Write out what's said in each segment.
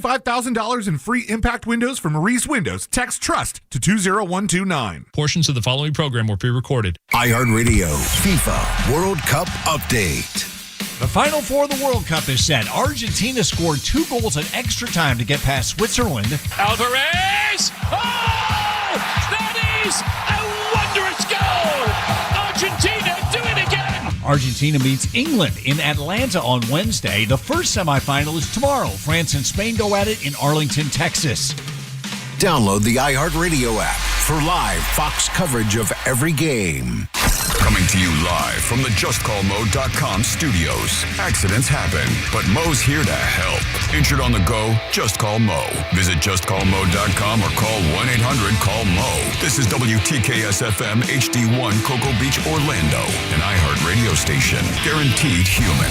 $5,000 in free impact windows from Reese Windows. Text TRUST to 20129. Portions of the following program were pre-recorded. iHeartRadio FIFA World Cup Update. The Final Four of the World Cup is set. Argentina scored 2 goals in extra time to get past Switzerland. Alvarez! Oh! That is a wondrous goal! Argentina do it again! Argentina meets England in Atlanta on Wednesday. The first semifinal is tomorrow. France and Spain go at it in Arlington, Texas. Download the iHeartRadio app for live Fox coverage of every game. Coming to you live from the JustCallMo.com studios. Accidents happen, but Mo's here to help. Injured on the go? Just call Mo. Visit JustCallMo.com or call 1-800-CALL-MO. This is WTKS-FM HD1 Cocoa Beach, Orlando, an iHeart radio station. Guaranteed human.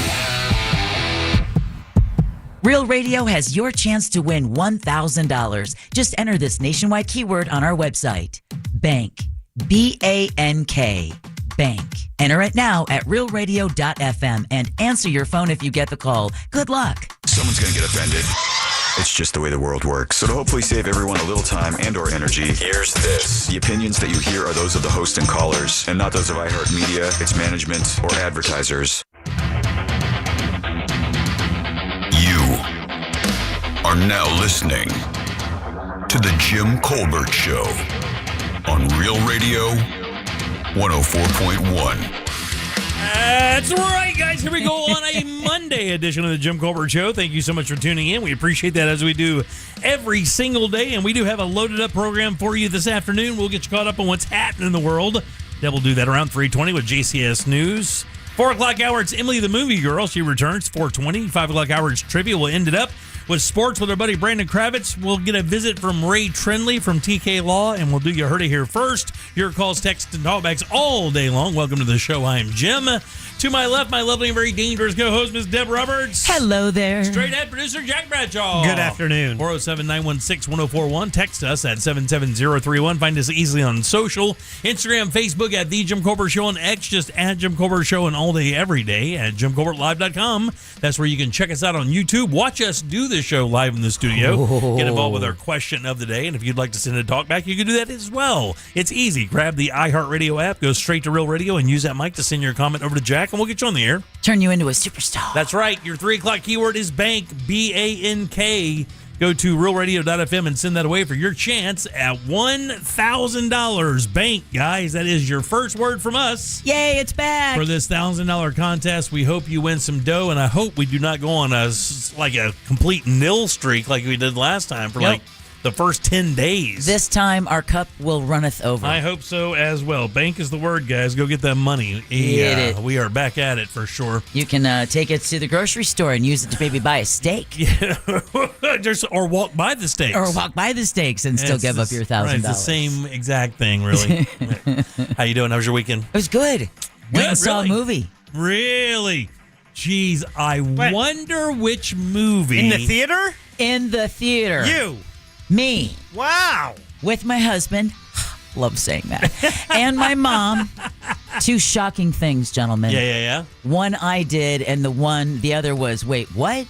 Real Radio has your chance to win $1,000. Just enter this nationwide keyword on our website. Bank. B-A-N-K. Bank. Enter it now at realradio.fm and answer your phone if you get the call. Good luck. Someone's going to get offended. It's just the way the world works. So to hopefully save everyone a little time and or energy, here's this. The opinions that you hear are those of the host and callers, and not those of iHeartMedia, its management, or advertisers. You are now listening to The Jim Colbert Show on Real Radio 104.1. That's right, guys. Here we go on a Monday edition of the Jim Colbert Show. Thank you so much for tuning in. We appreciate that, as we do every single day. And we do have a loaded up program for you this afternoon. We'll get you caught up on what's happening in the world. Then we'll do that around 3:20 with JCS News. 4 o'clock hour, it's Emily the Movie Girl. She returns 4:20. 5 o'clock hour, it's Trivia. We'll end it up with sports with our buddy Brandon Kravitz. We'll get a visit from Ray Trendley from TK Law, and we'll do You Heard It Here first. Your calls, texts, and callbacks all day long. Welcome to the show. I am Jim. To my left, my lovely and very dangerous co-host, Ms. Deb Roberts. Hello there. Straight ahead producer, Jack Bradshaw. Good afternoon. 407-916-1041. Text us at 77031. Find us easily on social. Instagram, Facebook at The Jim Colbert Show, and X just at Jim Colbert Show, and all day, every day at JimColbertLive.com. That's where you can check us out on YouTube. Watch us do this show live in the studio. Get involved with our question of the day. And if you'd like to send a talk back, you can do that as well. It's easy. Grab the iHeartRadio app, go straight to Real Radio, and use that mic to send your comment over to Jack, and we'll get you on the air. Turn you into a superstar. That's right. Your 3 o'clock keyword is bank, B-A-N-K. Go to realradio.fm and send that away for your chance at $1,000. Bank, guys. That is your first word from us. Yay, it's back. For this $1,000 contest, we hope you win some dough, and I hope we do not go on a complete nil streak like we did last time for the first 10 days. This time our cup will runneth over. I hope so as well. Bank is the word, guys. Go get that money. Get it. We are back at it for sure. You can take it to the grocery store and use it to maybe buy a steak. Yeah. Or walk by the steaks. Or walk by the steaks and still give up your $1,000. Right, it's the same exact thing, really. How you doing? How was your weekend? It was good. Went and saw a movie. Really? Jeez, I wonder which movie. In the theater? In the theater. You. Me. Wow. With my husband. Love saying that. And my mom. 2 shocking things, gentlemen. Yeah. One I did, and the other was, wait, what?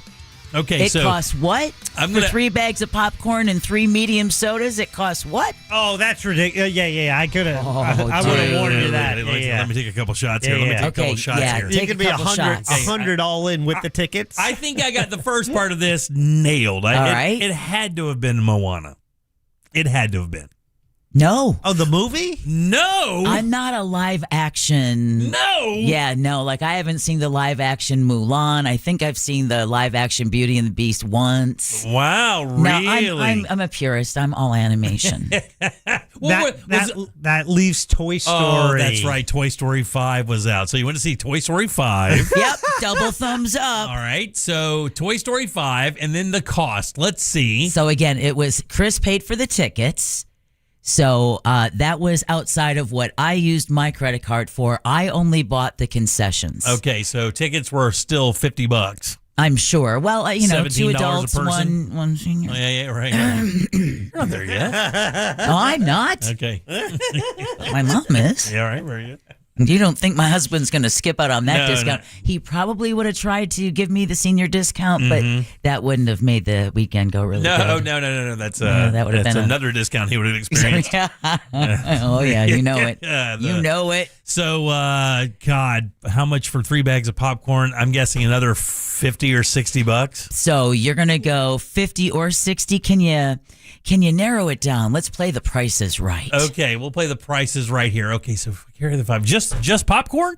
Okay, it costs what? For 3 bags of popcorn and 3 medium sodas, it costs what? Oh, that's ridiculous. Yeah. I could have. I would have warned you that. Let me take a couple shots here. Let me take a couple shots here. You could be 100 all in with the tickets. I think I got the first part of this nailed. All right. It had to have been Moana. It had to have been. No. Oh, the movie? No. I'm not a live action. No. Yeah, no. Like, I haven't seen the live action Mulan. I think I've seen the live action Beauty and the Beast once. Wow, really? No, I'm a purist. I'm all animation. That leaves Toy Story. Oh, that's right. Toy Story 5 was out. So you went to see Toy Story 5. Yep. Double thumbs up. All right. So Toy Story 5 and then the cost. Let's see. So again, it was Chris paid for the tickets. So that was outside of what I used my credit card for. I only bought the concessions. Okay, so tickets were still $50. I'm sure. Well, 2 adults, one senior. Oh, yeah, right. You're not there yet. No, I'm not. Okay. My mom is. Yeah, all right, very good. You don't think my husband's going to skip out on that No, discount? no. He probably would have tried to give me the senior discount, but that wouldn't have made the weekend go really No, good. no. That's that would have that's been another discount he would have experienced. Oh, yeah, you know it. You know it. So, God, how much for 3 bags of popcorn? I'm guessing another $50 or $60. So you're going to go 50 or 60. Can you narrow it down? Let's play the prices right. Okay, we'll play the prices right here. Okay, so if we carry the 5, just popcorn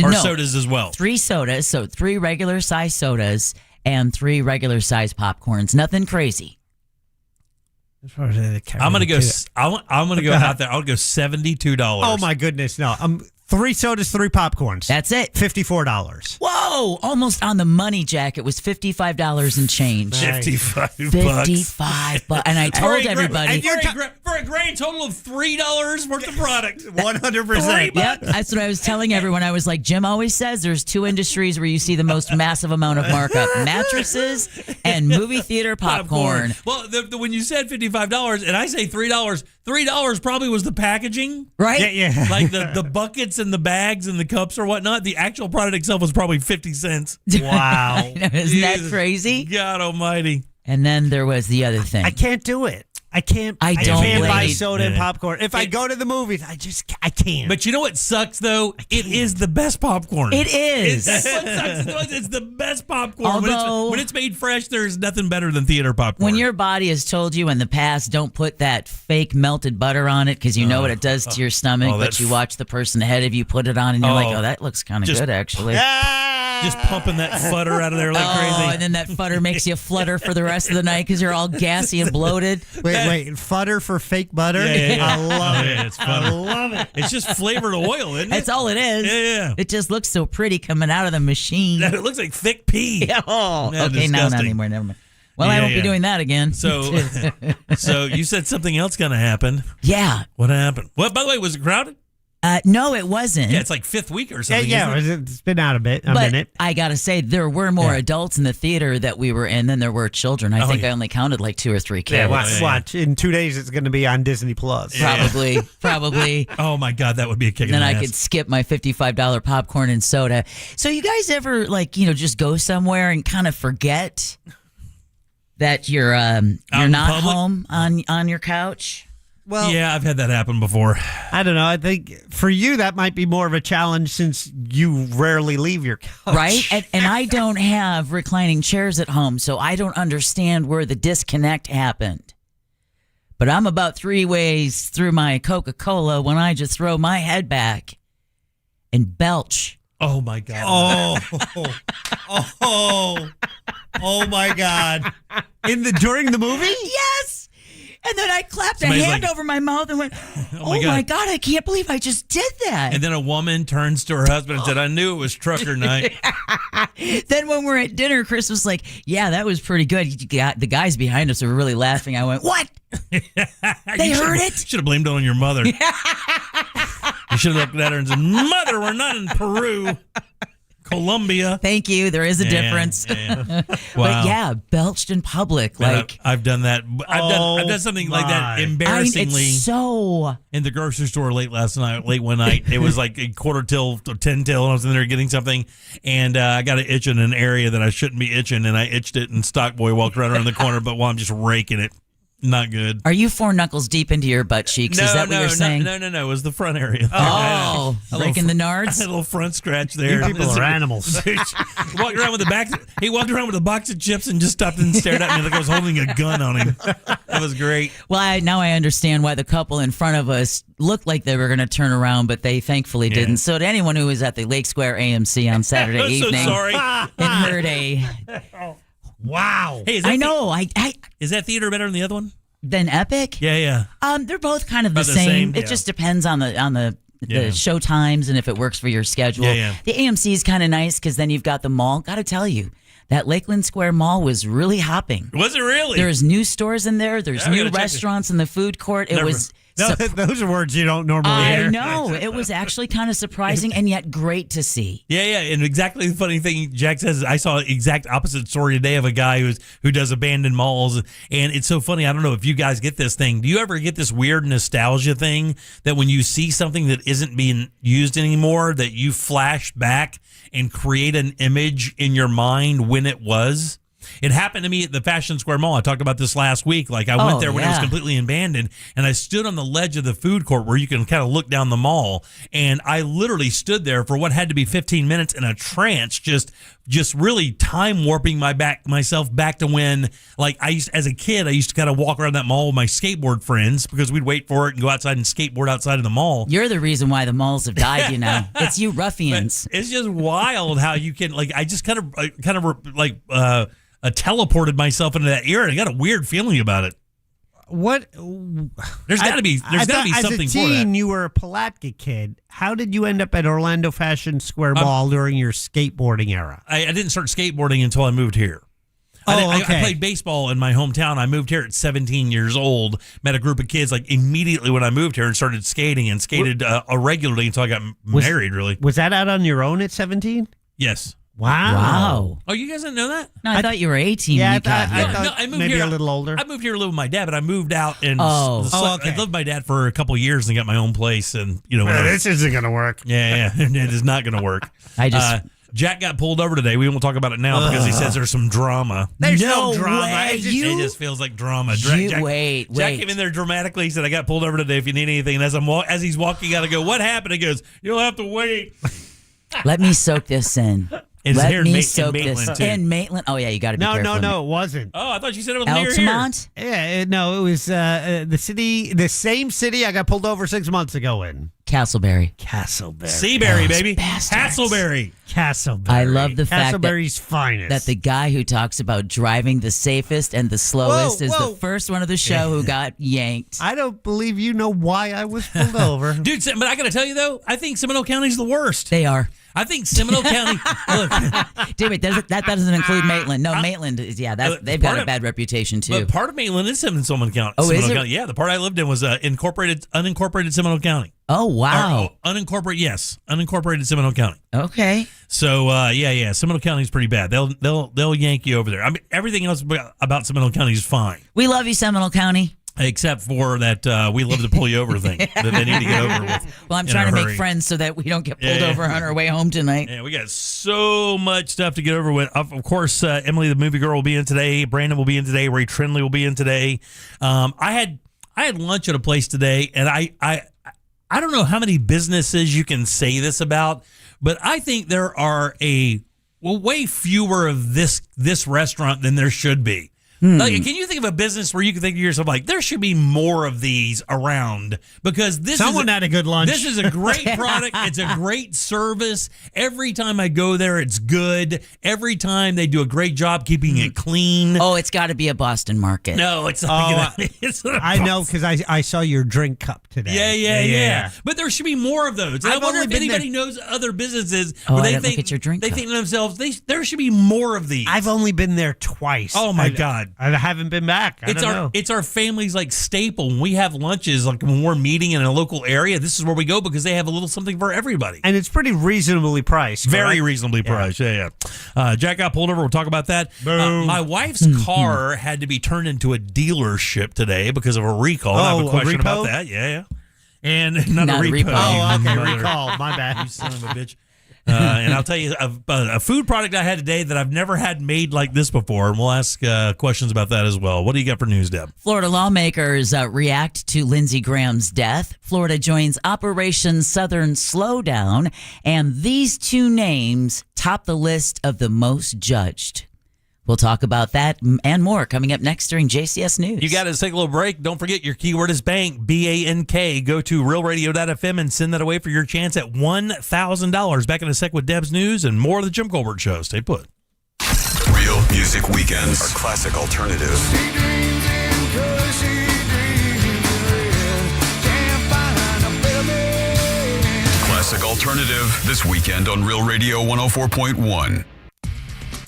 or No. sodas as well? 3 sodas, so 3 regular size sodas and 3 regular size popcorns. Nothing crazy. I'm gonna go. I'm gonna go out there. I'll go $72. Oh my goodness, no! 3 sodas, 3 popcorns. That's it. $54. Whoa, almost on the money, Jack. It was $55 and change. $55. $55. And I told everybody. For a grand total of $3 worth of product. 100%. Yep, that's what I was telling everyone. I was like, Jim always says there's 2 industries where you see the most massive amount of markup: mattresses and movie theater popcorn. Well, when you said $55 and I say $3, $3 probably was the packaging, Right? Yeah. like the buckets and the bags and the cups or whatnot. The actual product itself was probably 50 cents. Wow. Isn't that crazy? God Almighty! And then there was the other thing. I can't do it. I can't. I don't can't buy blame- soda and popcorn. If I go to the movies, I can't. But you know what sucks though? It is the best popcorn. It is. That's what sucks. It's the best popcorn. Although- when it's made fresh, there's nothing better than theater popcorn. When your body has told you in the past, don't put that fake melted butter on it because you know what it does to your stomach, but that's- you watch the person ahead of you put it on and you're like, Oh. oh, that looks kind of Just- good, actually. just pumping that futter out of there like Oh, crazy. and then that futter makes you flutter for the rest of the night because you're all gassy and bloated. Wait, fudder for fake butter? Yeah. I love it. It's I fun. love it. It's just flavored oil, isn't it? That's all it is. Yeah. It just looks so pretty coming out of the machine. It looks like thick pea. Oh, Yeah, okay, now not disgusting. anymore. Never mind. Well, I Yeah, won't yeah. be doing that again. So, so you said something else going to happen. yeah. What happened? What? By the way, was it crowded? No, it wasn't. Yeah, it's like 5th week or Yeah, something. yeah, isn't it? it's been out a But minute. I gotta say, there were more adults in the theater that we were in than there were children. I think yeah. I only counted like 2 or 3 kids. Yeah, watch. In 2 days, it's going to be on Disney Plus. Probably. Oh my God, that would be a kick in Then the I ass. could skip my $55 popcorn and soda. So you guys ever just go somewhere and kind of forget that you're in not public? home on your couch? Well, Yeah, I've had that happen before. I don't know. I think for you, that might be more of a challenge since you rarely leave your couch. Right? And I don't have reclining chairs at home, so I don't understand where the disconnect happened. But I'm about 3 ways through my Coca-Cola when I just throw my head back and belch. Oh my God. Oh my God! During the movie? Yes! And then I clapped a Somebody's hand like- over my mouth and went, my God. God, I can't believe I just did that. And then a woman turns to her husband and said, "I knew it was trucker night." Then when we're at dinner, Chris was like, yeah, that was pretty good. The guys behind us were really laughing. I went, what? They heard it? Should have blamed it on your mother. You should have looked at her and said, "Mother, we're not in Peru, Colombia." Thank you. There is a difference. Yeah. But Wow. yeah, belched in public. Man, Like, I've done that. I've done something like that embarrassingly it's so. in the grocery store late one night. It was like a 1/4 till 10 till, and I was in there getting something, and I got an itch in an area that I shouldn't be itching, and I itched it, and Stockboy walked right around the corner, but while I'm just raking it, not good. Are you 4 knuckles deep into your butt cheeks? Is that what you're saying? No. It was the front area. Oh, A breaking the little nards? A little front scratch there. You people are animals. He walked around with a box of chips and just stopped and stared at me like I was holding a gun on him. That was great. Well, now I understand why the couple in front of us looked like they were going to turn around, but they thankfully didn't. So to anyone who was at the Lake Square AMC on Saturday I'm so evening sorry. and heard a, Wow. Hey, I know, is that theater better than the other one? then Epic. Yeah. They're both kind of the About the same. same, It yeah. just depends on the Yeah. show times and if it works for your schedule. Yeah. The AMC is kind of nice because then you've got the mall. Got to tell you, that Lakeland Square Mall was really hopping. Was it really? There's new stores in there. There's Yeah, we new gotta check it. restaurants in the food court. It Never- was Those are words you don't normally I hear. know. It was actually kind of surprising and yet great to see. Yeah, and exactly the funny thing Jack says, I saw an exact opposite story today of a guy who does abandoned malls, and it's so funny. I don't know if you guys get this thing. Do you ever get this weird nostalgia thing that when you see something that isn't being used anymore, that you flash back and create an image in your mind when it was? It happened to me at the Fashion Square Mall. I talked about this last week. Like I went there when it was completely abandoned, and I stood on the ledge of the food court where you can kind of look down the mall, and I literally stood there for what had to be 15 minutes in a trance, just really time warping myself back to when, like, as a kid, I used to kind of walk around that mall with my skateboard friends because we'd wait for it and go outside and skateboard outside of the mall. You're the reason why the malls have died, you know. It's you ruffians. But it's just wild how you can, like, I just teleported myself into that era. I got a weird feeling about it. What? There's got to be something for that. As a teen, you were a Palatka kid. How did you end up at Orlando Fashion Square Mall during your skateboarding era? I didn't start skateboarding until I moved here. I played baseball in my hometown. I moved here at 17 years old, met a group of kids like immediately when I moved here and started skating and skated regularly until I got married, really. Was that out on your own at 17? Yes. Wow. Oh, you guys didn't know that? No, I thought you were 18 when you got here. I moved maybe here, a little older. I moved here to live with my dad, but I moved out and okay. I lived with my dad for a couple of years and got my own place. And this isn't going to work. Yeah, it is not going to work. Jack got pulled over today. We won't talk about it now because he says there's some drama. There's no drama. Way. It just feels like drama. Wait. Jack came in there dramatically. He said, I got pulled over today if you need anything. And as he's walking out, I go, what happened? He goes, you'll have to wait. Let me soak this in. Let me soak this in Maitland. Oh, yeah, you got to be careful. No, it wasn't. Oh, I thought you said it was near Altamont? here. Yeah, no, it was the same city I got pulled over 6 months ago in. Castleberry. Seaberry, baby. Castleberry. Castleberry. I love the fact Castleberry's finest. that the guy who talks about driving the safest and the slowest is the first one of the show who got yanked. I don't believe you know why I was pulled over. Dude, but I got to tell you, though, I think Seminole County's the worst. They are. I think Seminole County. Look, damn it, that doesn't include Maitland. No, Maitland is they've got a bad reputation too. But part of Maitland is Seminole County. Oh, is it? County. Yeah, the part I lived in was unincorporated Seminole County. Oh wow, unincorporated Seminole County. Okay. So Seminole County is pretty bad. They'll yank you over there. I mean, everything else about Seminole County is fine. We love you, Seminole County. Except for that we love to pull you over thing that they need to get over with. Well, I'm trying to make friends so that we don't get pulled over on our way home tonight. Yeah, we got so much stuff to get over with. Of course, Emily the movie girl will be in today. Brandon will be in today. Ray Trinley will be in today. I had lunch at a place today, and I don't know how many businesses you can say this about, but I think there are way fewer of this restaurant than there should be. Like, can you think of a business where you can think to yourself, like, there should be more of these around? Because someone had a good lunch. This is a great product. It's a great service. Every time I go there, it's good. Every time they do a great job keeping it clean. Oh, it's got to be a Boston Market. No, it's not. I know because I saw your drink cup today. Yeah. But there should be more of those. I wonder if anybody knows other businesses where they think, look at your drink they cup. think to themselves, there should be more of these. I've only been there twice. Oh, my God. I haven't been back. It's our family's like staple. When we have lunches, like when we're meeting in a local area, this is where we go because they have a little something for everybody. And it's pretty reasonably priced. Very reasonably priced. Yeah. Jack got pulled over. We'll talk about that. My wife's car had to be turned into a dealership today because of a recall. I have a question about that. Yeah. And not a repo. Oh, okay. Recall. My bad. You son of a bitch. And I'll tell you a food product I had today that I've never had made like this before, and we'll ask questions about that as well. What do you got for news, Deb? Florida lawmakers react to Lindsey Graham's death. Florida joins Operation Southern Slowdown, and these two names top the list of the most judged. We'll talk about that and more coming up next during JCS News. You got to take a little break. Don't forget your keyword is bank, B-A-N-K. Go to realradio.fm and send that away for your chance at $1,000. Back in a sec with Deb's News and more of the Jim Colbert Show. Stay put. Real Music Weekends are classic alternative. Classic alternative this weekend on Real Radio 104.1.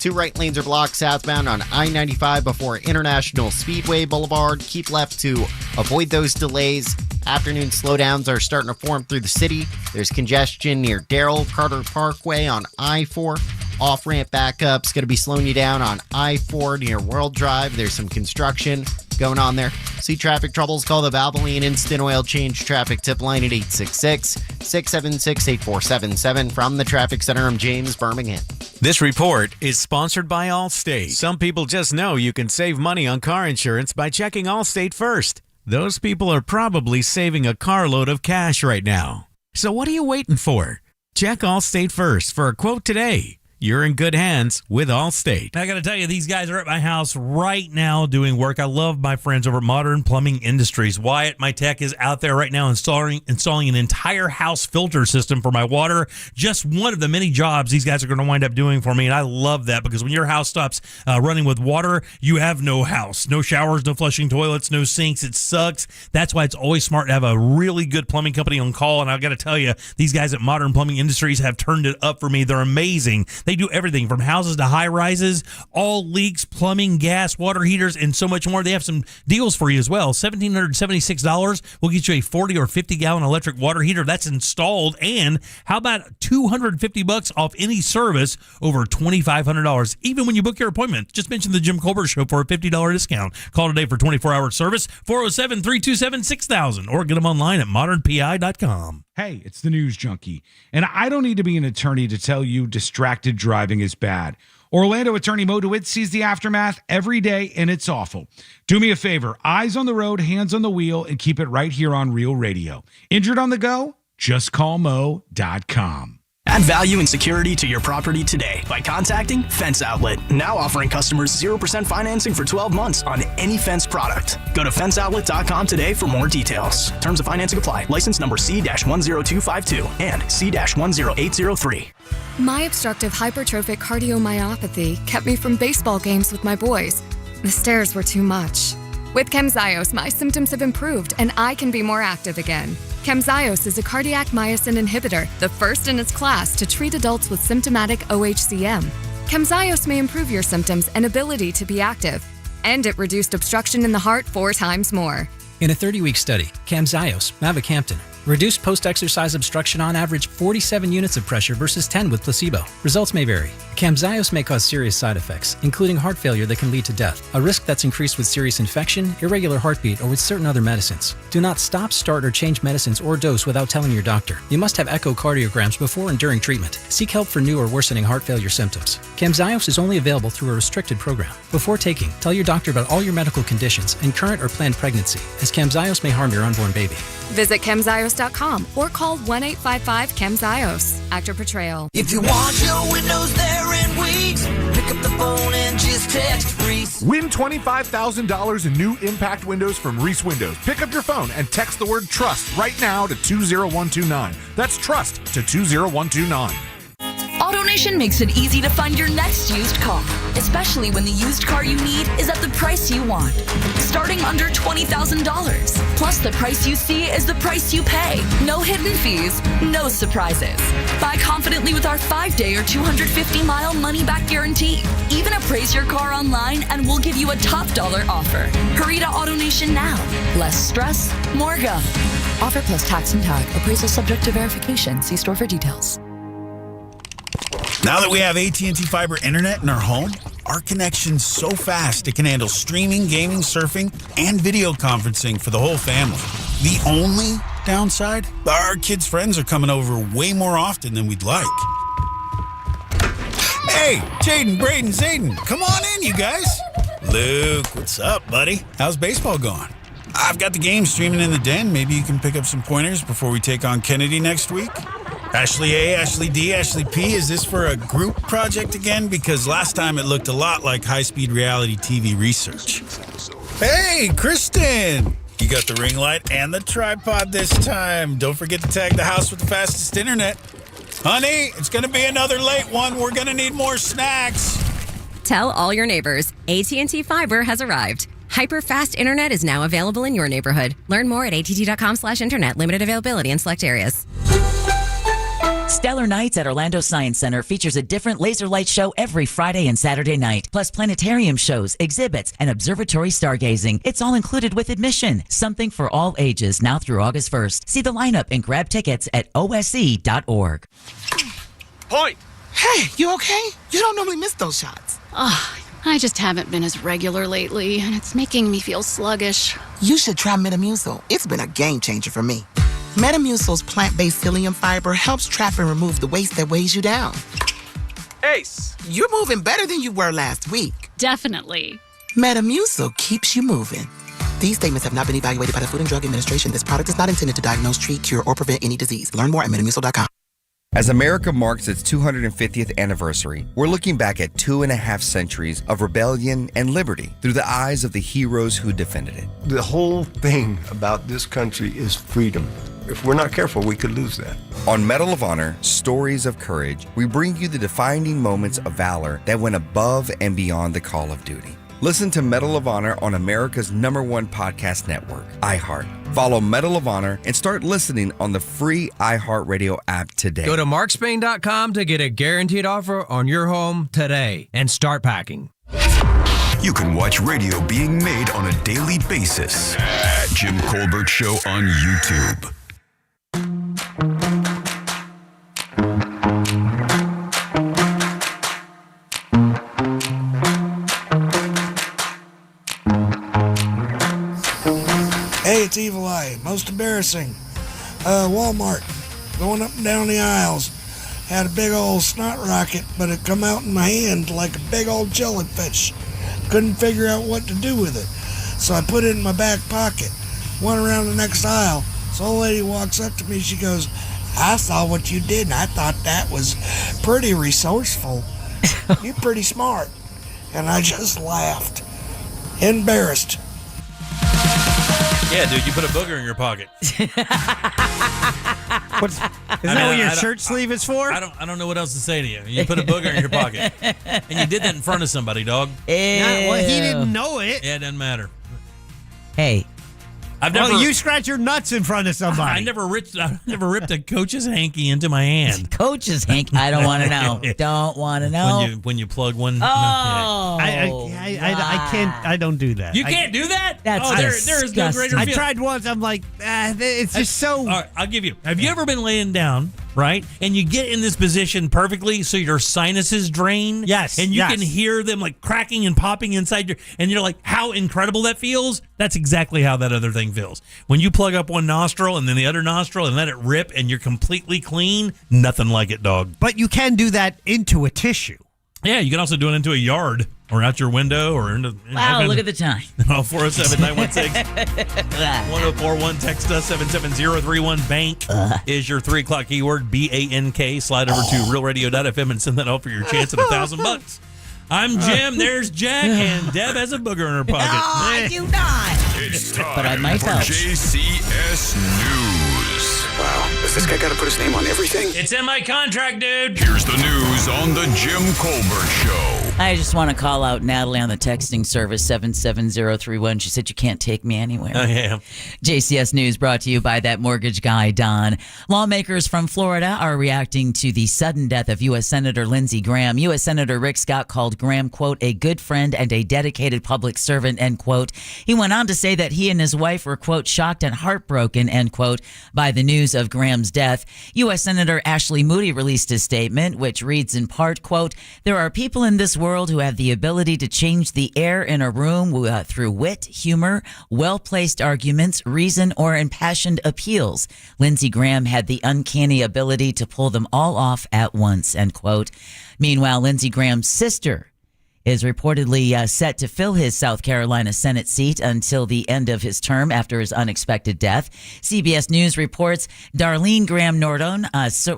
2 right lanes are blocked southbound on I-95 before International Speedway Boulevard. Keep left to avoid those delays. Afternoon slowdowns are starting to form through the city. There's congestion near Darrell Carter Parkway on I-4. Off-ramp backup's going to be slowing you down on I-4 near World Drive. There's some construction going on there. See traffic troubles? Call the Valvoline Instant Oil Change Traffic Tip Line at 866-676-8477. From the Traffic Center, I'm James Birmingham. This report is sponsored by Allstate. Some people just know you can save money on car insurance by checking Allstate first. Those people are probably saving a carload of cash right now. So what are you waiting for? Check Allstate first for a quote today. You're in good hands with Allstate. I got to tell you, these guys are at my house right now doing work. I love my friends over at Modern Plumbing Industries. Wyatt, my tech, is out there right now installing an entire house filter system for my water. Just one of the many jobs these guys are going to wind up doing for me, and I love that because when your house stops running with water, you have no house. No showers, no flushing toilets, no sinks. It sucks. That's why it's always smart to have a really good plumbing company on call, and I've got to tell you, these guys at Modern Plumbing Industries have turned it up for me. They're amazing. They do everything from houses to high rises, all leaks, plumbing, gas, water heaters, and so much more. They have some deals for you as well. $1,776 will get you a 40 or 50 gallon electric water heater that's installed. And how about $250 off any service over $2,500? Even when you book your appointment, just mention the Jim Colbert Show for a $50 discount. Call today for 24-hour service, 407-327-6000, or get them online at modernpi.com. Hey, it's the News Junkie, and I don't need to be an attorney to tell you distracted driving is bad. Orlando attorney Mo DeWitt sees the aftermath every day, and it's awful. Do me a favor, eyes on the road, hands on the wheel, and keep it right here on Real Radio. Injured on the go? Just call Mo.com. Add value and security to your property today by contacting Fence Outlet. Now offering customers 0% financing for 12 months on any fence product. Go to fenceoutlet.com today for more details. Terms of financing apply. License number C-10252 and C-10803. My obstructive hypertrophic cardiomyopathy kept me from baseball games with my boys. The stairs were too much. With Camzyos, my symptoms have improved and I can be more active again. Camzyos is a cardiac myosin inhibitor, the first in its class to treat adults with symptomatic OHCM. Camzyos may improve your symptoms and ability to be active, and it reduced obstruction in the heart 4 times more. In a 30-week study, Camzyos, mavacamten, reduced post-exercise obstruction on average 47 units of pressure versus 10 with placebo. Results may vary. Camzyos may cause serious side effects, including heart failure that can lead to death, a risk that's increased with serious infection, irregular heartbeat, or with certain other medicines. Do not stop, start, or change medicines or dose without telling your doctor. You must have echocardiograms before and during treatment. Seek help for new or worsening heart failure symptoms. Camzyos is only available through a restricted program. Before taking, tell your doctor about all your medical conditions and current or planned pregnancy, as Camzyos may harm your unborn baby. Visit Camzyos.com or call 1-855-CAMZYOS. Actor Portrayal. If you want your windows there in weeks, pick up the phone and just text Reese. Win $25,000 in new impact windows from Reese Windows. Pick up your phone and text the word TRUST right now to 20129. That's TRUST to 20129. AutoNation makes it easy to find your next used car, especially when the used car you need is at the price you want. Starting under $20,000. Plus, the price you see is the price you pay. No hidden fees, no surprises. Buy confidently with our 5-day or 250-mile money-back guarantee. Even appraise your car online and we'll give you a top dollar offer. Hurry to AutoNation now. Less stress, more go. Offer plus tax and tag. Appraisal subject to verification. See store for details. Now that we have AT&T Fiber Internet in our home, our connection's so fast it can handle streaming, gaming, surfing, and video conferencing for the whole family. The only downside? Our kids' friends are coming over way more often than we'd like. Hey, Jaden, Braden, Zayden, come on in, you guys. Luke, what's up, buddy? How's baseball going? I've got the game streaming in the den. Maybe you can pick up some pointers before we take on Kennedy next week. Ashley A, Ashley D, Ashley P, is this for a group project again? Because last time it looked a lot like high-speed reality TV research. Hey, Kristen! You got the ring light and the tripod this time. Don't forget to tag the house with the fastest internet. Honey, it's going to be another late one. We're going to need more snacks. Tell all your neighbors, AT&T Fiber has arrived. Hyper-fast internet is now available in your neighborhood. Learn more at att.com/internet. Limited availability in select areas. Stellar Nights at Orlando Science Center features a different laser light show every Friday and Saturday night, plus planetarium shows, exhibits, and observatory stargazing. It's all included with admission. Something for all ages now through August 1st. See the lineup and grab tickets at osc.org. Point! Hey, you okay? You don't normally miss those shots. I just haven't been as regular lately, and it's making me feel sluggish. You should try Metamucil. It's been a game changer for me. Metamucil's plant-based psyllium fiber helps trap and remove the waste that weighs you down. Ace, you're moving better than you were last week. Definitely. Metamucil keeps you moving. These statements have not been evaluated by the Food and Drug Administration. This product is not intended to diagnose, treat, cure, or prevent any disease. Learn more at metamucil.com. As America marks its 250th anniversary, we're looking back at 2.5 centuries of rebellion and liberty through the eyes of the heroes who defended it. The whole thing about this country is freedom. If we're not careful, we could lose that. On Medal of Honor, Stories of Courage, we bring you the defining moments of valor that went above and beyond the call of duty. Listen to Medal of Honor on America's #1 podcast network, iHeart. Follow Medal of Honor and start listening on the free iHeartRadio app today. Go to markspain.com to get a guaranteed offer on your home today and start packing. You can watch radio being made on a daily basis at Jim Colbert Show on YouTube. Hey, it's Evil Eye. Most embarrassing. Walmart. Going up and down the aisles. Had a big old snot rocket, but it come out in my hand like a big old jellyfish. Couldn't figure out what to do with it. So I put it in my back pocket. Went around the next aisle. This old lady walks up to me. She goes, I saw what you did, and I thought that was pretty resourceful. You're pretty smart. And I just laughed. Embarrassed. Yeah, dude, you put a booger in your pocket. Is that what your shirt sleeve is for? I don't know what else to say to you. You put a booger in your pocket, and you did that in front of somebody, dog. Well, he didn't know it. Yeah, it doesn't matter. Hey. You scratch your nuts in front of somebody. I never ripped a coach's hanky into my hand. Coach's hanky? I don't want to know. Don't want to know. When you plug one. Oh. I can't. I don't do that. You can't do that? That's there is no greater I feeling. tried once. I'm like, it's just so. All right, I'll give you. Have you ever been laying down, right? And you get in this position perfectly so your sinuses drain? Yes. And you can hear them like cracking and popping inside your, and you're like, how incredible that feels? That's exactly how that other thing feels. When you plug up one nostril and then the other nostril and let it rip and you're completely clean, nothing like it, dog. But you can do that into a tissue. Yeah, you can also do it into a yard or out your window or into. Wow, look at the time. 407-916-1041. Text us 77031. Bank is your 3 o'clock keyword, BANK. Slide over to realradio.fm and send that out for your chance at $1,000. I'm Jim. There's Jack, and Deb has a booger in her pocket. No, I do not. It's time But I might for help. JCS News. Wow, does this guy got to put his name on everything? It's in my contract, dude. Here's the news on the Jim Colbert Show. I just want to call out Natalie on the texting service 77031. She said you can't take me anywhere. Oh, yeah. JCS News brought to you by that mortgage guy, Don. Lawmakers from Florida are reacting to the sudden death of U.S. Senator Lindsey Graham. U.S. Senator Rick Scott called Graham, quote, a good friend and a dedicated public servant, end quote. He went on to say that he and his wife were, quote, shocked and heartbroken, end quote, by the news of Graham's death. U.S. Senator Ashley Moody released a statement, which reads in part, quote, there are people in this world who have the ability to change the air in a room through wit, humor, well-placed arguments, reason, or impassioned appeals. Lindsey Graham had the uncanny ability to pull them all off at once, end quote. Meanwhile, Lindsey Graham's sister is reportedly set to fill his South Carolina Senate seat until the end of his term after his unexpected death. CBS News reports Darlene Graham Nordon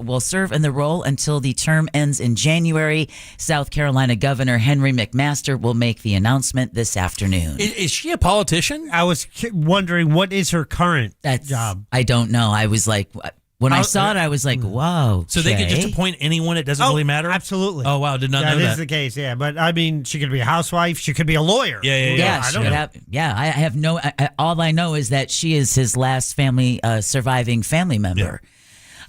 will serve in the role until the term ends in January. South Carolina Governor Henry McMaster will make the announcement this afternoon. Is she a politician? I was wondering, what is her current job? I don't know. I was like... When I saw it, I was like, whoa. So they could just appoint anyone. It doesn't really matter? Absolutely. Oh, wow. Did not know that. That is the case, yeah. But, I mean, she could be a housewife. She could be a lawyer. Yeah. I don't know. I have no... all I know is that she is his last surviving family member.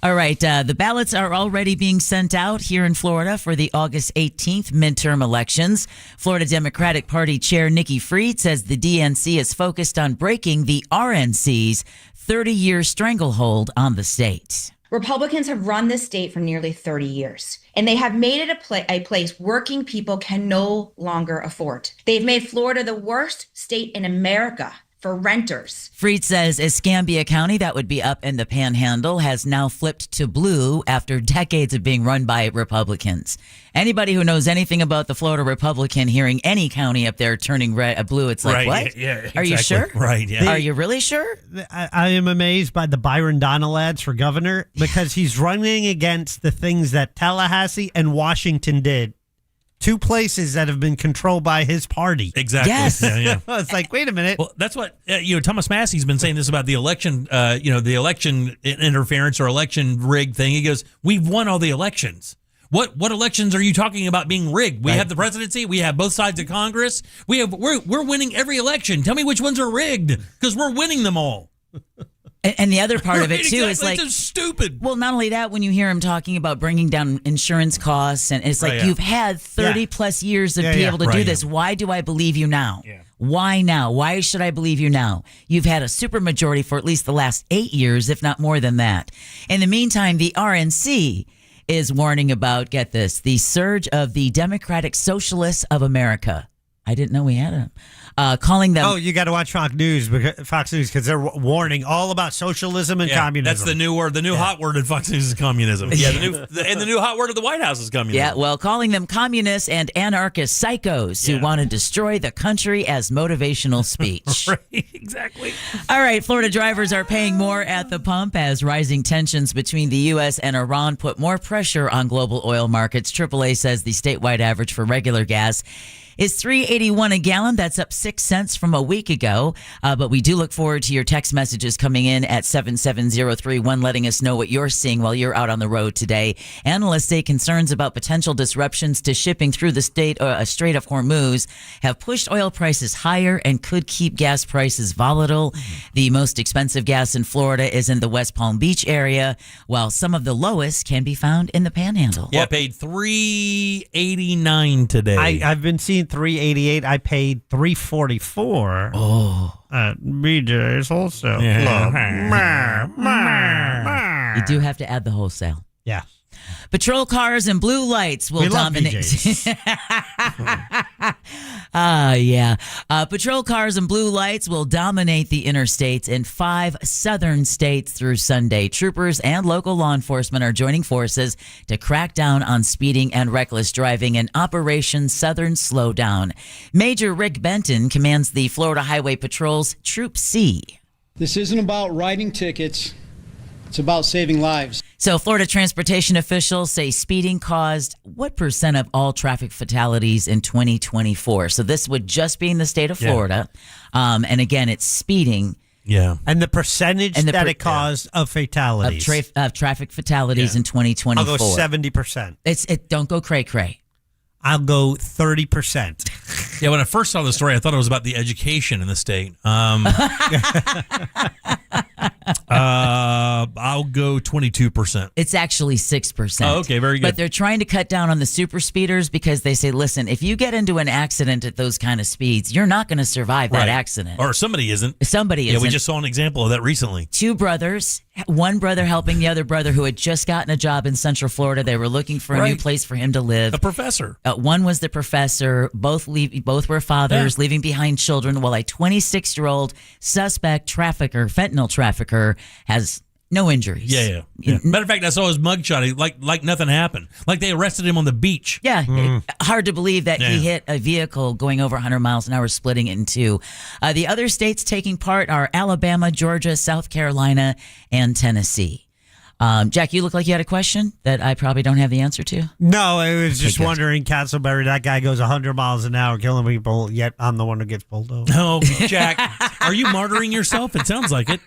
All right. The ballots are already being sent out here in Florida for the August 18th midterm elections. Florida Democratic Party Chair Nikki Fried says the DNC is focused on breaking the RNC's 30-year stranglehold on the state. Republicans have run this state for nearly 30 years, and they have made it a place working people can no longer afford. They've made Florida the worst state in America for renters. Fried says Escambia County, that would be up in the Panhandle, has now flipped to blue after decades of being run by Republicans. Anybody who knows anything about the Florida Republican hearing any county up there turning blue, it's like, right, what? Yeah, exactly. Are you sure? Right, yeah. Are you really sure? I am amazed by the Byron Donald ads for governor because he's running against the things that Tallahassee and Washington did. Two places that have been controlled by his party. Exactly. Yes. Yeah. It's like, wait a minute. Well, that's what Thomas Massey's been saying this about the election. The election interference or election rig thing. He goes, "We've won all the elections. What elections are you talking about being rigged? We have the presidency. We have both sides of Congress. We're winning every election. Tell me which ones are rigged because we're winning them all." And the other part of it, too, exactly. is like... It's just stupid. Well, not only that, when you hear him talking about bringing down insurance costs, and it's like, you've had 30-plus years to be able to do this. Why do I believe you now? Yeah. Why now? Why should I believe you now? You've had a supermajority for at least the last 8 years, if not more than that. In the meantime, the RNC is warning about, get this, the surge of the Democratic Socialists of America. I didn't know we had them. Calling them... Oh, you got to watch Fox News because they're warning all about socialism and communism. That's the new word. The new hot word in Fox News is communism. Yeah, the new hot word of the White House is communism. Yeah, well, calling them communists and anarchist psychos who want to destroy the country as motivational speech. Right, exactly. All right, Florida drivers are paying more at the pump as rising tensions between the U.S. and Iran put more pressure on global oil markets. AAA says the statewide average for regular gas is $3.81 a gallon. That's up 6 cents from a week ago. But we do look forward to your text messages coming in at 77031, letting us know what you're seeing while you're out on the road today. Analysts say concerns about potential disruptions to shipping through the Strait of Hormuz have pushed oil prices higher and could keep gas prices volatile. The most expensive gas in Florida is in the West Palm Beach area, while some of the lowest can be found in the Panhandle. Yeah, I paid $3.89 today. I've been seeing $3.88. I paid $3.44. At BJ's Wholesale Club. You do have to add the wholesale. Yeah. Patrol cars and blue lights will dominate. Patrol cars and blue lights will dominate the interstates in 5 southern states through Sunday. Troopers and local law enforcement are joining forces to crack down on speeding and reckless driving in Operation Southern Slowdown. Major Rick Benton commands the Florida Highway Patrol's Troop C. This isn't about writing tickets. It's about saving lives. So Florida transportation officials say speeding caused what % of all traffic fatalities in 2024? So this would just be in the state of Florida. And again, it's speeding. Yeah. And the percentage that it caused of fatalities. Of traffic fatalities in 2024. I'll go 70%. Don't go cray-cray. I'll go 30%. Yeah, when I first saw the story, I thought it was about the education in the state. I'll go 22%. It's actually 6%. Oh, okay, very good. But they're trying to cut down on the super speeders because they say, listen, if you get into an accident at those kind of speeds, you're not going to survive that accident. Or somebody isn't. Somebody isn't. Yeah, we just saw an example of that recently. 2 brothers, one brother helping the other brother who had just gotten a job in Central Florida. They were looking for a new place for him to live. A professor. One was the professor. Both were fathers, leaving behind children, while a 26-year-old suspect fentanyl trafficker, has no injuries. Yeah. Matter of fact, I saw his mugshot. Like nothing happened. Like they arrested him on the beach. Yeah. Hard to believe that he hit a vehicle going over 100 miles an hour, splitting it in two. The other states taking part are Alabama, Georgia, South Carolina, and Tennessee. Jack, you look like you had a question that I probably don't have the answer to. No, I was just wondering, Castleberry, that guy goes 100 miles an hour killing people, yet I'm the one who gets pulled over. No, Jack, are you martyring yourself? It sounds like it.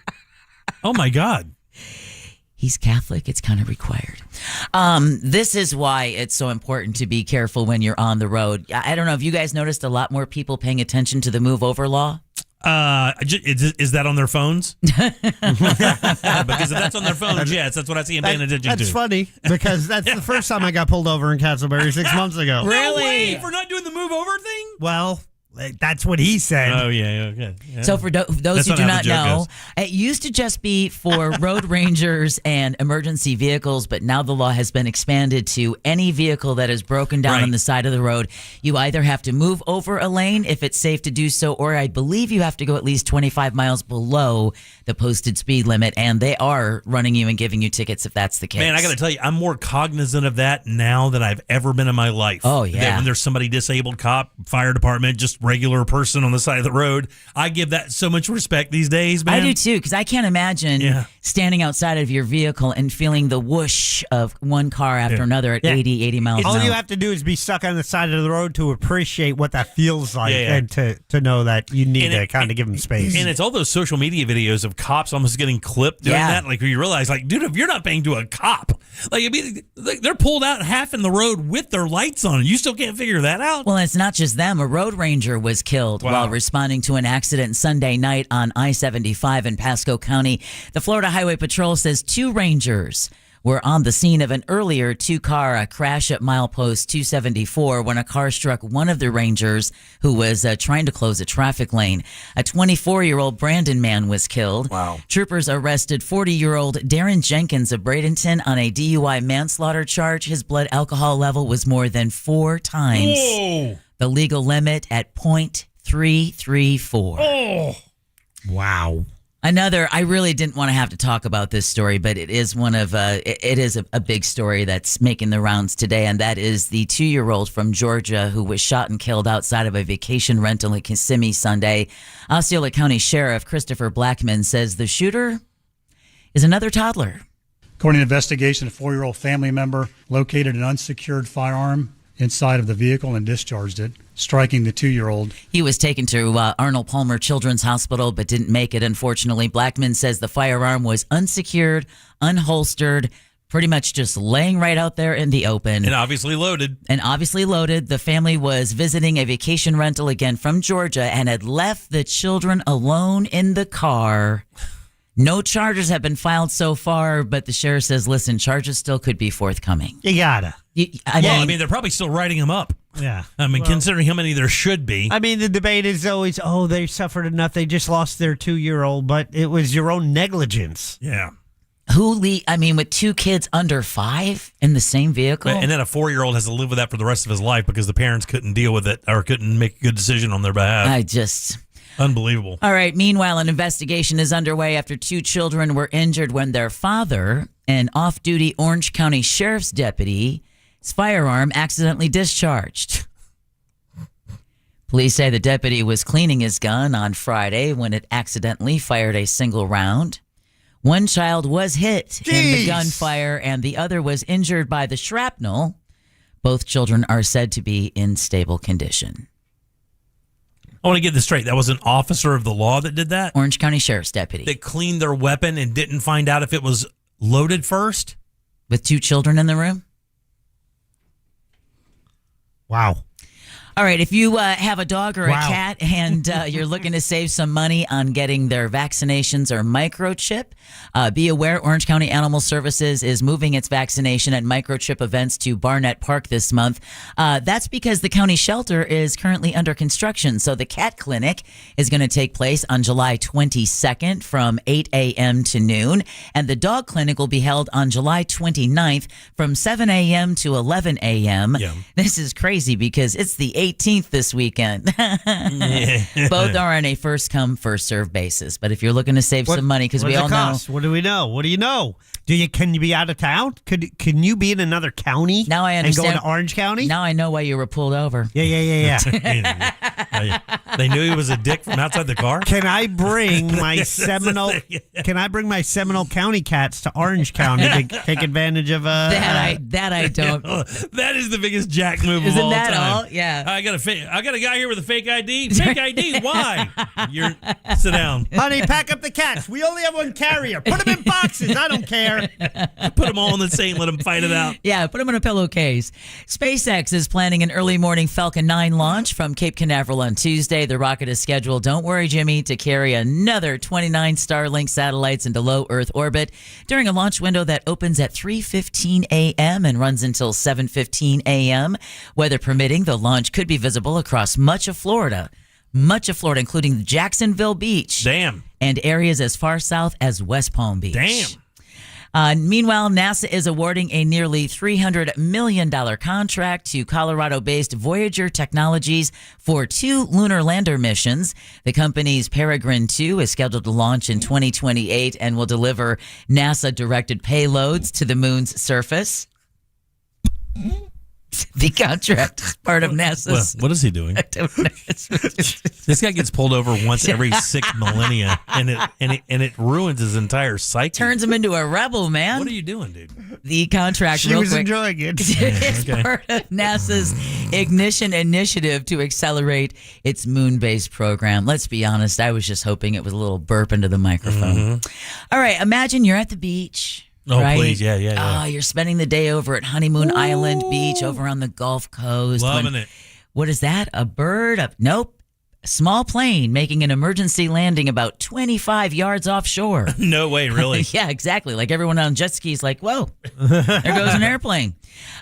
Oh, my God. He's Catholic. It's kind of required. This is why it's so important to be careful when you're on the road. I don't know if you guys noticed a lot more people paying attention to the move over law. Is that on their phones? Because if that's on their phones, yes, that's what I see them paying attention to. That's funny because that's the first time I got pulled over in Castleberry 6 months ago. No way, for not doing the move over thing? Well, that's what he said. Oh, yeah, okay. Yeah. So for those who do not know, it used to just be for road rangers and emergency vehicles, but now the law has been expanded to any vehicle that is broken down on the side of the road. You either have to move over a lane if it's safe to do so, or I believe you have to go at least 25 miles below the posted speed limit, and they are running you and giving you tickets if that's the case. Man, I got to tell you, I'm more cognizant of that now than I've ever been in my life. Oh, yeah. That when there's somebody disabled, cop, fire department, just regular person on the side of the road, I give that so much respect these days, man. I do too, because I can't imagine standing outside of your vehicle and feeling the whoosh of one car after another at 80 miles an hour. All you have to do is be stuck on the side of the road to appreciate what that feels like and to know that you need to kind of give them space. And it's all those social media videos of cops almost getting clipped doing that. Like, you realize, like, dude, if you're not paying to a cop, like, they're pulled out half in the road with their lights on. You still can't figure that out. Well, it's not just them. A road ranger was killed while responding to an accident Sunday night on I-75 in Pasco County. The Florida Highway Patrol says 2 rangers were on the scene of an earlier 2-car crash at milepost 274 when a car struck one of the rangers who was trying to close a traffic lane. A 24-year-old Brandon man was killed. Wow. Troopers arrested 40-year-old Darren Jenkins of Bradenton on a DUI manslaughter charge. His blood alcohol level was more than 4 times the legal limit at 0.334. Oh. Wow. Another, I really didn't want to have to talk about this story, but it is one of it is a big story that's making the rounds today, and that is the 2-year-old from Georgia who was shot and killed outside of a vacation rental in Kissimmee Sunday. Osceola County Sheriff Christopher Blackman says the shooter is another toddler. According to the investigation, a 4-year-old family member located an unsecured firearm inside of the vehicle and discharged it, striking the 2-year-old. He was taken to Arnold Palmer Children's Hospital but didn't make it, unfortunately. Blackman says the firearm was unsecured, unholstered, pretty much just laying right out there in the open. And obviously loaded. The family was visiting a vacation rental again from Georgia and had left the children alone in the car. No charges have been filed so far, but the sheriff says, listen, charges still could be forthcoming. You gotta. I mean, they're probably still writing him up. Yeah. I mean, considering how many there should be. I mean, the debate is always, they suffered enough. They just lost their 2-year-old, but it was your own negligence. Yeah. With 2 kids under 5 in the same vehicle? And then a 4-year-old has to live with that for the rest of his life because the parents couldn't deal with it or couldn't make a good decision on their behalf. Unbelievable. All right. Meanwhile, an investigation is underway after 2 children were injured when their father, an off-duty Orange County Sheriff's deputy, his firearm accidentally discharged. Police say the deputy was cleaning his gun on Friday when it accidentally fired a single round. One child was hit in the gunfire and the other was injured by the shrapnel. Both children are said to be in stable condition. I want to get this straight. That was an officer of the law that did that? Orange County Sheriff's deputy. They cleaned their weapon and didn't find out if it was loaded first? With 2 children in the room? Wow. All right, if you have a dog or a cat and you're looking to save some money on getting their vaccinations or microchip, be aware Orange County Animal Services is moving its vaccination and microchip events to Barnett Park this month. That's because the county shelter is currently under construction. So the cat clinic is going to take place on July 22nd from 8 a.m. to noon. And the dog clinic will be held on July 29th from 7 a.m. to 11 a.m. Yeah. This is crazy because it's the 18th this weekend. Both are on a first come, first serve basis. But if you're looking to save some money, because we all know. What do we know? What do you know? Can you be out of town? Can you be in another county? Now I understand. And go to Orange County? Now I know why you were pulled over. Yeah. They knew he was a dick from outside the car? Can I bring my Seminole County cats to Orange County to take advantage of that I don't. That is the biggest jack move of all time. Isn't that all? Yeah. I got a guy here with a fake ID. Fake ID? Why? Sit down. Honey, pack up the cats. We only have one carrier. Put them in boxes. I don't care. Put them all in the same. Let them fight it out. Yeah, put them in a pillowcase. SpaceX is planning an early morning Falcon 9 launch from Cape Canaveral Canaveral on Tuesday. The rocket is scheduled, don't worry, Jimmy, to carry another 29 Starlink satellites into low Earth orbit during a launch window that opens at 3:15 a.m. and runs until 7:15 a.m. Weather permitting, the launch could be visible across much of Florida, including Jacksonville Beach. Damn. And areas as far south as West Palm Beach. Damn. Meanwhile, NASA is awarding a nearly $300 million contract to Colorado-based Voyager Technologies for 2 lunar lander missions. The company's Peregrine 2 is scheduled to launch in 2028 and will deliver NASA-directed payloads to the moon's surface. The contract is part of NASA's. What is he doing? I don't know. This guy gets pulled over once every 6 millennia, and it ruins his entire psyche. Turns him into a rebel, man. What are you doing, dude? The contract. She was enjoying it. It's part of NASA's Ignition initiative to accelerate its moon-based program. Let's be honest. I was just hoping it was a little burp into the microphone. All right. Imagine you're at the beach. Oh, right? please. Yeah. Oh, you're spending the day over at Honeymoon Island Beach over on the Gulf Coast. Loving it. What is that? A bird? Nope. A small plane making an emergency landing about 25 yards offshore. No way, really? Yeah, exactly. Like everyone on jet skis, like, whoa, there goes an airplane.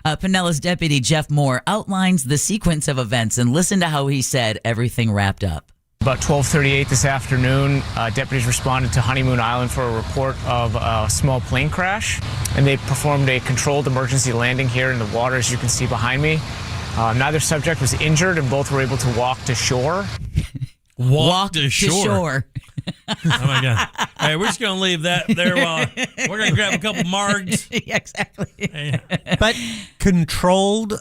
Pinellas deputy Jeff Moore outlines the sequence of events, and listen to how he said everything wrapped up. About 12:38 this afternoon, deputies responded to Honeymoon Island for a report of a small plane crash, and they performed a controlled emergency landing here in the water, as you can see behind me. Neither subject was injured, and both were able to walk to shore. Walk to shore. Oh, my God. All right, we're just going to leave that there while we're going to grab a couple margs. Yeah, exactly. But controlled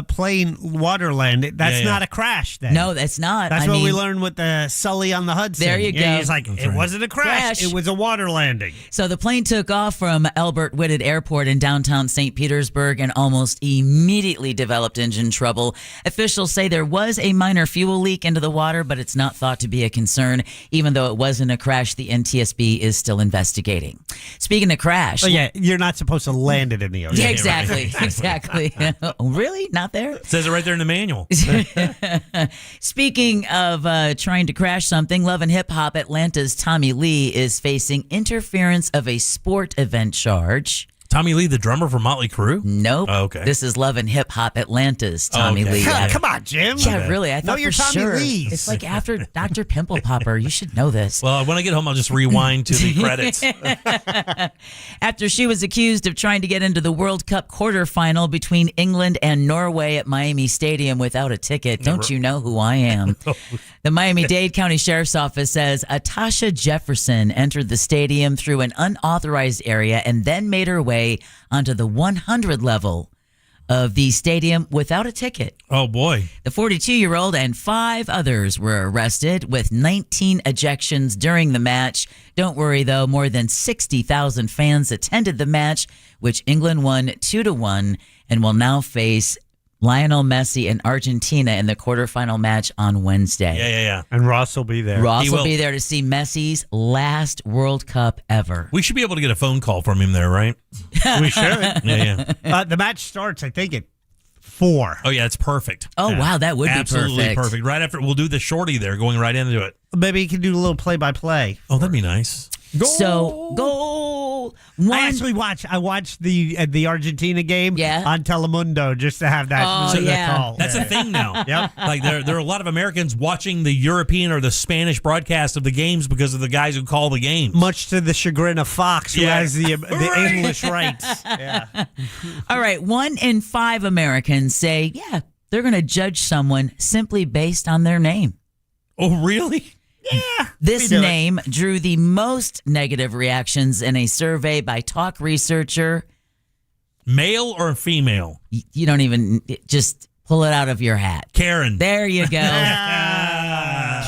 plane water land, that's not a crash then. No, that's not. That's what we learned with the Sully on the Hudson. There you go. He's like, it wasn't a crash. It was a water landing. So the plane took off from Albert Whitted Airport in downtown St. Petersburg and almost immediately developed engine trouble. Officials say there was a minor fuel leak into the water, but it's not thought to be a concern. Even though it wasn't a crash, the NTSB is still investigating. Speaking of crash. Oh, yeah, you're not supposed to land it in the ocean. Yeah, exactly. Exactly. Really? Not there? It says it right there in the manual. Speaking of trying to crash something, Love and Hip Hop Atlanta's Tommy Lee is facing interference of a sport event charge. Tommy Lee, the drummer for Motley Crue? Nope. Oh, okay. This is Love and Hip Hop Atlanta's Tommy Lee. Come on, Jim. Yeah, really. I thought your for Tommy sure. Lees. It's like after Dr. Pimple Popper. You should know this. Well, when I get home, I'll just rewind to the credits. After she was accused of trying to get into the World Cup quarterfinal between England and Norway at Miami Stadium without a ticket. Don't you know who I am? The Miami-Dade County Sheriff's Office says Atasha Jefferson entered the stadium through an unauthorized area and then made her way onto the 100 level of the stadium without a ticket. Oh, boy. The 42-year-old and 5 others were arrested with 19 ejections during the match. Don't worry, though, more than 60,000 fans attended the match, which England won 2-1 and will now face Lionel Messi and Argentina in the quarterfinal match on Wednesday. Yeah. And Ross will be there. Ross will be there to see Messi's last World Cup ever. We should be able to get a phone call from him there, right? We should. Yeah. The match starts, I think, at 4. Oh, yeah, it's perfect. Oh, Yeah. wow, that would Absolutely be perfect. Right after, we'll do the shorty there, going right into it. Maybe you can do a little play-by-play. Oh, that'd be nice. So, goal. I watched the Argentina game on Telemundo just to have that call. That's a thing now. Yep. Like there are a lot of Americans watching the European or the Spanish broadcast of the games because of the guys who call the games. Much to the chagrin of Fox, who has the English rights. Yeah. All right, 1 in 5 Americans say, they're going to judge someone simply based on their name. Oh, really? Yeah. This name drew the most negative reactions in a survey by Talk Researcher. Male or female? You don't even just pull it out of your hat. Karen. There you go.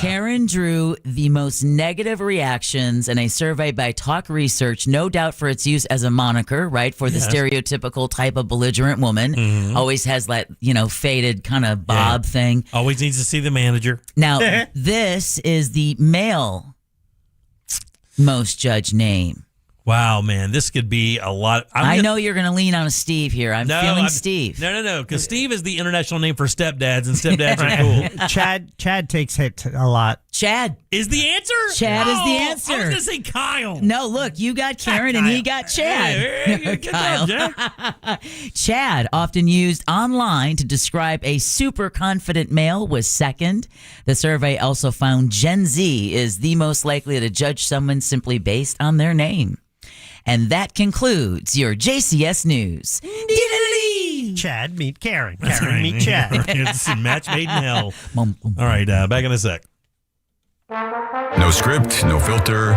Karen drew the most negative reactions in a survey by Talk Research, no doubt for its use as a moniker, right? For the stereotypical type of belligerent woman. Mm-hmm. Always has that, faded kind of bob thing. Always needs to see the manager. Now, this is the male most judged name. Wow, man, this could be a lot. I know you're going to lean on a Steve here. I'm feeling Steve. No, because Steve is the international name for stepdads, and stepdads are cool. Chad takes hit a lot. Chad is the answer? Chad is the answer. I was going to say Kyle. No, look, you got Karen and he got Chad. Hey, Kyle. Job, Chad, often used online to describe a super confident male, was second. The survey also found Gen Z is the most likely to judge someone simply based on their name. And that concludes your JCS News. Chad, meet Karen. Karen, meet Chad. It's a match made in hell. All right, back in a sec. No script, no filter,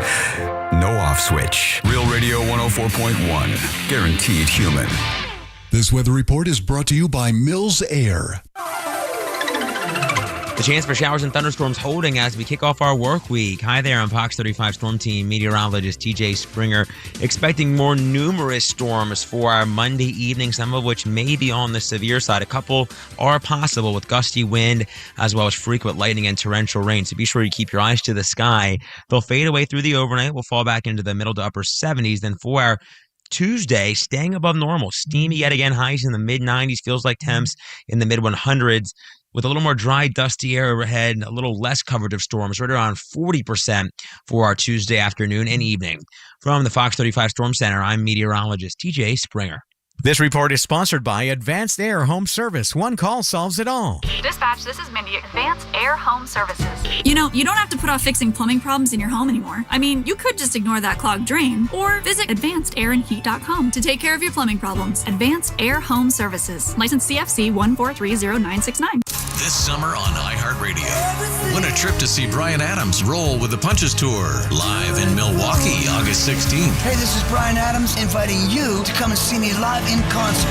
no off switch. Real Radio 104.1. Guaranteed human. This weather report is brought to you by Mills Air. The chance for showers and thunderstorms holding as we kick off our work week. Hi there, I'm Fox 35 Storm Team meteorologist TJ Springer. Expecting more numerous storms for our Monday evening, some of which may be on the severe side. A couple are possible with gusty wind as well as frequent lightning and torrential rain. So be sure you keep your eyes to the sky. They'll fade away through the overnight. We'll fall back into the middle to upper 70s. Then for our Tuesday, staying above normal. Steamy yet again, highs in the mid-90s. Feels like temps in the mid-100s. With a little more dry, dusty air overhead, a little less coverage of storms, right around 40% for our Tuesday afternoon and evening. From the Fox 35 Storm Center, I'm meteorologist TJ Springer. This report is sponsored by Advanced Air Home Service. One call solves it all. Dispatch, this is Mindy at Advanced Air Home Services. You know, you don't have to put off fixing plumbing problems in your home anymore. I mean, you could just ignore that clogged drain or visit advancedairandheat.com to take care of your plumbing problems. Advanced Air Home Services. License CFC 1430969. This summer on iHeartRadio. Win a trip to see Bryan Adams roll with the Punches Tour live in Milwaukee, August 16th. Hey, this is Bryan Adams inviting you to come and see me live in concert.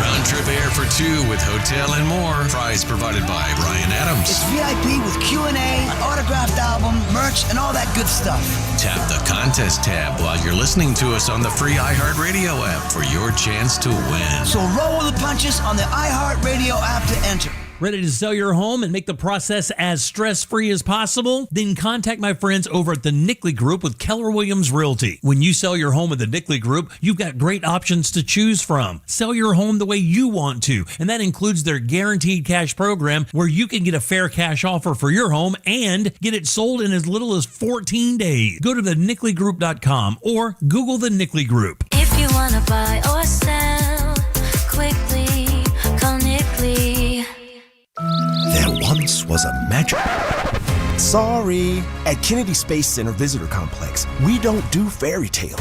Round trip air for two with hotel and more. Prize provided by Bryan Adams. It's VIP with Q&A, an autographed album, merch, and all that good stuff. Tap the contest tab while you're listening to us on the free iHeartRadio app for your chance to win. So roll with the punches on the iHeartRadio app to enter. Ready to sell your home and make the process as stress-free as possible? Then contact my friends over at the Nickley Group with Keller Williams Realty. When you sell your home with the Nickley Group, you've got great options to choose from. Sell your home the way you want to, and that includes their guaranteed cash program where you can get a fair cash offer for your home and get it sold in as little as 14 days. Go to thenickley.com or Google the Nickley Group. If you want to buy or sell quickly, call Nickley. There once was a magic... Sorry. At Kennedy Space Center Visitor Complex, we don't do fairy tales.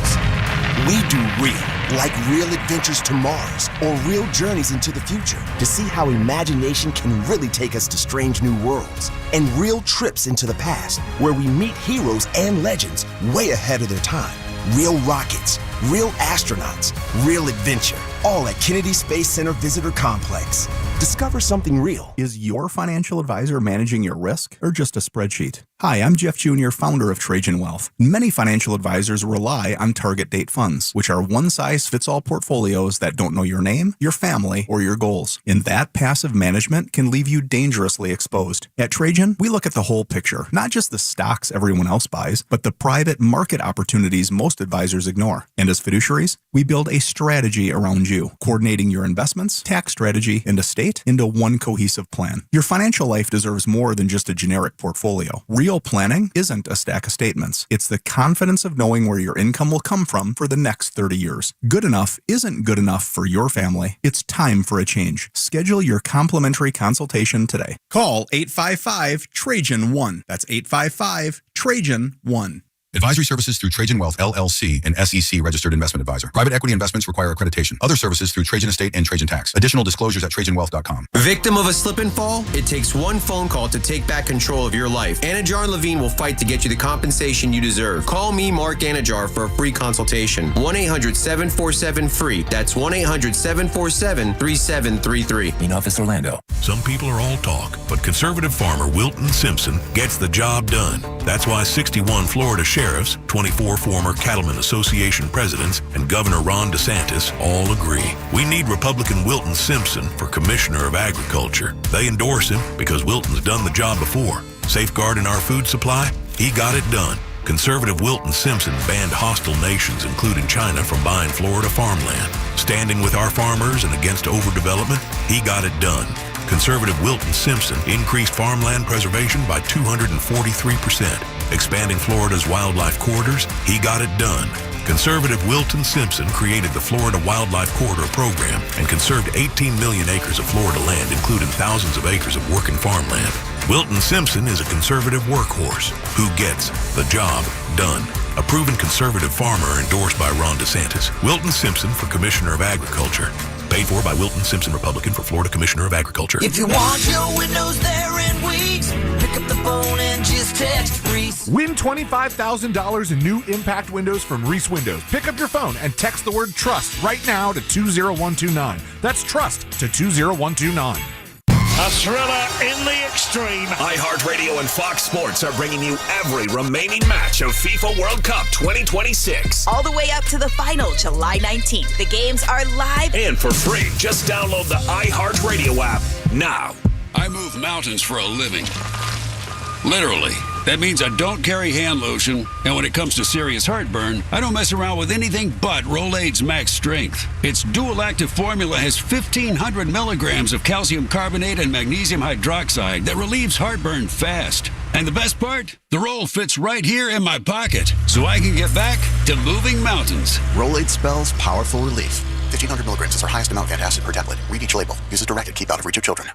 We do real, like real adventures to Mars or real journeys into the future to see how imagination can really take us to strange new worlds, and real trips into the past where we meet heroes and legends way ahead of their time. Real rockets, real astronauts, real adventure, all at Kennedy Space Center Visitor Complex. Discover something real. Is your financial advisor managing your risk or just a spreadsheet? Hi, I'm Jeff Jr., founder of Trajan Wealth. Many financial advisors rely on target date funds, which are one-size-fits-all portfolios that don't know your name, your family, or your goals. And that passive management can leave you dangerously exposed. At Trajan, we look at the whole picture, not just the stocks everyone else buys, but the private market opportunities most advisors ignore. And as fiduciaries, we build a strategy around you, coordinating your investments, tax strategy, and estate into one cohesive plan. Your financial life deserves more than just a generic portfolio. Real planning isn't a stack of statements. It's the confidence of knowing where your income will come from for the next 30 years. Good enough isn't good enough for your family. It's time for a change. Schedule your complimentary consultation today. Call 855-TRAJAN-1. That's 855-TRAJAN-1. Advisory services through Trajan Wealth, LLC, an SEC registered investment advisor. Private equity investments require accreditation. Other services through Trajan Estate and Trajan Tax. Additional disclosures at TrajanWealth.com. Victim of a slip and fall? It takes one phone call to take back control of your life. Anajar and Levine will fight to get you the compensation you deserve. Call me, Mark Anajar, for a free consultation. 1-800-747-FREE. That's 1-800-747-3733. In Office Orlando. Some people are all talk, but conservative farmer Wilton Simpson gets the job done. That's why 61 Florida sheriffs, 24 former Cattlemen Association presidents, and Governor Ron DeSantis all agree. We need Republican Wilton Simpson for Commissioner of Agriculture. They endorse him because Wilton's done the job before. Safeguarding our food supply, he got it done. conservative Wilton Simpson banned hostile nations, including China, from buying Florida farmland. Standing with our farmers and against overdevelopment, he got it done. Conservative Wilton Simpson increased farmland preservation by 243%. Expanding Florida's wildlife corridors, he got it done. Conservative Wilton Simpson created the Florida Wildlife Corridor Program and conserved 18 million acres of Florida land, including thousands of acres of working farmland. Wilton Simpson is a conservative workhorse who gets the job done. A proven conservative farmer endorsed by Ron DeSantis. Wilton Simpson for Commissioner of Agriculture. Paid for by Wilton Simpson, Republican, for Florida Commissioner of Agriculture. If you want your windows there in weeks, pick up the phone and just text Reese. Win $25,000 in new impact windows from Reese Windows. Pick up your phone and text the word TRUST right now to 20129. That's TRUST to 20129. A thriller in the extreme. iHeartRadio and Fox Sports are bringing you every remaining match of FIFA World Cup 2026. All the way up to the final, July 19th. The games are live and for free. Just download the iHeartRadio app now. I move mountains for a living. Literally. That means I don't carry hand lotion, and when it comes to serious heartburn, I don't mess around with anything but Rolaids Max Strength. Its dual-active formula has 1,500 milligrams of calcium carbonate and magnesium hydroxide that relieves heartburn fast. And the best part? The roll fits right here in my pocket, so I can get back to moving mountains. Rolaids spells powerful relief. 1,500 milligrams is our highest amount of antacid per tablet. Read each label. Use as directed. Keep out of reach of children.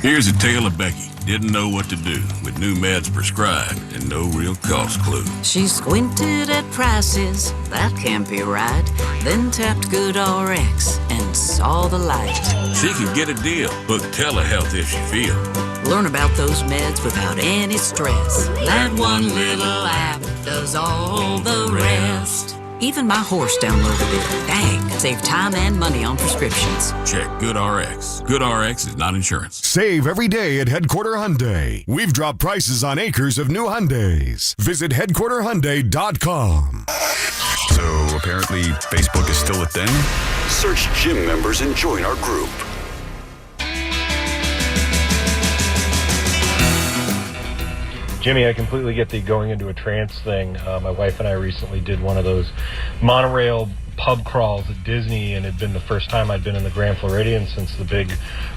Here's a tale of Becky. Didn't know what to do with new meds prescribed and no real cost clue. She squinted at prices, that can't be right. Then tapped GoodRx and saw the light. She could get a deal. Book telehealth if she feel. Learn about those meds without any stress. That one little app does all the rest. Even my horse downloaded it. Dang, save time and money on prescriptions. Check GoodRx. GoodRx is not insurance. Save every day at Headquarter Hyundai. We've dropped prices on acres of new Hyundais. Visit headquarterhyundai.com. So apparently Facebook is still a thing? Search gym members and join our group. Jimmy, I completely get the going into a trance thing. My wife and I recently did one of those monorail pub crawls at Disney, and it had been the first time I'd been in the Grand Floridian since the big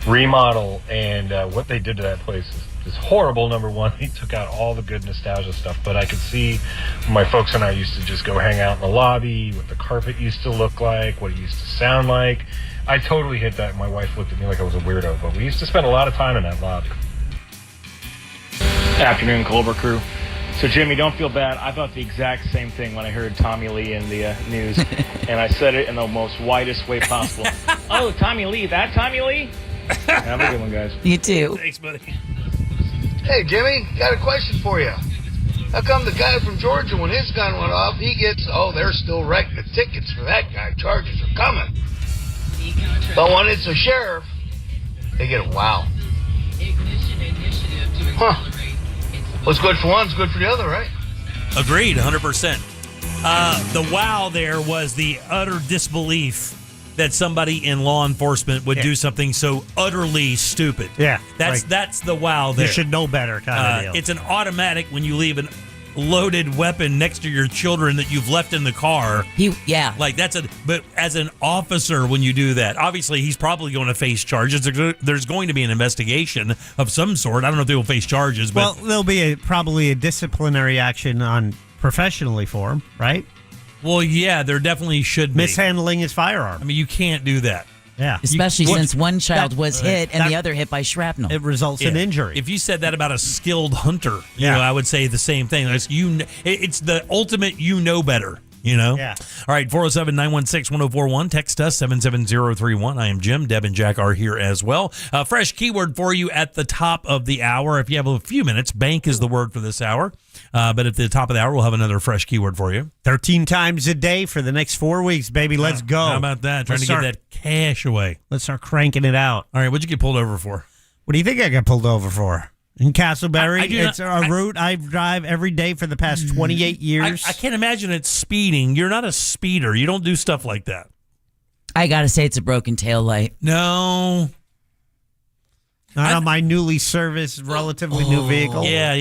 remodel. And what they did to that place is horrible, number one. They took out all the good nostalgia stuff, but I could see my folks and I used to just go hang out in the lobby, what the carpet used to look like, what it used to sound like. I totally hit that, and my wife looked at me like I was a weirdo, but we used to spend a lot of time in that lobby. Afternoon, Colbert crew. So, Jimmy, don't feel bad. I thought the exact same thing when I heard Tommy Lee in the news, and I said it in the most whitest way possible. Oh, Tommy Lee, that Tommy Lee? Have a good one, guys. You too. Thanks, buddy. Hey, Jimmy, got a question for you. How come the guy from Georgia, when his gun went off, he gets, they're still writing the tickets for that guy. Charges are coming. But when it's a sheriff, they get a wow. Huh. What's good for one's good for the other, right? Agreed, 100%. The wow there was the utter disbelief that somebody in law enforcement would do something so utterly stupid. Yeah. That's the wow there. You should know better kind of deal. It's an automatic when you leave an loaded weapon next to your children that you've left in the car. But as an officer, when you do that, obviously he's probably going to face charges. There's going to be an investigation of some sort. I don't know if they will face charges, but there'll be probably a disciplinary action on professionally for him, right? Well, yeah, there definitely should be. Mishandling his firearm. I mean, you can't do that. Yeah. Especially since one child was hit and the other hit by shrapnel. It results in injury. If you said that about a skilled hunter, you know, I would say the same thing. It's the ultimate you know better, you know? Yeah. All right, 407-916-1041. Text us, 77031. I am Jim. Deb and Jack are here as well. Fresh keyword for you at the top of the hour. If you have a few minutes, bank is the word for this hour. But at the top of the hour, we'll have another fresh keyword for you. 13 times a day for the next 4 weeks, baby. Let's go. How about that? Trying to get that cash away. Let's start cranking it out. All right, what'd you get pulled over for? What do you think I got pulled over for? In Castleberry, it's a route I drive every day for the past 28 years. I can't imagine it's speeding. You're not a speeder. You don't do stuff like that. I got to say it's a broken tail light. No. Not on my newly serviced, relatively new vehicle. Yeah.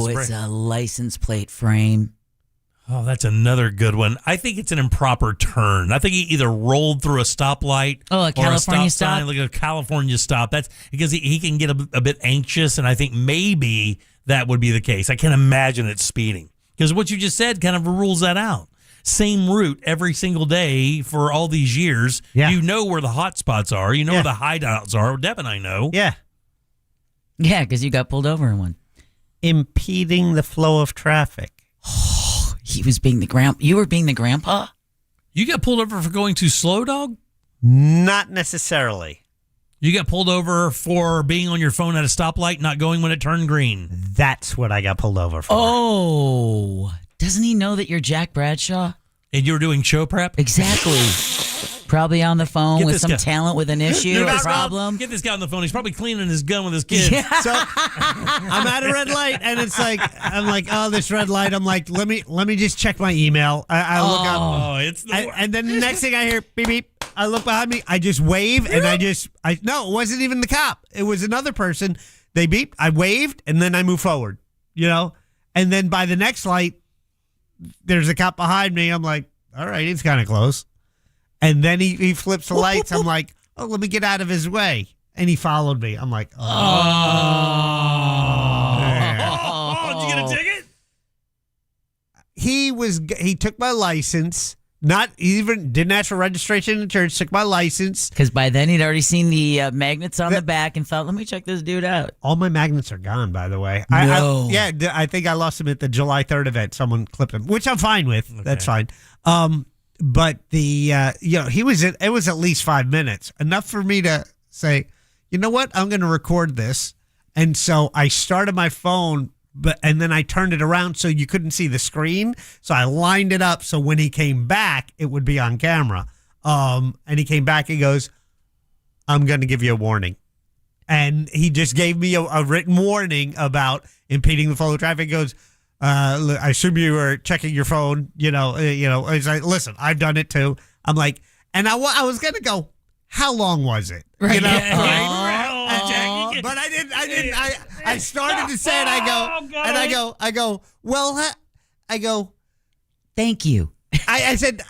Oh, it's a license plate frame. Oh, that's another good one. I think it's an improper turn. I think he either rolled through a stoplight a California or a stop sign, like a California stop. That's because he can get a bit anxious, and I think maybe that would be the case. I can't imagine it speeding because what you just said kind of rules that out. Same route every single day for all these years. Yeah. You know where the hot spots are. You know where the hideouts are. Deb and I know. Yeah. Yeah, because you got pulled over in one. Impeding the flow of traffic. He was being the grandpa. You were being the grandpa? You got pulled over for going too slow, dog? Not necessarily. You got pulled over for being on your phone at a stoplight, not going when it turned green. That's what I got pulled over for. Oh, doesn't he know that you're Jack Bradshaw? And you were doing show prep? Exactly. Probably on the phone Get with this some guy. talent with an issue or problem. Get this guy on the phone. He's probably cleaning his gun with his kids. So I'm at a red light, and it's like I'm like, oh, this red light. I'm like, let me just check my email. I look up. Oh, it's the worst. And then the next thing I hear, beep beep. I look behind me. I just wave, and no, it wasn't even the cop. It was another person. They beeped. I waved, and then I moved forward. And then by the next light, there's a cop behind me. I'm like, all right, he's kind of close. And then he flips the lights. I'm like, oh, let me get out of his way. And he followed me. I'm like, Oh, did you get a ticket? He took my license. He even didn't ask for registration in church. Took my license. Because by then he'd already seen the magnets on the back and thought, let me check this dude out. All my magnets are gone, by the way. No. I think I lost them at the July 3rd event. Someone clipped them, which I'm fine with. Okay. That's fine. But it was at least 5 minutes, enough for me to say, you know what, I'm going to record this. And so I started my phone, and then I turned it around so you couldn't see the screen. So I lined it up so when he came back, it would be on camera. And he came back, he goes, I'm going to give you a warning. And he just gave me a written warning about impeding the flow of traffic. He goes, I assume you were checking your phone, It's like, listen, I've done it too. I'm like, and I was going to go, how long was it? Right. But I didn't. I started to say it. I go, thank you. I said,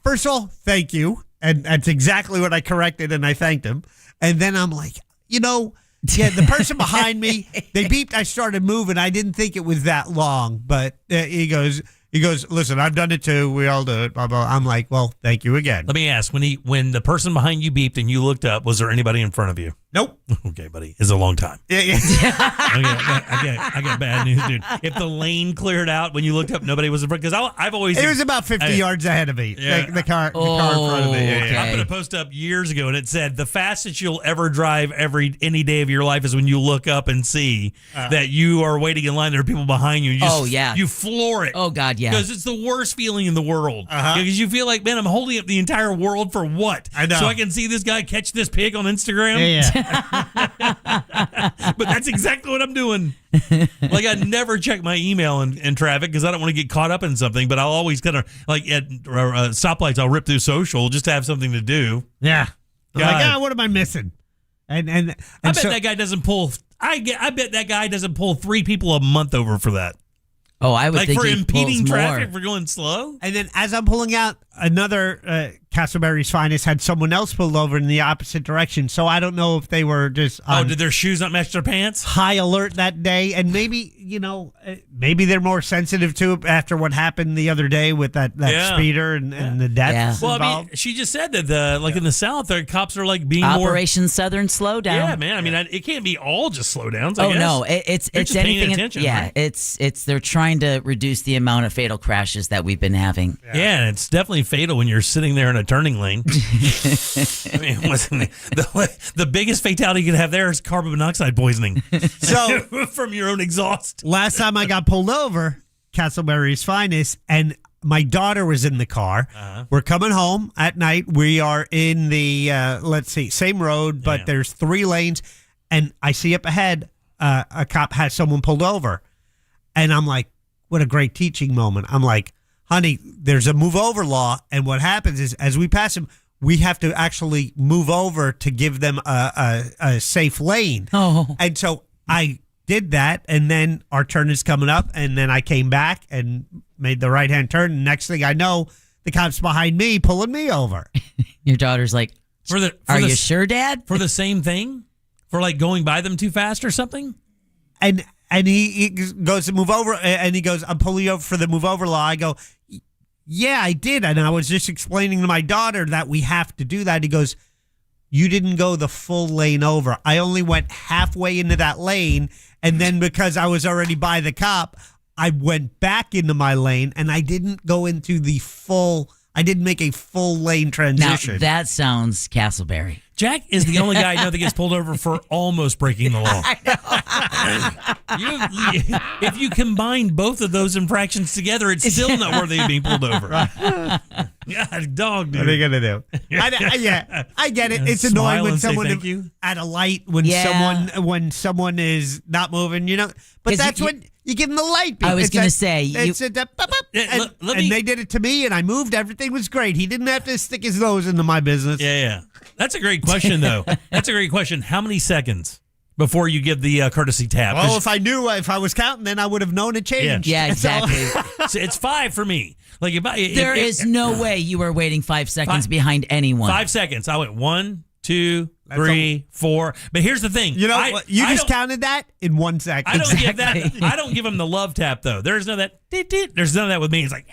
first of all, thank you. And that's exactly what I corrected. And I thanked him. And then I'm like, the person behind me, they beeped. I started moving. I didn't think it was that long, but he goes, listen, I've done it too. We all do it. Blah, blah. I'm like, well, thank you again. Let me ask, when the person behind you beeped and you looked up, was there anybody in front of you? Nope. Okay, buddy. It's a long time. Yeah. I got bad news, dude. If the lane cleared out when you looked up, nobody was in front. Because I've always... It was about 50 yards ahead of me. Yeah. The car in front of me. Okay. I put a post up years ago, and it said, the fastest you'll ever drive any day of your life is when you look up and see that you are waiting in line. There are people behind you. You floor it. Oh, God, yeah. Because it's the worst feeling in the world. Because you feel like, man, I'm holding up the entire world for what? I know. So I can see this guy catch this pig on Instagram? Yeah. But that's exactly what I'm doing. Like, I never check my email in traffic because I don't want to get caught up in something, but I'll always kind of, like at stoplights, I'll rip through social just to have something to do. Yeah. Like, what am I missing? And I bet that guy doesn't pull, I bet that guy doesn't pull 3 people a month over for that. Oh, I would think for he impeding pulls traffic more. for going slow. And then as I'm pulling out, another Castleberry's Finest had someone else pulled over in the opposite direction. So I don't know if they were just did their shoes not match their pants? High alert that day, and maybe maybe they're more sensitive to it after what happened the other day with that speeder and the deaths. Well, involved. I mean, she just said that in the South, the cops are like being Operation Southern Slowdown. Yeah, man. I mean, it can't be all just slowdowns. Oh no, it's just anything. attention, yeah, right? it's they're trying to reduce the amount of fatal crashes that we've been having. Yeah, and it's definitely fatal when you're sitting there in a turning lane. I mean, the biggest fatality you can have there is carbon monoxide poisoning. So from your own exhaust. Last time I got pulled over, Castleberry's Finest, and my daughter was in the car. We're coming home at night. We are in the same road, but there's 3 lanes, and I see up ahead a cop has someone pulled over, and I'm like, what a great teaching moment. I'm like, honey, there's a move over law, and what happens is as we pass him, we have to actually move over to give them a safe lane. Oh. And so I did that, and then our turn is coming up, and then I came back and made the right-hand turn, and next thing I know, the cop's behind me pulling me over. Your daughter's like, are you sure, Dad? For the same thing? For like going by them too fast or something? And he goes to move over, and he goes, I'm pulling you over for the move over law. I go, yeah, I did. And I was just explaining to my daughter that we have to do that. He goes, you didn't go the full lane over. I only went halfway into that lane. And then because I was already by the cop, I went back into my lane and I didn't go into I didn't make a full lane transition. Now, that sounds Castleberry. Jack is the only guy I know that gets pulled over for almost breaking the law. If you combine both of those infractions together, it's still not worthy of being pulled over. Yeah, dog, dude. What are you gonna do? I get it. It's annoying when someone at a light when someone is not moving. But that's when you give them the light. I was gonna say and they did it to me, and I moved. Everything was great. He didn't have to stick his nose into my business. Yeah. That's a great question, though. That's a great question. How many seconds before you give the courtesy tap? Well, if I was counting, then I would have known it changed. Yeah, exactly. So it's 5 for me. Like there is no way you were waiting 5 seconds behind anyone. 5 seconds. I went 1, 2, 3, 4. But here's the thing. You just counted that in 1 second. I don't give that. I don't give him the love tap though. There's none of that. There's none of that with me. It's like,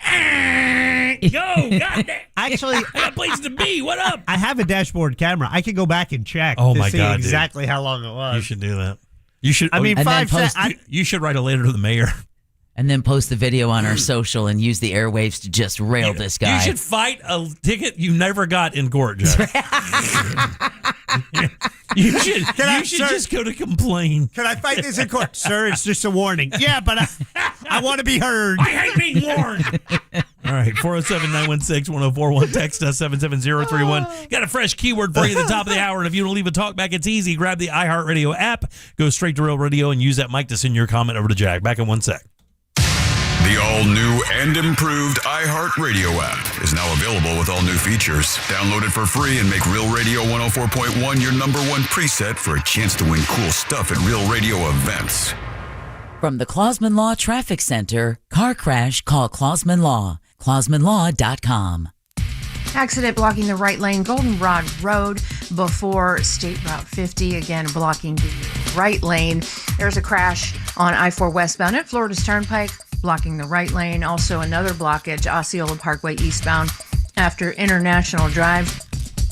go, goddamn. Actually, I got places to be. What up? I have a dashboard camera. I can go back and check. Oh to my see God, exactly how long it was. You should do that. You should. I mean, 5 seconds. You should write a letter to the mayor. And then post the video on our social and use the airwaves to just rail this guy. You should fight a ticket you never got in court, Jack. You should just go to complain. Can I fight this in court? Sir, it's just a warning. Yeah, but I want to be heard. I hate being warned. All right, 407-916-1041. Text us 77031. Got a fresh keyword for you at the top of the hour. And if you want to leave a talk back, it's easy. Grab the iHeartRadio app, go straight to Real Radio, and use that mic to send your comment over to Jack. Back in 1 sec. The all-new and improved iHeartRadio app is now available with all new features. Download it for free and make Real Radio 104.1 your number one preset for a chance to win cool stuff at Real Radio events. From the Clausman Law Traffic Center, car crash, call Clausman Law. ClausmanLaw.com. Accident blocking the right lane, Goldenrod Road before State Route 50. Again, blocking the right lane. There's a crash on I-4 westbound at Florida's Turnpike, blocking the right lane. Also another blockage, Osceola Parkway eastbound after International Drive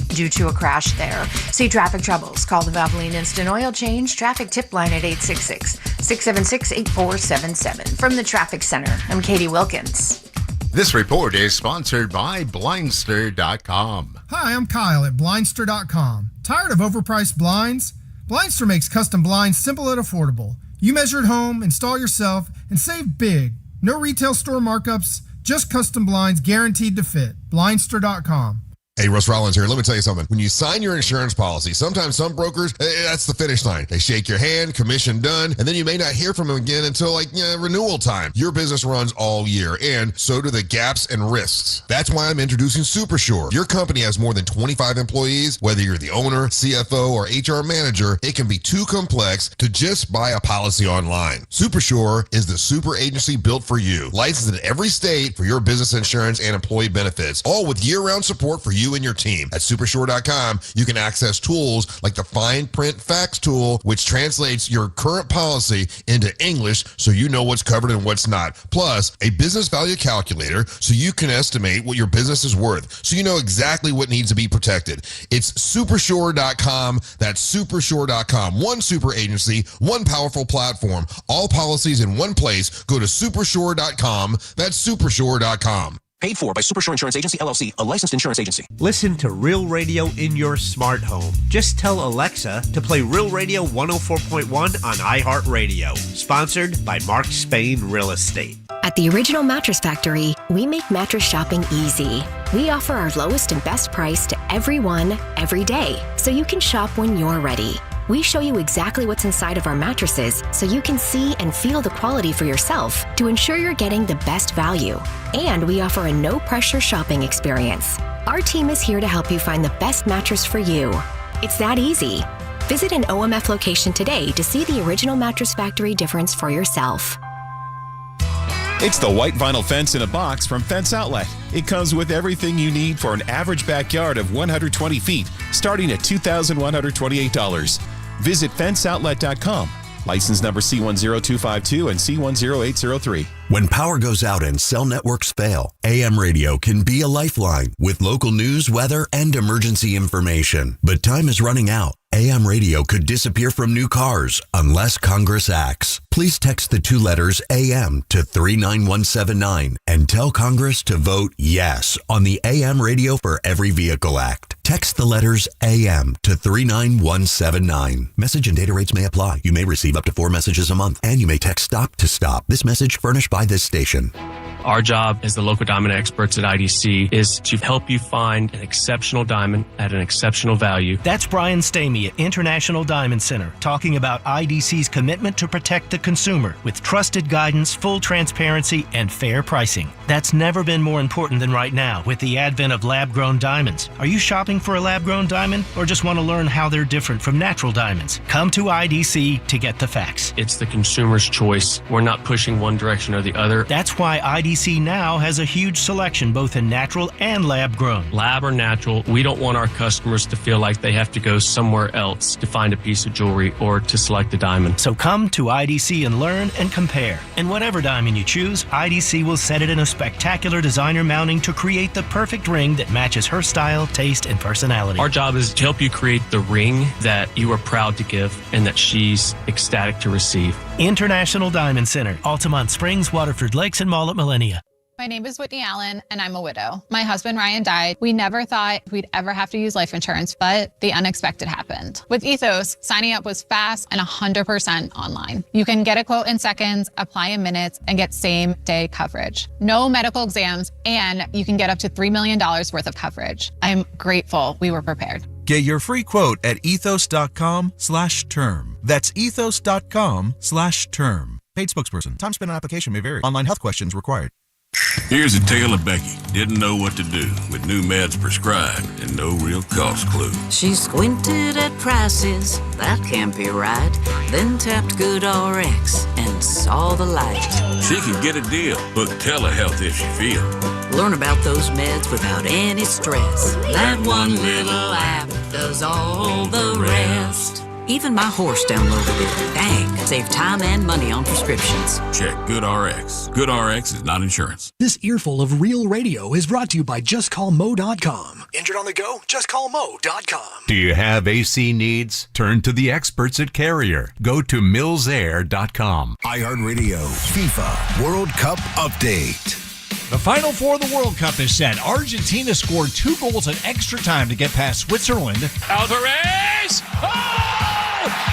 due to a crash there. See traffic troubles. Call the Valvoline Instant Oil Change traffic tip line at 866-676-8477. From the Traffic Center, I'm Katie Wilkins. This report is sponsored by Blindster.com. Hi, I'm Kyle at Blindster.com. Tired of overpriced blinds? Blindster makes custom blinds simple and affordable. You measure at home, install yourself, and save big. No retail store markups, just custom blinds guaranteed to fit. Blindster.com. Hey, Russ Rollins here. Let me tell you something. When you sign your insurance policy, sometimes some brokers, that's the finish line. They shake your hand, commission done, and then you may not hear from them again until renewal time. Your business runs all year, and so do the gaps and risks. That's why I'm introducing SuperSure. Your company has more than 25 employees. Whether you're the owner, CFO, or HR manager, it can be too complex to just buy a policy online. SuperSure is the super agency built for you. Licensed in every state for your business insurance and employee benefits, all with year-round support for you and your team. At Supersure.com, you can access tools like the Fine Print Facts tool, which translates your current policy into English so you know what's covered and what's not. Plus, a business value calculator so you can estimate what your business is worth, so you know exactly what needs to be protected. It's Supersure.com. That's Supersure.com. One super agency, one powerful platform, all policies in one place. Go to Supersure.com. That's Supersure.com. Paid for by Supersure Insurance Agency, LLC, a licensed insurance agency. Listen to Real Radio in your smart home. Just tell Alexa to play Real Radio 104.1 on iHeartRadio. Sponsored by Mark Spain Real Estate. At the Original Mattress Factory, we make mattress shopping easy. We offer our lowest and best price to everyone, every day, so you can shop when you're ready. We show you exactly what's inside of our mattresses so you can see and feel the quality for yourself to ensure you're getting the best value. And we offer a no-pressure shopping experience. Our team is here to help you find the best mattress for you. It's that easy. Visit an OMF location today to see the original Mattress Factory difference for yourself. It's the white vinyl fence in a box from Fence Outlet. It comes with everything you need for an average backyard of 120 feet, starting at $2,128. Visit fenceoutlet.com. License number C10252 and C10803. When power goes out and cell networks fail, AM radio can be a lifeline with local news, weather, and emergency information. But time is running out. AM radio could disappear from new cars unless Congress acts. Please text the 2 letters AM to 39179 and tell Congress to vote yes on the AM Radio for Every Vehicle Act. Text the letters AM to 39179. Message and data rates may apply. You may receive up to 4 messages a month, and you may text STOP to STOP. This message furnished by this station. Our job as the local diamond experts at IDC is to help you find an exceptional diamond at an exceptional value. That's Brian Stamey at International Diamond Center talking about IDC's commitment to protect the consumer with trusted guidance, full transparency, and fair pricing. That's never been more important than right now with the advent of lab-grown diamonds. Are you shopping for a lab-grown diamond or just want to learn how they're different from natural diamonds? Come to IDC to get the facts. It's the consumer's choice. We're not pushing one direction or the other. That's why IDC now has a huge selection both in natural and lab-grown. Lab or natural, we don't want our customers to feel like they have to go somewhere else to find a piece of jewelry or to select a diamond. So come to IDC and learn and compare. And whatever diamond you choose, IDC will set it in a spectacular designer mounting to create the perfect ring that matches her style, taste, and personality. Our job is to help you create the ring that you are proud to give and that she's ecstatic to receive. International Diamond Center, Altamont Springs, Waterford Lakes, and Mall at Millennia. My name is Whitney Allen, and I'm a widow. My husband, Ryan, died. We never thought we'd ever have to use life insurance, but the unexpected happened. With Ethos, signing up was fast and 100% online. You can get a quote in seconds, apply in minutes, and get same-day coverage. No medical exams, and you can get up to $3 million worth of coverage. I'm grateful we were prepared. Get your free quote at ethos.com/term. That's ethos.com/term. Paid spokesperson. Time spent on application may vary. Online health questions required. Here's a tale of Becky. Didn't know what to do with new meds prescribed and no real cost clue. She squinted at prices, that can't be right. Then tapped GoodRx and saw the light. She can get a deal. Book telehealth if she feels. Learn about those meds without any stress. That one little app does all the rest. Even my horse downloaded it. Dang, save time and money on prescriptions. Check GoodRx. GoodRx is not insurance. This earful of real radio is brought to you by JustCallMo.com. Injured on the go? JustCallMo.com. Do you have AC needs? Turn to the experts at Carrier. Go to millsair.com. iHeartRadio FIFA World Cup Update. The Final Four of the World Cup is set. Argentina scored 2 goals in extra time to get past Switzerland. Alvarez! Oh!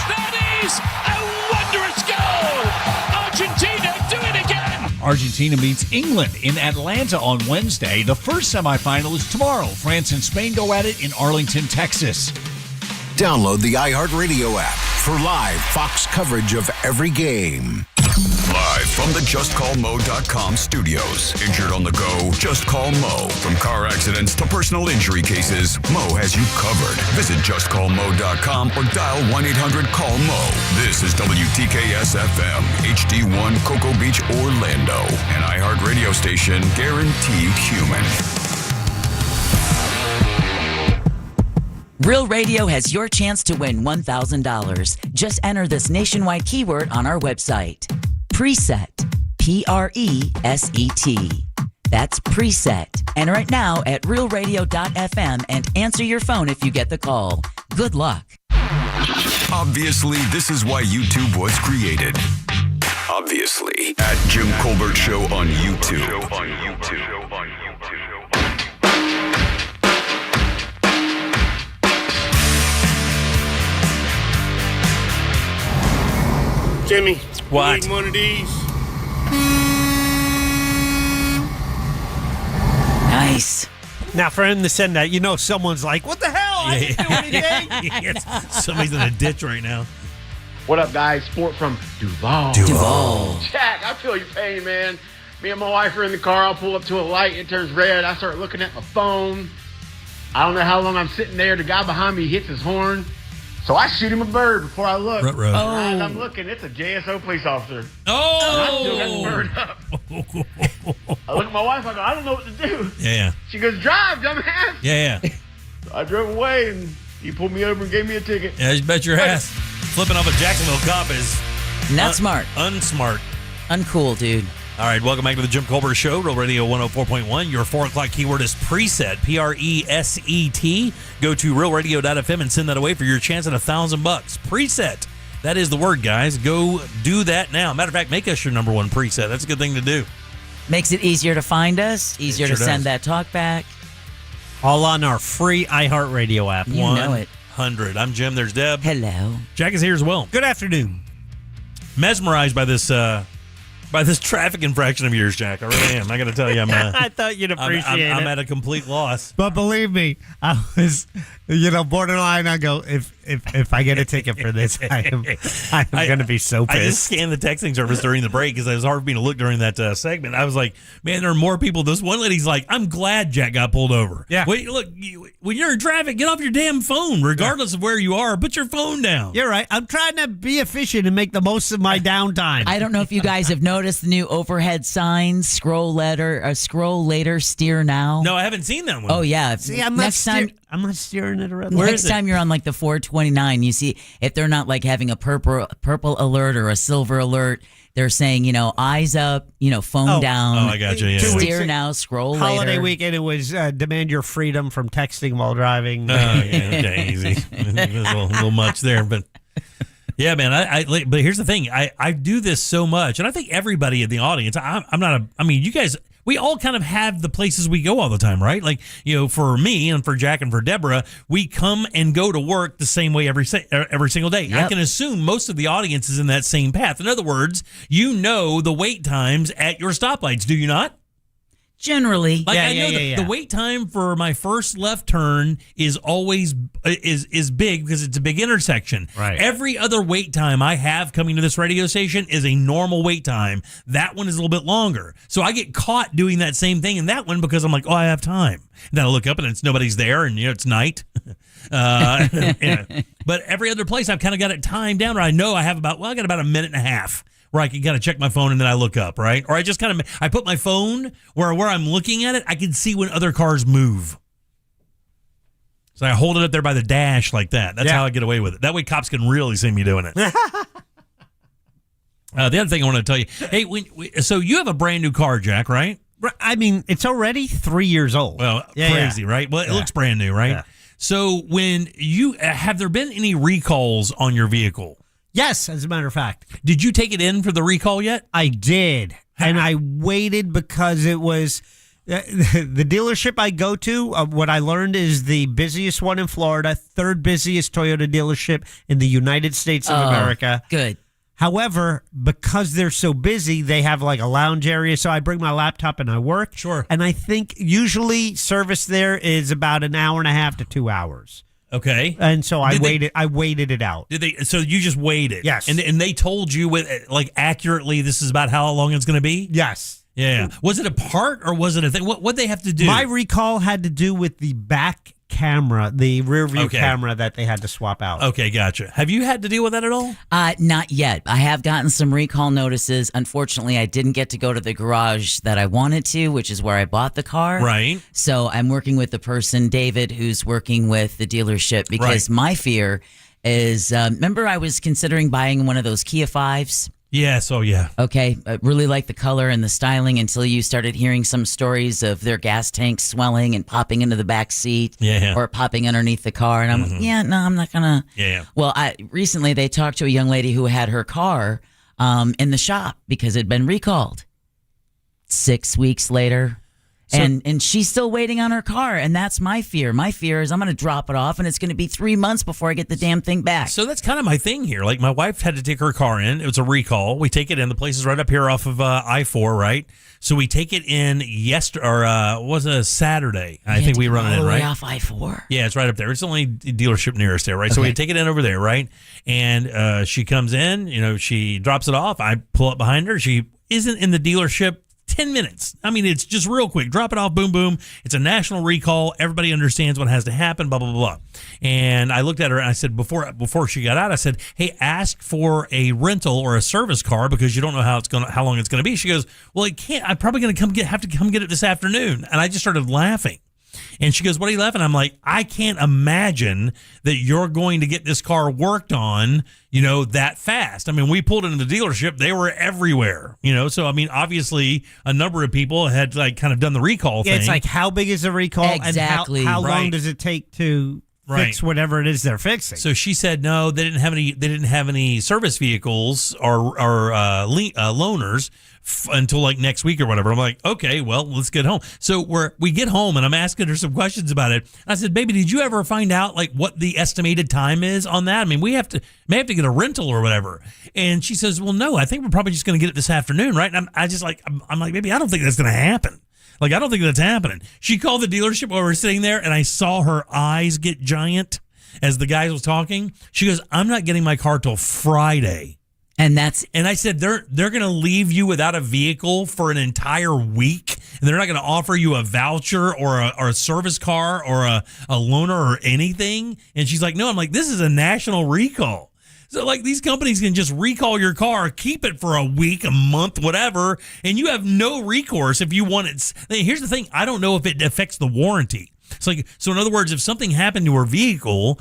That is a wondrous goal! Argentina, do it again! Argentina meets England in Atlanta on Wednesday. The first semifinal is tomorrow. France and Spain go at it in Arlington, Texas. Download the iHeartRadio app for live Fox coverage of every game. Live from the JustCallMo.com studios. Injured on the go? Just call Mo. From car accidents to personal injury cases, Mo has you covered. Visit JustCallMo.com or dial 1-800-CALL-MO. This is WTKS-FM, HD1 Cocoa Beach, Orlando. An iHeart radio station guaranteed human. Real Radio has your chance to win $1,000. Just enter this nationwide keyword on our website. Preset. Preset. That's preset. Enter it now at realradio.fm and answer your phone if you get the call. Good luck. Obviously, this is why YouTube was created. Obviously, at Jim Colbert Show on YouTube. Jimmy, what? Need one of these? Nice. Now, for him to send that, you know, someone's like, "What the hell? I didn't do anything." Somebody's in a ditch right now. What up, guys? Sport from Duval. Jack, I feel your pain, man. Me and my wife are in the car. I'll pull up to a light. It turns red. I start looking at my phone. I don't know how long I'm sitting there. The guy behind me hits his horn. So I shoot him a bird before I look. Ruh-roh. As I'm looking, it's a JSO police officer. Oh! And I still got the bird up. I look at my wife, I go, I don't know what to do. Yeah. She goes, drive, dumbass. Yeah. So I drove away, and he pulled me over and gave me a ticket. Yeah, you bet your ass. Flipping off a Jacksonville cop is not smart. Unsmart. Uncool, dude. All right, welcome back to the Jim Colbert Show, Real Radio 104.1. Your 4 o'clock keyword is preset, Preset. Go to realradio.fm and send that away for your chance at $1,000. Preset. That is the word, guys. Go do that now. Matter of fact, make us your number one preset. That's a good thing to do. Makes it easier to find us, easier to send that talk back. All on our free iHeartRadio app. You know it. 100. I'm Jim. There's Deb. Hello. Jack is here as well. Good afternoon. Mesmerized by this traffic infraction of yours, Jack. I really am. I got to tell you, I thought you'd appreciate it. I'm at a complete loss. But believe me, I was, borderline. I go, if I get a ticket for this, I'm going to be so pissed. I just scanned the texting service during the break because it was hard for me to look during that segment. I was like, man, there are more people. This one lady's like, I'm glad Jack got pulled over. Yeah. Wait, look, when you're in traffic, get off your damn phone, regardless of where you are. Put your phone down. You're right. I'm trying to be efficient and make the most of my downtime. I don't know if you guys have noticed the new overhead signs, scroll later, steer now. No, I haven't seen that one. Oh, yeah. See, I'm not steering it around. Next time you're on like the 429, you see if they're not like having a purple alert or a silver alert, they're saying, eyes up, phone down. Oh, I got you. Yeah. Steer now, scroll later. Holiday weekend, it was demand your freedom from texting while driving. Oh, yeah, okay, easy. a little much there, but yeah, man. But here's the thing. I do this so much, and I think everybody in the audience. You guys. We all kind of have the places we go all the time, right? Like, for me and for Jack and for Deborah, we come and go to work the same way every single day. Yep. I can assume most of the audience is in that same path. In other words, the wait times at your stoplights, do you not? Generally. I know the wait time for my first left turn is always is big because it's a big intersection. Right. Every other wait time I have coming to this radio station is a normal wait time. That one is a little bit longer. So I get caught doing that same thing in that one because I'm like, I have time. And then I look up and nobody's there and it's night. But every other place I've kind of got it timed down, or I know I got about a minute and a half where I can kind of check my phone and then I look up, right? Or I just I put my phone where I'm looking at it, I can see when other cars move. So I hold it up there by the dash like that. That's how I get away with it. That way cops can really see me doing it. The other thing I want to tell you, hey, so you have a brand new car, Jack, right? I mean, it's already 3 years old. Well, crazy, right? Well, it looks brand new, right? Yeah. So when have there been any recalls on your vehicle? Yes, as a matter of fact. Did you take it in for the recall yet? I did. And I waited because it was the dealership I go to. What I learned is the busiest one in Florida, third busiest Toyota dealership in the United States of America. Good. However, because they're so busy, they have like a lounge area. So I bring my laptop and I work. Sure. And I think usually service there is about an hour and a half to 2 hours. Okay. And so I waited it out. Did they? So you just waited? Yes. And they told you accurately this is about how long it's going to be? Yes. Yeah. Was it a part or was it a thing? What they have to do? My recall had to do with the back camera, the rear view camera that they had to swap out. Okay, gotcha. Have you had to deal with that at all? Not yet. I have gotten some recall notices. Unfortunately, I didn't get to go to the garage that I wanted to, which is where I bought the car. Right. So I'm working with the person, David, who's working with the dealership because my fear is, remember I was considering buying one of those Kia 5s? Yes. Oh, yeah. Okay. I really like the color and the styling until you started hearing some stories of their gas tanks swelling and popping into the back seat or popping underneath the car. And I'm like, I'm not going to. Yeah. Well, recently they talked to a young lady who had her car in the shop because it had been recalled. 6 weeks later. And she's still waiting on her car, and that's my fear. My fear is I'm going to drop it off, and it's going to be 3 months before I get the damn thing back. So that's kind of my thing here. Like, my wife had to take her car in. It was a recall. We take it in. The place is right up here off of I-4, right? So we take it in was a Saturday. I think we run it in, right? Off I-4? Yeah, it's right up there. It's the only dealership nearest there, right? Okay. So we take it in over there, right? And she comes in, she drops it off. I pull up behind her. She isn't in the dealership 10 minutes. I mean, it's just real quick. Drop it off, boom, boom. It's a national recall. Everybody understands what has to happen, blah, blah, blah, blah. And I looked at her and I said, before she got out, I said, hey, ask for a rental or a service car because you don't know how long it's going to be. She goes, well, it can't. I'm probably going to have to come get it this afternoon. And I just started laughing. And she goes, what are you laughing? I'm like, I can't imagine that you're going to get this car worked on, that fast. I mean, we pulled into the dealership. They were everywhere, So, I mean, obviously, a number of people had kind of done the recall thing. It's like, how big is the recall? Exactly. And how long does it take to fix whatever it is they're fixing? So she said, no, they didn't have any service vehicles or loaners until like next week or whatever. I'm like, okay, well, let's get home. So we get home and I'm asking her some questions about it. I said, baby, did you ever find out like what the estimated time is on that? I mean, we may have to get a rental or whatever. And she says, well, no, I think we're probably just going to get it this afternoon, right? And I'm like, baby, I don't think that's going to happen. Like, I don't think that's happening. She called the dealership while we were sitting there, and I saw her eyes get giant as the guy was talking. She goes, I'm not getting my car till Friday. And I said, they're going to leave you without a vehicle for an entire week, and they're not going to offer you a voucher or a service car or a loaner or anything? And she's like, no. I'm like, this is a national recall. So, like, these companies can just recall your car, keep it for a week, a month, whatever, and you have no recourse if you want it. Here's the thing. I don't know if it affects the warranty. So in other words, if something happened to her vehicle,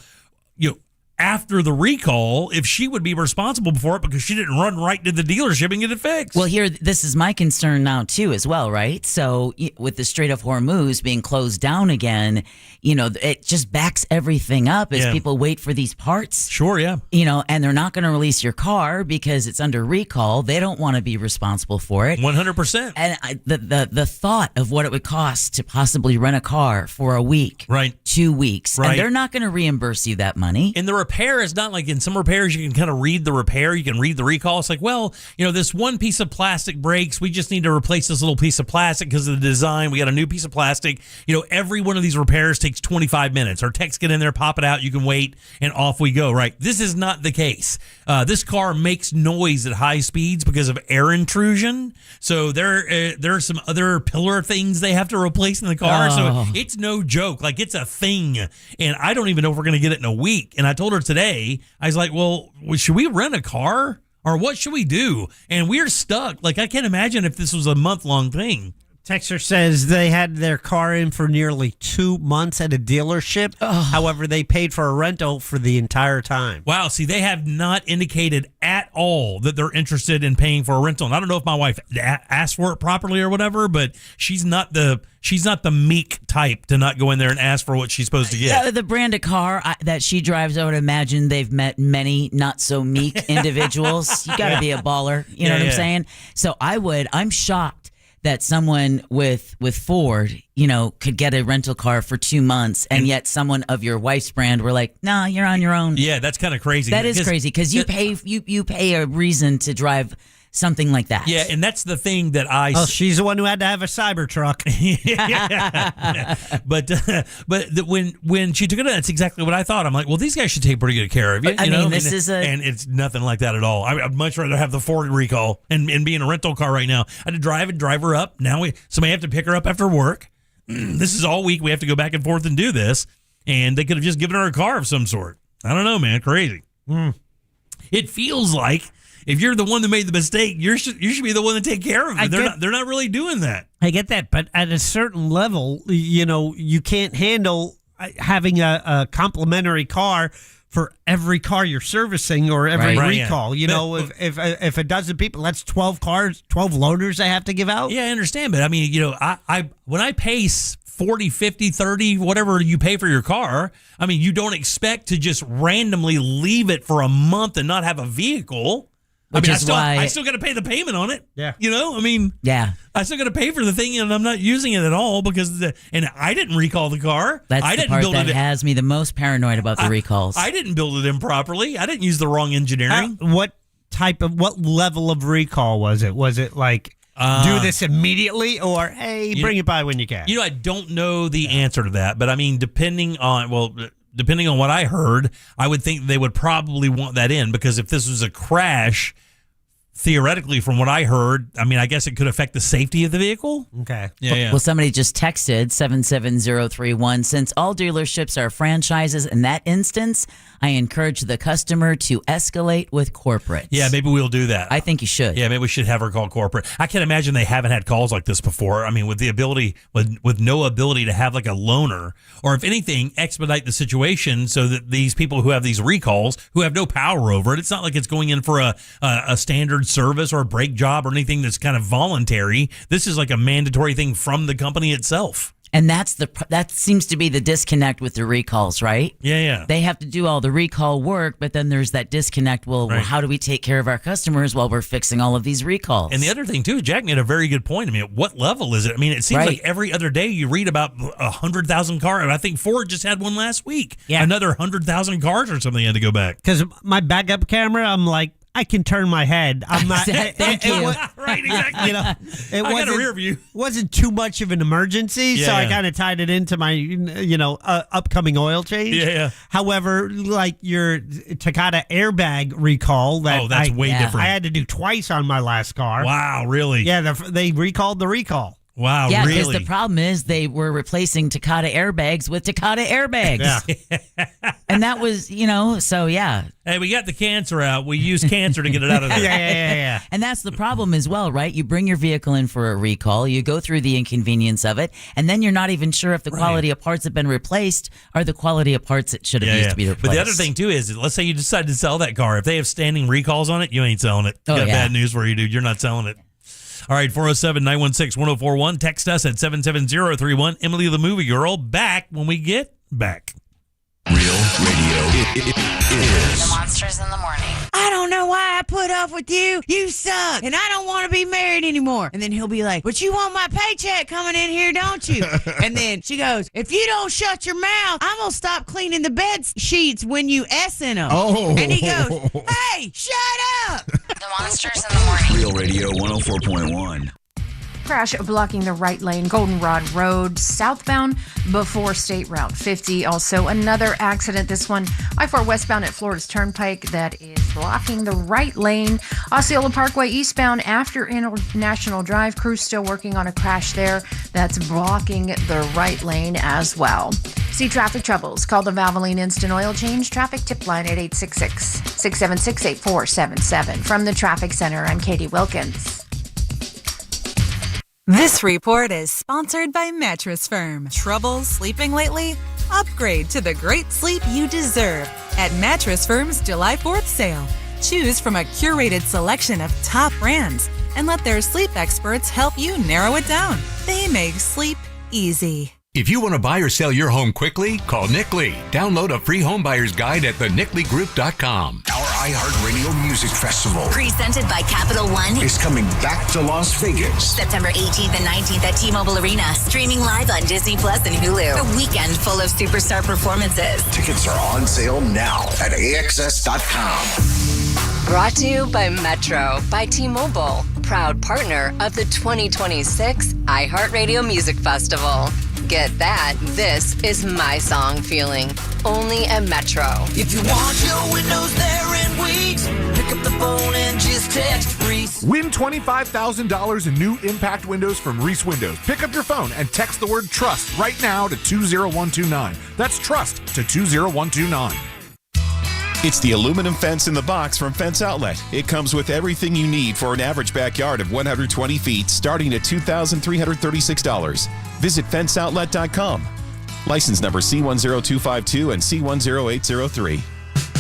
after the recall, if she would be responsible for it because she didn't run right to the dealership and get it fixed. Well, this is my concern now, too, as well, right? So with the Strait of Hormuz being closed down again, it just backs everything up as people wait for these parts. Sure, yeah. And they're not going to release your car because it's under recall. They don't want to be responsible for it. 100%. And the thought of what it would cost to possibly rent a car for a week, right, 2 weeks, right, and they're not going to reimburse you that money. And the repair is not like in some repairs you can kind of read the repair, you can read the recall. It's like, well, this one piece of plastic breaks, we just need to replace this little piece of plastic because of the design. We got a new piece of plastic. Every one of these repairs takes 25 minutes. Our techs get in there, pop it out, you can wait, and off we go, right? This is not the case. This car makes noise at high speeds because of air intrusion. So there are some other pillar things they have to replace in the car. So it's no joke. Like, it's a thing. And I don't even know if we're going to get it in a week. And I told her today, I was like, well, should we rent a car or what should we do? And we're stuck. Like, I can't imagine if this was a month-long thing. Texter says they had their car in for nearly 2 months at a dealership. However, they paid for a rental for the entire time. Wow. See, they have not indicated at all that they're interested in paying for a rental. And I don't know if my wife asked for it properly or whatever, but she's not the meek type to not go in there and ask for what she's supposed to get. The brand of car that she drives, I would imagine they've met many not so meek individuals. You got to be a baller. You know what I'm saying? So I'm shocked that someone with Ford, could get a rental car for 2 months, and yet someone of your wife's brand were like, "Nah, you're on your own." Yeah, that's kind of crazy. That is crazy because you pay a reason to drive something like that. Yeah, and that's the thing that she's the one who had to have a Cybertruck. But when she took it in, that's exactly what I thought. I'm like, well, these guys should take pretty good care of you. And it's nothing like that at all. I'd much rather have the Ford recall and be in a rental car right now. I had to drive her up. Now somebody have to pick her up after work. This is all week. We have to go back and forth and do this. And they could have just given her a car of some sort. I don't know, man. Crazy. It feels like if you're the one that made the mistake, you should be the one to take care of it. They're not really doing that. I get that, but at a certain level, you can't handle having a complimentary car for every car you're servicing or every recall. If a dozen people, that's 12 cars, 12 loaners they have to give out. Yeah, I understand, but I mean, I when I pay 40, 50, 30, whatever you pay for your car, I mean, you don't expect to just randomly leave it for a month and not have a vehicle. I still got to pay the payment on it. Yeah. I still got to pay for the thing, and I'm not using it at all and I didn't recall the car. That's the part that has me the most paranoid about the recalls. I didn't build it in properly. I didn't use the wrong engineering. What level of recall was it? Was it like, do this immediately, or hey, bring it by when you can? I don't know the answer to that, but I mean, depending on what I heard, I would think they would probably want that in, because if this was a crash theoretically, from what I heard, I mean, I guess it could affect the safety of the vehicle. Okay. Yeah. Well, somebody just texted 77031. Since all dealerships are franchises in that instance, I encourage the customer to escalate with corporate. Yeah, maybe we'll do that. I think you should. Yeah, maybe we should have her call corporate. I can't imagine they haven't had calls like this before. I mean, with the ability, with no ability to have like a loaner, or if anything, expedite the situation so that these people who have these recalls, who have no power over it, it's not like it's going in for a standard service or a brake job or anything that's kind of voluntary. This is like a mandatory thing from the company itself. And that seems to be the disconnect with the recalls, right? Yeah. They have to do all the recall work, but then there's that disconnect. Well, how do we take care of our customers while we're fixing all of these recalls? And the other thing, too, Jack made a very good point. I mean, at what level is it? I mean, it seems like every other day you read about 100,000 cars. I think Ford just had one last week. Yeah. Another 100,000 cars or something had to go back. Because my backup camera, I'm like, I can turn my head. I'm not. Thank you. Right, exactly. You know, I got a rear view. Wasn't too much of an emergency, so I kind of tied it into my, upcoming oil change. Yeah. However, like your Takata airbag recall, that's way different. I had to do twice on my last car. Wow, really? Yeah, they recalled the recall. Wow, yeah, really? because the problem is they were replacing Takata airbags with Takata airbags. Yeah. And that was, so yeah. Hey, we got the cancer out. We use cancer to get it out of there. Yeah. And that's the problem as well, right? You bring your vehicle in for a recall, you go through the inconvenience of it, and then you're not even sure if the quality of parts that have been replaced are the quality of parts that should have used to be replaced. But the other thing, too, is let's say you decide to sell that car. If they have standing recalls on it, you ain't selling it. Got bad news for you, dude. You're not selling it. All right, 407-916-1041. Text us at 77031. Emily the Movie Girl, back when we get back. Real Radio. It is. The Monsters in the Morning. I don't know why I put up with you. You suck. And I don't want to be married anymore. And then he'll be like, but you want my paycheck coming in here, don't you? And then she goes, if you don't shut your mouth, I'm going to stop cleaning the bed sheets when you S in them. Oh. And he goes, hey, shut up. The Monsters in the Morning. Real Radio 104.1. Crash blocking the right lane, Goldenrod Road, southbound before State Route 50. Also, another accident, this one I-4 westbound at Florida's Turnpike that is blocking the right lane. Osceola Parkway eastbound after International Drive. Crews still working on a crash there that's blocking the right lane as well. See traffic troubles? Call the Valvoline Instant Oil Change traffic tip line at 866-676-8477. From the Traffic Center, I'm Katie Wilkins. This report is sponsored by Mattress Firm. Trouble sleeping lately? Upgrade to the great sleep you deserve at Mattress Firm's July 4th sale. Choose from a curated selection of top brands and let their sleep experts help you narrow it down. They make sleep easy. If you want to buy or sell your home quickly, call Nick Lee. Download a free home buyer's guide at thenicklygroup.com. Our iHeartRadio Music Festival Presented by Capital One is coming back to Las Vegas. September 18th and 19th at T-Mobile Arena. Streaming live on Disney Plus and Hulu. A weekend full of superstar performances. Tickets are on sale now at AXS.com. Brought to you by Metro by T-Mobile. Proud partner of the 2026 iHeartRadio Music Festival. Get that. This is my song feeling. Only at Metro. If you want your windows there in weeks, pick up the phone and just text Reese. Win $25,000 in new impact windows from Reese Windows. Pick up your phone and text the word TRUST right now to 20129. That's TRUST to 20129. It's the aluminum fence in the box from Fence Outlet. It comes with everything you need for an average backyard of 120 feet, starting at $2,336. Visit fenceoutlet.com. License number C10252 and C10803.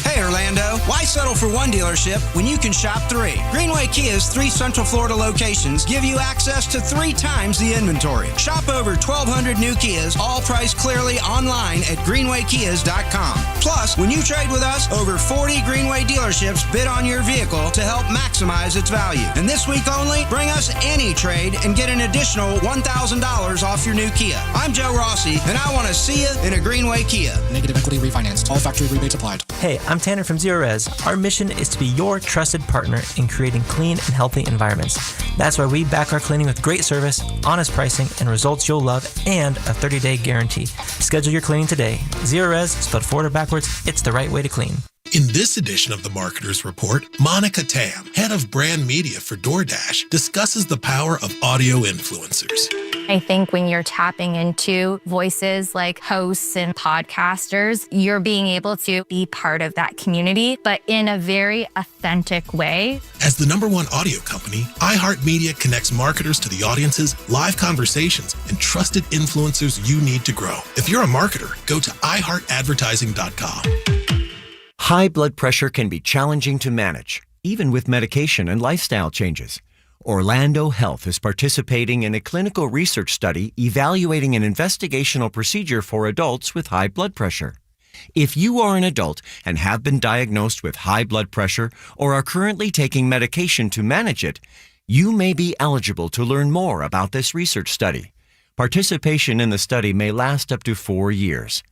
Hey Orlando, why settle for one dealership when you can shop three? Greenway Kia's 3 Central Florida locations give you access to 3 times the inventory. Shop over 1,200 new Kias, all priced clearly online at greenwaykias.com. Plus, when you trade with us, over 40 Greenway dealerships bid on your vehicle to help maximize its value. And this week only, bring us any trade and get an additional $1,000 off your new Kia. I'm Joe Rossi, and I want to see you in a Greenway Kia. Negative equity refinanced. All factory rebates applied. Hey, I'm Tanner from Zero Res. Our mission is to be your trusted partner in creating clean and healthy environments. That's why we back our cleaning with great service, honest pricing, and results you'll love, and a 30-day guarantee. Schedule your cleaning today. Zero Res, spelled forward or backwards, it's the right way to clean. In this edition of the Marketer's Report, Monica Tam, head of brand media for DoorDash, discusses the power of audio influencers. I think when you're tapping into voices like hosts and podcasters, you're being able to be part of that community, but in a very authentic way. As the #1 audio company, iHeartMedia connects marketers to the audiences, live conversations, and trusted influencers you need to grow. If you're a marketer, go to iHeartAdvertising.com. High blood pressure can be challenging to manage, even with medication and lifestyle changes. Orlando Health is participating in a clinical research study evaluating an investigational procedure for adults with high blood pressure. If you are an adult and have been diagnosed with high blood pressure or are currently taking medication to manage it, you may be eligible to learn more about this research study. Participation in the study may last up to 4 years.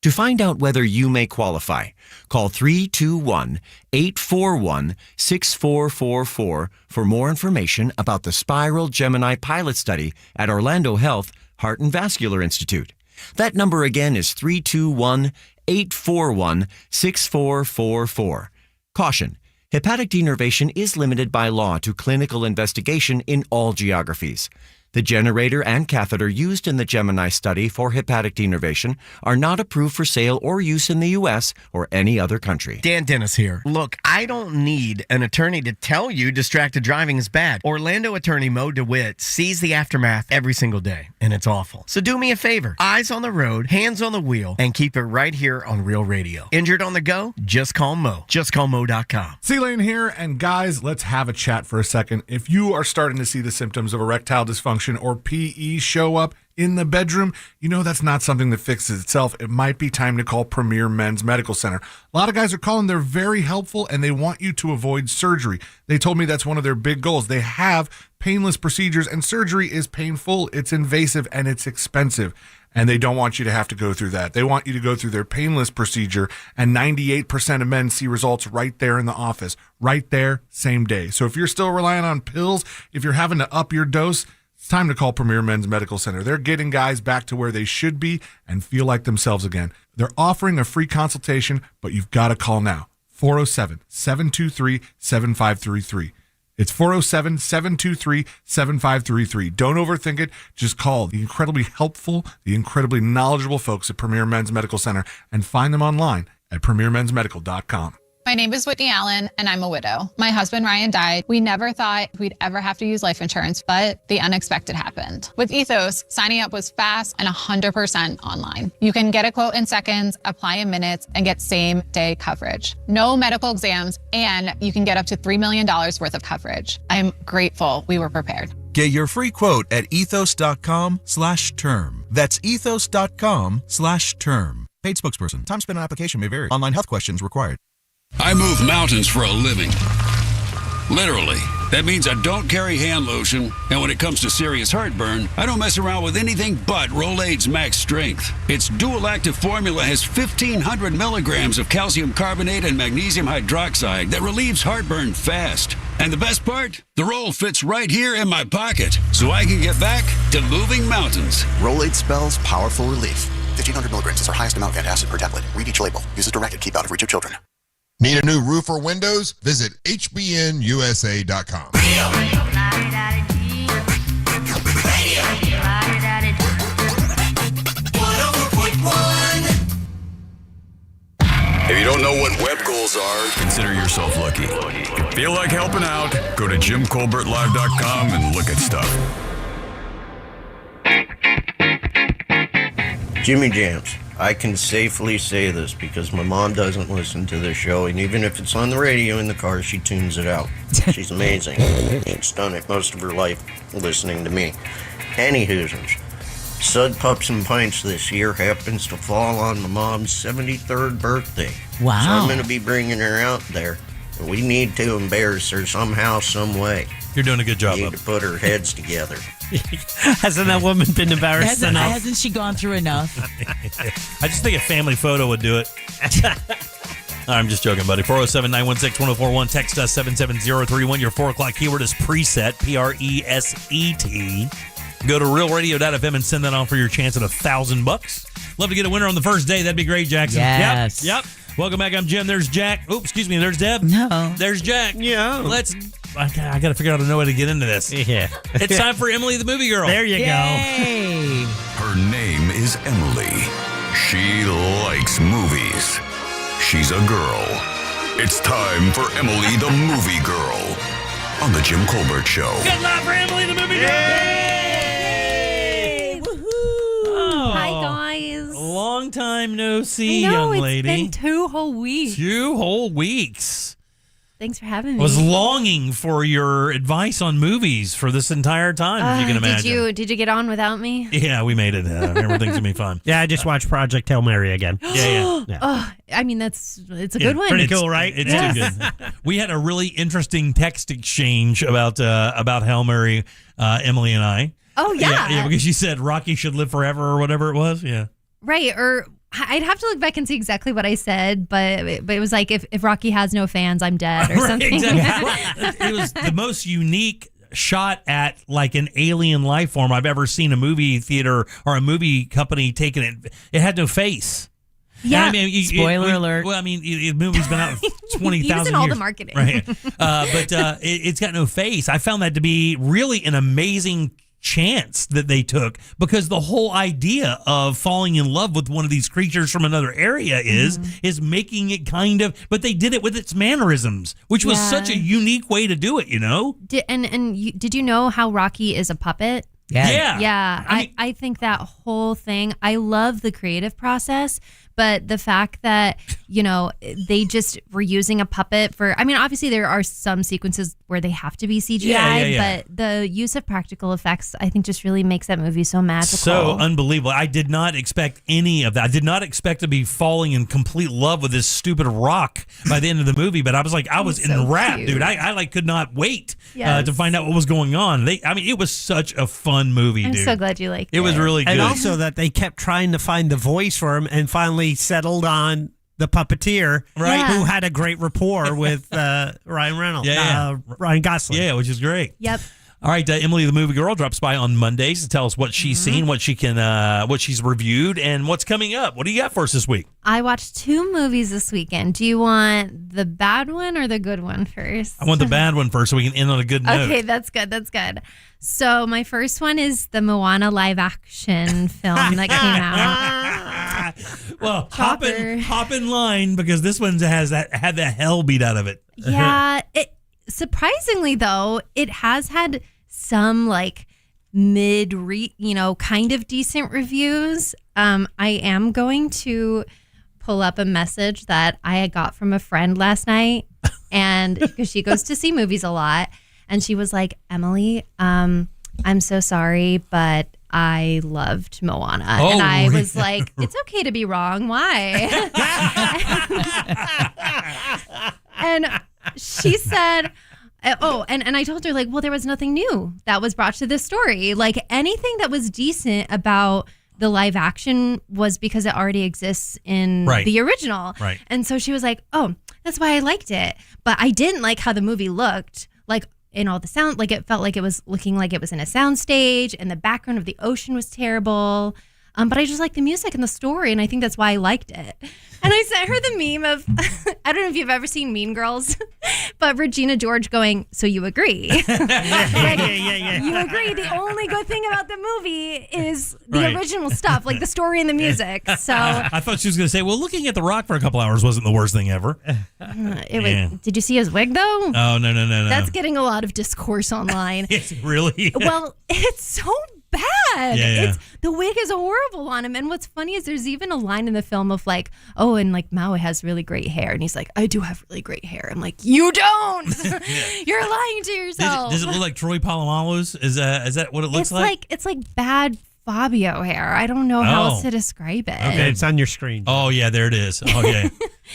To find out whether you may qualify, call 321-841-6444 for more information about the Spiral Gemini pilot study at Orlando Health Heart and Vascular Institute. That number again is 321-841-6444. Caution: hepatic denervation is limited by law to clinical investigation in all geographies. The generator and catheter used in the Gemini study for hepatic denervation are not approved for sale or use in the U.S. or any other country. Dan Dennis here. Look, I don't need an attorney to tell you distracted driving is bad. Orlando attorney Mo DeWitt sees the aftermath every single day, and it's awful. So do me a favor. Eyes on the road, hands on the wheel, and keep it right here on Real Radio. Injured on the go? Just call Mo. JustCallMo.com. C-Lane here, and guys, let's have a chat for a second. If you are starting to see the symptoms of erectile dysfunction or PE show up in the bedroom, you know that's not something that fixes itself. It might be time to call Premier Men's Medical Center. A lot of guys are calling. They're very helpful, and they want you to avoid surgery. They told me that's one of their big goals. They have painless procedures, and surgery is painful, it's invasive, and it's expensive. And they don't want you to have to go through that. They want you to go through their painless procedure, and 98% of men see results right there in the office, right there, same day. So if you're still relying on pills, if you're having to up your dose, it's time to call Premier Men's Medical Center. They're getting guys back to where they should be and feel like themselves again. They're offering a free consultation, but you've got to call now. 407-723-7533. It's 407-723-7533. Don't overthink it. Just call the incredibly helpful, the incredibly knowledgeable folks at Premier Men's Medical Center and find them online at premiermensmedical.com. My name is Whitney Allen, and I'm a widow. My husband, Ryan, died. We never thought we'd ever have to use life insurance, but the unexpected happened. With Ethos, signing up was fast and 100% online. You can get a quote in seconds, apply in minutes, and get same-day coverage. No medical exams, and you can get up to $3 million worth of coverage. I'm grateful we were prepared. Get your free quote at ethos.com/term. That's ethos.com/term. Paid spokesperson. Time spent on application may vary. Online health questions required. I move mountains for a living. Literally. That means I don't carry hand lotion, and when it comes to serious heartburn, I don't mess around with anything but Rolaids Max Strength. Its dual-active formula has 1,500 milligrams of calcium carbonate and magnesium hydroxide that relieves heartburn fast. And the best part? The roll fits right here in my pocket, so I can get back to moving mountains. Rolaids spells powerful relief. 1,500 milligrams is our highest amount of antacid per tablet. Read each label. Use as directed. Keep out of reach of children. Need a new roof or windows? Visit hbnusa.com. If you don't know what web goals are, consider yourself lucky. If you feel like helping out, go to JimColbertLive.com and look at stuff. Jimmy Jams. I can safely say this because my mom doesn't listen to this show, and even if it's on the radio in the car, she tunes it out. She's amazing. She's done it most of her life listening to me. Any Hoosiers. Sud Pups and Pints this year happens to fall on my mom's 73rd birthday. Wow. So I'm going to be bringing her out there. We need to embarrass her somehow, some way. You're doing a good job. We need to put our heads together. Hasn't that woman been embarrassed enough? Hasn't she gone through enough? I just think a family photo would do it. I'm just joking, buddy. 407-916-1041. Text us 77031. Your 4 o'clock keyword is preset, Preset. Go to realradio.fm and send that on for your chance at $1,000. Love to get a winner on the first day. That'd be great, Jackson. Yes. Yep. Welcome back. I'm Jim. There's Jack. Oops, excuse me. There's Deb. No. There's Jack. Yeah. I got to figure out a way to get into this. Yeah. It's time for Emily the Movie Girl. There you Yay. Her name is Emily. She likes movies. She's a girl. It's time for Emily the Movie Girl on The Jim Colbert Show. Good luck for Emily the Movie Girl. Yay! Oh, Hi, guys. Long time no see, I know, young it's lady. been 2 whole weeks. 2 whole weeks. Thanks for having I me. was longing for your advice on movies for this entire time, if you can imagine. Did you get on without me? Yeah, we made it. Everything's going to be fun. Yeah, I just watched Project Hail Mary again. Yeah. Oh, I mean, it's a Yeah, good one. pretty cool, right? It's Yes. too good. We had a really interesting text exchange about Hail Mary, Emily and I. Oh, yeah. Yeah, because she said Rocky should live forever or whatever it was. Yeah. Right, or I'd have to look back and see exactly what I said, but it was like, if Rocky has no fans, I'm dead or Right, something. exactly. It was the most unique shot at like an alien life form I've ever seen a movie theater or a movie company taking it. It had no face. Yeah. And I mean, Spoiler alert. Well, I mean, the movie's been out 20,000 years. Using all the marketing. Right. But it's got no face. I found that to be really an amazing chance that they took, because the whole idea of falling in love with one of these creatures from another area is making it kind of, but they did it with its mannerisms, which was such a unique way to do it, you know? Did you know how Rocky is a puppet? Yeah. Yeah. I think that whole thing, I love the creative process, but the fact that, they just were using a puppet for, I mean, obviously there are some sequences where they have to be CGI, but the use of practical effects, I think, just really makes that movie so magical. So unbelievable. I did not expect any of that. I did not expect to be falling in complete love with this stupid rock by the end of the movie, but I was enwrapped, cute. dude. I could not wait Yes. to find out what was going on. It was such a fun movie, I'm dude. so glad you liked it. It was really good. And also that they kept trying to find the voice for him and finally settled on the puppeteer, Right. who had a great rapport with Ryan Reynolds, Yeah. Ryan Gosling. Yeah, which is great. Yep. All right, Emily the Movie Girl drops by on Mondays to tell us what she's seen, what she's reviewed, and what's coming up. What do you got for us this week? I watched 2 movies this weekend. Do you want the bad one or the good one first? I want the bad one first so we can end on a good note. Okay, that's good. That's good. So my first one is the Moana live action film that came out. Well, hop in line, because this one had the hell beat out of it. Yeah, surprisingly though, it has had some like kind of decent reviews. I am going to pull up a message that I got from a friend last night, and because she goes to see movies a lot, and she was like, Emily, I'm so sorry, but I loved Moana. Oh, and I really? was like, it's okay to be wrong. Why? And she said, and I told her, like, well, there was nothing new that was brought to this story. Like, anything that was decent about the live action was because it already exists in the original. Right. And so she was like, oh, that's why I liked it. But I didn't like how the movie looked. Like, in all the sound, like, it felt like it was looking like it was in a soundstage, and the background of the ocean was terrible. But I just like the music and the story, and I think that's why I liked it. And I sent her the meme of, I don't know if you've ever seen Mean Girls, but Regina George going, so you agree? Yeah. You agree. The only good thing about the movie is the original stuff, like the story and the music. So I thought she was going to say, well, looking at The Rock for a couple hours wasn't the worst thing ever. Did you see his wig, though? Oh, no. That's getting a lot of discourse online. Really? Well, it's so bad. Yeah. The wig is horrible on him. And what's funny is there's even a line in the film of like, oh, and like Mao has really great hair. And he's like, I do have really great hair. I'm like, you don't. You're lying to yourself. Does it look like Troy Polamalu's? Is that what it looks like? It's like bad Fabio hair. I don't know how else to describe it. Okay, it's on your screen. Oh, yeah, there it is. Oh, yeah.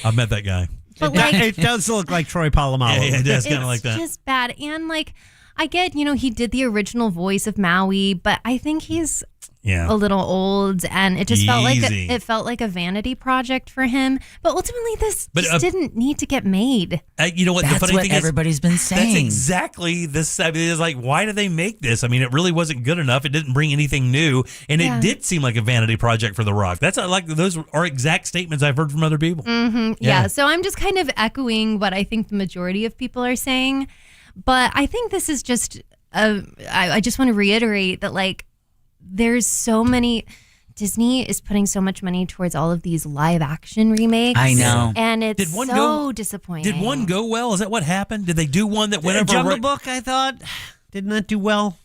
I've met that guy. But like, it does look like Troy Polamalu. Yeah, it does kind of like that. It's just bad. And like, I get, he did the original voice of Maui, but I think he's Yeah. a little old, and it just felt Easy. like a vanity project for him. But ultimately, this But, just didn't need to get made. You know what? That's the funny what thing everybody's been is, saying. That's exactly this. I mean, it's like, why did they make this? I mean, it really wasn't good enough. It didn't bring anything new, and Yeah. it did seem like a vanity project for The Rock. That's like those are exact statements I've heard from other people. Yeah. So I'm just kind of echoing what I think the majority of people are saying. But I think this is just, I just want to reiterate that, like, there's so many, Disney is putting so much money towards all of these live action remakes. I know. And it's Did one so go- disappointing. Did one go well? Is that what happened? Did they do one that went over? Jungle Book, I thought, didn't that do well?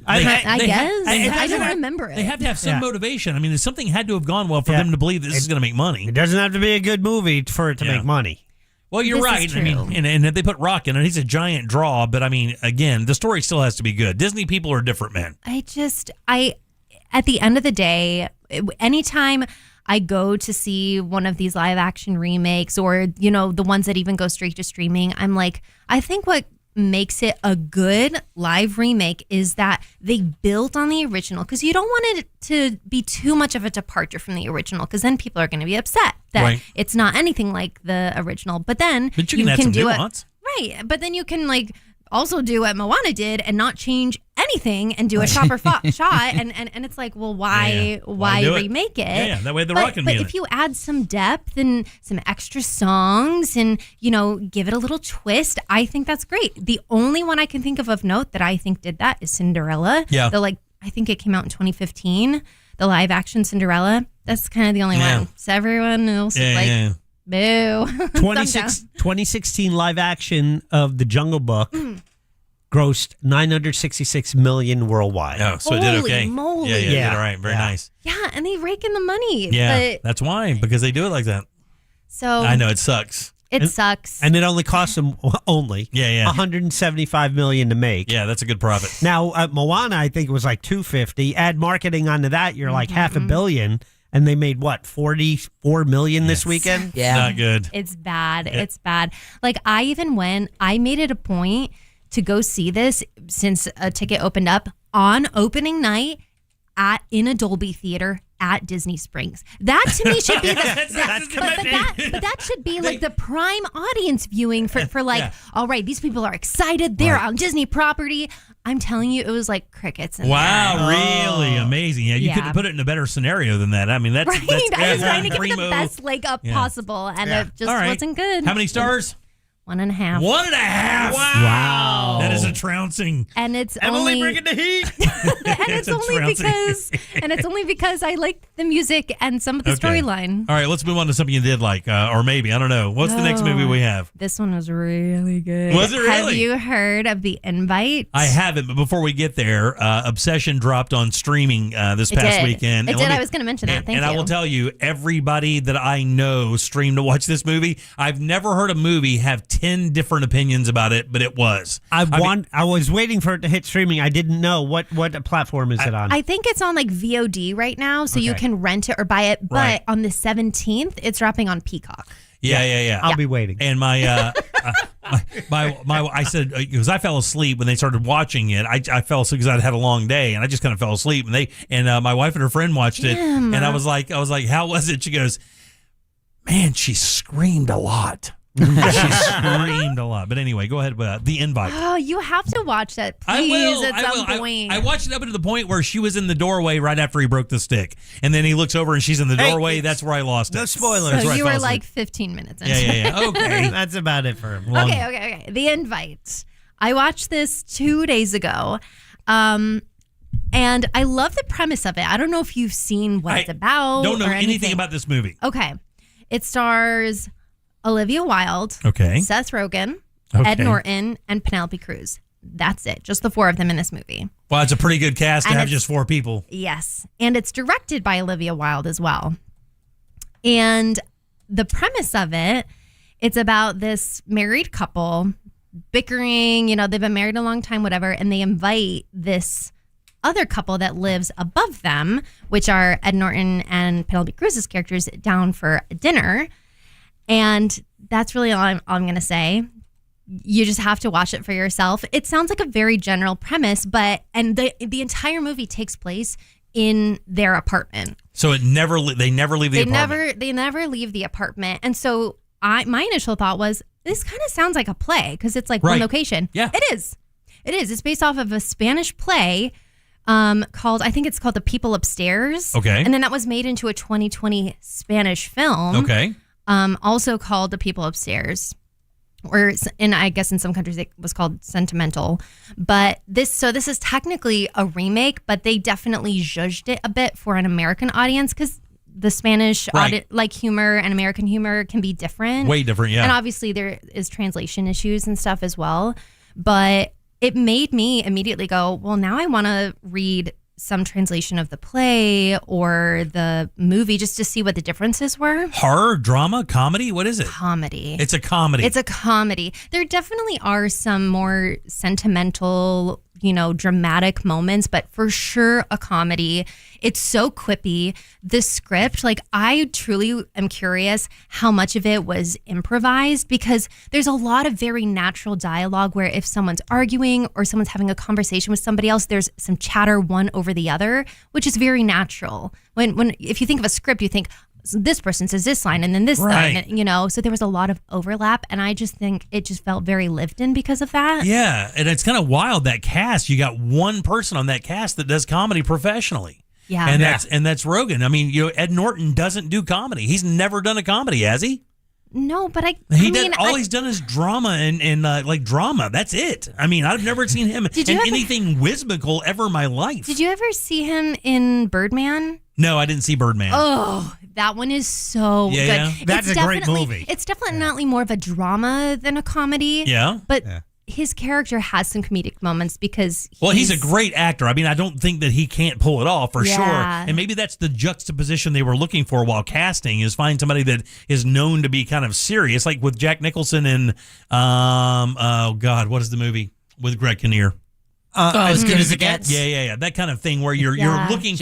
I guess. It I has don't to have- remember it. They have to have some Yeah. motivation. I mean, something had to have gone well for Yeah. them to believe this is going to make money. It doesn't have to be a good movie for it to Yeah. make money. Well, you're This is right. I mean, true. and they put Rock in it. He's a giant draw, but I mean, again, the story still has to be good. Disney people are different, man. At the end of the day, anytime I go to see one of these live action remakes, or, you know, the ones that even go straight to streaming, I'm like, I think what makes it a good live remake is that they built on the original, because you don't want it to be too much of a departure from the original, because then people are going to be upset that Right. it's not anything like the original. But then But you can add some do nuance. it right. But then you can, like, also do what Moana did and not change anything and do a shot, and it's like, well, why do it? remake it? Yeah, that way The But- Rock can be But in if it. you add some depth and some extra songs and, you know, give it a little twist, I think that's great. The only one I can think of note that I think did that is Cinderella. Yeah. I think it came out in 2015, the live action Cinderella. That's kind of the only Yeah. one. So everyone else is like, yeah. boo. 2016 live action of The Jungle Book grossed $966 million worldwide. Oh, so it did Holy okay. moly. Yeah, it did Yeah. all right. Very Yeah. nice. Yeah, and they rake in the money. Yeah, But, that's why, because they do it like that. so I know, it sucks. it sucks. And it only cost them Yeah. $175 million to make. Yeah, that's a good profit. Now, Moana, I think it was like $250. Add marketing onto that, you're like $500 million. And they made what, $44 million this weekend? Yeah. Not good. It's bad. It's bad. Like, I made it a point to go see this since a ticket opened up on opening night in a Dolby theater at Disney Springs. That to me should be but that should be like the prime audience viewing for like, Yeah. all right, these people are excited. They're on Disney property. I'm telling you, it was like crickets. In Wow, there. really amazing. Yeah, you Yeah. couldn't put it in a better scenario than that. I mean, that's Right. I was trying to give it the primo. best leg up Yeah. possible, and it just All right. wasn't good. How many stars? 1.5. 1.5. Wow. That is a trouncing. And it's Emily only bringing the heat. and it's only because I like the music and some of the Okay. storyline. All right, let's move on to something you did like, or maybe, I don't know. What's the next movie we have? This one was really good. Was it Have really? you heard of The Invite? I haven't, but before we get there, Obsession dropped on streaming this It past did. weekend. It And did. let me- I was going to mention that. Thank and you. I will tell you, everybody that I know streamed to watch this movie. I've never heard a movie have 10 different opinions about it, but it was. I was waiting for it to hit streaming. I didn't know what platform is it on. I think it's on like VOD right now, so you Okay. can rent it or buy it. But Right. on the 17th, it's dropping on Peacock. Yeah. I'll be waiting. And my I said, because I fell asleep when they started watching it. I fell asleep because I'd had a long day, and I just kind of fell asleep. And my wife and her friend watched it, Damn. and I was like, how was it? She goes, man, she screamed a lot. She screamed a lot. But anyway, go ahead with The Invite. Oh, you have to watch that, I please, will. at I some will. point. I watched it up to the point where she was in the doorway right after he broke the stick, and then he looks over and she's in the Hey, doorway. That's where I lost it. no spoilers. That's so where I you fell were asleep. like 15 minutes in. Yeah. Okay. That's about it for him. Okay. The Invite. I watched this 2 days ago. And I love the premise of it. I don't know if you've seen what it's about. Don't know or anything about this movie. Okay. It stars Olivia Wilde, Okay. Seth Rogen, Okay. Ed Norton, and Penelope Cruz. That's it. Just the four of them in this movie. Well, it's a pretty good cast to And have it's- just 4 people. Yes. And it's directed by Olivia Wilde as well. And the premise of it, it's about this married couple bickering, they've been married a long time, whatever, and they invite this other couple that lives above them, which are Ed Norton and Penelope Cruz's characters, down for dinner. And that's really all I'm going to say. You just have to watch it for yourself. It sounds like a very general premise, and the entire movie takes place in their apartment. So they never leave the apartment. They never leave the apartment. And so my initial thought was, this kind of sounds like a play because it's like one location. Yeah. It is. It's based off of a Spanish play called The People Upstairs. Okay. And then that was made into a 2020 Spanish film. Okay. Also called The People Upstairs. Or, and I guess in some countries it was called Sentimental. But this is technically a remake, but they definitely zhuzhed it a bit for an American audience because the Spanish humor and American humor can be different. Way different, yeah. And obviously there is translation issues and stuff as well. But it made me immediately go, well, now I want to read some translation of the play or the movie just to see what the differences were. Horror, drama, comedy? What is it? Comedy. It's a comedy. It's a comedy. There definitely are some more sentimental, dramatic moments, but for sure a comedy. It's so quippy. The script, I truly am curious how much of it was improvised because there's a lot of very natural dialogue where if someone's arguing or someone's having a conversation with somebody else, there's some chatter one over the other, which is very natural. If you think of a script, you think this person says this line and then this line, so there was a lot of overlap, and I just think it just felt very lived in because of that. Yeah, and it's kind of wild, that cast. You got one person on that cast that does comedy professionally. Yeah. And that's Rogen. I mean, Ed Norton doesn't do comedy. He's never done a comedy, has he? No, but he's done is drama and drama. That's it. I mean, I've never seen him in anything whimsical ever in my life. Did you ever see him in Birdman? No, I didn't see Birdman. Oh, that one is so good. Yeah. That's a great movie. It's definitely more of a drama than a comedy. Yeah. But his character has some comedic moments because he's a great actor. I mean, I don't think that he can't pull it off for sure. Yeah. And maybe that's the juxtaposition they were looking for while casting, is find somebody that is known to be kind of serious, like with Jack Nicholson in what is the movie with Greg Kinnear? As Good as It Gets. Yeah. That kind of thing where you're looking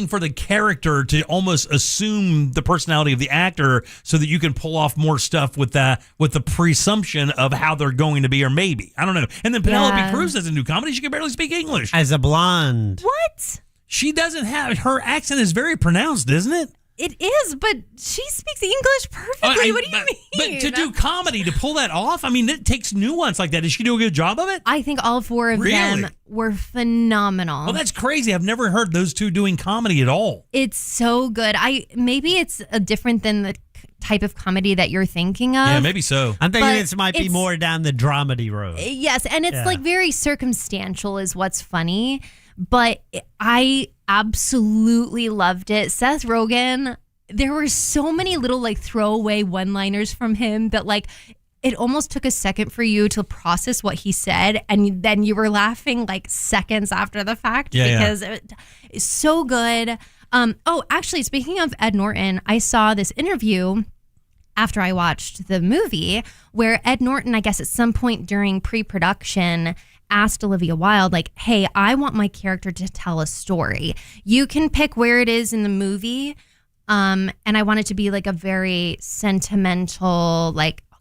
for the character to almost assume the personality of the actor so that you can pull off more stuff with the presumption of how they're going to be, or maybe. I don't know. And then Penelope Cruz doesn't do comedy. She can barely speak English. As a blonde. What? She doesn't have, her accent is very pronounced, isn't it? It is, but she speaks English perfectly. What do you mean? But to do comedy, to pull that off, I mean, it takes nuance like that. Did she do a good job of it? I think all four of them were phenomenal. Well, that's crazy. I've never heard those two doing comedy at all. It's so good. Maybe it's different than the type of comedy that you're thinking of. Yeah, maybe so. I'm thinking this might be more down the dramedy road. Yes, and it's very circumstantial is what's funny. But I absolutely loved it. Seth Rogen, there were so many little throwaway one-liners from him that it almost took a second for you to process what he said, and then you were laughing seconds after the fact because it's so good. Actually, speaking of Ed Norton, I saw this interview after I watched the movie where Ed Norton, I guess at some point during pre-production, asked Olivia Wilde, hey, I want my character to tell a story. You can pick where it is in the movie. And I want it to be a very sentimental,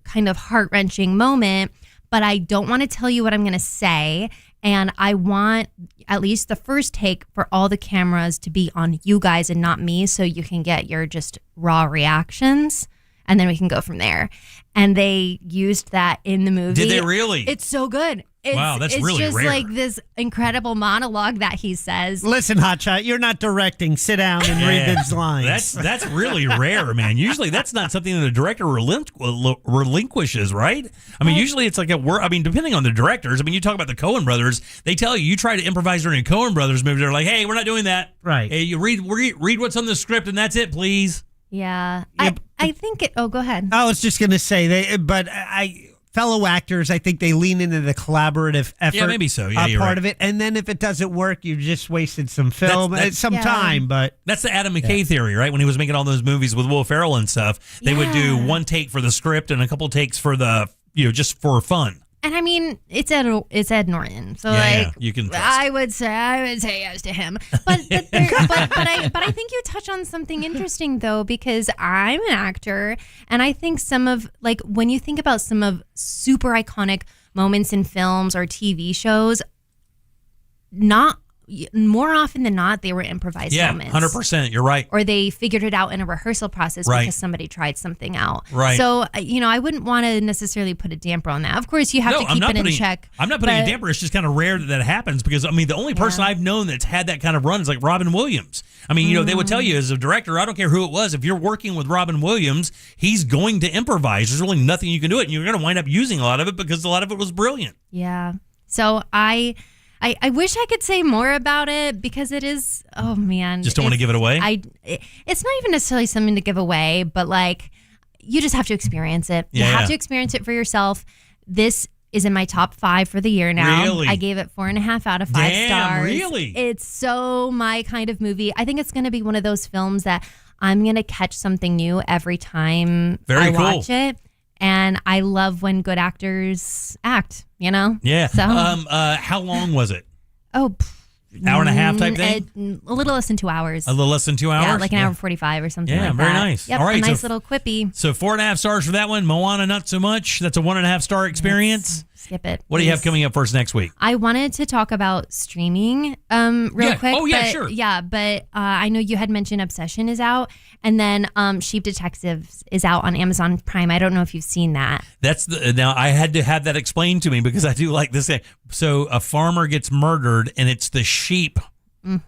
kind of heart-wrenching moment, but I don't want to tell you what I'm going to say. And I want at least the first take for all the cameras to be on you guys and not me, so you can get your just raw reactions. And then we can go from there. And they used that in the movie. Did they really? It's so good. Wow, that's really rare. It's just this incredible monologue that he says. Listen, Hotshot, you're not directing. Sit down and read these lines. That's really rare, man. Usually that's not something that a director relinquishes, right? I mean, usually it's depending on the directors. I mean, you talk about the Coen brothers. They tell you try to improvise during a Coen brothers movie. They're like, hey, we're not doing that. Right. Hey, you read what's on the script and that's it, please. Yeah. I think it. Oh, go ahead. I was just going to say fellow actors, I think they lean into the collaborative effort. Yeah, maybe so. Yeah, you're part right. of it. And then if it doesn't work, you've just wasted some film, that's time. But that's the Adam McKay theory, right? When he was making all those movies with Will Ferrell and stuff, they would do one take for the script and a couple takes for the, just for fun. And I mean, it's Ed Norton, so you can trust. I would say yes to him. But I think you touch on something interesting though, because I'm an actor, and I think some of when you think about some of super iconic moments in films or TV shows, not more often than not, they were improvised moments. 100%. You're right. Or they figured it out in a rehearsal process Right. because somebody tried something out. Right. So, I wouldn't want to necessarily put a damper on that. Of course, you have to keep it in check. I'm not putting a but- damper. It's just kind of rare that happens because, I mean, the only person I've known that's had that kind of run is like Robin Williams. I mean, they would tell you as a director, I don't care who it was, if you're working with Robin Williams, he's going to improvise. There's really nothing you can do it. And you're going to wind up using a lot of it because a lot of it was brilliant. Yeah. So I wish I could say more about it because it is, oh man. Just don't want to give it away? It's not even necessarily something to give away, but like you just have to experience it. You have to experience it for yourself. This is in my top 5 for the year now. Really? I gave it 4.5 out of 5 Damn, stars. really? It's so my kind of movie. I think it's going to be one of those films that I'm going to catch something new every time I watch it. And I love when good actors act, Yeah. So, how long was it? hour and a half type thing? A little less than 2 hours. A little less than 2 hours? Yeah, like an hour and 45 or something Yeah, like that. very nice. Yep, All right, a nice so- little quippy. So 4.5 stars for that one. Moana, not so much. That's a 1.5 star experience. Skip it. What do you have please. coming up for us next week? I wanted to talk about streaming real quick. Oh, yeah, but, sure. Yeah, but I know you had mentioned Obsession is out, and then Sheep Detectives is out on Amazon Prime. I don't know if you've seen that. That's now I had to have that explained to me because I do like this. So a farmer gets murdered, and it's the sheep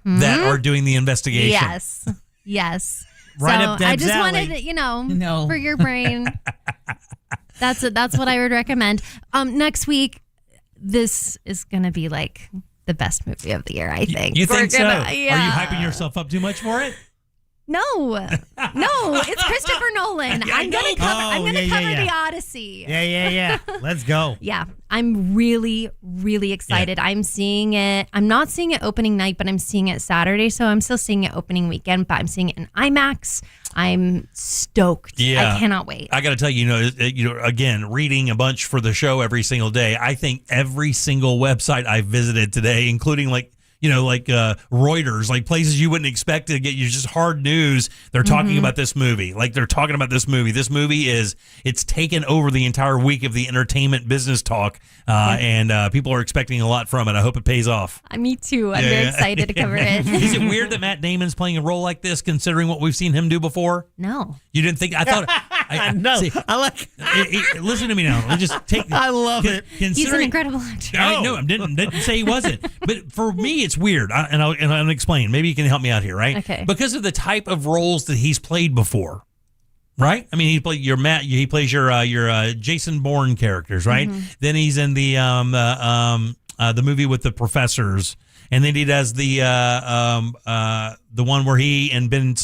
that are doing the investigation. Yes. Right so up Deb's I just alley. wanted, for your brain. That's what I would recommend. Next week, this is gonna be like the best movie of the year. I think. You think so? Yeah. Are you hyping yourself up too much for it? No, it's Christopher Nolan. I'm gonna cover the Odyssey. Yeah. Let's go. Yeah, I'm really, really excited. I'm seeing it. I'm not seeing it opening night, but I'm seeing it Saturday. So I'm still seeing it opening weekend, but I'm seeing it in IMAX. I'm stoked. Yeah. I cannot wait. I got to tell you, again, reading a bunch for the show every single day. I think every single website I visited today, including Reuters, like places you wouldn't expect to get you just hard news. They're talking about this movie. Like they're talking about this movie. This movie it's taken over the entire week of the entertainment business talk. And people are expecting a lot from it. I hope it pays off. Me too. I'm very excited to cover it. Is it weird that Matt Damon's playing a role like this, considering what we've seen him do before? No. You didn't think? I thought. No. See, I like. listen to me now. Let me just take. I love it. He's an incredible actor. I didn't say he wasn't. But for me, it's weird, and I'll explain. Maybe you can help me out here, right? Okay. Because of the type of roles that he's played before, right? I mean, he plays your Jason Bourne characters, right? Then he's in the movie with the professors, and then he does the one where he and Ben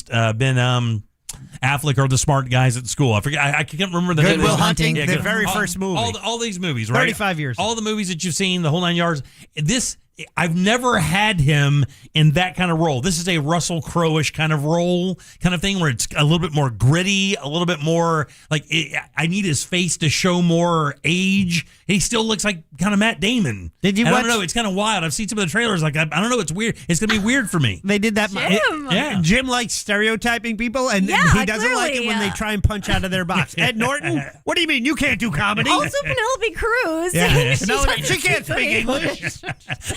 Affleck are the smart guys at school. I forget. I can't remember the Good name. Will Hunting, Yeah, the Good- very first movie. All these movies, right? 35 years. All the movies that you've seen, the whole 9 yards. I've never had him in that kind of role. This is a Russell Crowe-ish kind of role, kind of thing where it's a little bit more gritty, a little bit more like I need his face to show more age. He still looks like kind of Matt Damon. Did you I watch? don't know. It's kind of wild. I've seen some of the trailers. Like I don't know. It's weird. It's gonna be weird for me. They did that. Jim. Jim likes stereotyping people, and Yeah, he doesn't like it when they try and punch out of their box. Ed Norton, what do you mean you can't do comedy? Also, Penelope Cruz. Yeah. She No, doesn't she can't speak English.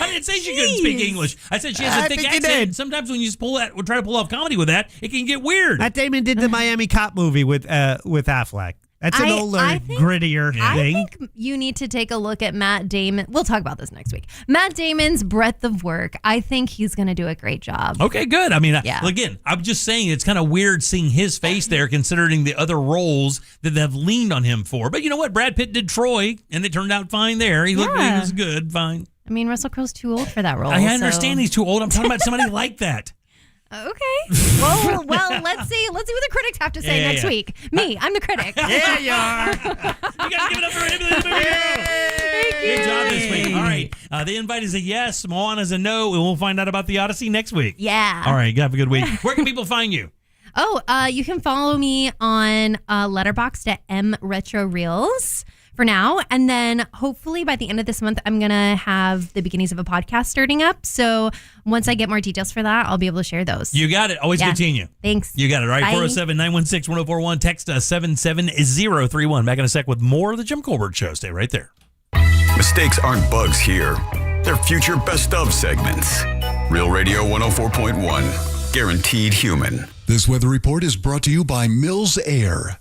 I didn't say she couldn't speak English. I said she has a I thick think you accent. did. Sometimes when you just try to pull off comedy with that, it can get weird. Matt Damon did the Miami Cop movie with Affleck. That's an older, grittier I thing. think you need to take a look at Matt Damon. We'll talk about this next week. Matt Damon's breadth of work. I think he's going to do a great job. Okay, good. I mean, Yeah. again, I'm just saying it's kind of weird seeing his face there, considering the other roles that they've leaned on him for. But you know what? Brad Pitt did Troy, and it turned out fine there. He was good, fine. I mean, Russell Crowe's too old for that role. I understand he's too old. I'm talking about somebody like that. Okay. Well, let's see. Let's see what the critics have to say next week. Me, I'm the critic. Yeah, you are. You guys give it up for him. Good job this week. All right. The invite is a yes. Moana's a no. And we'll find out about the Odyssey next week. Yeah. All right. Have a good week. Where can people find you? Oh, you can follow me on Letterboxd at mretroreels for now. And then hopefully by the end of this month, I'm going to have the beginnings of a podcast starting up. So once I get more details for that, I'll be able to share those. You got it. Always good seeing you. Thanks. You got it. All right. Bye. 407-916-1041. Text us 77031. Back in a sec with more of the Jim Colbert Show. Stay right there. Mistakes aren't bugs here. They're future best of segments. Real Radio 104.1. Guaranteed human. This weather report is brought to you by Mills Air.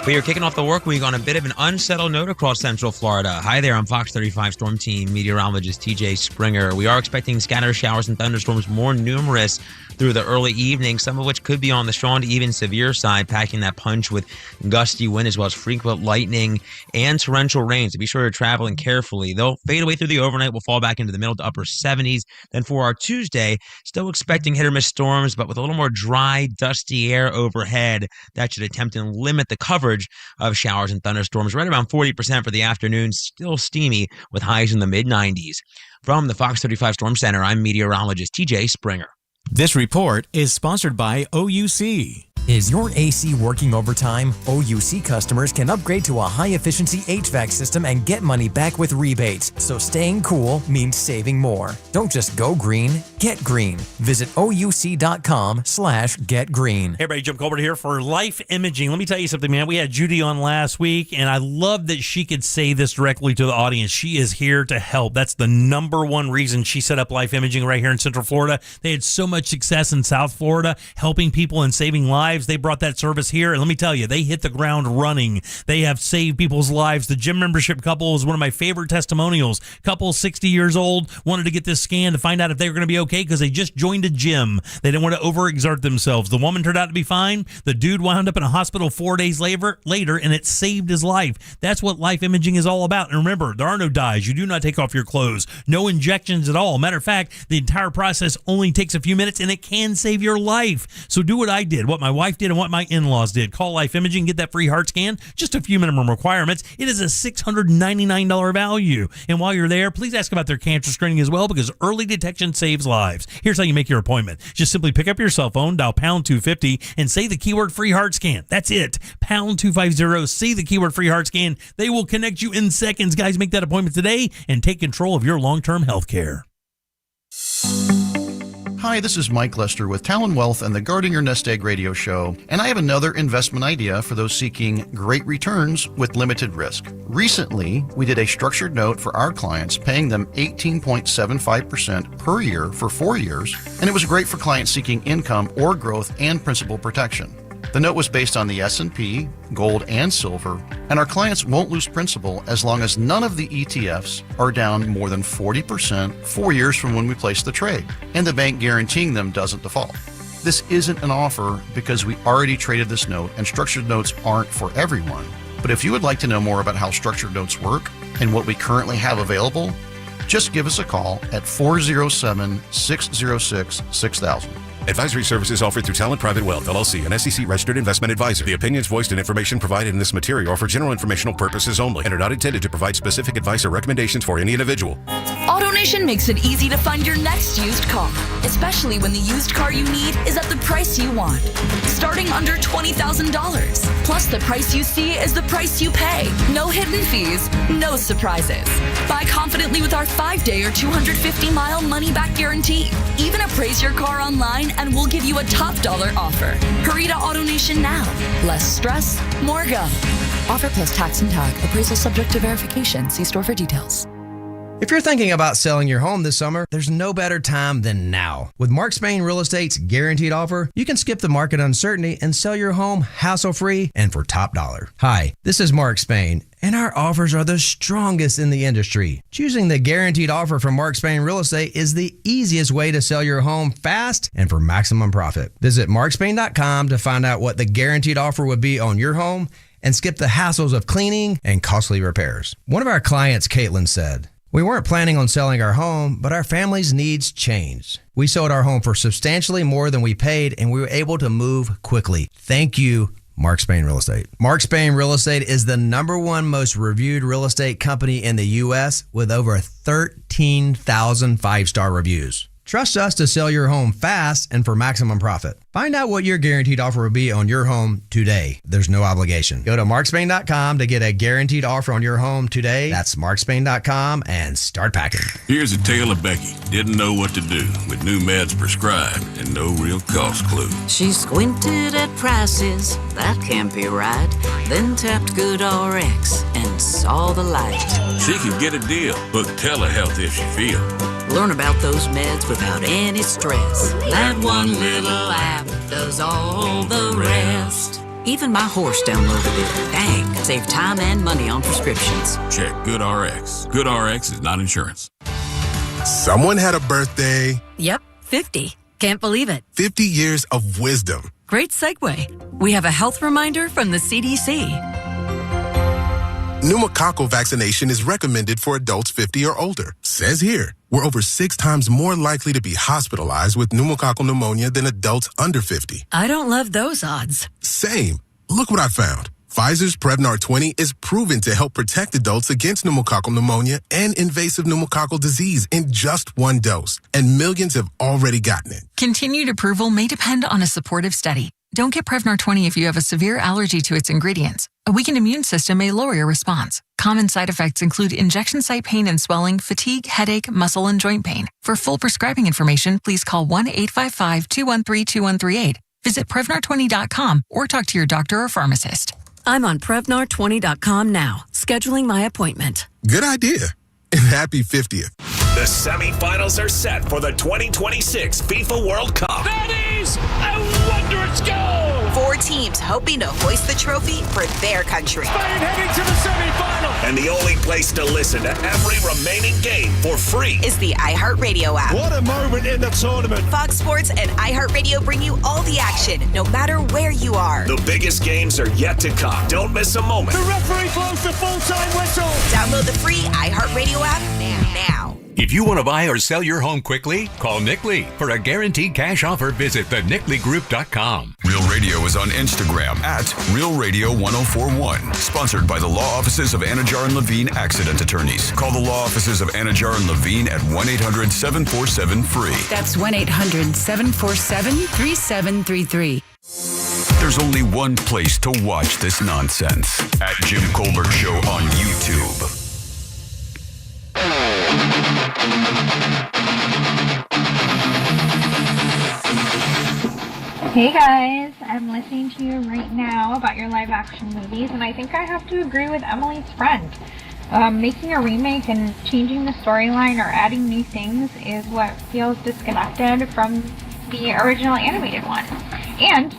We are kicking off the work week on a bit of an unsettled note across Central Florida. Hi there, I'm Fox 35 Storm Team meteorologist TJ Springer. We are expecting scattered showers and thunderstorms more numerous through the early evening, some of which could be on the strong to even severe side, packing that punch with gusty wind as well as frequent lightning and torrential rain. So be sure you're traveling carefully. They'll fade away through the overnight. We'll fall back into the middle to upper 70s. Then for our Tuesday, still expecting hit or miss storms, but with a little more dry, dusty air overhead. That should attempt and limit the coverage of showers and thunderstorms, right around 40% for the afternoon, still steamy with highs in the mid-90s. From the Fox 35 Storm Center, I'm meteorologist TJ Springer. This report is sponsored by OUC. Is your AC working overtime? OUC customers can upgrade to a high-efficiency HVAC system and get money back with rebates. So staying cool means saving more. Don't just go green, get green. Visit OUC.com/getgreen. Hey everybody, Jim Colbert here for Life Imaging. Let me tell you something, man. We had Judy on last week, and I love that she could say this directly to the audience. She is here to help. That's the number one reason she set up Life Imaging right here in Central Florida. They had so much success in South Florida, helping people and saving lives. They brought that service here, and let me tell you, they hit the ground running. They have saved people's lives. The gym membership couple is one of my favorite testimonials. Couple 60 years old, wanted to get this scan to find out if they were going to be okay because they just joined a gym. They didn't want to overexert themselves. The woman turned out to be fine. The dude wound up in a hospital 4 days later, and it saved his life. That's what Life Imaging is all about. And remember, there are no dyes. You do not take off your clothes. No injections at all. Matter of fact, the entire process only takes a few minutes, and it can save your life. So do what I did, what my wife did, and what my in-laws did. Call Life Imaging, get that free heart scan. Just a few minimum requirements. It is a $699 value. And while you're there, please ask about their cancer screening as well, because early detection saves lives. Here's how you make your appointment. Just simply pick up your cell phone, dial pound 250, and say the keyword free heart scan. That's it. Pound 250, say the keyword free heart scan. They will connect you in seconds. Guys, make that appointment today and take control of your long-term health care. Hi, this is Mike Lester with Talon Wealth and the Guarding Your Nest Egg radio show, and I have another investment idea for those seeking great returns with limited risk. Recently, we did a structured note for our clients, paying them 18.75% per year for 4 years, and it was great for clients seeking income or growth and principal protection. The note was based on the S&P, gold, and silver, and our clients won't lose principal as long as none of the ETFs are down more than 40% 4 years from when we placed the trade, and the bank guaranteeing them doesn't default. This isn't an offer because we already traded this note, and structured notes aren't for everyone. But if you would like to know more about how structured notes work and what we currently have available, just give us a call at 407-606-6000. Advisory services offered through Talent Private Wealth, LLC, an SEC-registered investment advisor. The opinions voiced and information provided in this material are for general informational purposes only and are not intended to provide specific advice or recommendations for any individual. AutoNation makes it easy to find your next used car, especially when the used car you need is at the price you want. Starting under $20,000. Plus, the price you see is the price you pay. No hidden fees, no surprises. Buy confidently with our 5-day or 250-mile money-back guarantee. Even appraise your car online and we'll give you a top dollar offer. Hurry to AutoNation now. Less stress, more go. Offer plus tax and tag. Appraisal subject to verification. See store for details. If you're thinking about selling your home this summer, there's no better time than now. With Mark Spain Real Estate's guaranteed offer, you can skip the market uncertainty and sell your home hassle-free and for top dollar. Hi, this is Mark Spain, and our offers are the strongest in the industry. Choosing the guaranteed offer from Mark Spain Real Estate is the easiest way to sell your home fast and for maximum profit. Visit markspain.com to find out what the guaranteed offer would be on your home and skip the hassles of cleaning and costly repairs. One of our clients, Caitlin, said, "We weren't planning on selling our home, but our family's needs changed. We sold our home for substantially more than we paid, and we were able to move quickly. Thank you, Mark Spain Real Estate." Mark Spain Real Estate is the #1 most reviewed real estate company in the U.S. with over 13,000 5-star reviews. Trust us to sell your home fast and for maximum profit. Find out what your guaranteed offer will be on your home today. There's no obligation. Go to markspain.com to get a guaranteed offer on your home today. That's markspain.com and start packing. Here's a tale of Becky. Didn't know what to do with new meds prescribed and no real cost clue. She squinted at prices, that can't be right. Then tapped GoodRx and saw the light. She could get a deal. Book telehealth if she feels. Learn about those meds without any stress. That one little app does all the rest. Even my horse downloaded it. Dang, save time and money on prescriptions. Check GoodRx. GoodRx is not insurance. Someone had a birthday. Yep, 50. Can't believe it. 50 years of wisdom. Great segue. We have a health reminder from the CDC. Pneumococcal vaccination is recommended for adults 50 or older. Says here, we're over 6 times more likely to be hospitalized with pneumococcal pneumonia than adults under 50. I don't love those odds. Same. Look what I found. Pfizer's Prevnar 20 is proven to help protect adults against pneumococcal pneumonia and invasive pneumococcal disease in just 1 dose. And millions have already gotten it. Continued approval may depend on a supportive study. Don't get Prevnar 20 if you have a severe allergy to its ingredients. A weakened immune system may lower your response. Common side effects include injection site pain and swelling, fatigue, headache, muscle, and joint pain. For full prescribing information, please call 1-855-213-2138. Visit Prevnar20.com or talk to your doctor or pharmacist. I'm on Prevnar20.com now, scheduling my appointment. Good idea. And happy 50th. The semifinals are set for the 2026 FIFA World Cup. That is a wondrous goal! 4 teams hoping to hoist the trophy for their country. Spain heading to the semifinal! And the only place to listen to every remaining game for free is the iHeartRadio app. What a moment in the tournament! Fox Sports and iHeartRadio bring you all the action, no matter where you are. The biggest games are yet to come. Don't miss a moment. The referee blows the full-time whistle! Download the free iHeartRadio app now. If you want to buy or sell your home quickly, call Nick Lee. For a guaranteed cash offer, visit thenickleegroup.com. Real Radio is on Instagram at Real Radio 1041. Sponsored by the law offices of Anajar and Levine Accident Attorneys. Call the law offices of Anajar and Levine at 1-800-747-FREE. That's 1-800-747-3733. There's only one place to watch this nonsense. At Jim Colbert Show on YouTube. Hey guys, I'm listening to you right now about your live action movies, and I think I have to agree with Emily's friend. Making a remake and changing the storyline or adding new things is what feels disconnected from the original animated one. And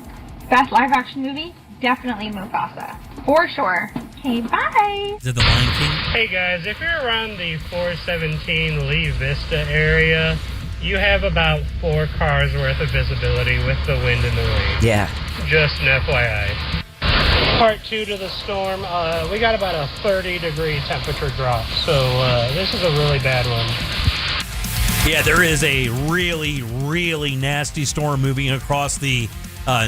best live action movie, definitely Mufasa. For sure. Okay, bye! Is it the Lion King? Hey guys, if you're around the 417 Lee Vista area, you have about 4 cars worth of visibility with the wind and the rain. Yeah. Just an FYI. Part 2 to the storm, we got about a 30-degree temperature drop, so this is a really bad one. Yeah, there is a really, really nasty storm moving across the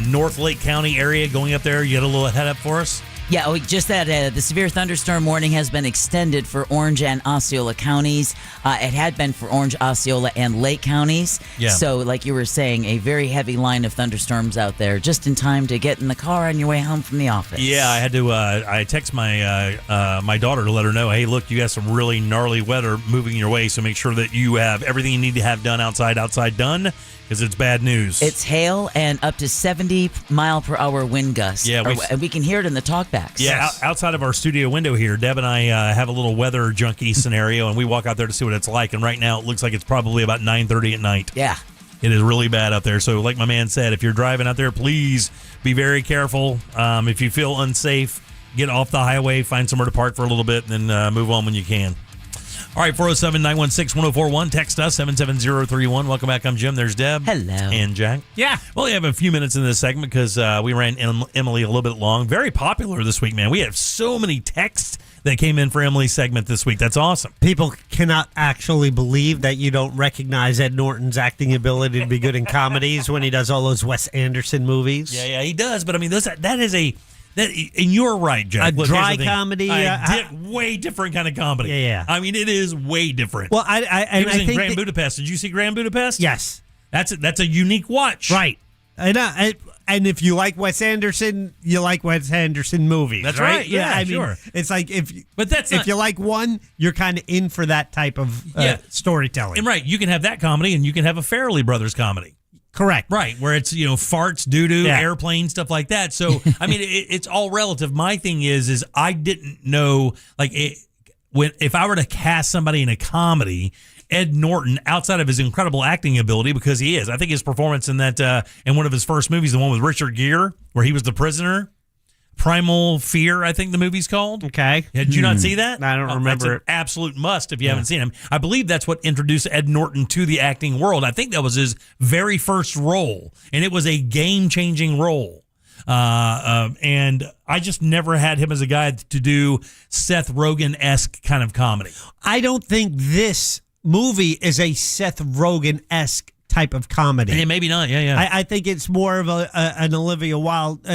North Lake County area going up there. You got a little head up for us? Yeah, just that the severe thunderstorm warning has been extended for Orange and Osceola counties. It had been for Orange, Osceola, and Lake counties. Yeah. So, like you were saying, a very heavy line of thunderstorms out there, just in time to get in the car on your way home from the office. Yeah, I had to. I text my my daughter to let her know, hey, look, you got some really gnarly weather moving your way, so make sure that you have everything you need to have done outside done, because it's bad news. It's hail and up to 70-mile-per-hour wind gusts. Yeah, and we can hear it in the talkbacks. Yeah, outside of our studio window here, Deb and I have a little weather junkie scenario, and we walk out there to see what it's like. And right now, it looks like it's probably about 9:30 at night. Yeah. It is really bad out there. So like my man said, if you're driving out there, please be very careful. If you feel unsafe, get off the highway, find somewhere to park for a little bit, and then move on when you can. All right, 407-916-1041. Text us, 77031. Welcome back. I'm Jim. There's Deb. Hello. And Jack. Yeah. Well, we have a few minutes in this segment because we ran Emily a little bit long. Very popular this week, man. We have so many texts that came in for Emily's segment this week. That's awesome. People cannot actually believe that you don't recognize Ed Norton's acting ability to be good in comedies when he does all those Wes Anderson movies. Yeah, he does. But, I mean, that is a... and you're right, Jack. A dry comedy, way different kind of comedy. Yeah. I mean, it is way different. Well, I was in Grand Budapest. Did you see Grand Budapest? Yes, that's a unique watch, right? And if you like Wes Anderson, you like Wes Anderson movies. That's right. Yeah, I mean, sure. It's like if not, you like one, you're kind of in for that type of storytelling. And right, you can have that comedy, and you can have a Farrelly Brothers comedy. Correct. Right, where it's, farts, doo-doo, airplane, stuff like that. So, I mean, it's all relative. My thing is I didn't know, if I were to cast somebody in a comedy Ed Norton outside of his incredible acting ability, because he is. I think his performance in that in one of his first movies, the one with Richard Gere, where he was the prisoner, Primal Fear, I think the movie's called. Okay. Did you not see that? I don't remember That's an absolute must if you haven't seen him. I believe that's what introduced Ed Norton to the acting world. I think that was his very first role, and it was a game-changing role. And I just never had him as a guy to do Seth Rogen-esque kind of comedy. I don't think this movie is a Seth Rogen-esque type of comedy. Yeah, maybe not. Yeah. I think it's more of an Olivia Wilde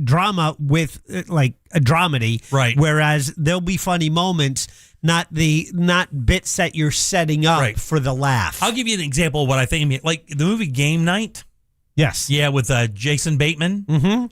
drama with like a dramedy, right? Whereas there'll be funny moments, not bits that you're setting up for the laugh. I'll give you an example of what I think. Like the movie Game Night. Yes. Yeah, with Jason Bateman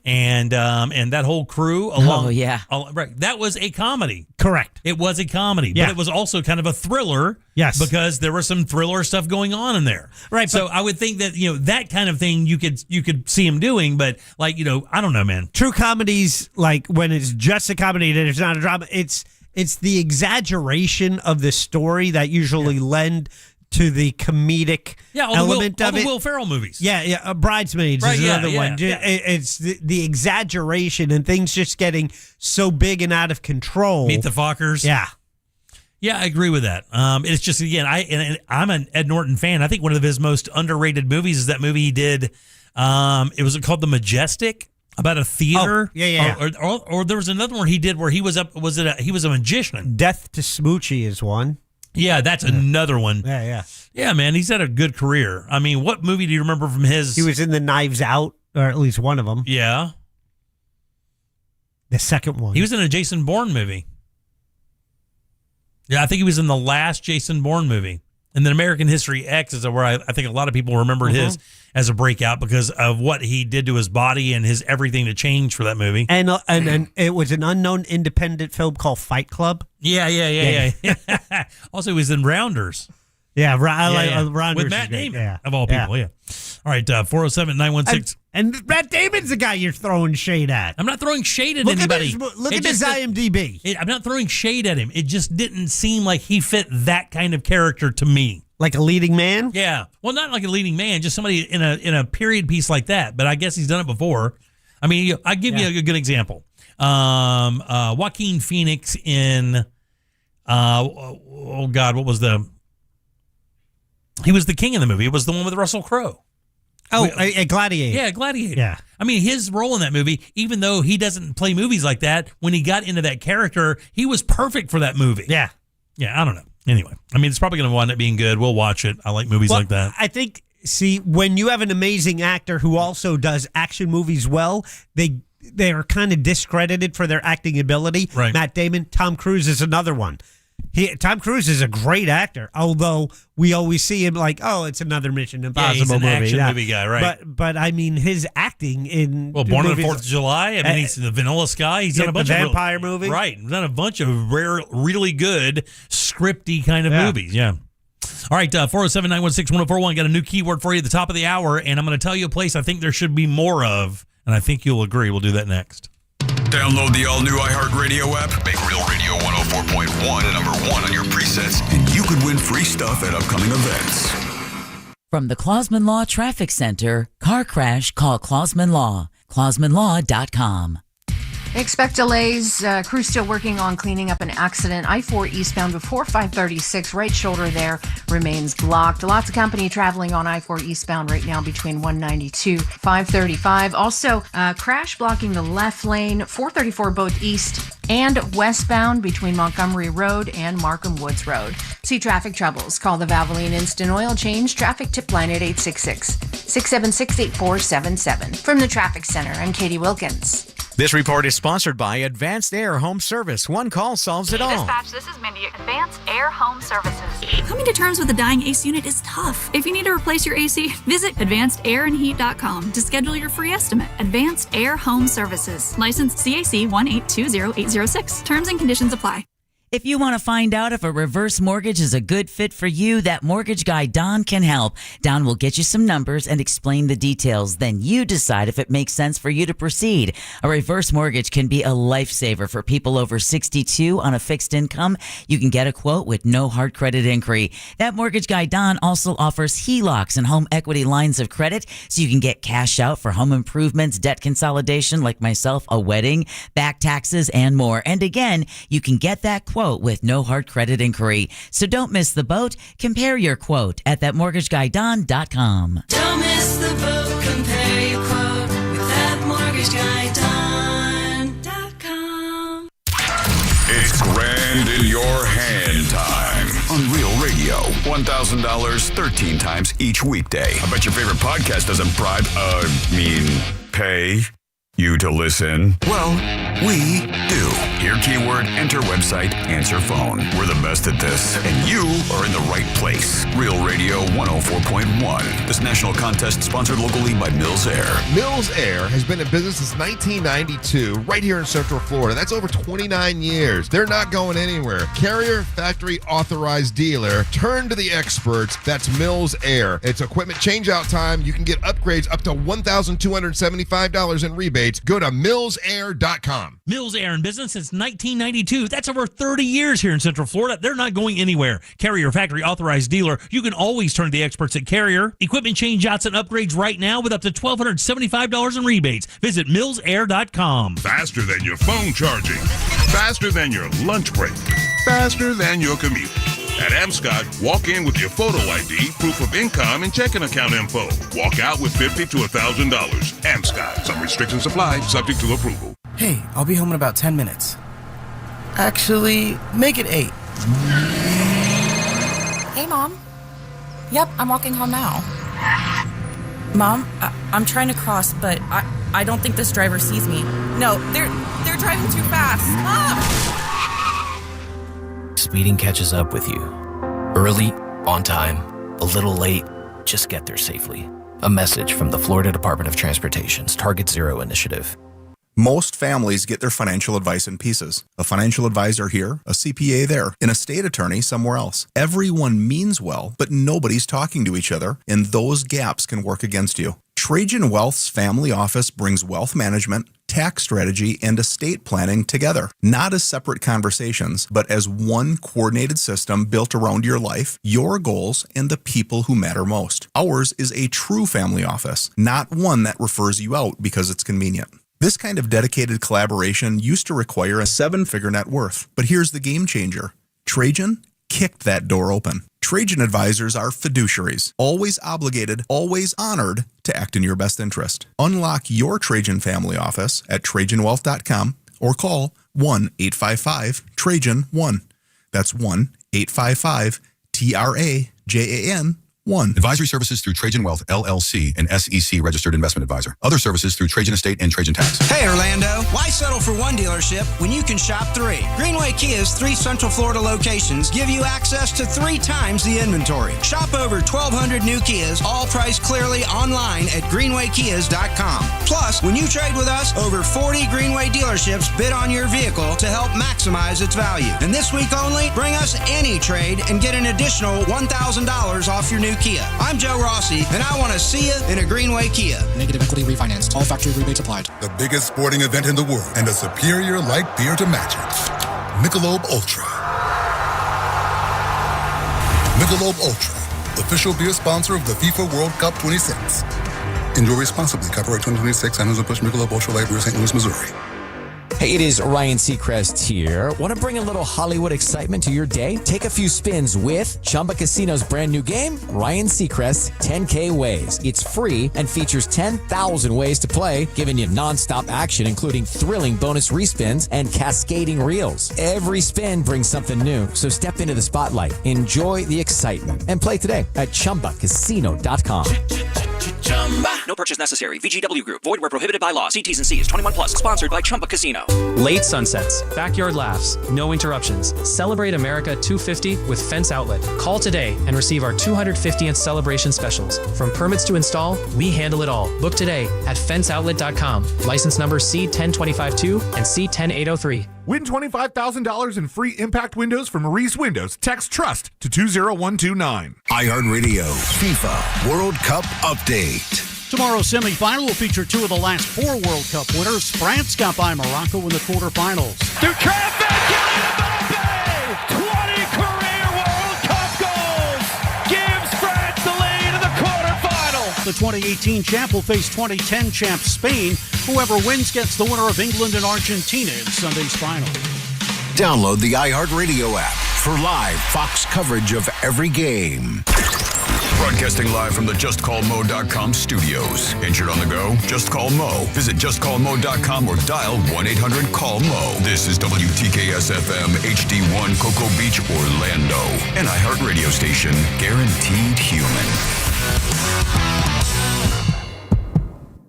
and that whole crew. Right. That was a comedy. Correct. It was a comedy, Yeah. but it was also kind of a thriller. Yes. Because there was some thriller stuff going on in there. Right. So I would think that, that kind of thing you could see him doing, but like, I don't know, man. True comedies, like when it's just a comedy and it's not a drama, it's the exaggeration of the story that usually lend to the comedic element of it. All the Will Ferrell movies. Yeah. Bridesmaids is another one. Yeah. It's the exaggeration and things just getting so big and out of control. Meet the Fockers. Yeah. Yeah, I agree with that. It's just, again, I'm an Ed Norton fan. I think one of his most underrated movies is that movie he did. It was called The Majestic, about a theater. Or there was another one he did where he was a magician. Death to Smoochie is one. Yeah, that's another one. Yeah. Yeah, man, he's had a good career. I mean, what movie do you remember from his? He was in the Knives Out, or at least one of them. Yeah. The second one. He was in a Jason Bourne movie. Yeah, I think he was in the last Jason Bourne movie. And then American History X is where I think a lot of people remembered his as a breakout because of what he did to his body and his everything to change for that movie. And it was an unknown independent film called Fight Club. Yeah. Also, he was in Rounders. Yeah, Rounders with Matt is great. Damon, of all people. Yeah. All right, 407-916. And Matt Damon's the guy you're throwing shade at. I'm not throwing shade at anybody. Look at his IMDb. I'm not throwing shade at him. It just didn't seem like he fit that kind of character to me. Like a leading man? Yeah. Well, not like a leading man, just somebody in a period piece like that. But I guess he's done it before. I mean, I'll give you a good example. Joaquin Phoenix in, what was he was the king in the movie. It was the one with Russell Crowe. Oh, a Gladiator. Yeah, Gladiator. Yeah. I mean, his role in that movie, even though he doesn't play movies like that, when he got into that character, he was perfect for that movie. Yeah. Yeah, I don't know. Anyway, I mean, it's probably going to wind up being good. We'll watch it. I like movies like that. I think, when you have an amazing actor who also does action movies well, they are kind of discredited for their acting ability. Right. Matt Damon, Tom Cruise is another one. Tom Cruise is a great actor, although we always see him like, oh, it's another Mission Impossible he's an movie. action movie guy, right? But I mean, his acting in Born on the 4th of July. I mean, he's in the Vanilla Sky. He's done a bunch of of vampire movies, right? He's done a bunch of rare, really good scripty kind of movies. Yeah. All right, 407-916-1041. Got a new keyword for you at the top of the hour, and I'm going to tell you a place I think there should be more of, and I think you'll agree. We'll do that next. Download the all-new iHeartRadio app. Make Real Radio 104.1 number one on your presets, and you could win free stuff at upcoming events. From the Clausman Law Traffic Center, car crash, call Clausman Law. ClausmanLaw.com. Expect delays. Crews still working on cleaning up an accident. I-4 eastbound before 536. Right shoulder there remains blocked. Lots of company traveling on I-4 eastbound right now between 192, 535. Also, crash blocking the left lane, 434 both east and westbound between Montgomery Road and Markham Woods Road. See traffic troubles? Call the Valvoline Instant Oil Change traffic tip line at 866-676-8477. From the Traffic Center, I'm Katie Wilkins. This report is sponsored by Advanced Air Home Service. One call solves it all. Dispatch, this is Mindy. Advanced Air Home Services. Coming to terms with a dying AC unit is tough. If you need to replace your AC, visit AdvancedAirandHeat.com to schedule your free estimate. Advanced Air Home Services. Licensed CAC 1820806. Terms and conditions apply. If you want to find out if a reverse mortgage is a good fit for you, that mortgage guy Don can help. Don will get you some numbers and explain the details. Then you decide if it makes sense for you to proceed. A reverse mortgage can be a lifesaver for people over 62 on a fixed income. You can get a quote with no hard credit inquiry. That mortgage guy Don also offers HELOCs and home equity lines of credit, so you can get cash out for home improvements, debt consolidation like myself, a wedding, back taxes, and more. And again, you can get that quote with no hard credit inquiry. So don't miss the boat. Compare your quote at thatmortgageguydon.com. Don't miss the boat. Compare your quote with thatmortgageguydon.com. It's grand in your hand time on Real Radio. $1,000 13 times each weekday. I bet your favorite podcast doesn't pay you to listen. Well, we do. Hear keyword, enter website, answer phone. We're the best at this, and you are in the right place. Real Radio 104.1. This national contest sponsored locally by Mills Air. Mills Air has been in business since 1992, right here in Central Florida. That's over 29 years. They're not going anywhere. Carrier factory authorized dealer. Turn to the experts. That's Mills Air. It's equipment change-out time. You can get upgrades up to $1,275 in rebates. Go to millsair.com. Mills Air in business since 1992. That's over 30 years here in Central Florida. They're not going anywhere. Carrier factory authorized dealer. You can always turn to the experts at Carrier. Equipment change-outs and upgrades right now with up to $1,275 in rebates. Visit millsair.com. Faster than your phone charging. Faster than your lunch break. Faster than your commute. At Amscot, walk in with your photo ID, proof of income, and checking account info. Walk out with $50 to $1,000. Amscot. Some restrictions apply, subject to approval. Hey, I'll be home in about 10 minutes. Actually, make it 8. Hey, Mom. Yep, I'm walking home now. Mom, I'm trying to cross, but I don't think this driver sees me. No, they're driving too fast. Mom! Speeding catches up with you. Early, on time, a little late, just get there safely. A message from the Florida Department of Transportation's Target Zero initiative. Most families get their financial advice in pieces. A financial advisor here, a CPA there, an estate attorney somewhere else. Everyone means well, but nobody's talking to each other, and those gaps can work against you. Trajan Wealth's family office brings wealth management, tax strategy, and estate planning together, not as separate conversations, but as one coordinated system built around your life, your goals, and the people who matter most. Ours is a true family office, not one that refers you out because it's convenient. This kind of dedicated collaboration used to require a 7-figure net worth, but here's the game changer. Trajan kicked that door open. Trajan advisors are fiduciaries, always obligated, always honored to act in your best interest. Unlock your Trajan family office at TrajanWealth.com or call 1-855-TRAJAN-1. That's 1-855-TRAJAN-1. Advisory services through Trajan Wealth, LLC, an SEC registered investment advisor. Other services through Trajan Estate and Trajan Tax. Hey, Orlando. Why settle for one dealership when you can shop 3? Greenway Kia's 3 Central Florida locations give you access to 3 times the inventory. Shop over 1,200 new Kias, all priced clearly online at greenwaykias.com. Plus, when you trade with us, over 40 Greenway dealerships bid on your vehicle to help maximize its value. And this week only, bring us any trade and get an additional $1,000 off your new Kia. I'm Joe Rossi, and I want to see you in a Greenway Kia. Negative equity refinanced. All factory rebates applied. The biggest sporting event in the world and a superior light beer to match it. Michelob Ultra. Michelob Ultra, official beer sponsor of the FIFA World Cup 26. Enjoy responsibly. Copyright 2026. Anheuser-Busch Michelob Ultra Light Beer, St. Louis, Missouri. Hey, it is Ryan Seacrest here. Want to bring a little Hollywood excitement to your day? Take a few spins with Chumba Casino's brand new game, Ryan Seacrest's 10K Ways. It's free and features 10,000 ways to play, giving you nonstop action, including thrilling bonus respins and cascading reels. Every spin brings something new, so step into the spotlight, enjoy the excitement, and play today at ChumbaCasino.com. No purchase necessary. VGW Group. Void where prohibited by law. See T's and C's. 21 plus. Sponsored by Chumba Casino. Late sunsets, backyard laughs, no interruptions. Celebrate America 250 with Fence Outlet. Call today and receive our 250th celebration specials. From permits to install, we handle it all. Book today at fenceoutlet.com. License number C10252 and C10803. Win $25,000 in free impact windows from Maurice Windows. Text TRUST to 20129. iHeartRadio FIFA World Cup Update. Tomorrow's semifinal will feature two of the last 4 World Cup winners. France got by Morocco in the quarterfinals. Through traffic, Kylian Mbappe! 20 career World Cup goals! Gives France the lead in the quarterfinal! The 2018 champ will face 2010 champ Spain. Whoever wins gets the winner of England and Argentina in Sunday's final. Download the iHeartRadio app for live Fox coverage of every game. Broadcasting live from the JustCallMo.com studios. Injured on the go? Just call Mo. Visit JustCallMo.com or dial 1-800-CALL-MO. This is WTKS-FM HD1 Cocoa Beach, Orlando. An iHeartRadio station. Guaranteed human.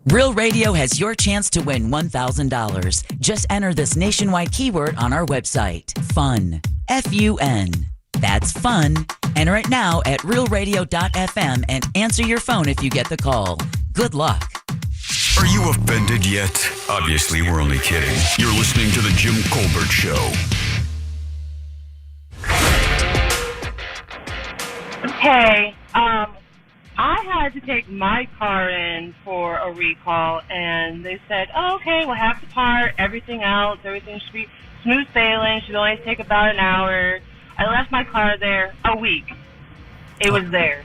Real Radio has your chance to win $1,000. Just enter this nationwide keyword on our website. FUN. F-U-N. That's fun. Enter it now at realradio.fm and answer your phone if you get the call. Good luck. Are you offended yet? Obviously, we're only kidding. You're listening to The Jim Colbert Show. Hey, I had to take my car in for a recall, and they said, oh, okay, we'll have the part, everything else, everything should be smooth sailing, should only take about an hour. I left my car there a week. It was there.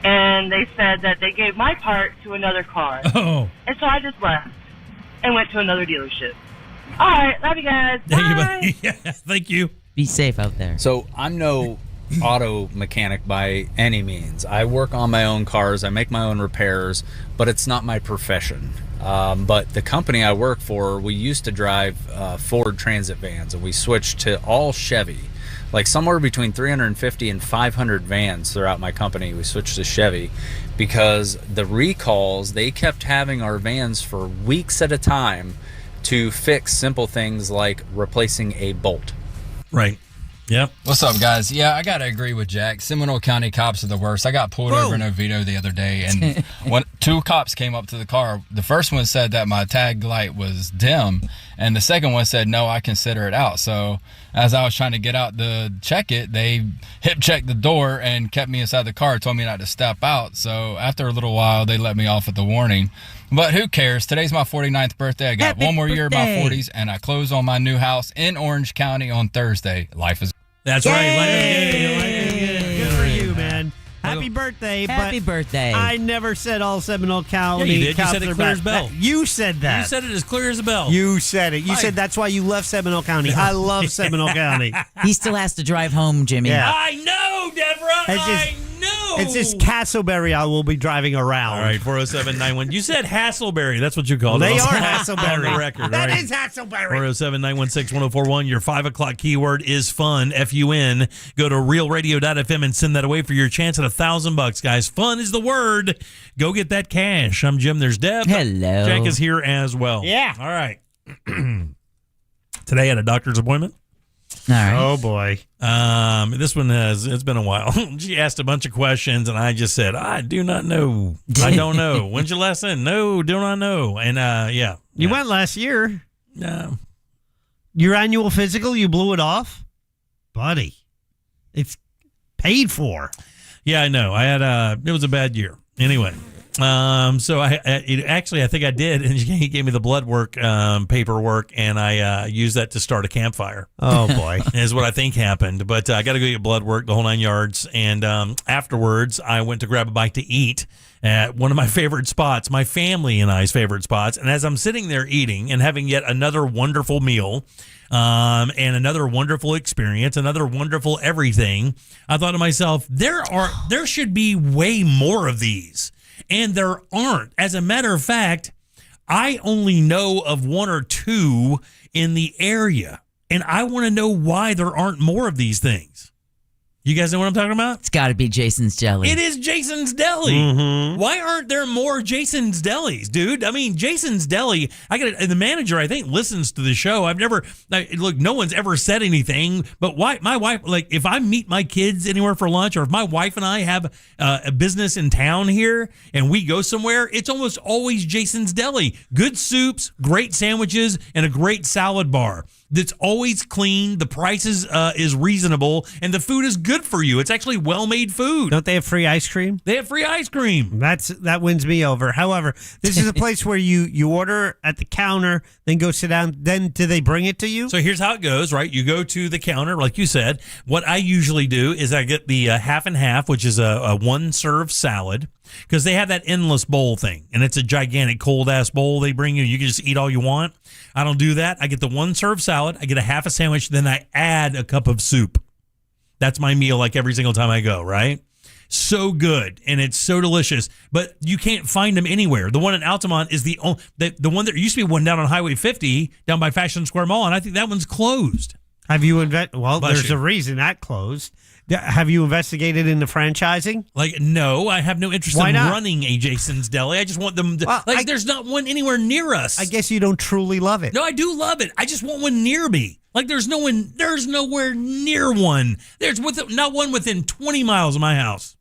And they said that they gave my part to another car. Oh. And so I just left and went to another dealership. All right, love you guys. Bye. Yeah, thank you. Be safe out there. So I'm no auto mechanic by any means. I work on my own cars. I make my own repairs, but it's not my profession. But the company I work for, we used to drive Ford Transit vans, and we switched to all Chevy. Like somewhere between 350 and 500 vans throughout my company, we switched to Chevy because the recalls, they kept having our vans for weeks at a time to fix simple things like replacing a bolt. Right. Yep. What's up, guys? Yeah, I got to agree with Jack. Seminole County cops are the worst. I got pulled over in Oviedo the other day, and when 2 cops came up to the car, the first one said that my tag light was dim, and the second one said, no, I consider it out. So as I was trying to get out to check it, they hip-checked the door and kept me inside the car, told me not to step out. So after a little while, they let me off with the warning. But who cares? Today's my 49th birthday. I got Happy one more year of my birthday. 40s, and I close on my new house in Orange County on Thursday. Life is... That's right. Good for you, man. Happy birthday. Happy birthday. I never said all Seminole County. Yeah, you did. You cops said it are clear bad. as bell. You said that. You said it as clear as a bell. You said it. You Right. said that's why you left Seminole County. I love Seminole County. He still has to drive home, Jimmy. Yeah. I know, Deborah. I know. It's just Castleberry I will be driving around. All right, 407-91. You said Hassleberry. That's what you called They it. are On Hassleberry. the record. That right? is Hassleberry. 407-916-1041. Your 5 o'clock keyword is fun, F-U-N. Go to realradio.fm and send that away for your chance at $1,000, guys. Fun is the word. Go get that cash. I'm Jim. There's Deb. Hello. Jack is here as well. Yeah. All right. Today I had a doctor's appointment. All right. Oh, boy. This one it's been a while. She asked a bunch of questions, and I just said, I do not know. I don't know. When's your last in? No, do not know. And, yeah. You went last year. No. Your annual physical, you blew it off? Buddy, it's paid for. Yeah, I know. I had it was a bad year. Anyway, so I think I did, and he gave me the blood work paperwork, and I used that to start a campfire. Oh boy, is what I think happened. But I got to go get blood work, the whole 9 yards, and afterwards I went to grab a bite to eat at one of my favorite spots, my family and I's favorite spots. And as I'm sitting there eating and having yet another wonderful meal, and another wonderful experience, another wonderful everything, I thought to myself, there should be way more of these. And there aren't. As a matter of fact, I only know of 1 or 2 in the area. And I want to know why there aren't more of these things. You guys know what I'm talking about? It's got to be Jason's Deli. It is Jason's Deli. Mm-hmm. Why aren't there more Jason's Delis, dude? I mean, Jason's Deli. The manager, I think, listens to the show. Look, no one's ever said anything. But why? My wife, like, if I meet my kids anywhere for lunch, or if my wife and I have a business in town here and we go somewhere, it's almost always Jason's Deli. Good soups, great sandwiches, and a great salad bar. That's always clean. The price is reasonable, and the food is good for you. It's actually well-made food. Don't they have free ice cream? They have free ice cream. That wins me over. However, this is a place where you order at the counter, then go sit down. Then do they bring it to you? So here's how it goes, right? You go to the counter, like you said. What I usually do is I get the half and half, which is a one-serve salad, because they have that endless bowl thing, and it's a gigantic cold-ass bowl they bring you. You can just eat all you want. I don't do that. I get the one-serve salad. I get a half a sandwich. Then I add a cup of soup. That's my meal like every single time I go, right? So good, and it's so delicious. But you can't find them anywhere. The one in Altamont is the one that used to be one down on Highway 50 down by Fashion Square Mall, and I think that one's closed. Have you Well, Bless there's you. a reason that closed. Have you investigated into franchising? Like, no, I have no interest Why in not? running a Jason's Deli. I just want them to, there's not one anywhere near us. I guess you don't truly love it. No, I do love it. I just want one near me. Like, there's nowhere near one. There's not one within 20 miles of my house.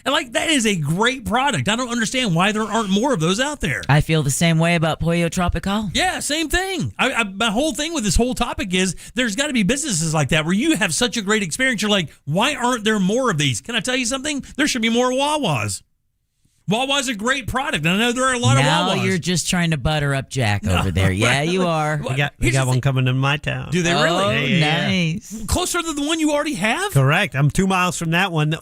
And like, that is a great product. I don't understand why there aren't more of those out there. I feel the same way about Pollo Tropical. Yeah, same thing. My whole thing with this whole topic is there's got to be businesses like that where you have such a great experience. You're like, why aren't there more of these? Can I tell you something? There should be more Wawas. Wawa's a great product. And I know there are a lot of Wawas. Now you're just trying to butter up Jack over there. Yeah, you are. We got one coming to my town. Do they really? Oh, Yeah. nice. Closer to the one you already have? Correct. I'm 2 miles from that one.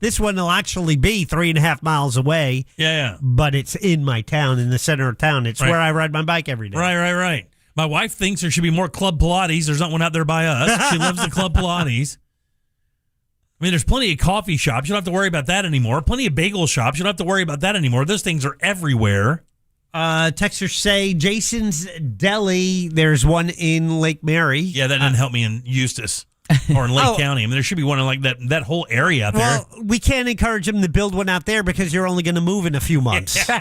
This one will actually be 3.5 miles away. Yeah. But it's in my town, in the center of town. It's Right. where I ride my bike every day. Right. My wife thinks there should be more Club Pilates. There's not one out there by us. She loves the Club Pilates. I mean, there's plenty of coffee shops. You don't have to worry about that anymore. Plenty of bagel shops. You don't have to worry about that anymore. Those things are everywhere. Texters say Jason's Deli. There's one in Lake Mary. Yeah, that didn't help me in Eustis or in Lake County. I mean, there should be one in like that whole area out there. Well, we can't encourage them to build one out there because you're only going to move in a few months. Fair.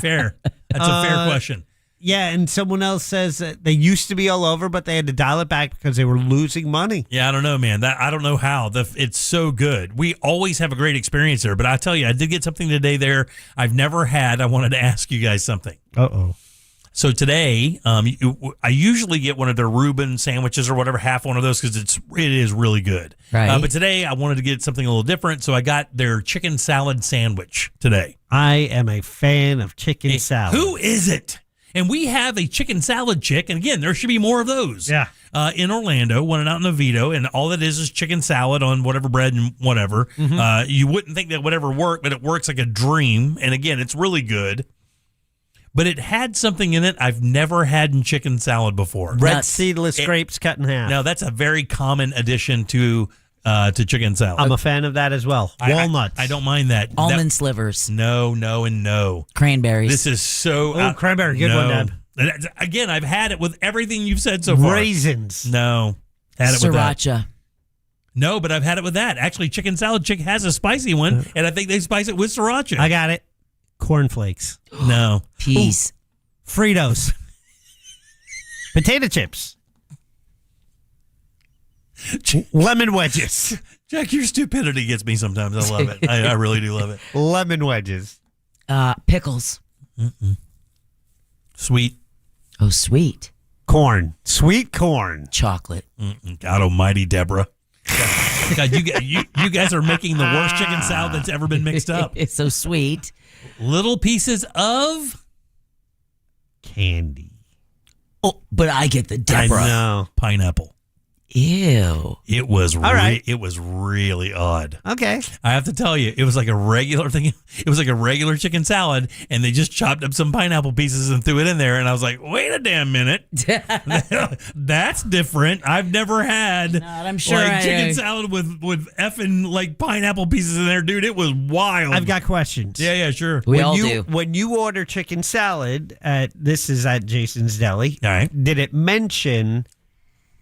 That's a fair question. Yeah, and someone else says that they used to be all over, but they had to dial it back because they were losing money. Yeah, I don't know, man. I don't know how. It's so good. We always have a great experience there. But I tell you, I did get something today there I've never had. I wanted to ask you guys something. Uh-oh. So today, I usually get one of their Reuben sandwiches or whatever, half one of those, because it is really good. Right. But today, I wanted to get something a little different, so I got their chicken salad sandwich today. I am a fan of chicken salad. Who isn't? And we have a chicken salad chick, and again, there should be more of those. Yeah. In Orlando, one out in Oviedo, and all it is chicken salad on whatever bread and whatever. Mm-hmm. You wouldn't think that would ever work, but it works like a dream. And again, it's really good. But it had something in it I've never had in chicken salad before. Red seedless grapes cut in half. Now, that's a very common addition to chicken salad. I'm a fan of that as well. Walnuts. I don't mind that. Almond slivers. No, and no. Cranberries. This is so... Oh, cranberry. Good one, Deb. Again, I've had it with everything you've said so far. Raisins. No. Had it with that. Sriracha. No, but I've had it with that. Actually, Chicken Salad Chick has a spicy one, and I think they spice it with sriracha. I got it. Cornflakes. No. Peas. Ooh. Fritos. Potato chips. Lemon wedges. Jack, your stupidity gets me sometimes. I love it. I really do love it. Lemon wedges. Pickles. Sweet. Oh, sweet. Corn. Sweet corn. Chocolate. God almighty, Deborah. God, you guys are making the worst chicken salad that's ever been mixed up. It's so sweet. Little pieces of candy. Oh, but I get the Deborah. I know. Pineapple. Ew. It was All right. It was really odd. Okay. I have to tell you, it was like a regular thing. It was like a regular chicken salad, and they just chopped up some pineapple pieces and threw it in there. And I was like, wait a damn minute. That's different. I've never had I'm sure like chicken salad with effing like pineapple pieces in there, dude. It was wild. I've got questions. Yeah, sure. We all do. When you order chicken salad, this is at Jason's Deli. All right. Did it mention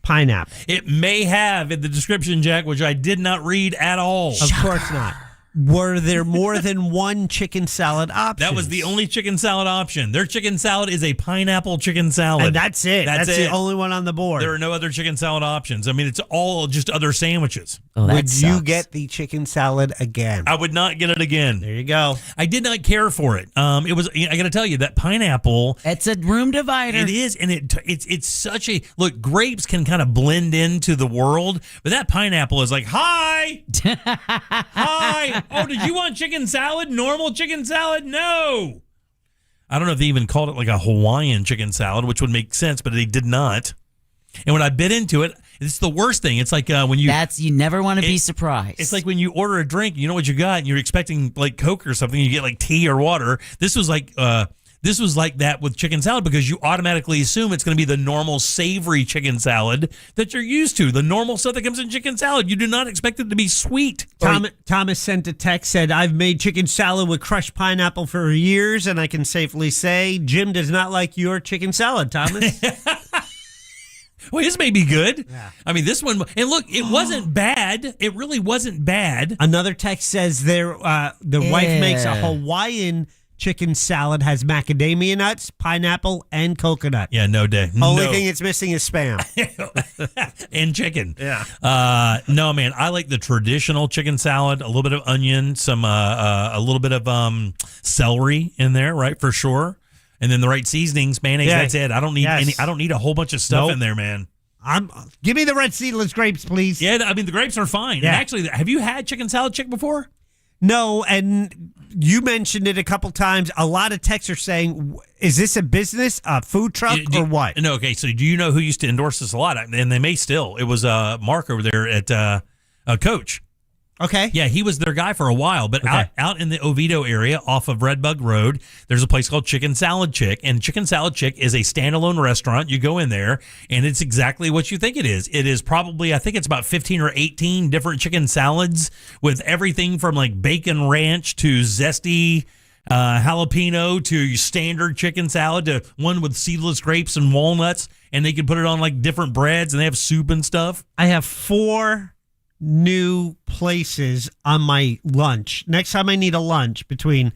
pineapple. It may have in the description, Jack, which I did not read at all. Of course not. Were there more than one chicken salad option? That was the only chicken salad option. Their chicken salad is a pineapple chicken salad. And that's it. That's the only one on the board. There are no other chicken salad options. I mean, it's all just other sandwiches. Oh, would you get the chicken salad again? I would not get it again. There you go. I did not care for it. It was. I got to tell you that pineapple. It's a room divider. It is, and it's such a look. Grapes can kind of blend into the world, but that pineapple is like, hi, hi. Oh, did you want chicken salad? Normal chicken salad? No. I don't know if they even called it like a Hawaiian chicken salad, which would make sense, but they did not. And when I bit into it, it's the worst thing. It's like when you never want to be surprised. It's like when you order a drink, you know what you got, and you're expecting like Coke or something, you get like tea or water. This was like that with chicken salad because you automatically assume it's going to be the normal savory chicken salad that you're used to. The normal stuff that comes in chicken salad. You do not expect it to be sweet. Thomas sent a text, said, I've made chicken salad with crushed pineapple for years, and I can safely say Jim does not like your chicken salad, Thomas. Well, this may be good. Yeah. I mean, this one, and look, it wasn't bad. It really wasn't bad. Another text says the wife makes a Hawaiian chicken salad, has macadamia nuts, pineapple, and coconut. Yeah, no day. Only thing it's missing is Spam. And chicken. Yeah. No, man, I like the traditional chicken salad, a little bit of onion, a little bit of celery in there, right, for sure. And then the right seasonings, mayonnaise, that's it. I don't need I don't need a whole bunch of stuff in there, man. Give me the red seedless grapes, please. Yeah, I mean, the grapes are fine. Yeah. And actually, have you had chicken salad chick before? No, and you mentioned it a couple times. A lot of texts are saying, is this a business, a food truck, or what? No, okay, so do you know who used to endorse this a lot? And they may still. It was Mark over there at Coach. Okay. Yeah, he was their guy for a while, but out in the Oviedo area off of Redbug Road, there's a place called Chicken Salad Chick, and Chicken Salad Chick is a standalone restaurant. You go in there, and it's exactly what you think it is. It is probably, I think it's about 15 or 18 different chicken salads with everything from like bacon ranch to zesty jalapeno to standard chicken salad to one with seedless grapes and walnuts, and they can put it on like different breads, and they have soup and stuff. I have 4 new places on my lunch. Next time I need a lunch between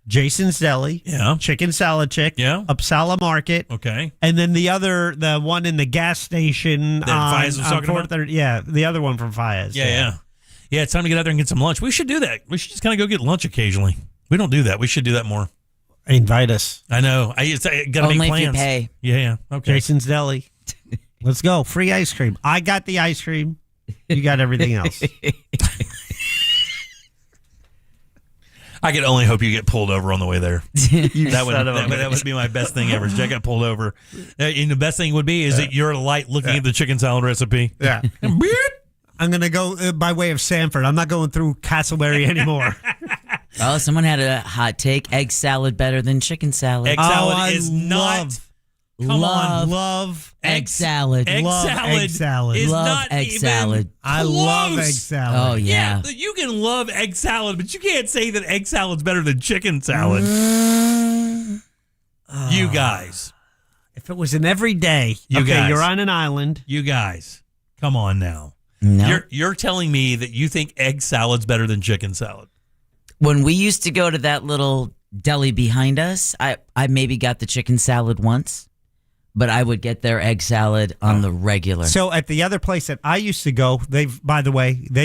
Jason's Deli, Chicken Salad Chick, Uppsala Market, and then the one in the gas station that Fayez was talking about? Yeah, the other one from Fayez. Yeah, it's time to get out there and get some lunch. We should do that. We should just kind of go get lunch occasionally. We don't do that. We should do that more. Invite us. I know. I got to make plans. Only if you pay. Yeah, okay. Jason's Deli. Let's go. Free ice cream. I got the ice cream. You got everything else. I could only hope you get pulled over on the way there. That would be my best thing ever. Jack got pulled over. And the best thing would be is that you're at a light looking at the chicken salad recipe. Yeah. I'm going to go by way of Sanford. I'm not going through Castleberry anymore. Oh, someone had a hot take. Egg salad better than chicken salad. Egg salad is not... Love egg salad. Egg salad is not egg even salad. I love egg salad. Oh, yeah. You can love egg salad, but you can't say that egg salad's better than chicken salad. You guys. If it was an everyday, you're on an island. You guys, come on now. No. You're telling me that you think egg salad's better than chicken salad. When we used to go to that little deli behind us, I maybe got the chicken salad once. But I would get their egg salad on the regular. So at the other place that I used to go, they've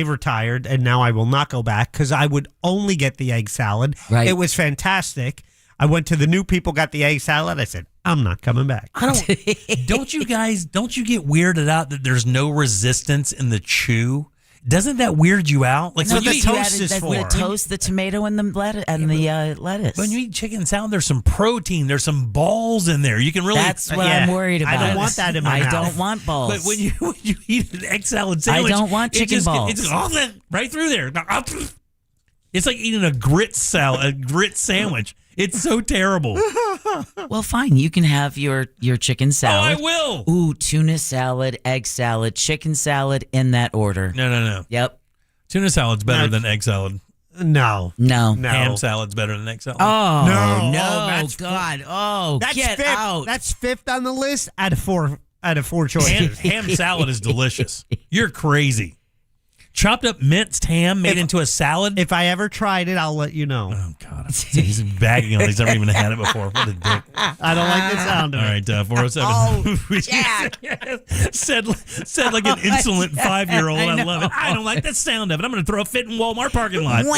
retired, and now I will not go back because I would only get the egg salad. Right. It was fantastic. I went to the new people, got the egg salad. I said, I'm not coming back. Don't you get weirded out that there's no resistance in the chew? Doesn't that weird you out? Like, that's what the toast is for. The toast, the tomato, and the lettuce. When you eat chicken salad, there's some protein. There's some balls in there. You can really. That's what I'm worried about. I don't want that in my mouth. I don't want balls. But when you eat an egg salad sandwich, I don't want chicken balls. It's right through there. It's like eating a grit sandwich. It's so terrible. Well, fine. You can have your chicken salad. Oh, I will. Ooh, tuna salad, egg salad, chicken salad in that order. No. Yep. Tuna salad's better than egg salad. No. Ham salad's better than egg salad. Oh, no. That's God. Oh, that's get fifth. out. That's 5th on the list out of 4 out of 4 choices. Ham salad is delicious. You're crazy. Chopped up minced ham made into a salad. If I ever tried it, I'll let you know. Oh, God. He's bagging on it. He's never even had it before. What a dick. I don't like the sound of All it. right, 407. Oh, Jack. said like an insolent 5-year-old. I love it. I don't like the sound of it. I'm going to throw a fit in Walmart parking lot. All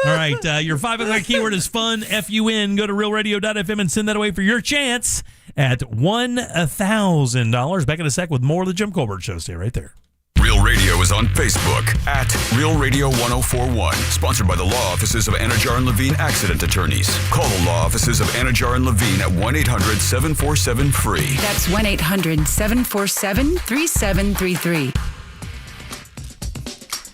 right, your 5 o'clock keyword is fun, F-U-N. Go to realradio.fm and send that away for your chance at $1,000. Back in a sec with more of the Jim Colbert Show. Stay right there. Real Radio is on Facebook at Real Radio 1041. Sponsored by the law offices of Anajar and Levine Accident Attorneys. Call the law offices of Anajar and Levine at 1-800-747-FREE. That's 1-800-747-3733.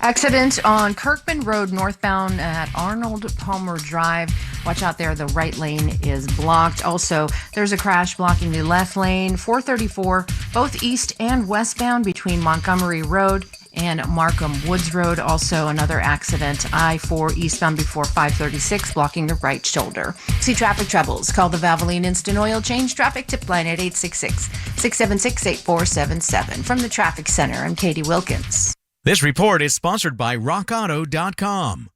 Accident on Kirkman Road northbound at Arnold Palmer Drive. Watch out there. The right lane is blocked. Also, there's a crash blocking the left lane. 434, both east and westbound between Montgomery Road and Markham Woods Road. Also, another accident. I-4 eastbound before 536, blocking the right shoulder. See traffic troubles? Call the Valvoline Instant Oil Change Traffic Tip Line at 866-676-8477. From the Traffic Center, I'm Katie Wilkins. This report is sponsored by RockAuto.com.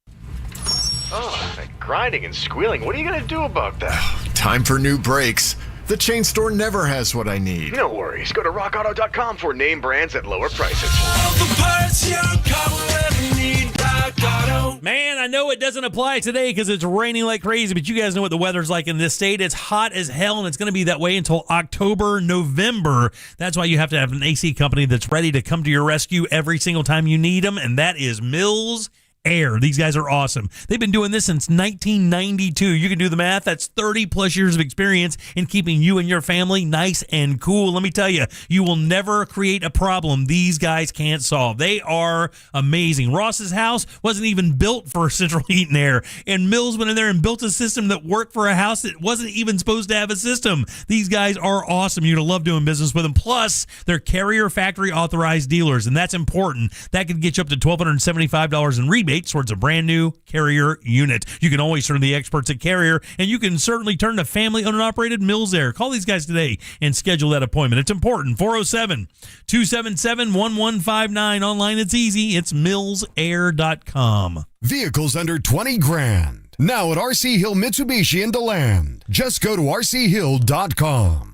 Oh, that grinding and squealing. What are you going to do about that? Time for new brakes. The chain store never has what I need. No worries. Go to RockAuto.com for name brands at lower prices. All the parts your car will ever need. Rock Auto. Man, I know it doesn't apply today because it's raining like crazy, but you guys know what the weather's like in this state. It's hot as hell, and it's going to be that way until October, November. That's why you have to have an AC company that's ready to come to your rescue every single time you need them, and that is Mills Air. These guys are awesome. They've been doing this since 1992. You can do the math. That's 30 plus years of experience in keeping you and your family nice and cool. Let me tell you, you will never create a problem these guys can't solve. They are amazing. Ross's house wasn't even built for central heat and air, and Mills went in there and built a system that worked for a house that wasn't even supposed to have a system. These guys are awesome. You're going to love doing business with them. Plus, they're Carrier factory authorized dealers, and that's important. That could get you up to $1,275 in rebate towards a brand new Carrier unit. You can always turn to the experts at Carrier, and you can certainly turn to family-owned and operated Mills Air. Call these guys today and schedule that appointment. It's important. 407-277-1159. Online, it's easy. It's millsair.com. Vehicles under 20 grand. Now at RC Hill Mitsubishi in DeLand. Just go to rchill.com.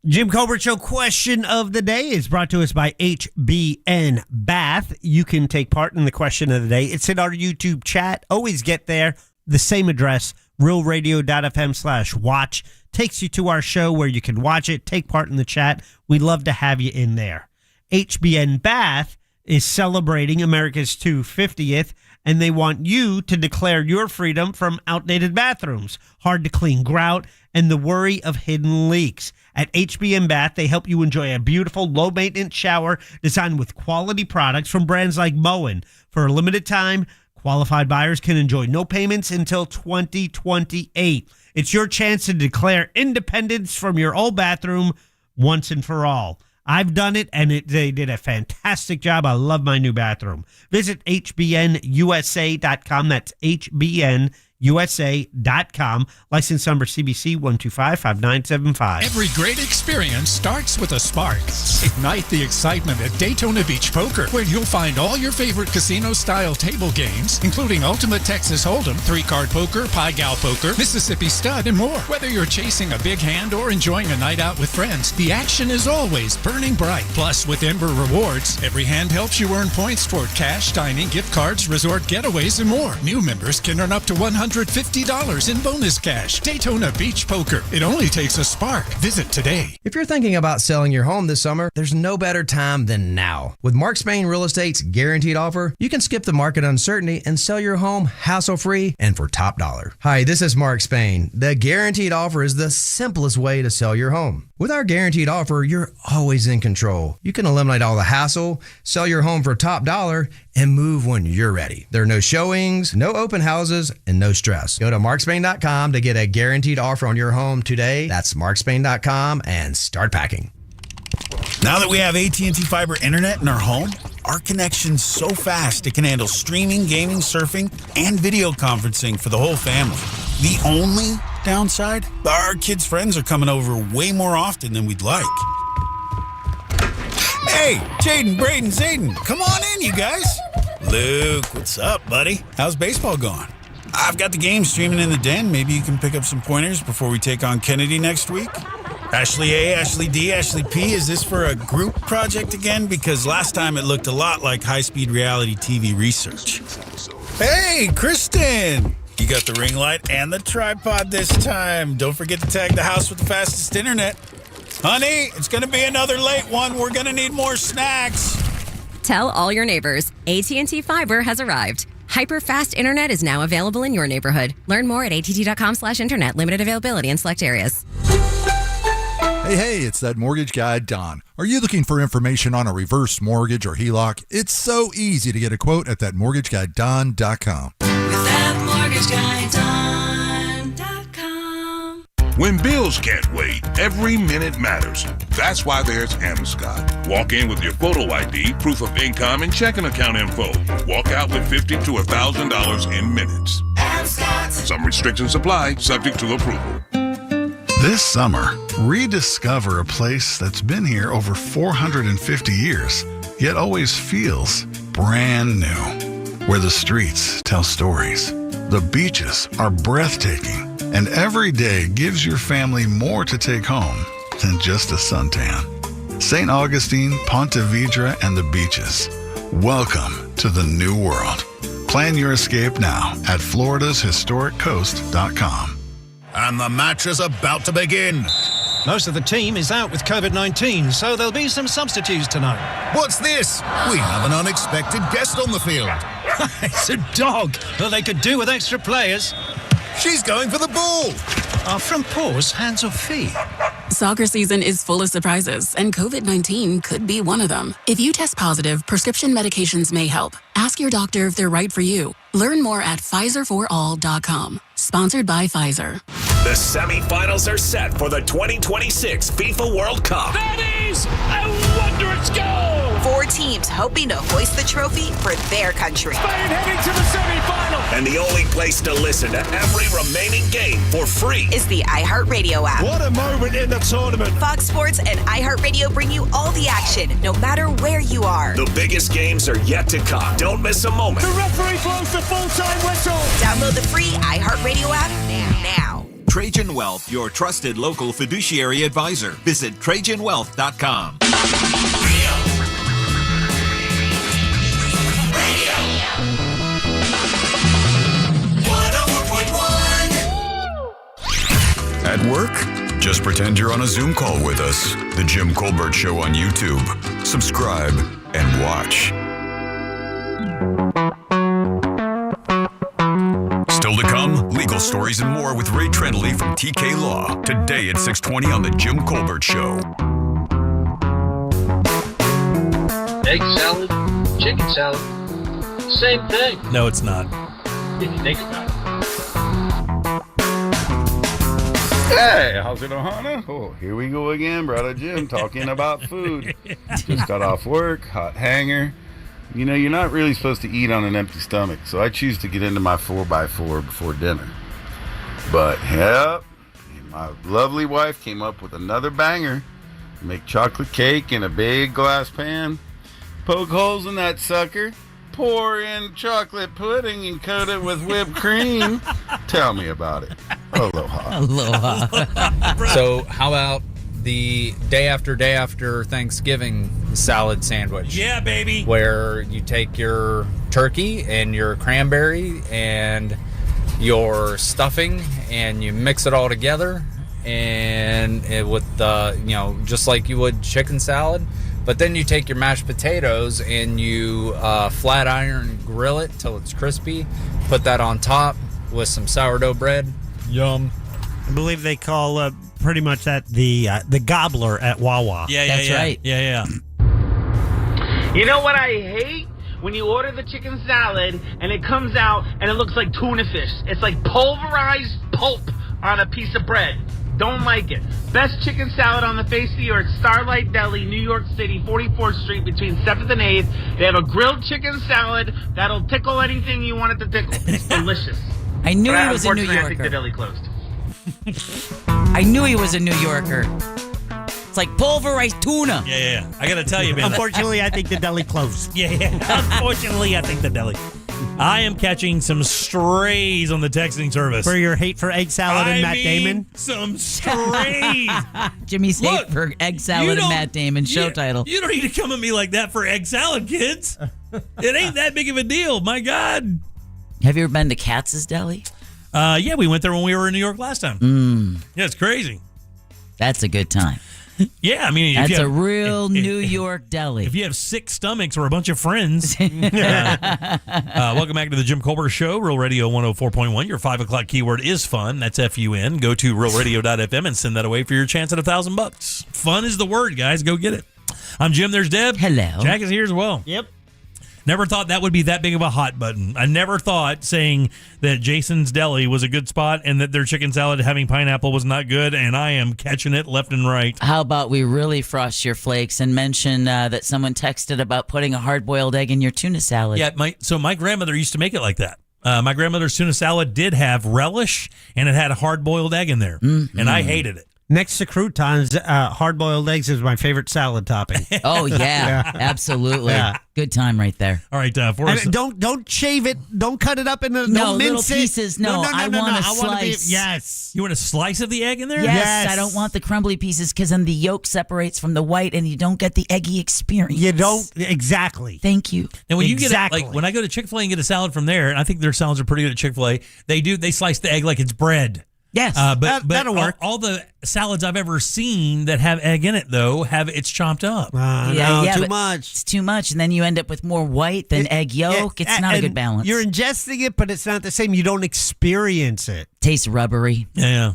Jim Colbert Show question of the day is brought to us by HBN Bath. You can take part in the question of the day. It's in our YouTube chat. Always get there. The same address, realradio.fm/watch. Takes you to our show where you can watch it, take part in the chat. We'd love to have you in there. HBN Bath is celebrating America's 250th, and they want you to declare your freedom from outdated bathrooms, hard to clean grout, and the worry of hidden leaks. At HBN Bath, they help you enjoy a beautiful, low-maintenance shower designed with quality products from brands like Moen. For a limited time, qualified buyers can enjoy no payments until 2028. It's your chance to declare independence from your old bathroom once and for all. I've done it, and they did a fantastic job. I love my new bathroom. Visit hbnusa.com. That's hbnusa.com. License number CBC 1255975. Every great experience starts with a spark. Ignite the excitement at Daytona Beach Poker, where you'll find all your favorite casino-style table games, including Ultimate Texas Hold'em, 3-card poker, Pi Gal Poker, Mississippi Stud, and more. Whether you're chasing a big hand or enjoying a night out with friends, the action is always burning bright. Plus, with Ember Rewards, every hand helps you earn points toward cash, dining, gift cards, resort getaways, and more. New members can earn up to $150 in bonus cash. Daytona Beach Poker. It only takes a spark. Visit today. If you're thinking about selling your home this summer, there's no better time than now. With Mark Spain Real Estate's guaranteed offer, you can skip the market uncertainty and sell your home hassle-free and for top dollar. Hi, this is Mark Spain. The guaranteed offer is the simplest way to sell your home. With our guaranteed offer, you're always in control. You can eliminate all the hassle, sell your home for top dollar, and move when you're ready. There are no showings, no open houses, and no stress. Go to markspain.com to get a guaranteed offer on your home today. That's markspain.com and start packing. Now that we have AT&T Fiber Internet in our home, our connection's so fast it can handle streaming, gaming, surfing, and video conferencing for the whole family. The only downside? Our kids' friends are coming over way more often than we'd like. Hey, Jaden, Braden, Zayden, come on in, you guys. Luke, what's up, buddy? How's baseball going? I've got the game streaming in the den. Maybe you can pick up some pointers before we take on Kennedy next week. Ashley A, Ashley D, Ashley P, is this for a group project again? Because last time it looked a lot like high-speed reality TV research. Hey, Kristen! You got the ring light and the tripod this time. Don't forget to tag the house with the fastest internet. Honey, it's going to be another late one. We're going to need more snacks. Tell all your neighbors, AT&T Fiber has arrived. Hyper-fast internet is now available in your neighborhood. Learn more at att.com/internet. Limited availability in select areas. Hey, it's that mortgage guy, Don. Are you looking for information on a reverse mortgage or HELOC? It's so easy to get a quote at thatmortgageguyDon.com. With thatmortgageguyDon.com. When bills can't wait, every minute matters. That's why there's M-Scott. Walk in with your photo ID, proof of income, and checking account info. Walk out with $50 to $1,000 in minutes. M-Scott. Some restrictions apply, subject to approval. This summer, rediscover a place that's been here over 450 years, yet always feels brand new. Where the streets tell stories, the beaches are breathtaking, and every day gives your family more to take home than just a suntan. St. Augustine, Ponte Vedra, and the beaches. Welcome to the new world. Plan your escape now at FloridasHistoricCoast.com. And the match is about to begin. Most of the team is out with COVID-19, so there'll be some substitutes tonight. What's this? We have an unexpected guest on the field. It's a dog. Well, they could do with extra players. She's going for the ball. Are front paws hands or feet? Soccer season is full of surprises, and COVID-19 could be one of them. If you test positive, prescription medications may help. Ask your doctor if they're right for you. Learn more at PfizerForAll.com. Sponsored by Pfizer. The semifinals are set for the 2026 FIFA World Cup. That is a wondrous goal! 4 teams hoping to hoist the trophy for their country. Spain heading to the semifinal. And the only place to listen to every remaining game for free is the iHeartRadio app. What a moment in the tournament. Fox Sports and iHeartRadio bring you all the action, no matter where you are. The biggest games are yet to come. Don't miss a moment. The referee blows the full-time whistle. Download the free iHeartRadio app now. Trajan Wealth, your trusted local fiduciary advisor. Visit TrajanWealth.com. At work? Just pretend you're on a Zoom call with us. The Jim Colbert Show on YouTube. Subscribe and watch. Still to come, legal stories and more with Ray Trendley from TK Law. Today at 6:20 on The Jim Colbert Show. Egg salad, chicken salad, same thing. No, it's not. If you think about it. Hey, how's it, Ohana? Oh, here we go again, brother Jim, talking about food. Just got off work, hot hanger. You know, you're not really supposed to eat on an empty stomach, so I choose to get into my 4x4 before dinner. But, yep, my lovely wife came up with another banger. Make chocolate cake in a big glass pan, poke holes in that sucker, pour in chocolate pudding and coat it with whipped cream. Tell me about it. Aloha. Aloha. So how about the day after Thanksgiving salad sandwich? Yeah, baby. Where you take your turkey and your cranberry and your stuffing and you mix it all together and with the, just like you would chicken salad. But then you take your mashed potatoes and you flat iron grill it till it's crispy. Put that on top with some sourdough bread. Yum. I believe they call pretty much that the gobbler at Wawa. That's right. Yeah. You know what I hate? When you order the chicken salad and it comes out and it looks like tuna fish. It's like pulverized pulp on a piece of bread. Don't like it. Best chicken salad on the face of the earth. Starlight Deli, New York City, 44th Street between 7th and 8th. They have a grilled chicken salad that'll tickle anything you want it to tickle. It's delicious. I knew he was a New Unfortunately, I think Yorker. the deli closed. I knew he was a New Yorker. It's like pulverized tuna. Yeah. I got to tell you, man. Unfortunately, I think the deli closed. Yeah. Unfortunately, I think the deli. I am catching some strays on the texting service. For your hate for egg salad and Matt Damon? Some strays. Jimmy's hate for egg salad and Matt Damon, show title. You don't need to come at me like that for egg salad, kids. It ain't that big of a deal. My God. Have you ever been to Katz's Deli? Yeah, we went there when we were in New York last time. Yeah, it's crazy. That's a good time. Yeah, I mean, that's a real New York deli. If you have 6 stomachs or a bunch of friends. Welcome back to the Jim Colbert Show, Real Radio 104.1. Your 5 o'clock keyword is fun. That's FUN. Go to realradio.fm and send that away for your chance at $1,000. Fun is the word, guys. Go get it. I'm Jim. There's Deb. Hello. Jack is here as well. Yep. Never thought that would be that big of a hot button. I never thought saying that Jason's Deli was a good spot and that their chicken salad having pineapple was not good, and I am catching it left and right. How about we really frost your flakes and mention that someone texted about putting a hard-boiled egg in your tuna salad? Yeah, my grandmother used to make it like that. My grandmother's tuna salad did have relish, and it had a hard-boiled egg in there, and I hated it. Next to croutons, hard-boiled eggs is my favorite salad topping. Oh, yeah. Absolutely. Yeah. Good time right there. All right, for us. Don't shave it. Don't cut it up into little mince pieces. No, I want a slice. Yes. You want a slice of the egg in there? Yes. I don't want the crumbly pieces because then the yolk separates from the white and you don't get the eggy experience. You don't. Exactly. Thank you. And when you get when I go to Chick-fil-A and get a salad from there, and I think their salads are pretty good at Chick-fil-A, they slice the egg like it's bread. Yes, but that'll work. All the salads I've ever seen that have egg in it, though, it's chopped up. Too much. It's too much, and then you end up with more white than egg yolk. It's not a good balance. You're ingesting it, but it's not the same. You don't experience it. Tastes rubbery. Yeah.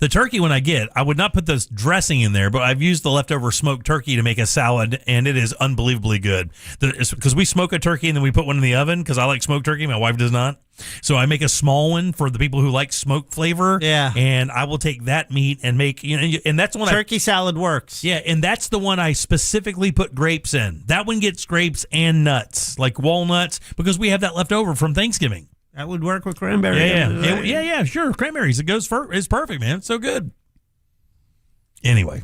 The turkey, when I would not put this dressing in there, but I've used the leftover smoked turkey to make a salad, and it is unbelievably good. Because we smoke a turkey and then we put one in the oven, because I like smoked turkey. My wife does not. So I make a small one for the people who like smoked flavor. Yeah. And I will take that meat and make, and that's the one turkey salad works. Yeah, and that's the one I specifically put grapes in. That one gets grapes and nuts, like walnuts, because we have that left over from Thanksgiving. That would work with cranberry. Yeah, sure. Cranberries. It's perfect, man. It's so good. Anyway.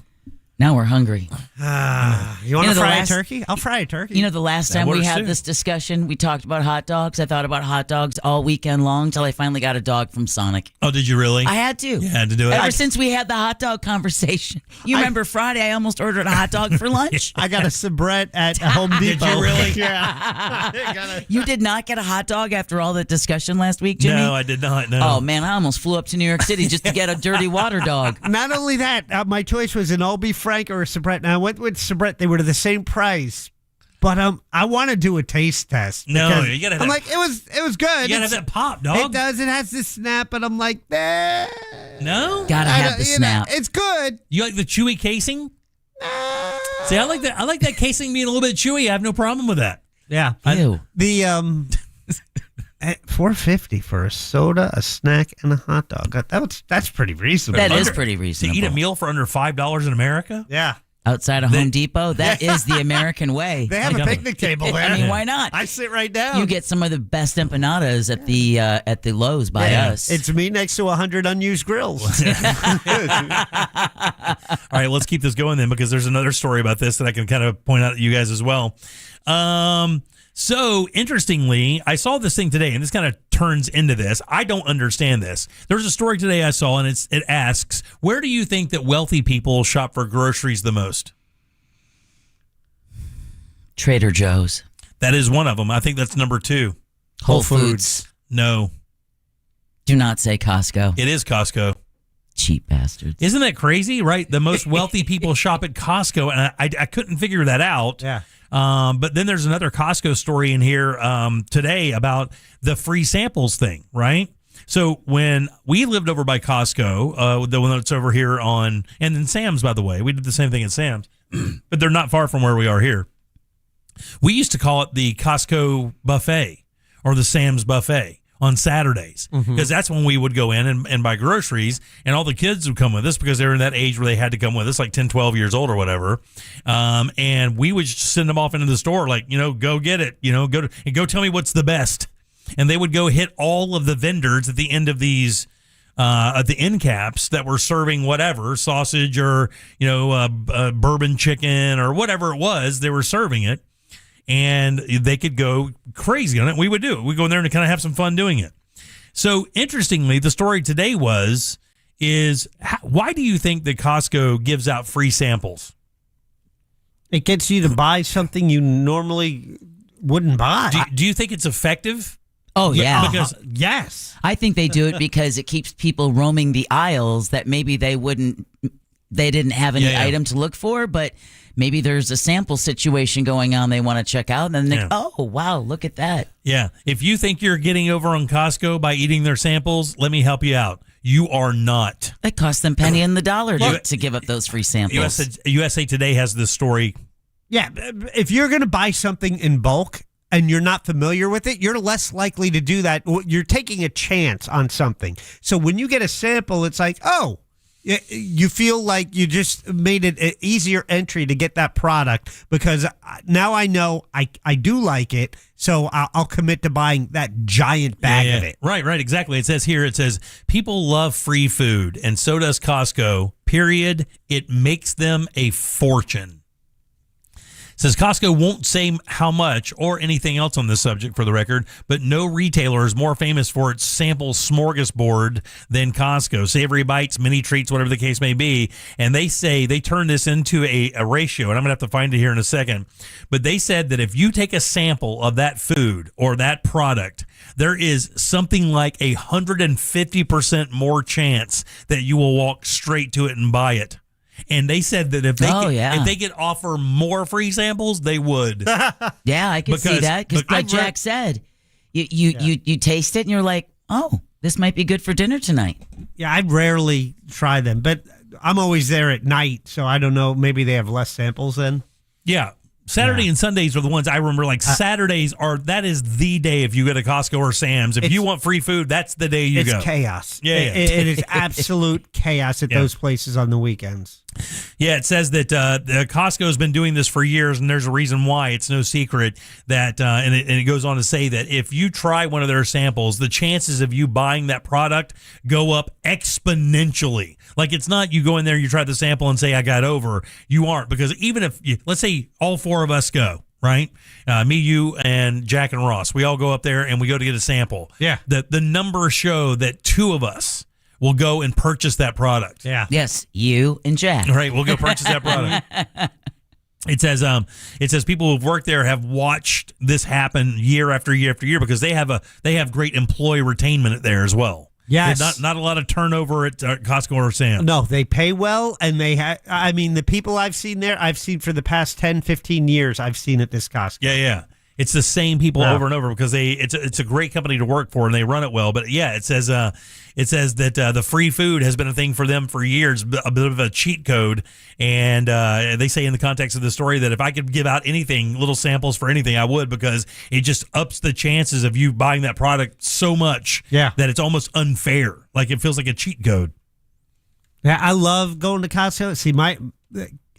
Now we're hungry. You want to fry a turkey? I'll fry a turkey. You know, the last time we had this discussion, we talked about hot dogs. I thought about hot dogs all weekend long till I finally got a dog from Sonic. Oh, did you really? I had to. You had to do it. Ever since we had the hot dog conversation. You remember Friday, I almost ordered a hot dog for lunch. I got a Sabrette at Home Depot. Did you really? Yeah. You did not get a hot dog after all that discussion last week, Jimmy? No, I did not. No. Oh, man, I almost flew up to New York City just to get a dirty water dog. Not only that, my choice was an all beef Frank or a Sabrette. Now, I went with Sabrette. They were the same price. But I want to do a taste test. No, you gotta. I'm like, it was good. You gotta have that pop, dog. It does. It has this snap, but I'm like, nah. No, gotta have the snap. It's good. You like the chewy casing? See, I like that. I like that casing being a little bit chewy. I have no problem with that. Yeah. Ew. The $4.50 for a soda, a snack, and a hot dog. That's pretty reasonable. That is pretty reasonable. To eat a meal for under $5 in America? Yeah. Outside of Home Depot, that is the American way. They have a picnic table there. I mean, why not? I sit right down. You get some of the best empanadas at the Lowe's by us. It's me next to 100 unused grills. All right, let's keep this going then, because there's another story about this that I can kind of point out to you guys as well. So, interestingly, I saw this thing today, and this kind of turns into this. I don't understand this. There's a story today I saw, and it asks, where do you think that wealthy people shop for groceries the most? Trader Joe's. That is one of them. I think that's number 2. Whole Foods. No. Do not say Costco. It is Costco. Cheap bastards. Isn't that crazy, right? The most wealthy people shop at Costco, and I couldn't figure that out. Yeah. But then there's another Costco story in here today about the free samples thing, right? So when we lived over by Costco, the one that's over here and then Sam's, by the way, we did the same thing at Sam's, but they're not far from where we are here. We used to call it the Costco buffet or the Sam's buffet on Saturdays, because that's when we would go in and buy groceries, and all the kids would come with us because they were in that age where they had to come with us, like 10, 12 years old or whatever. And we would send them off into the store, like, go get it, go tell me what's the best. And they would go hit all of the vendors at the end of these at the end caps that were serving whatever sausage or bourbon chicken or whatever it was. They were serving it, and they could go crazy on it. We would do it. We go in there and kind of have some fun doing it. So interestingly, the story today why do you think that Costco gives out free samples? It gets you to buy something you normally wouldn't buy. Do you think it's effective? Oh, yeah. Because yes. I think they do it because it keeps people roaming the aisles that maybe they didn't have any item to look for, but maybe there's a sample situation going on they want to check out, and then they think, oh, wow, look at that. Yeah. If you think you're getting over on Costco by eating their samples, let me help you out. You are not. It costs them penny in the dollar to give up those free samples. USA Today has this story. Yeah. If you're going to buy something in bulk and you're not familiar with it, you're less likely to do that. You're taking a chance on something. So when you get a sample, it's like, oh, you feel like you just made it an easier entry to get that product because now I know I do like it, so I'll commit to buying that giant bag of it. Right, exactly. It says people love free food, and so does Costco, period. It makes them a fortune. It says Costco won't say how much or anything else on this subject for the record, but no retailer is more famous for its sample smorgasbord than Costco. Savory bites, mini treats, whatever the case may be. And they say they turn this into a ratio, and I'm going to have to find it here in a second. But they said that if you take a sample of that food or that product, there is something like 150% more chance that you will walk straight to it and buy it. And they said that if they could offer more free samples, they would. Yeah, I can see that because, like Jack said, you taste it and you're like, oh, this might be good for dinner tonight. Yeah, I rarely try them, but I'm always there at night, so I don't know. Maybe they have less samples then. Yeah. Saturday and Sundays are the ones I remember. Like Saturdays that is the day if you go to Costco or Sam's. If you want free food, that's the day you go. It's chaos. Yeah, it is absolute chaos at those places on the weekends. Yeah, it says that Costco has been doing this for years, and there's a reason why. It's no secret that, and it goes on to say that if you try one of their samples, the chances of you buying that product go up exponentially. Like, it's not you go in there, you try the sample and say, I got over. You aren't, because even if, let's say all four of us go, right? Me, you, and Jack and Ross, we all go up there and we go to get a sample. Yeah. The numbers show that two of us will go and purchase that product. Yeah. Yes, you and Jack. Right, we'll go purchase that product. It says people who've worked there have watched this happen year after year after year because they have great employee retainment there as well. Yes. Not a lot of turnover at Costco or Sam's. No, they pay well, and the people I've seen there, I've seen for the past 10, 15 years, I've seen at this Costco. Yeah. It's the same people over and over because it's a great company to work for and they run it well. But yeah, it says that the free food has been a thing for them for years, a bit of a cheat code. And they say in the context of the story that if I could give out anything, little samples for anything, I would, because it just ups the chances of you buying that product so much that it's almost unfair. Like it feels like a cheat code. Yeah, I love going to Costco. See,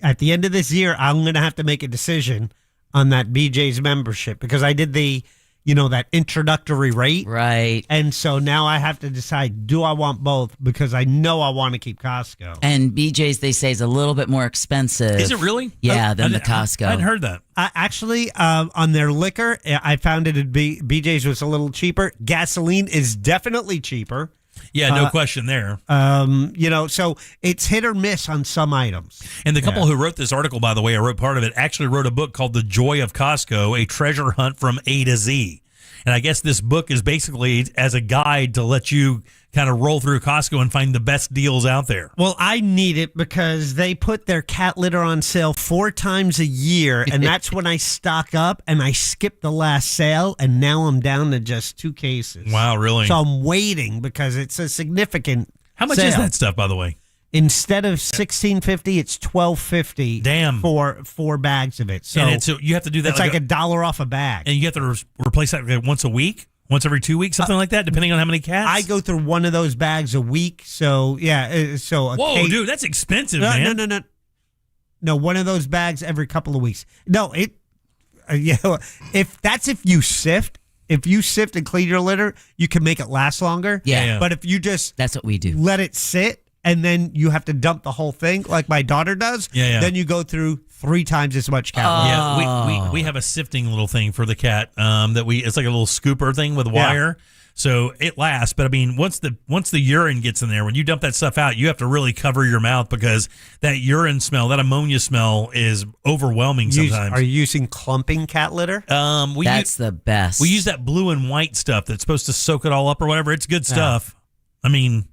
at the end of this year, I'm going to have to make a decision on that BJ's membership because I did that introductory rate. Right. And so now I have to decide, do I want both? Because I know I want to keep Costco. And BJ's, they say, is a little bit more expensive. Is it really? Yeah, than the Costco. I hadn't heard that. Actually, on their liquor, I found BJ's was a little cheaper. Gasoline is definitely cheaper. Yeah, no question there. So it's hit or miss on some items. And the couple who wrote this article, by the way, I wrote part of it, actually wrote a book called The Joy of Costco, a treasure hunt from A to Z. And I guess this book is basically as a guide to let you kind of roll through Costco and find the best deals out there. Well, I need it because they put their cat litter on sale 4 times a year, and that's when I stock up, and I skipped the last sale, and now I'm down to just 2 cases. Wow, really? So I'm waiting because it's a significant How much sale. is that stuff, by the way? Instead of $16.50, it's $12.50. Damn. For 4 bags of it. So and you have to do that. It's like $1 off a bag, and you have to replace that once a week, once every 2 weeks, something like that, depending on how many cats. I go through one of those bags a week. So yeah. Whoa, dude, that's expensive, man. No, one of those bags every couple of weeks. No, if you sift. if you sift and clean your litter, you can make it last longer. Yeah. But if you just that's what we do. Let it sit and then you have to dump the whole thing like my daughter does. Yeah. Then you go through 3 times as much cat litter. Yeah, we have a sifting little thing for the cat it's like a little scooper thing with wire. So it lasts, but I mean, once the urine gets in there, when you dump that stuff out, you have to really cover your mouth because that urine smell, that ammonia smell, is overwhelming sometimes. Are you using clumping cat litter? That's the best. We use that blue and white stuff that's supposed to soak it all up or whatever. It's good stuff. I mean,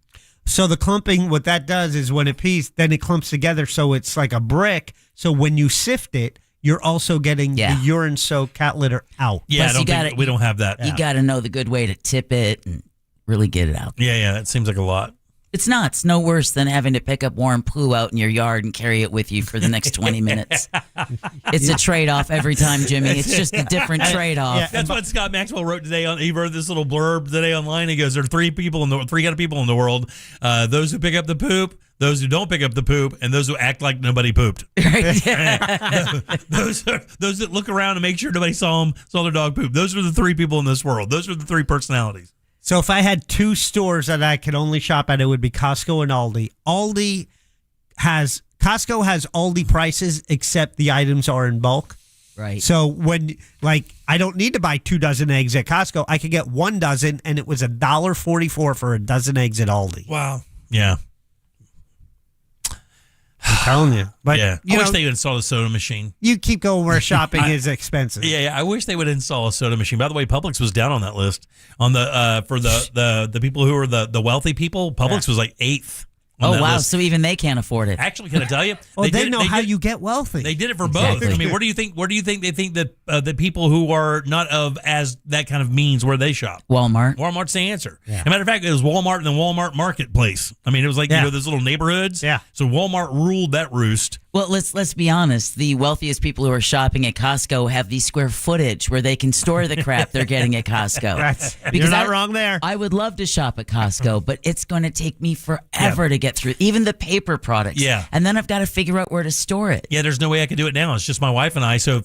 so the clumping, what that does is when it pees, then it clumps together, so it's like a brick. So when you sift it, you're also getting the urine-soaked cat litter out. Yeah, we don't have that. You got to know the good way to tip it and really get it out. Yeah, that seems like a lot. It's not. It's no worse than having to pick up warm poo out in your yard and carry it with you for the next 20 minutes. It's a trade-off every time, Jimmy. It's just a different trade-off. Yeah, that's what Scott Maxwell wrote today. He wrote this little blurb today online. He goes, there are three kind of people in the world. Those who pick up the poop, those who don't pick up the poop, and those who act like nobody pooped. those that look around and make sure nobody saw their dog poop. Those are the 3 people in this world. Those are the 3 personalities. So if I had 2 stores that I could only shop at, it would be Costco and Aldi. Costco has Aldi prices, except the items are in bulk. Right. So when, I don't need to buy 2 dozen eggs at Costco. I could get 1 dozen, and it was $1.44 for a dozen eggs at Aldi. Wow. Yeah. I'm telling you. But I wish they would install a soda machine. You keep going where shopping is expensive. Yeah, I wish they would install a soda machine. By the way, Publix was down on that list. On the for the people who are the wealthy people, Publix was like 8th. Oh, wow. List. So even they can't afford it. Actually, can I tell you? They know how you get wealthy. They did it for both. I mean, where do you think they think that the people who are not of as that kind of means where they shop? Walmart. Walmart's the answer. Yeah. As a matter of fact, it was Walmart and the Walmart Marketplace. I mean, it was like those little neighborhoods. Yeah. So Walmart ruled that roost. Well, let's be honest. The wealthiest people who are shopping at Costco have the square footage where they can store the crap they're getting at Costco. You're not wrong there. I would love to shop at Costco, but it's going to take me forever to get through even the paper products. Yeah. And then I've got to figure out where to store it. Yeah, there's no way I could do it now. It's just my wife and I. So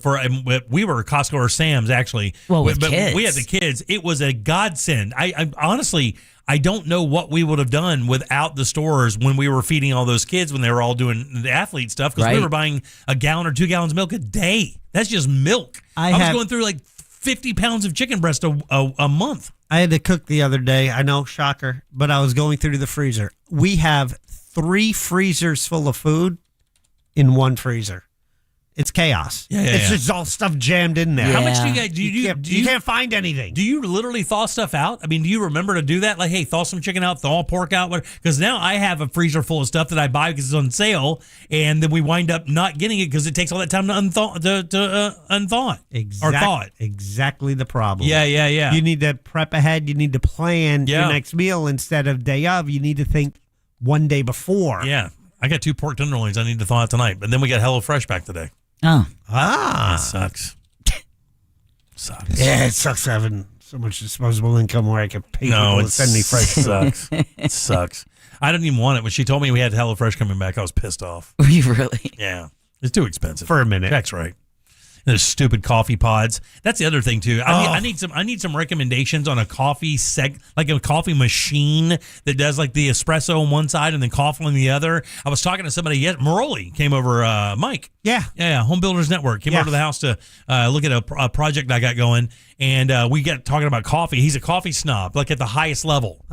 we were Costco or Sam's actually. Well, with but kids. We had the kids. It was a godsend. I honestly, I don't know what we would have done without the stores when we were feeding all those kids when they were all doing the athlete stuff because we were buying a gallon or 2 gallons of milk a day. That's just milk. I was going through like 50 pounds of chicken breast a month. I had to cook the other day. I know, shocker, but I was going through the freezer. We have 3 freezers full of food in 1 freezer. It's chaos. It's just all stuff jammed in there. How much do you guys you can't find anything. Do you literally thaw stuff out? I mean, do you remember to do that? Like, hey, thaw some chicken out, thaw pork out, because now I have a freezer full of stuff that I buy because it's on sale, and then we wind up not getting it because it takes all that time to unthaw it or thaw it. Exactly the problem. Yeah. You need to prep ahead. You need to plan your next meal instead of day of. You need to think one day before. Yeah. I got 2 pork tenderloins I need to thaw out tonight, but then we got HelloFresh back today. Oh. That sucks. Yeah, it sucks having so much disposable income where I can pay people to send me fresh sucks. It sucks. I didn't even want it. When she told me we had HelloFresh coming back, I was pissed off. Were you really? Yeah. It's too expensive. For a minute. That's right. There's stupid coffee pods. That's the other thing too. I need some recommendations on a coffee like a coffee machine that does like the espresso on one side and then coffee on the other. I was talking to somebody. Maroli came over. Mike. Yeah. Home Builders Network came over to the house to look at a project I got going, and we got talking about coffee. He's a coffee snob, like at the highest level.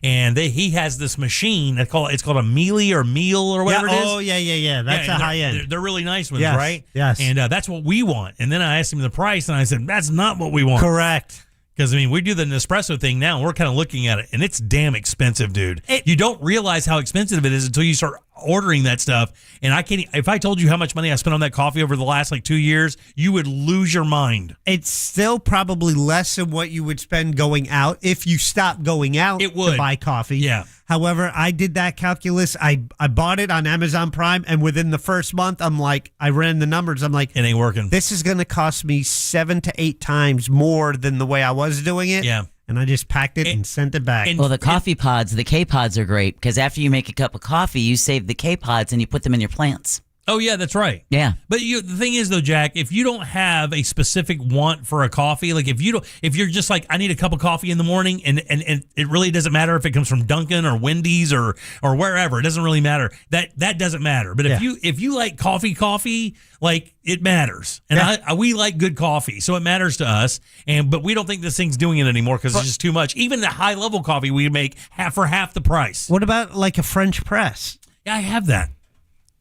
And he has this machine. It's called a Mealy or Meal or whatever it is. Oh yeah. That's a high end. They're really nice ones, Yes, right? yes. And that's what we want. And then I asked him the price, and I said, that's not what we want. Correct. Because, I mean, we do the Nespresso thing now, and we're kind of looking at it, and it's damn expensive, dude. You don't realize how expensive it is until you start ordering that stuff. And if I told you how much money I spent on that coffee over the last 2 years, you would lose your mind. It's still probably less than what you would spend going out if you stopped going out to buy coffee. Yeah. However, I did that calculus. I bought it on Amazon Prime, and within the first month, I ran the numbers. I'm like, it ain't working. This is going to cost me 7 to 8 times more than the way I was doing it. Yeah. And I just packed it and sent it back. Well, the coffee pods, the K-pods are great because after you make a cup of coffee, you save the K-pods and you put them in your plants. Oh, yeah, that's right. Yeah. But the thing is, though, Jack, if you don't have a specific want for a coffee, like if you're just like, I need a cup of coffee in the morning, and it really doesn't matter if it comes from Dunkin' or Wendy's or wherever, it doesn't really matter. That doesn't matter. But if you like coffee, like it matters. And we like good coffee, so it matters to us. But we don't think this thing's doing it anymore because it's just too much. Even the high level coffee we make for half the price. What about like a French press? Yeah, I have that.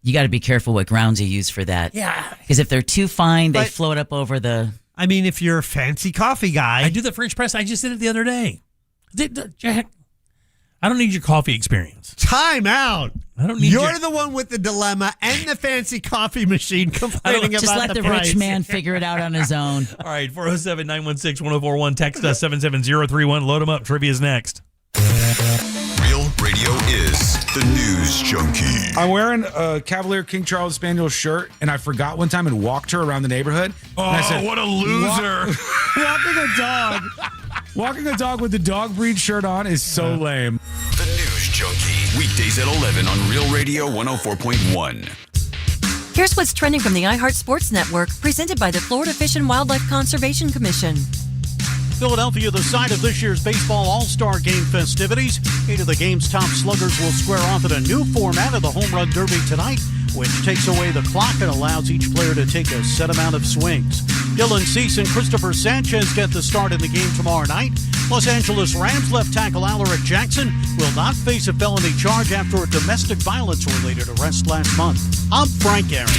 You got to be careful what grounds you use for that. Yeah. Because if they're too fine, they float up over the... I mean, if you're a fancy coffee guy... I do the French press. I just did it the other day. Jack, I don't need your coffee experience. Time out. I don't need You're the one with the dilemma and the fancy coffee machine complaining about the price. Just let the rich man figure it out on his own. All right, 407-916-1041. Text us 77031. Load them up. Trivia's next. Real Radio is the News Junkie. I'm wearing a Cavalier King Charles Spaniel shirt, and I forgot one time and walked her around the neighborhood. Oh, and I said, what a loser. Walking a dog with the dog breed shirt on is so lame. The News Junkie. Weekdays at 11 on Real Radio 104.1. Here's what's trending from the iHeart Sports Network, presented by the Florida Fish and Wildlife Conservation Commission. Philadelphia, the site of this year's Baseball All-Star Game festivities. 8 of the game's top sluggers will square off in a new format of the Home Run Derby tonight, which takes away the clock and allows each player to take a set amount of swings. Dylan Cease and Christopher Sanchez get the start in the game tomorrow night. Los Angeles Rams left tackle Alaric Jackson will not face a felony charge after a domestic violence-related arrest last month. I'm Frank Aaron.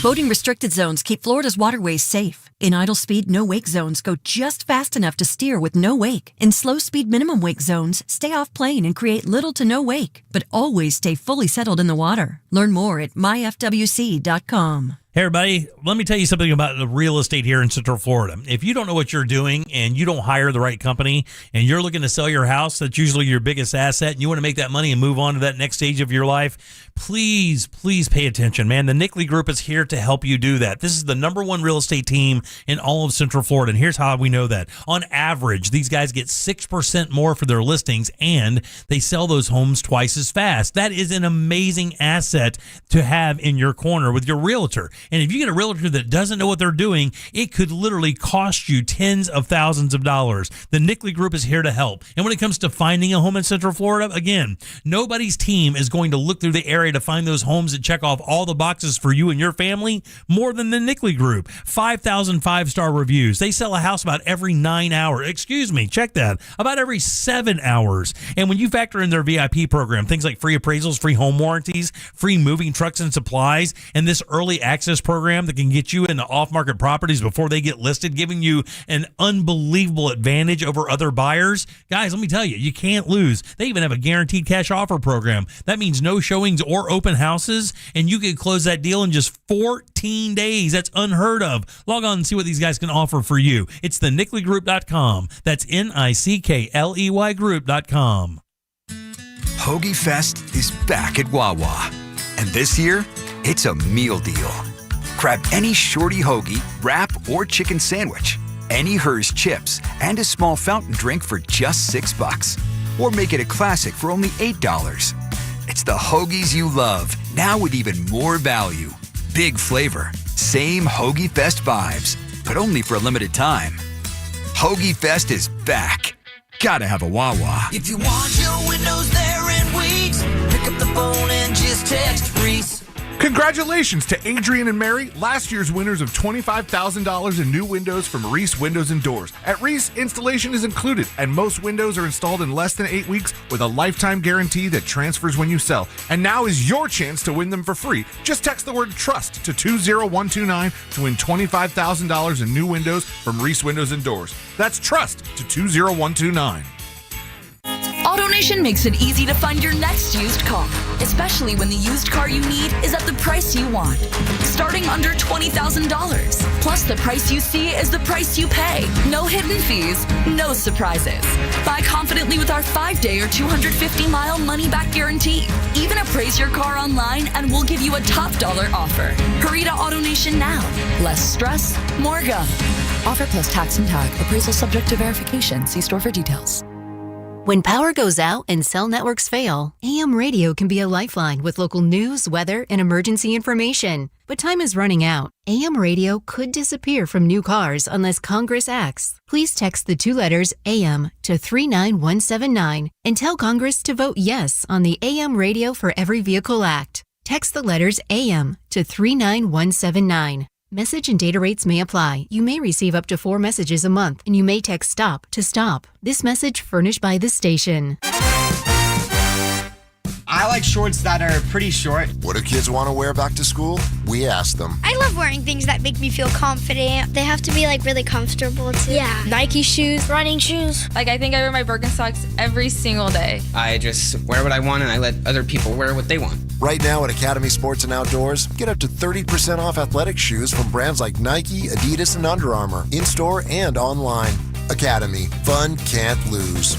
Boating restricted zones keep Florida's waterways safe. In idle speed, no wake zones go just fast enough to steer with no wake. In slow speed minimum wake zones, stay off plane and create little to no wake, but always stay fully settled in the water. Learn more at myfwc.com. Hey, everybody, let me tell you something about the real estate here in Central Florida. If you don't know what you're doing and you don't hire the right company and you're looking to sell your house, that's usually your biggest asset, and you want to make that money and move on to that next stage of your life, please pay attention, man. The Nickley Group is here to help you do that. This is the #1 real estate team in all of Central Florida, and here's how we know that. On average, these guys get 6% more for their listings, and they sell those homes twice as fast. That is an amazing asset to have in your corner with your realtor. And if you get a realtor that doesn't know what they're doing, it could literally cost you tens of thousands of dollars. The Nickley Group is here to help. And when it comes to finding a home in Central Florida, again, nobody's team is going to look through the area to find those homes that check off all the boxes for you and your family more than the Nickley Group. 5,000 5-star reviews. They sell a house about every 9 hours. Excuse me, check that. About every 7 hours. And when you factor in their VIP program, things like free appraisals, free home warranties, free moving trucks and supplies, and this early access program that can get you into off-market properties before they get listed, giving you an unbelievable advantage over other buyers. Guys, let me tell you, you can't lose. They even have a guaranteed cash offer program. That means no showings or open houses, and you can close that deal in just 14 days. That's unheard of. Log on and see what these guys can offer for you. It's thenickley.com. That's NICKLEY group.com. Hoagie Fest is back at Wawa. And this year, it's a meal deal. Grab any shorty hoagie, wrap, or chicken sandwich, any Hers chips, and a small fountain drink for just $6. Or make it a classic for only $8. It's the hoagies you love, now with even more value. Big flavor, same Hoagie Fest vibes, but only for a limited time. Hoagie Fest is back. Gotta have a Wawa. If you want your windows there in weeks, pick up the phone and just text Reese. Congratulations to Adrian and Mary, last year's winners of $25,000 in new windows from Reese Windows and Doors. At Reese, installation is included, and most windows are installed in less than 8 weeks with a lifetime guarantee that transfers when you sell. And now is your chance to win them for free. Just text the word TRUST to 20129 to win $25,000 in new windows from Reese Windows and Doors. That's TRUST to 20129. AutoNation makes it easy to find your next used car, especially when the used car you need is at the price you want. Starting under $20,000. Plus, the price you see is the price you pay. No hidden fees, no surprises. Buy confidently with our 5-day or 250-mile money-back guarantee. Even appraise your car online and we'll give you a top dollar offer. Hurry to AutoNation now. Less stress, more go. Offer plus tax and tag. Appraisal subject to verification. See store for details. When power goes out and cell networks fail, AM radio can be a lifeline with local news, weather, and emergency information. But time is running out. AM radio could disappear from new cars unless Congress acts. Please text the 2 letters AM to 39179 and tell Congress to vote yes on the AM Radio for Every Vehicle Act. Text the letters AM to 39179. Message and data rates may apply. You may receive up to 4 messages a month, and you may text STOP to stop. This message furnished by the station. I like shorts that are pretty short. What do kids want to wear back to school? We ask them. I love wearing things that make me feel confident. They have to be like really comfortable too. Yeah. Nike shoes, running shoes. Like I think I wear my Birkenstocks every single day. I just wear what I want and I let other people wear what they want. Right now at Academy Sports and Outdoors, get up to 30% off athletic shoes from brands like Nike, Adidas, and Under Armour, in-store and online. Academy. Fun can't lose.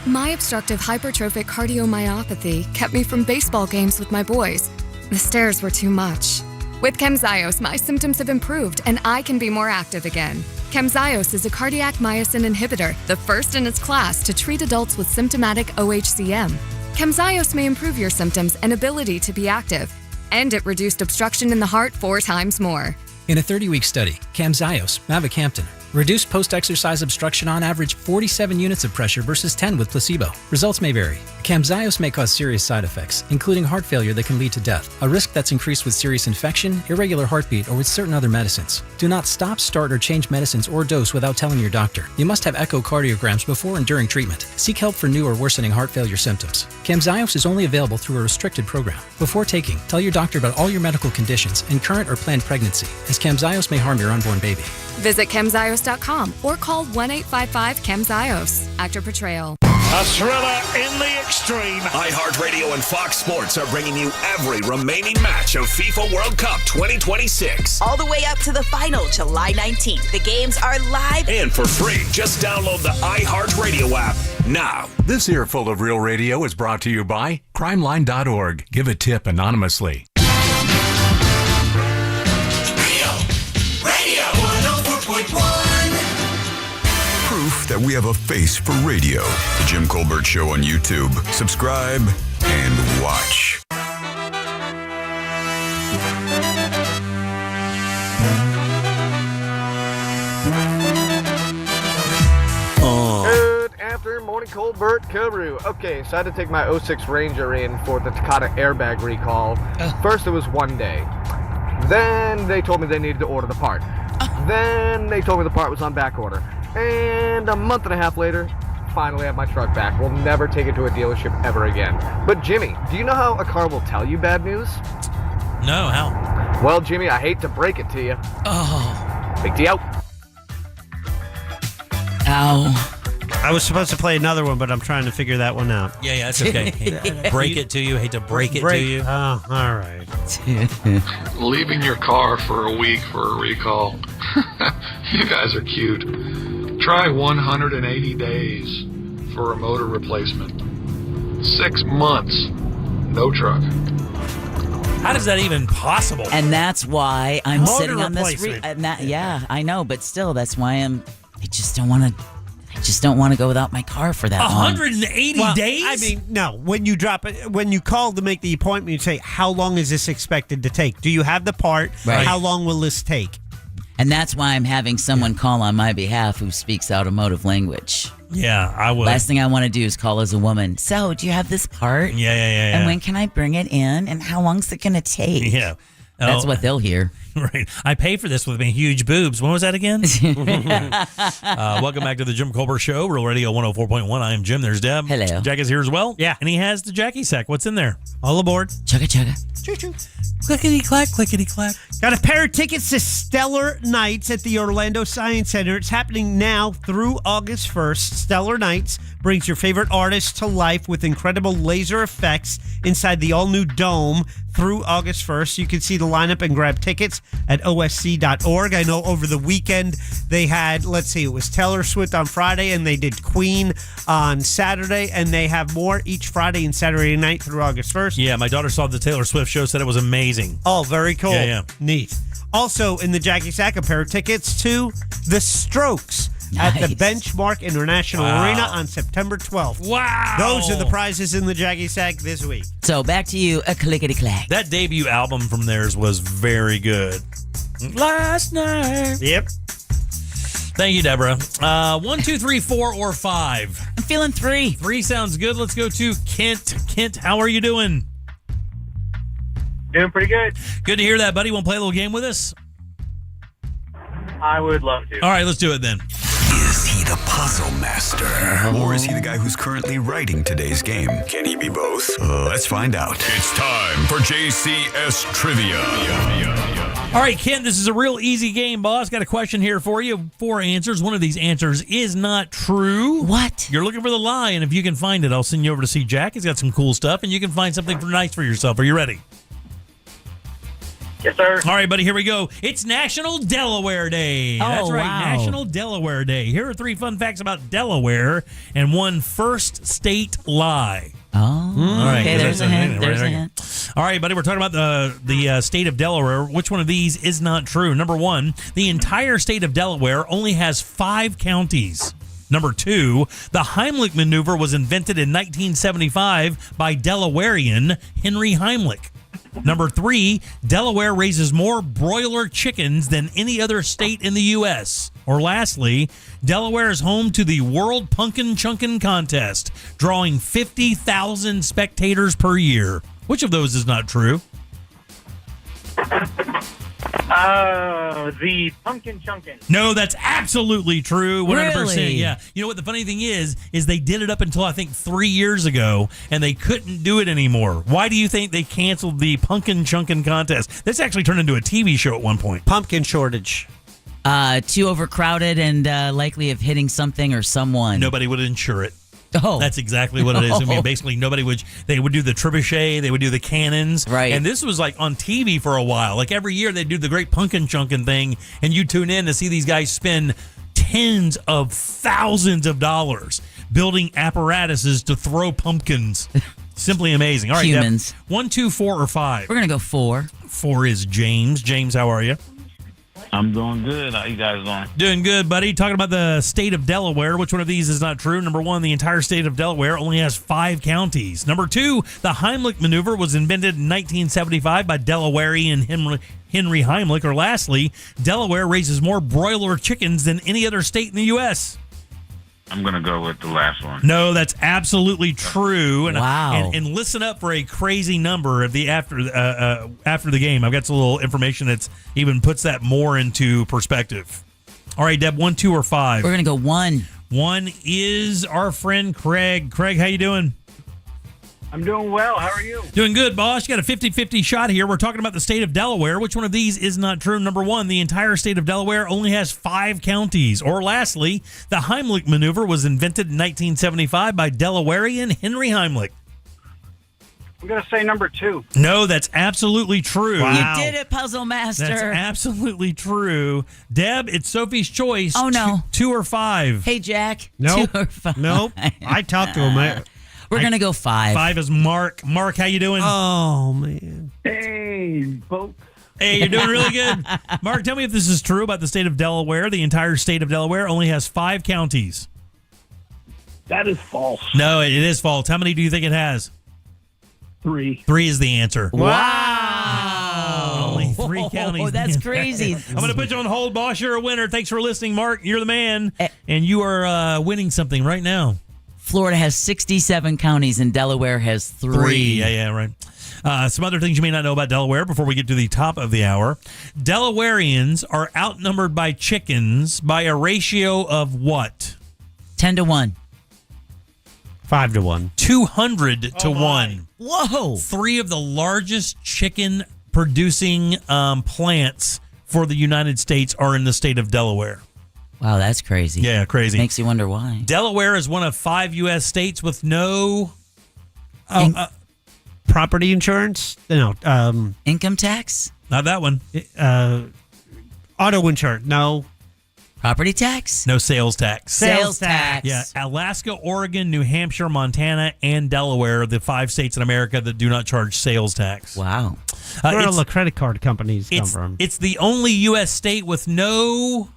My obstructive hypertrophic cardiomyopathy kept me from baseball games with my boys. The stairs were too much. With Camzyos, my symptoms have improved and I can be more active again. Camzyos is a cardiac myosin inhibitor, the first in its class to treat adults with symptomatic OHCM. Camzyos may improve your symptoms and ability to be active, and it reduced obstruction in the heart 4 times more. In a 30-week study, Camzyos, mavacamten, reduced post-exercise obstruction on average 47 units of pressure versus 10 with placebo. Results may vary. Camzyos may cause serious side effects, including heart failure that can lead to death, a risk that's increased with serious infection, irregular heartbeat, or with certain other medicines. Do not stop, start, or change medicines or dose without telling your doctor. You must have echocardiograms before and during treatment. Seek help for new or worsening heart failure symptoms. Camzyos is only available through a restricted program. Before taking, tell your doctor about all your medical conditions and current or planned pregnancy, as Camzyos may harm your unborn baby. Visit Camzyos.com or call 1-855-CAMZYOS. Actor Portrayal. A thriller in the extreme. iHeartRadio and Fox Sports are bringing you every remaining match of FIFA World Cup 2026. All the way up to the final, July 19th. The games are live and for free. Just download the iHeartRadio app now. This earful of Real Radio is brought to you by crimeline.org. Give a tip anonymously. Proof that we have a face for radio. The Jim Colbert Show on YouTube. Subscribe and watch. Good afternoon, morning, Colbert Guru. Okay, so I had to take my 06 Ranger in for the Takata airbag recall. First, it was 1 day. Then they told me they needed to order the part. Then they told me the part was on back order. And a month and a half later, finally have my truck back. We'll never take it to a dealership ever again. But Jimmy, do you know how a car will tell you bad news? No, how? Well, Jimmy, I hate to break it to you. Oh. Big deal. Ow. I was supposed to play another one, but I'm trying to figure that one out. Yeah, that's okay. Break it to you. Hate to break it to you. Oh, all right. Leaving your car for a week for a recall. You guys are cute. Try 180 days for a motor replacement. 6 months. No truck. How is that even possible? And that's why I'm Motor sitting on this. Yeah, I know, but still, that's why I just don't want to go without my car for that long. 180 days? I mean, no. When you drop it, when you call to make the appointment, you say, "How long is this expected to take? Do you have the part? Right. How long will this take?" And that's why I'm having someone call on my behalf who speaks automotive language. Yeah, I would. Last thing I want to do is call as a woman. So, do you have this part? Yeah. And when can I bring it in? And how long's it going to take? Yeah. That's what they'll hear. Right. I pay for this with my huge boobs. When was that again? Welcome back to the Jim Colbert Show, Real Radio 104.1. I am Jim. There's Deb. Hello. Jack is here as well. Yeah. And he has the Jackie sack. What's in there? All aboard. Chugga chugga. Choo-choo. Clickety-clack, clickety-clack. Got a pair of tickets to Stellar Nights at the Orlando Science Center. It's happening now through August 1st. Stellar Nights brings your favorite artists to life with incredible laser effects inside the all-new Dome through August 1st. You can see the lineup and grab tickets at osc.org. I know over the weekend they had, it was Taylor Swift on Friday, and they did Queen on Saturday, and they have more each Friday and Saturday night through August 1st. Yeah, my daughter saw the Taylor Swift show, said it was amazing. Oh, very cool. Yeah. Neat. Also, in the Jackie Sack, a pair of tickets to The Strokes at the Benchmark International Arena on September 12th. Wow. Those are the prizes in the Jaggy Sack this week. So back to you, a clickety-clack. That debut album from theirs was very good. Last night. Yep. Thank you, Deborah. 1, 2, 3, 4, or 5. I'm feeling 3. 3 sounds good. Let's go to Kent. Kent, how are you doing? Doing pretty good. Good to hear that, buddy. Want to play a little game with us? I would love to. All right, let's do it then. Is he the puzzle master? Or is he the guy who's currently writing today's game? Can he be both? Let's find out. It's time for JCS Trivia. All right, Kent, this is a real easy game, boss. Got a question here for you. 4 answers. One of these answers is not true. What? You're looking for the lie, and if you can find it, I'll send you over to see Jack. He's got some cool stuff, and you can find something nice for yourself. Are you ready? Yes, sir. All right, buddy, here we go. It's National Delaware Day. That's right, wow. National Delaware Day. Here are 3 fun facts about Delaware and 1 first state lie. Oh, All right, okay, there's a hint. There's a hint. All right, buddy, we're talking about the state of Delaware. Which one of these is not true? Number 1, the entire state of Delaware only has 5 counties. Number 2, the Heimlich maneuver was invented in 1975 by Delawarean Henry Heimlich. Number 3, Delaware raises more broiler chickens than any other state in the U.S. Or lastly, Delaware is home to the World Pumpkin Chunkin' Contest, drawing 50,000 spectators per year. Which of those is not true? The Pumpkin Chunkin'. No, that's absolutely true. 100%. Really? Yeah. You know what the funny thing is they did it up until I think 3 years ago, and they couldn't do it anymore. Why do you think they canceled the Pumpkin Chunkin' Contest? This actually turned into a TV show at one point. Pumpkin shortage. Too overcrowded and likely of hitting something or someone. Nobody would insure it. Oh. That's exactly what it is. I mean, basically, they would do the trebuchet, they would do the cannons. Right. And this was like on TV for a while. Like every year they'd do the great pumpkin chunkin' thing, and you tune in to see these guys spend tens of thousands of dollars building apparatuses to throw pumpkins. Simply amazing. All right, Humans. Deb, 1, 2, 4, or 5? We're going to go 4. 4 is James. James, how are you? I'm doing good. How you guys doing? Doing good, buddy. Talking about the state of Delaware. Which one of these is not true? Number 1, the entire state of Delaware only has 5 counties. Number 2, the Heimlich maneuver was invented in 1975 by Delawarean Henry Heimlich. Or lastly, Delaware raises more broiler chickens than any other state in the U.S. I'm going to go with the last one. No, that's absolutely true. And, Wow. And listen up for a crazy number of the after the game. I've got some little information that's even puts that more into perspective. All right, Deb, 1, 2, or 5? We're going to go 1. 1 is our friend Craig. Craig, how you doing? I'm doing well. How are you? Doing good, boss. You got a 50-50 shot here. We're talking about the state of Delaware. Which one of these is not true? Number 1, the entire state of Delaware only has 5 counties. Or lastly, the Heimlich maneuver was invented in 1975 by Delawarean Henry Heimlich. I'm going to say number 2. No, that's absolutely true. Wow. You did it, Puzzle Master. That's absolutely true. Deb, it's Sophie's choice. Oh, no. 2 or 5? Hey, Jack. Nope. 2 or 5. Nope. I talked to him. We're going to go 5. 5 is Mark. Mark, how you doing? Oh, man. Hey, folks. Hey, you're doing really good. Mark, tell me if this is true about the state of Delaware. The entire state of Delaware only has 5 counties. That is false. No, it is false. How many do you think it has? 3. 3 is the answer. Wow. Only 3 counties. Oh, that's crazy. I'm going to put you on hold, boss. You're a winner. Thanks for listening, Mark. You're the man. And you are winning something right now. Florida has 67 counties and Delaware has 3. Yeah, right. Some other things you may not know about Delaware before we get to the top of the hour. Delawareans are outnumbered by chickens by a ratio of what? 10 to 1. 5 to 1. 200 to 1. Whoa. 3 of the largest chicken producing plants for the United States are in the state of Delaware. Wow, that's crazy. Yeah, crazy. Makes you wonder why. Delaware is one of 5 U.S. states with no property insurance? No. Income tax? Not that one. Auto insurance? No. Property tax? No sales tax. Sales tax. Yeah, Alaska, Oregon, New Hampshire, Montana, and Delaware are the 5 states in America that do not charge sales tax. Wow. Where do all the credit card companies come from? It's the only U.S. state with no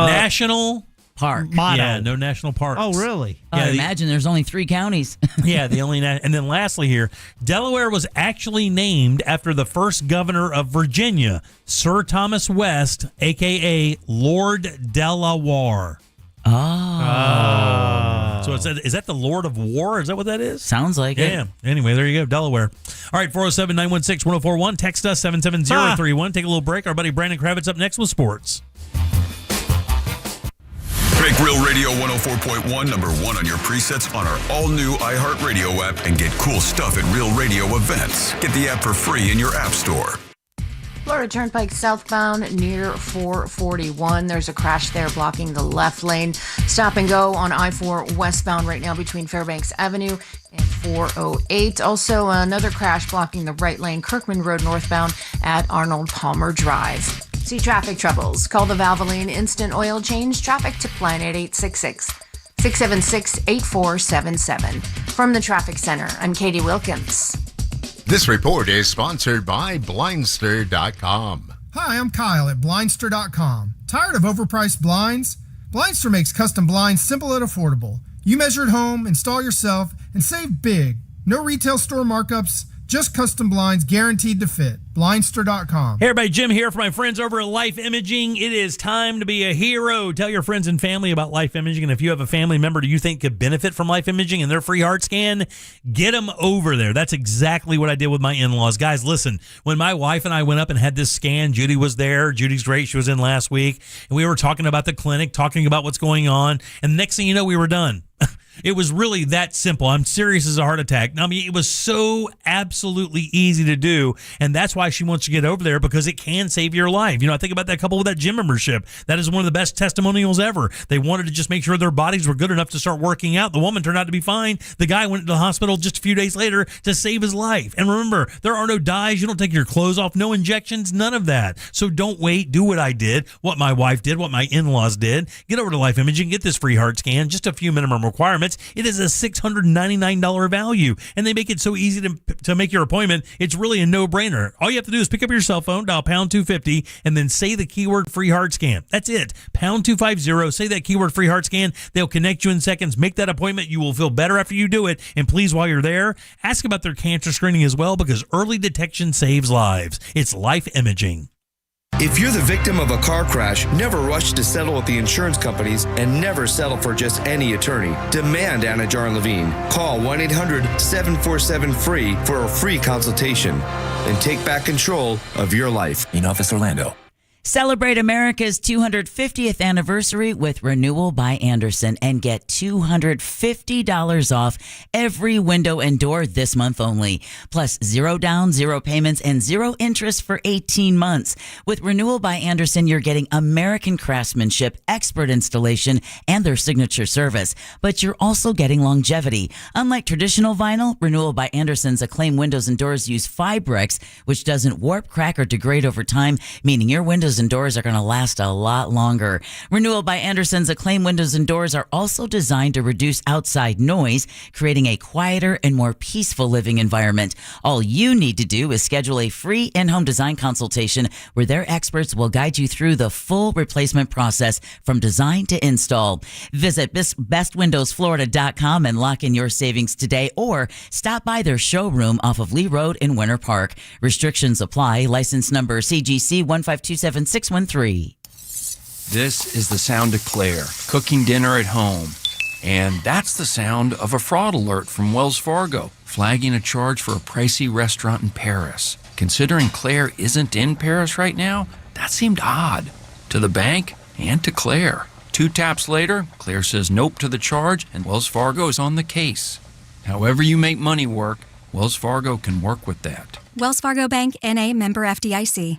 national park. Motto. Yeah, no national parks. Oh, really? I imagine there's only 3 counties. Yeah, the only and then lastly here, Delaware was actually named after the first governor of Virginia, Sir Thomas West, aka Lord Delaware. Oh. So is that the Lord of War? Is that what that is? Sounds like it. Yeah. Anyway, there you go, Delaware. All right, 407-916-1041. Text us 77031. Take a little break. Our buddy Brandon Kravitz up next with sports. Make Real Radio 104.1 number 1 on your presets on our all-new iHeartRadio app and get cool stuff at Real Radio events. Get the app for free in your app store. Florida Turnpike southbound near 441. There's a crash there blocking the left lane. Stop and go on I-4 westbound right now between Fairbanks Avenue and 408. Also, another crash blocking the right lane, Kirkman Road northbound at Arnold Palmer Drive. See traffic troubles? Call the Valvoline Instant Oil Change Traffic Tip Line at 866-676-8477. From the Traffic Center, I'm Katie Wilkins. This report is sponsored by Blindster.com. Hi, I'm Kyle at Blindster.com. Tired of overpriced blinds? Blindster makes custom blinds simple and affordable. You measure at home, install yourself, and save big. No retail store markups, just custom blinds guaranteed to fit. Blindster.com. Hey everybody, Jim here for my friends over at Life Imaging. It is time to be a hero. Tell your friends and family about Life Imaging, and if you have a family member you think could benefit from Life Imaging and their free heart scan, get them over there. That's exactly what I did with my in-laws. Guys, listen, when my wife and I went up and had this scan, Judy was there. Judy's great. She was in last week, and we were talking about the clinic, talking about what's going on, and the next thing you know, we were done. It was really that simple. I'm serious as a heart attack. I mean, it was so absolutely easy to do, and that's why she wants to get over there, because it can save your life. You know, I think about that couple with that gym membership. That is one of the best testimonials ever. They wanted to just make sure their bodies were good enough to start working out. The woman turned out to be fine. The guy went to the hospital just a few days later to save his life. And remember, there are no dyes. You don't take your clothes off, no injections, none of that. So don't wait. Do what I did, what my wife did, what my in-laws did. Get over to Life Imaging, get this free heart scan, just a few minimum requirements. It is a $699 value, and they make it so easy to make your appointment. It's really a no-brainer. All you have to do is pick up your cell phone, dial pound 250, and then say the keyword free heart scan. That's it. Pound 250, say that keyword free heart scan. They'll connect you in seconds. Make that appointment. You will feel better after you do it. And please, while you're there, ask about their cancer screening as well, because early detection saves lives. It's Life Imaging. If you're the victim of a car crash, never rush to settle with the insurance companies and never settle for just any attorney. Demand Anajar and Levine. Call 1-800-747-FREE for a free consultation and take back control of your life. In Office Orlando. Celebrate America's 250th anniversary with Renewal by Andersen and get $250 off every window and door this month only. Plus 0 down, 0 payments, and 0 interest for 18 months. With Renewal by Andersen, you're getting American craftsmanship, expert installation, and their signature service. But you're also getting longevity. Unlike traditional vinyl, Renewal by Andersen's acclaimed windows and doors use Fibrex, which doesn't warp, crack, or degrade over time, meaning your windows and doors are going to last a lot longer. Renewal by Andersen's acclaimed windows and doors are also designed to reduce outside noise, creating a quieter and more peaceful living environment. All you need to do is schedule a free in-home design consultation where their experts will guide you through the full replacement process from design to install. Visit bestwindowsflorida.com and lock in your savings today, or stop by their showroom off of Lee Road in Winter Park. Restrictions apply. License number CGC 1527613. This is the sound of Claire cooking dinner at home. And that's the sound of a fraud alert from Wells Fargo, flagging a charge for a pricey restaurant in Paris. Considering Claire isn't in Paris right now, that seemed odd to the bank and to Claire. 2 taps later, Claire says nope to the charge, and Wells Fargo is on the case. However you make money work, Wells Fargo can work with that. Wells Fargo Bank, N.A., member FDIC.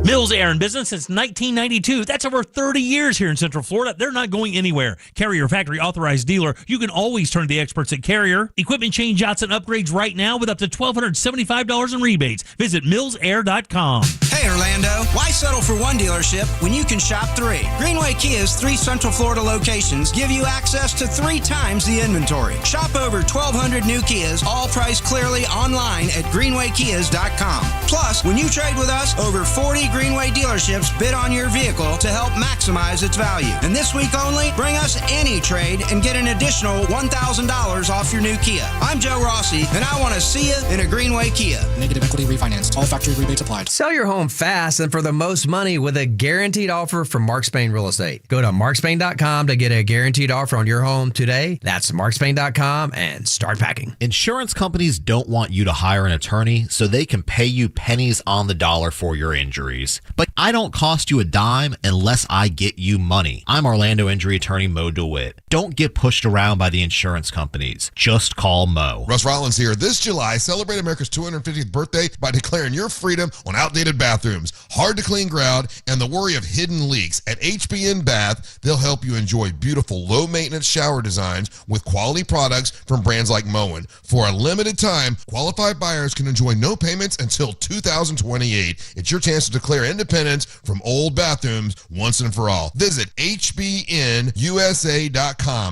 Mills Air in business since 1992. That's over 30 years here in Central Florida. They're not going anywhere. Carrier factory authorized dealer. You can always turn to the experts at Carrier. Equipment change outs and upgrades right now with up to $1,275 in rebates. Visit millsair.com. Hey, Hey, Orlando, why settle for one dealership when you can shop 3? Greenway Kia's 3 Central Florida locations give you access to 3 times the inventory. Shop over 1,200 new Kias, all priced clearly online at greenwaykias.com. Plus, when you trade with us, over 40 Greenway dealerships bid on your vehicle to help maximize its value. And this week only, bring us any trade and get an additional $1,000 off your new Kia. I'm Joe Rossi, and I want to see you in a Greenway Kia. Negative equity refinanced. All factory rebates applied. Sell your home fast and for the most money with a guaranteed offer from Mark Spain Real Estate. Go to markspain.com to get a guaranteed offer on your home today. That's markspain.com and start packing. Insurance companies don't want you to hire an attorney so they can pay you pennies on the dollar for your injuries. But I don't cost you a dime unless I get you money. I'm Orlando injury attorney Mo DeWitt. Don't get pushed around by the insurance companies. Just call Mo. Russ Rollins here. This July, celebrate America's 250th birthday by declaring your freedom on outdated bathrooms, hard to clean ground, and the worry of hidden leaks. At HBN Bath, they'll help you enjoy beautiful, low-maintenance shower designs with quality products from brands like Moen. For a limited time, qualified buyers can enjoy no payments until 2028. It's your chance to declare independence from old bathrooms once and for all. Visit hbnusa.com.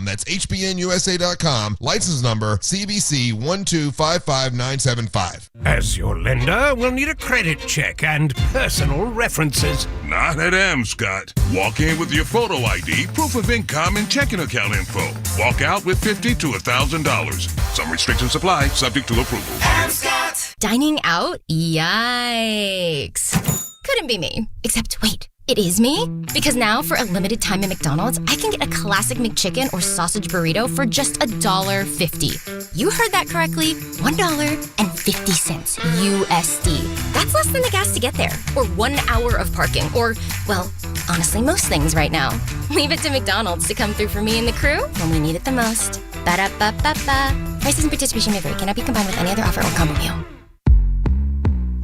That's hbnusa.com. License number CBC 1255975. As your lender, we'll need a credit check and personal references. Not at Scott. Walk in with your photo ID, proof of income, and checking account info. Walk out with $50 to $1,000. Some restrictions apply, subject to approval. Scott. Dining out? Yikes. Couldn't be me. Except, wait. It is me? Because now, for a limited time at McDonald's, I can get a classic McChicken or sausage burrito for just $1.50. You heard that correctly. $1.50 USD. That's less than the gas to get there. Or 1 hour of parking. Or, well, honestly, most things right now. Leave it to McDonald's to come through for me and the crew when we need it the most. Ba-da-ba-ba-ba. Prices and participation may vary. Cannot be combined with any other offer or combo meal.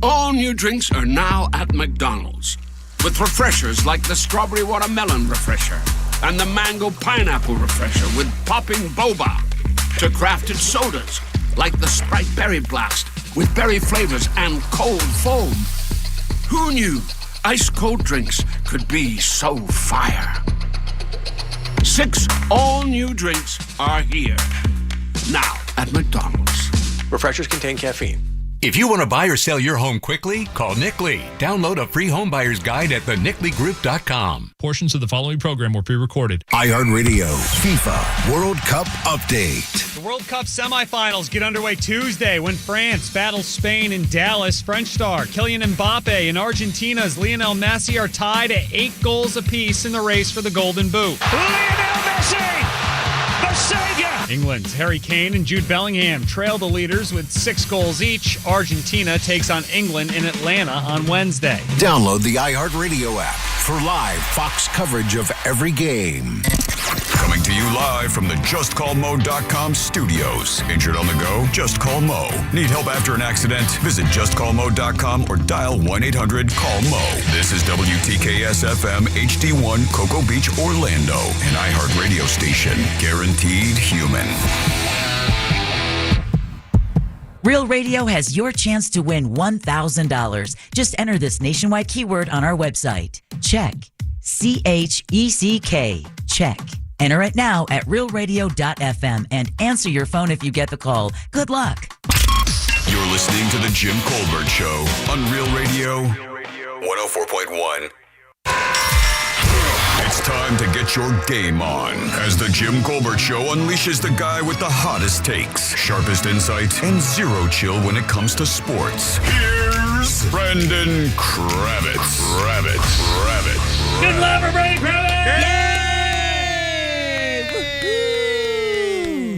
All new drinks are now at McDonald's. With refreshers like the Strawberry Watermelon Refresher and the Mango Pineapple Refresher with popping boba, to crafted sodas like the Sprite Berry Blast with berry flavors and cold foam. Who knew ice cold drinks could be so fire? 6 all-new drinks are here now at McDonald's. Refreshers contain caffeine. If you want to buy or sell your home quickly, call Nick Lee. Download a free home buyer's guide at thenickleyGroup.com. Portions of the following program were pre-recorded. iHeartRadio FIFA World Cup Update. The World Cup semifinals get underway Tuesday when France battles Spain in Dallas. French star Kylian Mbappe and Argentina's Lionel Messi are tied at 8 goals apiece in the race for the Golden Boot. Lionel Messi, the savior! England's Harry Kane and Jude Bellingham trail the leaders with 6 goals each. Argentina takes on England in Atlanta on Wednesday. Download the iHeartRadio app for live Fox coverage of every game. Coming to you live from the JustCallMo.com studios. Injured on the go? Just call Mo. Need help after an accident? Visit JustCallMo.com or dial 1-800-CALL-MO. This is WTKS-FM HD1 Cocoa Beach, Orlando. An iHeart radio station. Guaranteed human. Real Radio has your chance to win $1,000. Just enter this nationwide keyword on our website. Check. CHECK. Check. Enter it now at realradio.fm and answer your phone if you get the call. Good luck. You're listening to The Jim Colbert Show on Real Radio 104.1. It's time to get your game on as The Jim Colbert Show unleashes the guy with the hottest takes, sharpest insight, and zero chill when it comes to sports. Here's Brendan Kravitz. Good luck for Brendan Kravitz! Yay!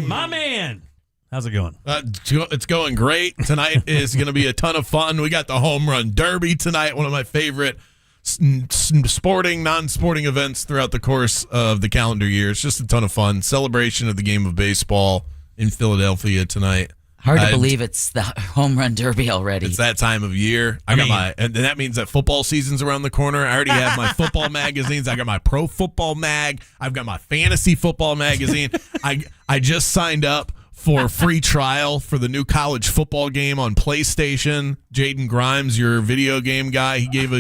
My man. How's it going? It's going great. Tonight is going to be a ton of fun. We got the Home Run Derby tonight, one of my favorite sporting, non-sporting events throughout the course of the calendar year. It's just a ton of fun. Celebration of the game of baseball in Philadelphia tonight. Hard to believe it's the Home Run Derby already. It's that time of year. And that means that football season's around the corner. I already have my football magazines. I got my pro football mag. I've got my fantasy football magazine. I just signed up for free trial for the new college football game on PlayStation. Jaden Grimes, your video game guy, he gave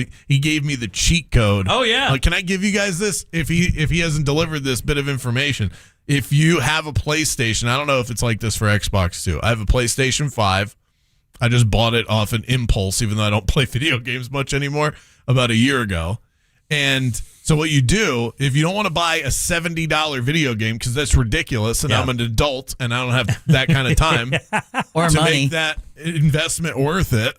me the cheat code. Oh yeah. Can I give you guys this if he hasn't delivered this bit of information? If you have a PlayStation, I don't know if it's like this for Xbox too. I have a PlayStation 5. I just bought it off an impulse, even though I don't play video games much anymore, about a year ago. And so what you do, if you don't want to buy a $70 video game, because that's ridiculous, and I'm an adult and I don't have that kind of time or to money. make that investment worth it,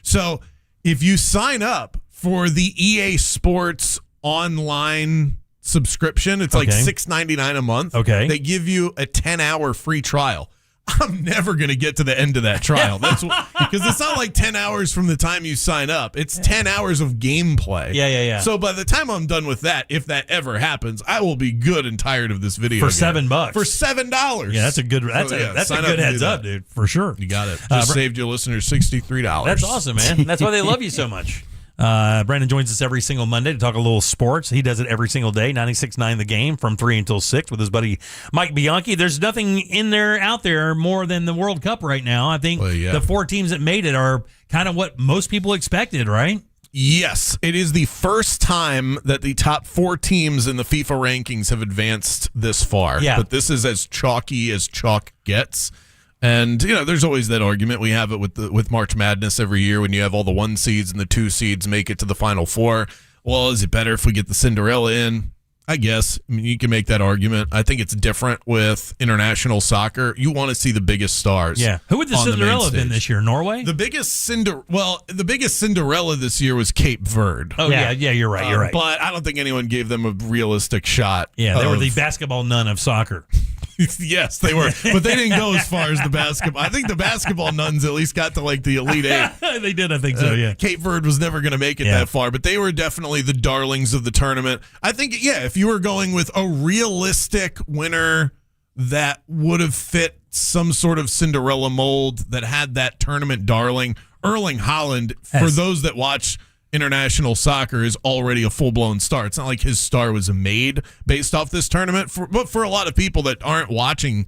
So if you sign up for the EA Sports online subscription, it's like $6.99 a month. Okay. They give you a 10-hour free trial. I'm never going to get to the end of that trial. That's because it's not like 10 hours from the time you sign up. It's 10 hours of gameplay. Yeah. So by the time I'm done with that, if that ever happens, I will be good and tired of this video For game. $7. For $7. Yeah, that's a good that's a good heads up, dude, for sure. You got it. Just saved your listeners $63. That's awesome, man. That's why they love you so much. Brandon joins us every single Monday to talk a little sports. He does it every single day, 96.9 The Game from 3 until 6 with his buddy Mike Bianchi. There's nothing out there more than the World Cup right now. I think the 4 teams that made it are kind of what most people expected, right? Yes, it is the first time that the top 4 teams in the FIFA rankings have advanced this far. Yeah. But this is as chalky as chalk gets. And, there's always that argument. We have it with March Madness every year when you have all the 1 seeds and the 2 seeds make it to the Final Four. Well, is it better if we get the Cinderella in? I guess. I mean, you can make that argument. I think it's different with international soccer. You want to see the biggest stars. Yeah. Who would the Cinderella have been this year? Norway? The biggest Cinderella this year was Cape Verde. Oh, yeah, you're right. You're right. But I don't think anyone gave them a realistic shot. Yeah, they were the basketball nun of soccer. Yes, they were. But they didn't go as far as the basketball. I think the basketball nuns at least got to like the Elite 8. They did, I think so, yeah. Cape Verde was never going to make it that far, but they were definitely the darlings of the tournament. I think, if you were going with a realistic winner that would have fit some sort of Cinderella mold that had that tournament darling, Erling Haaland, for those that watch international soccer, is already a full-blown star. It's not like his star was made based off this tournament. But for a lot of people that aren't watching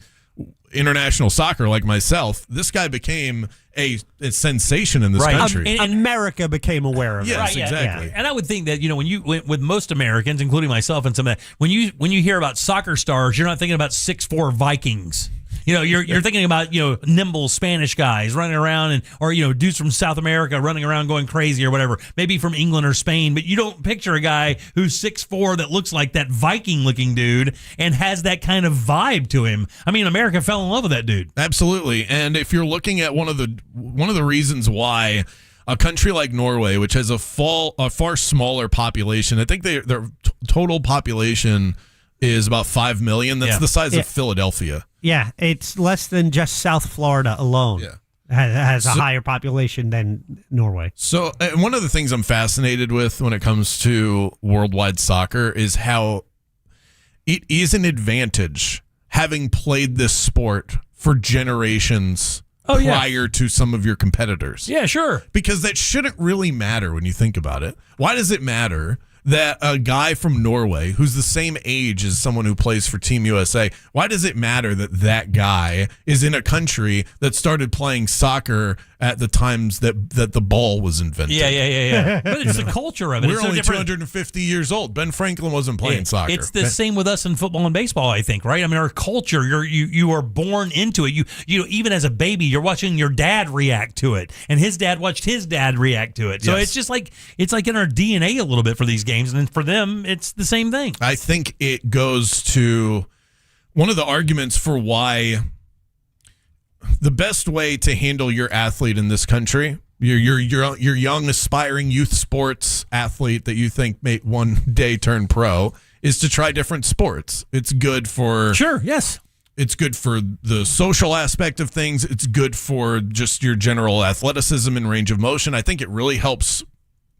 international soccer like myself, this guy became a sensation in this country. And America became aware of it. Yes, exactly. Yeah. And I would think that, with most Americans, including myself and some of that, when you hear about soccer stars, you're not thinking about 6'4" Vikings. You're thinking about, nimble Spanish guys running around or dudes from South America running around going crazy or whatever, maybe from England or Spain, but you don't picture a guy who's 6'4" that looks like that Viking looking dude and has that kind of vibe to him. I mean, America fell in love with that dude. Absolutely. And if you're looking at one of the reasons why a country like Norway, which has a far smaller population, I think their total population is about 5 million. That's the size of Philadelphia. Yeah, it's less than just South Florida alone. Yeah. Has a higher population than Norway. So one of the things I'm fascinated with when it comes to worldwide soccer is how it is an advantage having played this sport for generations prior to some of your competitors. Yeah, sure. Because that shouldn't really matter when you think about it. Why does it matter that a guy from Norway who's the same age as someone who plays for Team USA, why does it matter that guy is in a country that started playing soccer at the times that the ball was invented? Yeah. But it's the culture of it. We're it's so only different. 250 years old. Ben Franklin wasn't playing soccer. It's the same with us in football and baseball, I think, right? I mean, our culture, you are born into it. You even as a baby, you're watching your dad react to it, and his dad watched his dad react to it. So it's just like in our DNA a little bit for these games. And for them, it's the same thing. I think it goes to one of the arguments for why the best way to handle your athlete in this country, your young, aspiring youth sports athlete that you think may one day turn pro, is to try different sports. It's good for... Sure, yes. It's good for the social aspect of things. It's good for just your general athleticism and range of motion. I think it really helps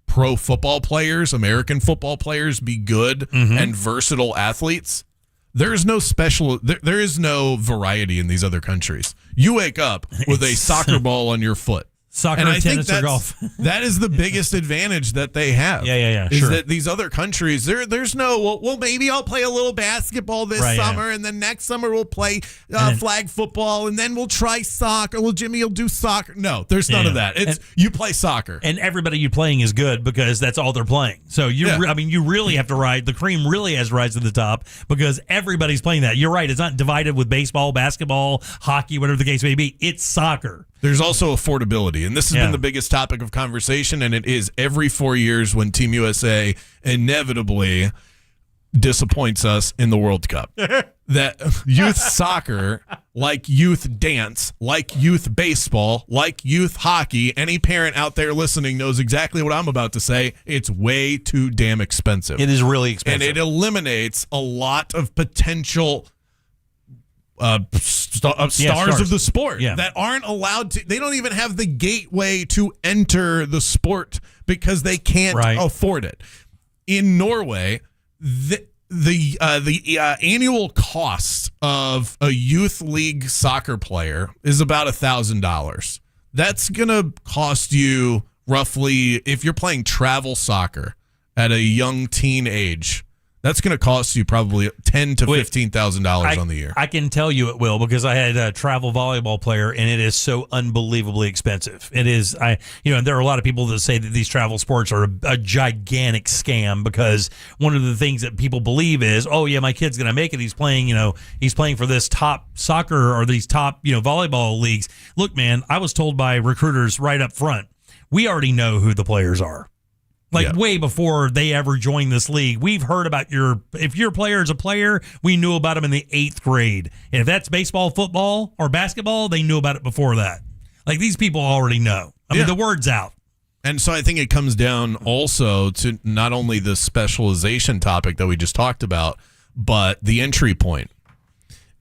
pro football players, American football players, be good and versatile athletes. There is no variety in these other countries. You wake up with a soccer ball on your foot. Soccer, And I tennis, think or golf. that is the biggest advantage that they have. Yeah, Is sure. that these other countries, there's no, well, maybe I'll play a little basketball this Right, yeah. summer, and then next summer we'll play flag football, and then we'll try soccer. Well, Jimmy will do soccer. No, there's none of that. It's you play soccer. And everybody you playing is good because that's all they're playing. So you really have to ride. The cream really has to rise to the top because everybody's playing that. You're right. It's not divided with baseball, basketball, hockey, whatever the case may be. It's soccer. There's also affordability, and this has been the biggest topic of conversation, and it is every 4 years when Team USA inevitably disappoints us in the World Cup. That youth soccer, like youth dance, like youth baseball, like youth hockey, any parent out there listening knows exactly what I'm about to say. It's way too damn expensive. It is really expensive. And it eliminates a lot of potential stars of the sport that aren't allowed to. They don't even have the gateway to enter the sport because they can't afford it. In Norway, the annual cost of a youth league soccer player is about $1,000. That's gonna cost you roughly, if you're playing travel soccer at a young teen age, that's going to cost you probably $10,000 to $15,000 on the year. I can tell you it will because I had a travel volleyball player, and it is so unbelievably expensive. It is. And there are a lot of people that say that these travel sports are a gigantic scam because one of the things that people believe is, oh yeah, my kid's going to make it. He's playing for this top soccer or these top volleyball leagues. Look, man, I was told by recruiters right up front, we already know who the players are. Way before they ever joined this league, we've heard about if your player is a player, we knew about him in the 8th grade. And if that's baseball, football, or basketball, they knew about it before that. These people already know. I mean, the word's out. And so I think it comes down also to not only the specialization topic that we just talked about, but the entry point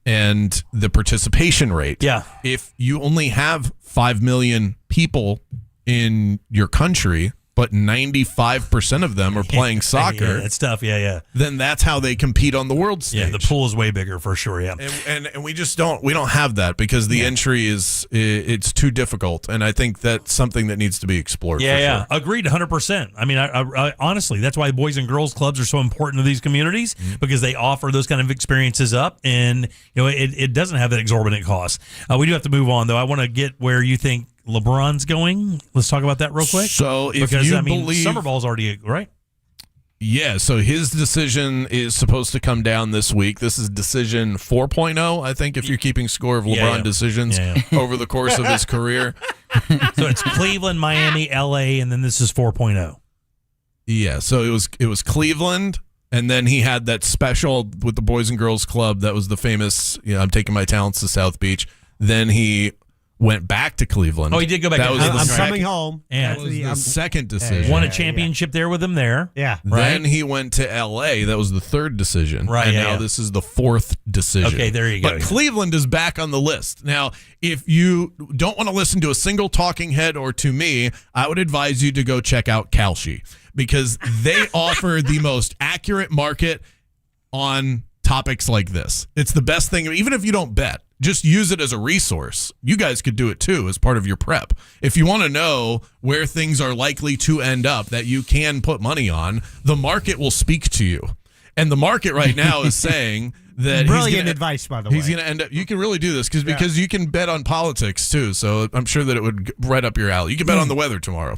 and the participation rate. Yeah. If you only have 5 million people in your country, but 95% of them are playing soccer. Yeah, it's tough. Yeah. Then that's how they compete on the world stage. Yeah, the pool is way bigger for sure. Yeah, and we just don't have that because the entry it's too difficult, and I think that's something that needs to be explored. Yeah. Agreed, 100%. I mean, I honestly, that's why boys and girls clubs are so important to these communities because they offer those kind of experiences up, and it doesn't have that exorbitant cost. We do have to move on though. I want to get where you think LeBron's going. Let's talk about that real quick. So if you believe summer ball's already right. Yeah, so his decision is supposed to come down this week. This is decision 4.0, I think, if you're keeping score of LeBron decisions over the course of his career. So it's Cleveland, Miami, LA, and then this is 4.0. Yeah, so it was Cleveland, and then he had that special with the Boys and Girls Club that was the famous, I'm taking my talents to South Beach. Then he went back to Cleveland. Oh, he did go back. I'm coming home. That was the second decision. Won a championship there with him there. Yeah. Then he went to L.A. That was the third decision. Right. And now this is the fourth decision. Okay, there you go. But Cleveland is back on the list. Now, if you don't want to listen to a single talking head or to me, I would advise you to go check out Kalshi because they offer the most accurate market on topics like this. It's the best thing, even if you don't bet. Just use it as a resource. You guys could do it too as part of your prep. If you want to know where things are likely to end up that you can put money on, the market will speak to you. And the market right now is saying that brilliant advice, by the way. He's going to end up. You can really do this because you can bet on politics too. So I'm sure that it would right up your alley. You can bet on the weather tomorrow.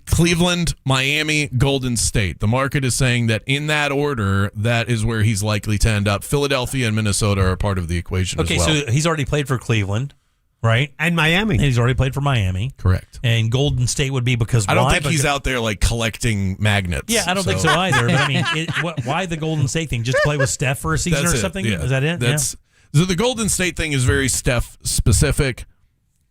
Cleveland, Miami, Golden State. The market is saying that in that order, that is where he's likely to end up. Philadelphia and Minnesota are part of the equation as well. Okay, so he's already played for Cleveland. Right? And Miami. And he's already played for Miami. Correct. And Golden State would be because I don't think he's out there collecting magnets. Yeah, I don't think so either. But I mean, why the Golden State thing? Just to play with Steph for a season or something? Yeah. Is that it? So the Golden State thing is very Steph specific.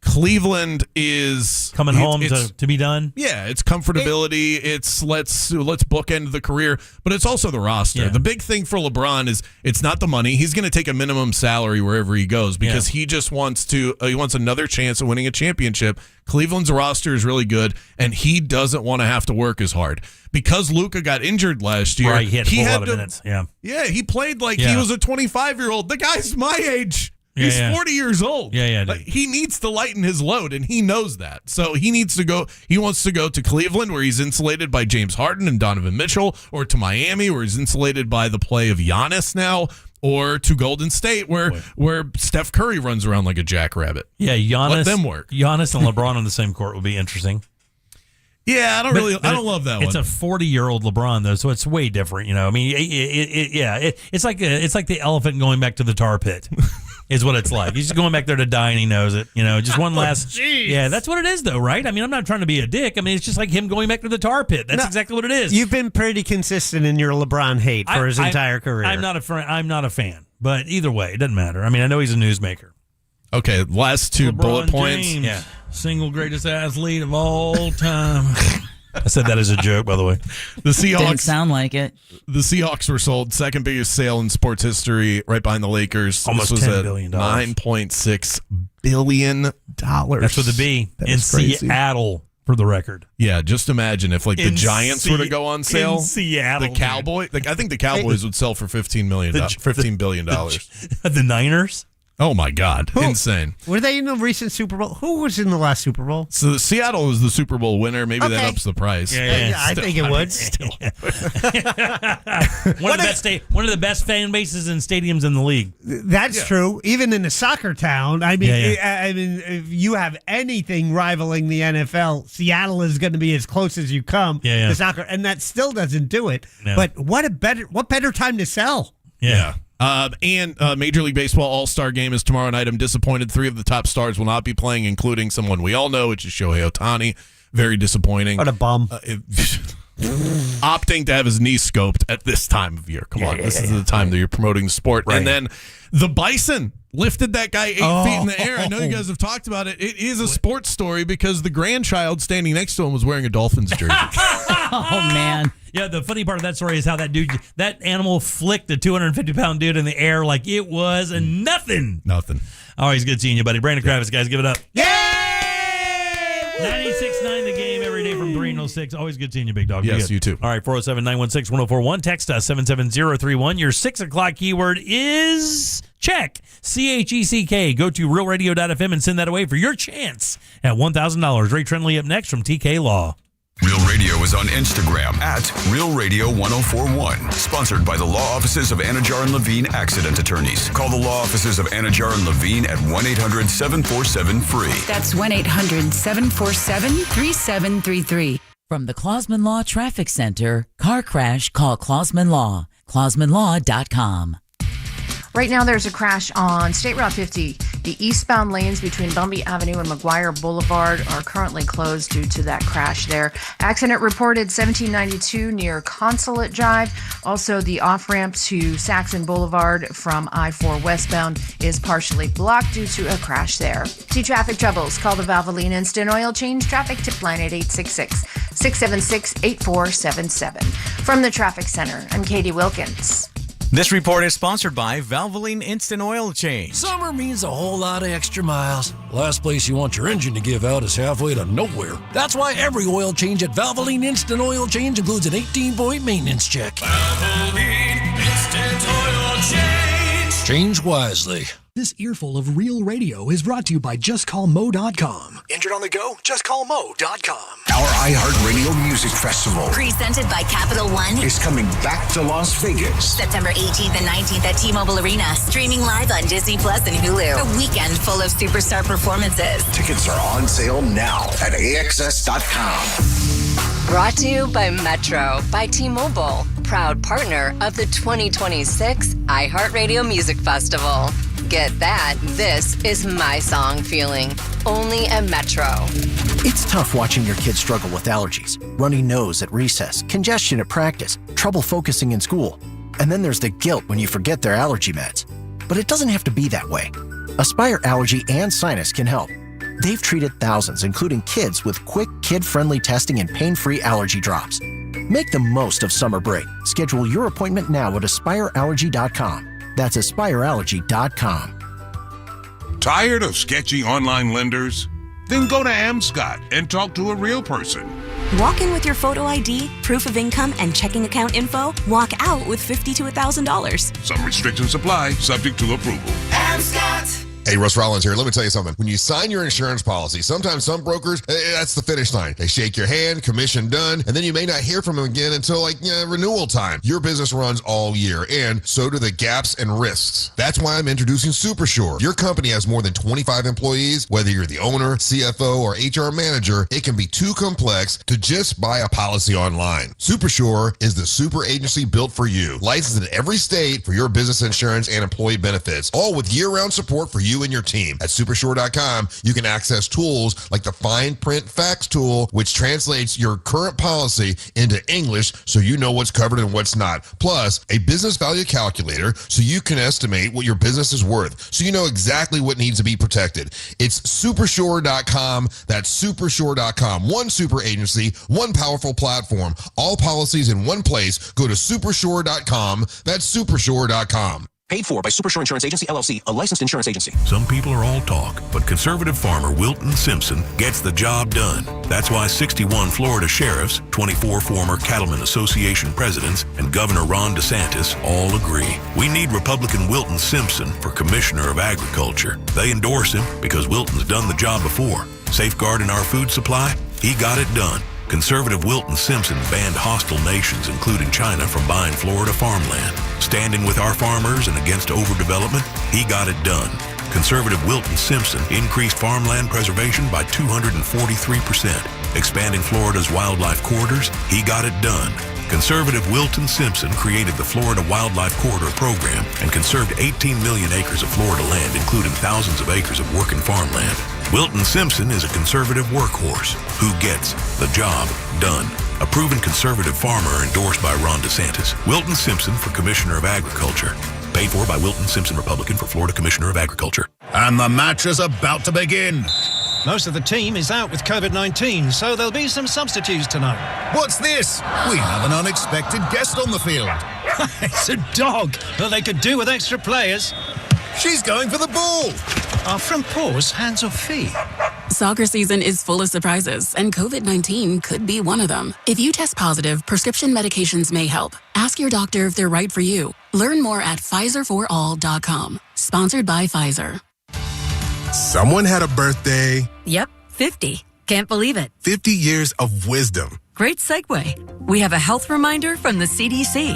Cleveland is coming home to be done. Yeah, it's comfortability. It's let's bookend the career, but it's also the roster. Yeah. The big thing for LeBron is it's not the money. He's going to take a minimum salary wherever he goes because he just wants he wants another chance of winning a championship. Cleveland's roster is really good, and he doesn't want to have to work as hard because Luka got injured last year. Right, he had a lot of minutes. Yeah, he played like he was a 25-year-old. The guy's my age. He's 40 years old. Yeah. Like, he needs to lighten his load, and he knows that. So he needs to go. He wants to go to Cleveland, where he's insulated by James Harden and Donovan Mitchell, or to Miami, where he's insulated by the play of Giannis now, or to Golden State, where Steph Curry runs around like a jackrabbit. Yeah, Giannis. Let them work. Giannis and LeBron on the same court would be interesting. Yeah, I don't love that one. It's a 40-year-old LeBron though, so it's way different. I mean, it's like the elephant going back to the tar pit, is what it's like. He's just going back there to die, and he knows it. Just one last. Yeah, that's what it is though, right? I mean, I'm not trying to be a dick. I mean, it's just like him going back to the tar pit. That's exactly what it is. You've been pretty consistent in your LeBron hate for his entire career. I'm not a fan, but either way, it doesn't matter. I mean, I know he's a newsmaker. Okay, last two LeBron bullet points. James, yeah, single greatest athlete of all time. I said that as a joke, by the way. The Seahawks Didn't sound like it. The Seahawks were sold, second biggest sale in sports history, right behind the Lakers. Almost this was $10 billion. $9.6 billion. That's with a B. In Seattle, for the record. Yeah, just imagine if the Giants were to go on sale. In Seattle, the Cowboys. I think the Cowboys would sell for $15 billion. The Niners. Oh my God! Insane. Were they in the recent Super Bowl? Who was in the last Super Bowl? So Seattle was the Super Bowl winner. Maybe that ups the price. Yeah, I think it would. Still. One of the best fan bases and stadiums in the league. That's true. Even in a soccer town. I mean, if you have anything rivaling the NFL, Seattle is going to be as close as you come to soccer, and that still doesn't do it. No. But what better time to sell? Yeah. And Major League Baseball All-Star Game is tomorrow night. I'm disappointed 3 of the top stars will not be playing, including someone we all know, which is Shohei Ohtani. Very disappointing. What a bum. Opting to have his knee scoped at this time of year. Come on. This is the time that you're promoting the sport. Right. And then the Bison lifted that guy 8 feet in the air. I know you guys have talked about it. It is a sports story because the grandchild standing next to him was wearing a Dolphins jersey. Oh, man. Yeah, the funny part of that story is how that animal flicked a 250-pound dude in the air like it was nothing. Nothing. Always good seeing you, buddy. Brandon Kravitz, guys, give it up. Yay! 96.9 The Game every day from 3 until 6. Always good seeing you, big dog. Yes, you too. All right, 407-916-1041. Text us, 77031. Your 6 o'clock keyword is check. CHECK. Go to realradio.fm and send that away for your chance at $1,000. Ray Trenley up next from TK Law. Real Radio is on Instagram at Real Radio 1041. Sponsored by the law offices of Anajar and Levine Accident Attorneys. Call the law offices of Anajar and Levine at 1-800-747-FREE. That's 1-800-747-3733. From the Clausman Law Traffic Center, car crash, call Clausman Law. ClausmanLaw.com. Right now, there's a crash on State Route 50. The eastbound lanes between Bumby Avenue and McGuire Boulevard are currently closed due to that crash there. Accident reported 1792 near Consulate Drive. Also, the off-ramp to Saxon Boulevard from I-4 westbound is partially blocked due to a crash there. See traffic troubles? Call the Valvoline Instant Oil Change Traffic Tip Line at 866-676-8477. From the Traffic Center, I'm Katie Wilkins. This report is sponsored by Valvoline Instant Oil Change. Summer means a whole lot of extra miles. Last place you want your engine to give out is halfway to nowhere. That's why every oil change at Valvoline Instant Oil Change includes an 18-point maintenance check. Valvoline Instant Oil Change. Change wisely. This earful of Real Radio is brought to you by JustCallMo.com. Injured on the go? JustCallMo.com. Our iHeartRadio Music Festival Presented by Capital One is coming back to Las Vegas. September 18th and 19th at T-Mobile Arena. Streaming live on Disney Plus and Hulu. A weekend full of superstar performances. Tickets are on sale now at AXS.com. Brought to you by Metro by T-Mobile. Proud partner of the 2026 iHeartRadio Music Festival. Get that. This is my song feeling. Only at Metro. It's tough watching your kids struggle with allergies, runny nose at recess, congestion at practice, trouble focusing in school. And then there's the guilt when you forget their allergy meds. But it doesn't have to be that way. Aspire Allergy and Sinus can help. They've treated thousands, including kids, with quick, kid-friendly testing and pain-free allergy drops. Make the most of summer break. Schedule your appointment now at AspireAllergy.com. That's AspireAllergy.com. Tired of sketchy online lenders? Then go to Amscot and talk to a real person. Walk in with your photo ID, proof of income, and checking account info. Walk out with $50,000 to $1,000. Some restrictions apply, subject to approval. Amscot. Hey, Russ Rollins here. Let me tell you something. When you sign your insurance policy, sometimes some brokers, that's the finish line. They shake your hand, commission done, and then you may not hear from them again until renewal time. Your business runs all year, and so do the gaps and risks. That's why I'm introducing SuperSure. Your company has more than 25 employees. Whether you're the owner, CFO, or HR manager, it can be too complex to just buy a policy online. SuperSure is the super agency built for you. Licensed in every state for your business insurance and employee benefits, all with year-round support for you and your team. At supersure.com, you can access tools like the fine print facts tool, which translates your current policy into English so you know what's covered and what's not. Plus, a business value calculator so you can estimate what your business is worth, so you know exactly what needs to be protected. It's supersure.com. That's supersure.com. One super agency, one powerful platform, all policies in one place. Go to supersure.com. That's supersure.com. Paid for by Supersure Insurance Agency, LLC, a licensed insurance agency. Some people are all talk, but conservative farmer Wilton Simpson gets the job done. That's why 61 Florida sheriffs, 24 former Cattlemen Association presidents, and Governor Ron DeSantis all agree. We need Republican Wilton Simpson for Commissioner of Agriculture. They endorse him because Wilton's done the job before. Safeguarding our food supply, he got it done. Conservative Wilton Simpson banned hostile nations, including China, from buying Florida farmland. Standing with our farmers and against overdevelopment, he got it done. Conservative Wilton Simpson increased farmland preservation by 243%. Expanding Florida's wildlife corridors, he got it done. Conservative Wilton Simpson created the Florida Wildlife Corridor Program and conserved 18 million acres of Florida land, including thousands of acres of working farmland. Wilton Simpson is a conservative workhorse who gets the job done. A proven conservative farmer endorsed by Ron DeSantis. Wilton Simpson for Commissioner of Agriculture. Paid for by Wilton Simpson, Republican, for Florida Commissioner of Agriculture. And the match is about to begin. Most of the team is out with COVID-19, so there'll be some substitutes tonight. What's this? We have an unexpected guest on the field. It's a dog, but they could do with extra players. She's going for the ball. Are front paws hands or feet? Soccer season is full of surprises, and COVID-19 could be one of them. If you test positive, prescription medications may help. Ask your doctor if they're right for you. Learn more at PfizerForAll.com. Sponsored by Pfizer. Someone had a birthday. Yep, 50. Can't believe it. 50 years of wisdom. Great segue. We have a health reminder from the CDC.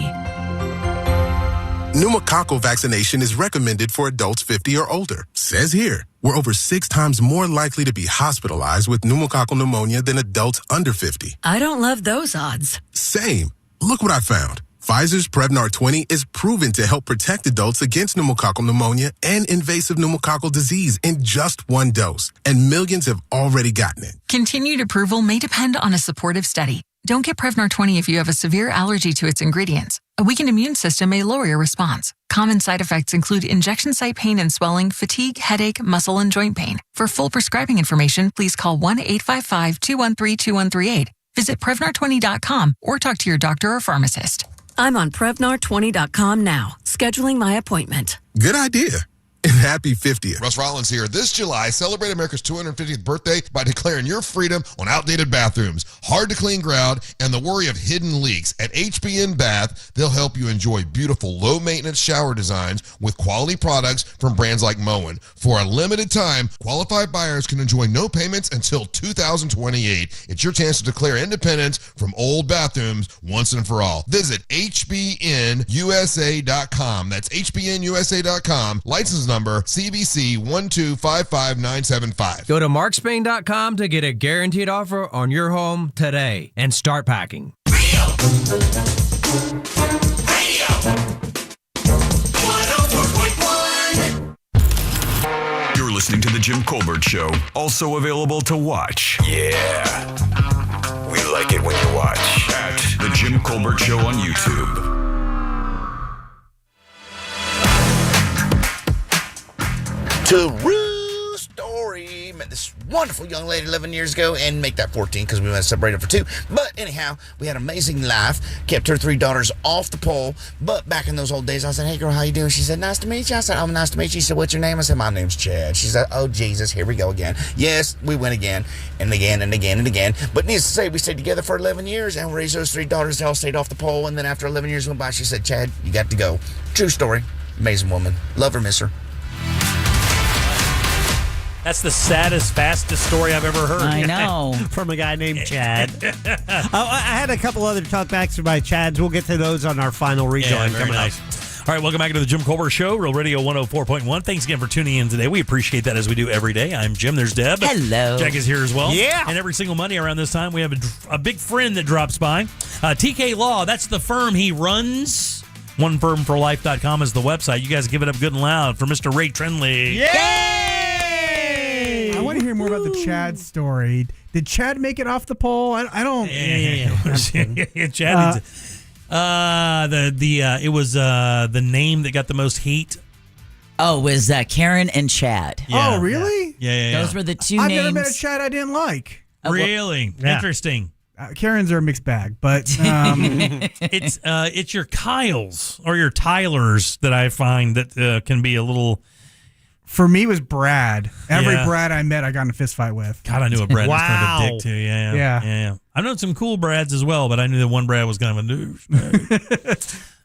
Pneumococcal vaccination is recommended for adults 50 or older. Says here, we're over 6 times more likely to be hospitalized with pneumococcal pneumonia than adults under 50. I don't love those odds. Same. Look what I found. Pfizer's Prevnar 20 is proven to help protect adults against pneumococcal pneumonia and invasive pneumococcal disease in just 1 dose. And millions have already gotten it. Continued approval may depend on a supportive study. Don't get Prevnar 20 if you have a severe allergy to its ingredients. A weakened immune system may lower your response. Common side effects include injection site pain and swelling, fatigue, headache, muscle, and joint pain. For full prescribing information, please call 1-855-213-2138. Visit Prevnar20.com or talk to your doctor or pharmacist. I'm on Prevnar20.com now, scheduling my appointment. Good idea. And happy 50th. Russ Rollins here. This July, celebrate America's 250th birthday by declaring your freedom on outdated bathrooms, hard to clean ground, and the worry of hidden leaks. At HBN Bath, they'll help you enjoy beautiful, low-maintenance shower designs with quality products from brands like Moen. For a limited time, qualified buyers can enjoy no payments until 2028. It's your chance to declare independence from old bathrooms once and for all. Visit HBNUSA.com. That's HBNUSA.com. License number CBC 1255975. Go to markspain.com to get a guaranteed offer on your home today and start packing. Radio 104.1. You're listening to The Jim Colbert Show, also available to watch. Yeah. We like it when you watch. At The Jim Colbert Show on YouTube. True story. Met this wonderful young lady 11 years ago, and make that 14 because we went separated for 2. But anyhow, we had an amazing life. Kept her 3 daughters off the pole. But back in those old days, I said, "Hey girl, how you doing?" She said, "Nice to meet you." I said, "Oh, nice to meet you." She said, "What's your name?" I said, "My name's Chad." She said, "Oh Jesus, here we go again." Yes, we went again and again and again and again. But needless to say, we stayed together for 11 years and raised those 3 daughters. They all stayed off the pole. And then after 11 years went by, she said, "Chad, you got to go." True story. Amazing woman. Love her, miss her. That's the saddest, fastest story I've ever heard. I know. From a guy named Chad. I had a couple other talkbacks by Chads. We'll get to those on our final rejoin. Very nice. All right, welcome back to the Jim Colbert Show, Real Radio 104.1. Thanks again for tuning in today. We appreciate that as we do every day. I'm Jim. There's Deb. Hello. Jack is here as well. Yeah. And every single Monday around this time, we have a big friend that drops by. TK Law, that's the firm he runs. OneFirmForLife.com is the website. You guys give it up good and loud for Mr. Ray Trenley. Yay! I want to hear more about the Chad story. Did Chad make it off the pole? I don't. Yeah. Chad. It was the name that got the most heat. Oh, it was Karen and Chad. Yeah. Oh, really? Yeah. Those were the two I've names. never met a Chad I didn't like. Really? Yeah. Interesting. Karens are a mixed bag, but it's your Kyles or your Tylers that I find that can be a little. For me, it was Brad. Every Yeah. Brad I met, I got in a fist fight with. God, I knew a Brad was kind of a Wow. dick too. Yeah. I've known some cool Brads as well, but I knew that one Brad was kind of a douche.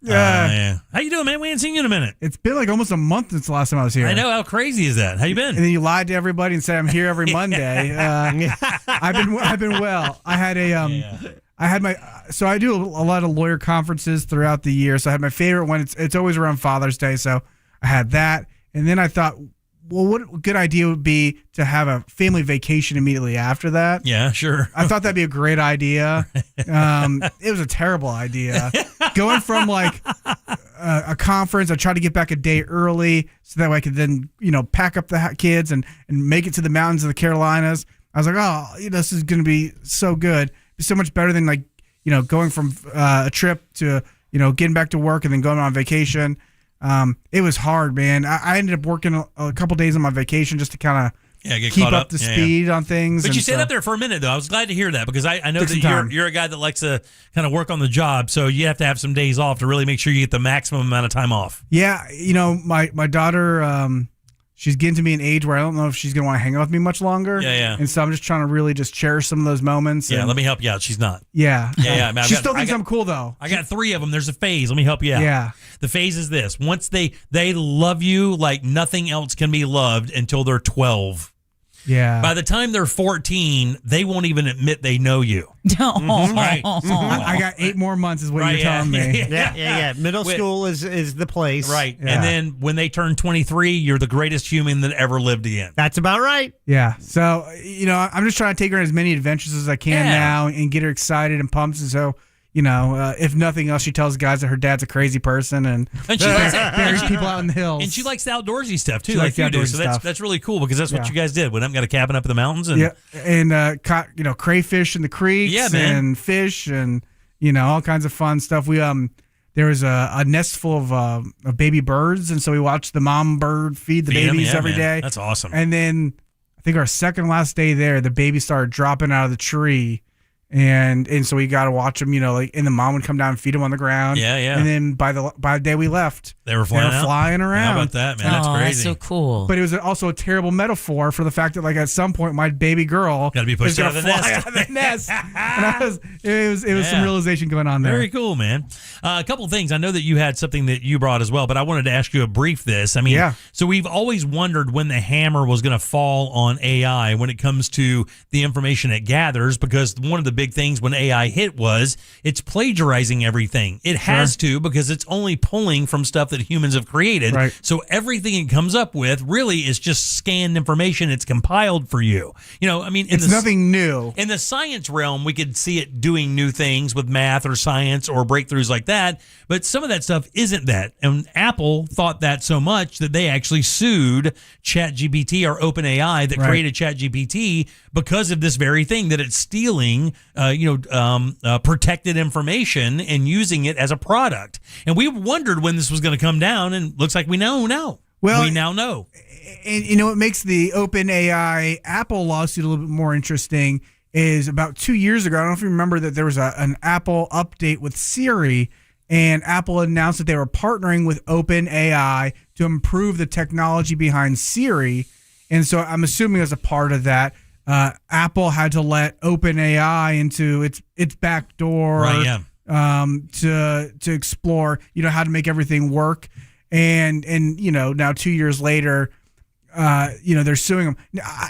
Yeah. How you doing, man? We ain't seen you in a minute. It's been like almost a month since the last time I was here. I know. How crazy is that? How you been? And then you lied to everybody and said I'm here every Monday. I've been well. I had so I do a lot of lawyer conferences throughout the year. So I had my favorite one. It's always around Father's Day. So I had that, and then I thought, well, what a good idea would be to have a family vacation immediately after that. Yeah, sure. I thought that'd be a great idea. It was a terrible idea. Going from like a conference, I tried to get back a day early so that way I could then, pack up the kids and make it to the mountains of the Carolinas. I was like, oh, this is going to be so good. It's so much better than going from a trip to, getting back to work and then going on vacation. It was hard, man. I ended up working a couple days on my vacation just to kind of get keep caught up to speed on things. But and you stayed up there for a minute, though. I was glad to hear that because I know Took that some time. you're a guy that likes to kind of work on the job, so you have to have some days off to really make sure you get the maximum amount of time off. Yeah, my daughter, she's getting to be an age where I don't know if she's going to want to hang out with me much longer. Yeah. And so I'm just trying to really just cherish some of those moments. Yeah, and, let me help you out. She's not. Yeah. Yeah. She still thinks I'm cool, though. I got 3 of them. There's a phase. Let me help you out. Yeah. The phase is this. Once they love you like nothing else can be loved until they're 12. Yeah. By the time they're 14, they won't even admit they know you. Right. I got 8 more months is what you're telling me. Yeah. Middle school is the place. Right. Yeah. And then when they turn 23, you're the greatest human that ever lived again. That's about right. Yeah. So, I'm just trying to take her on as many adventures as I can now and get her excited and pumped. And so, if nothing else, she tells guys that her dad's a crazy person and And she likes buries people out in the hills. And she likes the outdoorsy stuff too, She like likes the you do. outdoorsy So stuff. that's really cool because that's what Yeah. you guys did. Went up and got a cabin up in the mountains. And caught crayfish in the creeks. Yeah, man. And fish and all kinds of fun stuff. We there was a nest full of baby birds, and so we watched the mom bird feed the Feed 'em, babies yeah, every man. day. That's awesome. And then I think our second to last day there, the baby started dropping out of the tree. And so we got to watch them, and the mom would come down and feed them on the ground. Yeah. And then by the day we left, They were flying out? around. How about that, man? That's crazy. That's so cool. But it was also a terrible metaphor for the fact that, at some point, my baby girl Gotta be pushed is out of gonna the fly nest. out of the nest. And it was Yeah. some realization going on there. Very cool, man. A couple of things. I know that you had something that you brought as well, but I wanted to ask you a brief this. I mean, Yeah. So we've always wondered when the hammer was going to fall on AI when it comes to the information it gathers, because one of the big things when AI hit was it's plagiarizing everything. It has to, because it's only pulling from stuff that humans have created. Right. So everything it comes up with really is just scanned information. It's compiled for you. It's nothing new. In the science realm, we could see it doing new things with math or science or breakthroughs like that, but some of that stuff isn't that. And Apple thought that so much that they actually sued ChatGPT or OpenAI that created ChatGPT because of this very thing, that it's stealing, protected information and using it as a product. And we wondered when this was going to come down, and looks like we know now. Well, we now know. And what makes the OpenAI Apple lawsuit a little bit more interesting is about 2 years ago, I don't know if you remember that there was an Apple update with Siri, and Apple announced that they were partnering with OpenAI to improve the technology behind Siri. And so I'm assuming as a part of that, Apple had to let OpenAI into its back door to explore, how to make everything work. And now 2 years later, they're suing them.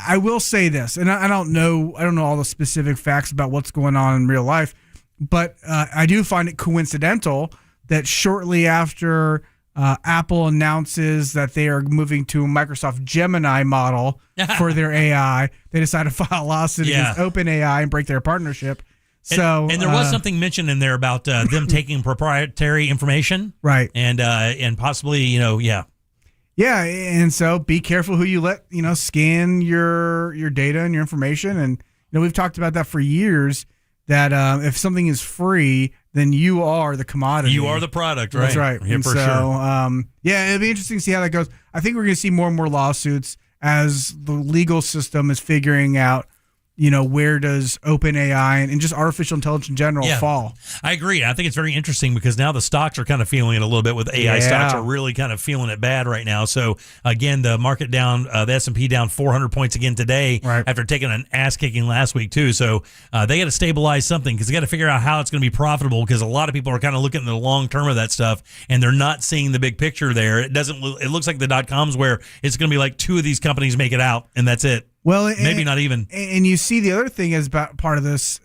I will say this, and I don't know all the specific facts about what's going on in real life, but I do find it coincidental that shortly after Apple announces that they are moving to a Microsoft Gemini model for their AI, they decide to file a lawsuit against OpenAI and break their partnership. So, and there was something mentioned in there about them taking proprietary information, right? And possibly, Yeah, and so be careful who you let, scan your data and your information. And, we've talked about that for years, that if something is free, then you are the commodity. You are the product, right? That's right. Yeah, and for so, sure. It'll be interesting to see how that goes. I think we're going to see more and more lawsuits as the legal system is figuring out, where does OpenAI and just artificial intelligence in general fall? I agree. I think it's very interesting because now the stocks are kind of feeling it a little bit with AI. Stocks are really kind of feeling it bad right now. So again, the market down, the S&P down 400 points again today after taking an ass kicking last week too. So they got to stabilize something because they got to figure out how it's going to be profitable because a lot of people are kind of looking at the long term of that stuff and they're not seeing the big picture there. It looks like the .coms where it's going to be like two of these companies make it out and that's it. Well, maybe not even. And you see the other thing is about part of this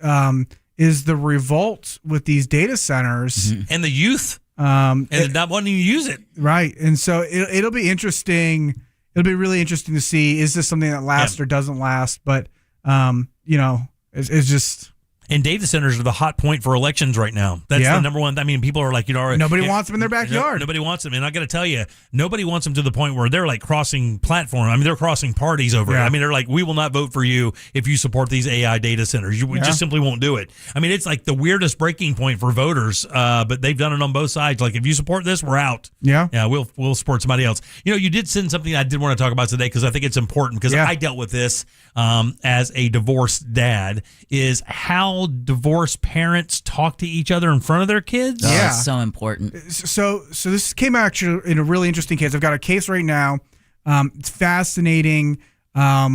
is the revolt with these data centers and the youth and not wanting to use it. Right. And so it'll be interesting. It'll be really interesting to see, is this something that lasts or doesn't last? But, it's just. And data centers are the hot point for elections right now. That's the number one. I mean, people are like, nobody wants them in their backyard. Nobody wants them. And I got to tell you, nobody wants them to the point where they're like crossing platform. I mean, they're crossing parties over it. I mean, they're like, we will not vote for you if you support these AI data centers. We just simply won't do it. I mean, it's like the weirdest breaking point for voters, but they've done it on both sides. Like, if you support this, we're out. Yeah. Yeah, we'll support somebody else. You did send something I did want to talk about today because I think it's important because I dealt with this as a divorced dad, is how divorced parents talk to each other in front of their kids. It's so important. So this came out actually in a really interesting case. I've got a case right now. It's fascinating. It's a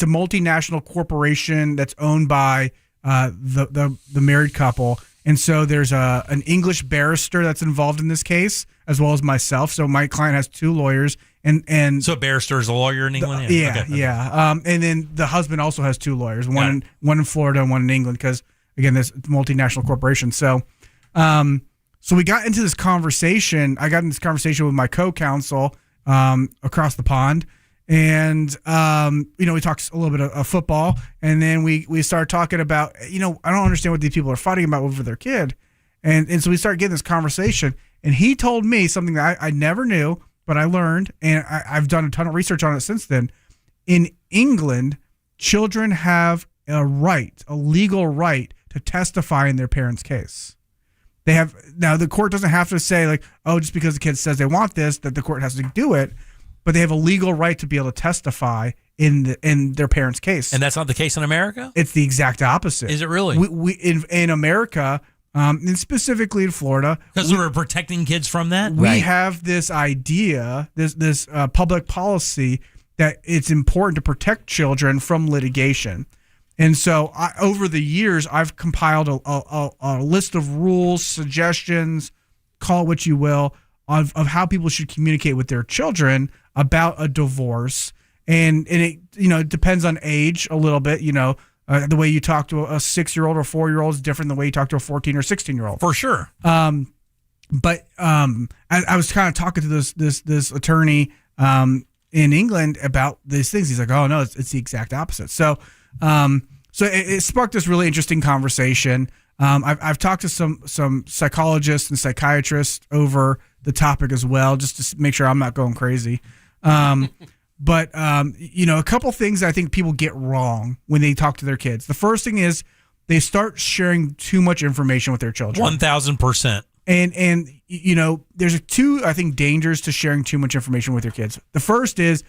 multinational corporation that's owned by the married couple. And so there's an English barrister that's involved in this case, as well as myself. So my client has two lawyers. And so a barrister is a lawyer in England? Yeah. And then the husband also has two lawyers, one in Florida and one in England, because, again, this multinational corporation. So we got into this conversation. I got in this conversation with my co-counsel across the pond. And, we talked a little bit of football. And then we started talking about, I don't understand what these people are fighting about over their kid. And so we started getting this conversation. And he told me something that I never knew, but I learned, and I've done a ton of research on it since then. In England, children have a legal right to testify in their parents' case. Now the court doesn't have to say like, oh, just because the kid says they want this, that the court has to do it, but they have a legal right to be able to testify in their parents' case. And that's not the case in America? It's the exact opposite. Is it really? We in America, and specifically in Florida, because we're protecting kids from that. We have this idea, this public policy that it's important to protect children from litigation, and so over the years I've compiled a list of rules, suggestions, call it what you will, of how people should communicate with their children about a divorce, and it it depends on age a little bit, the way you talk to a 6-year-old or 4-year-old is different than the way you talk to a 14 or 16-year-old. For sure. But I was kind of talking to this attorney in England about these things. He's like, oh, no, it's the exact opposite. So it sparked this really interesting conversation. I've talked to some psychologists and psychiatrists over the topic as well, just to make sure I'm not going crazy. But, a couple things I think people get wrong when they talk to their kids. The first thing is they start sharing too much information with their children. 1,000%. And there's two, I think, dangers to sharing too much information with your kids. The first is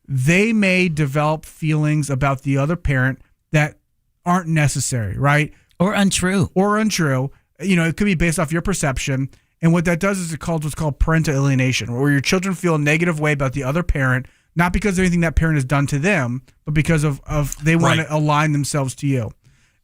they may develop feelings about the other parent that aren't necessary, right? Or untrue. It could be based off your perception. And what that does is what's called parental alienation, where your children feel a negative way about the other parent, not because of anything that parent has done to them, but because of they want to align themselves to you.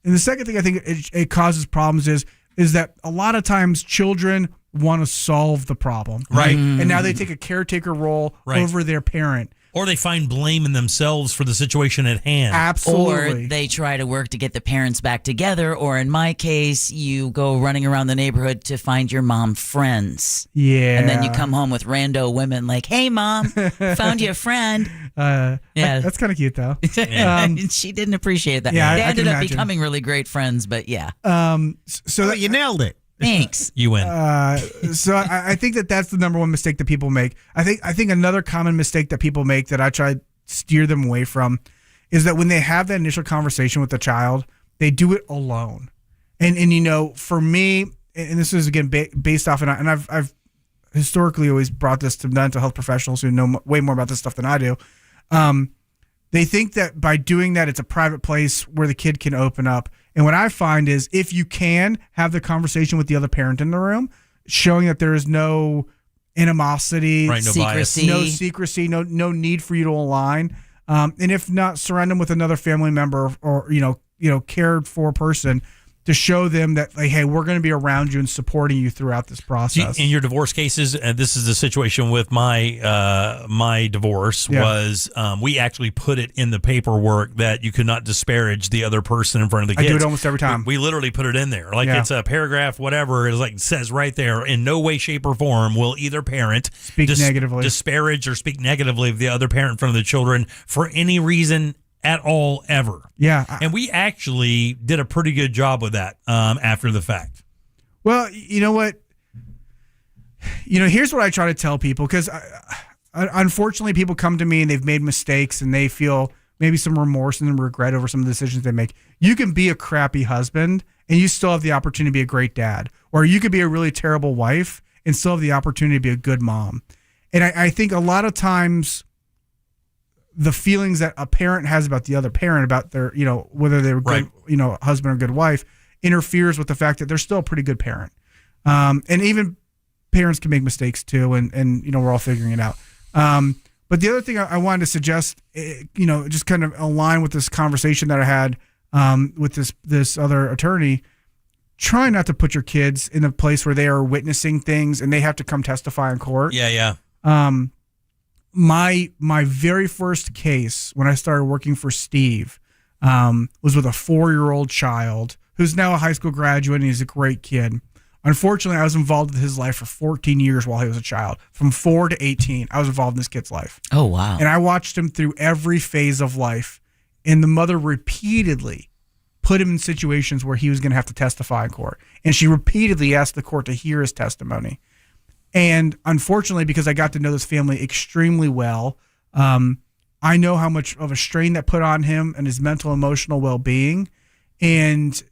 And the second thing I think it causes problems is that a lot of times children want to solve the problem. Right. And now they take a caretaker role over their parent. Or they find blame in themselves for the situation at hand. Absolutely. Or they try to work to get the parents back together. Or in my case, you go running around the neighborhood to find your mom friends. Yeah. And then you come home with rando women like, hey, Mom, found you a friend. Yeah. That's kind of cute, though. She didn't appreciate that. Yeah, they I ended can up imagine. becoming really great friends, but yeah. So you nailed it. Thanks. You win. So I think that's the number one mistake that people make. I think another common mistake that people make that I try to steer them away from is that when they have that initial conversation with the child, they do it alone. And for me, and this is again based off, and I've historically always brought this to mental health professionals who know way more about this stuff than I do. They think that by doing that, it's a private place where the kid can open up. And what I find is if you can have the conversation with the other parent in the room, showing that there is no animosity, Right, no bias. secrecy, no need for you to align. And if not, surround them with another family member or, cared for person to show them that, like, hey, we're going to be around you and supporting you throughout this process. In your divorce cases, this is the situation with my divorce, was we actually put it in the paperwork that you could not disparage the other person in front of the kids. I do it almost every time. We literally put it in there. Like it's a paragraph, whatever. It's like it says right there, in no way, shape, or form will either parent speak negatively, disparage, or speak negatively of the other parent in front of the children for any reason at all, ever. Yeah. And we actually did a pretty good job with that after the fact. Well, you know what? Here's what I try to tell people, because unfortunately people come to me and they've made mistakes and they feel maybe some remorse and regret over some of the decisions they make. You can be a crappy husband and you still have the opportunity to be a great dad. Or you could be a really terrible wife and still have the opportunity to be a good mom. And I think a lot of times the feelings that a parent has about the other parent, about their, whether they were good, husband or good wife, interferes with the fact that they're still a pretty good parent. And even parents can make mistakes too, and we're all figuring it out. But the other thing I wanted to suggest, just kind of align with this conversation that I had with this other attorney, try not to put your kids in a place where they are witnessing things and they have to come testify in court. Yeah. My very first case when I started working for Steve was with a 4-year-old child who's now a high school graduate, and he's a great kid. Unfortunately, I was involved with his life for 14 years while he was a child. From 4 to 18, I was involved in this kid's life. Oh, wow. And I watched him through every phase of life. And the mother repeatedly put him in situations where he was going to have to testify in court. And she repeatedly asked the court to hear his testimony. And unfortunately, because I got to know this family extremely well, I know how much of a strain that put on him and his mental, emotional well-being. And,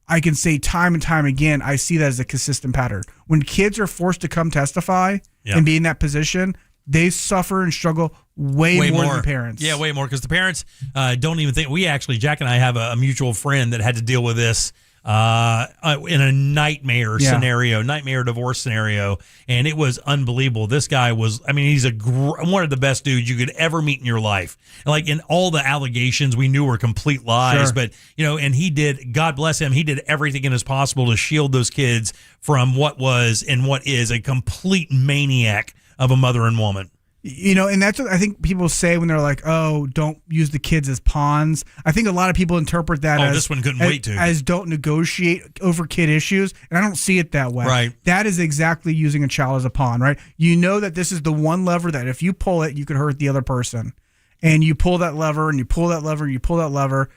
I can say time and time again, I see that as a consistent pattern. When kids are forced to come testify and be in that position, they suffer and struggle way more than parents. Yeah, way more, because the parents don't even think. Jack and I have a mutual friend that had to deal with this in a nightmare divorce scenario, and it was unbelievable. This guy was, he's one of the best dudes you could ever meet in your life. Like, in all the allegations we knew were complete lies, but and he did, God bless him, he did everything in his possible to shield those kids from what was and what is a complete maniac of a mother and woman. And that's what I think people say when they're like, oh, don't use the kids as pawns. I think a lot of people interpret that as this one couldn't wait to. As don't negotiate over kid issues. And I don't see it that way. Right. That is exactly using a child as a pawn, right? You know that this is the one lever that if you pull it, you could hurt the other person. And you pull that lever and you pull that lever and you pull that lever.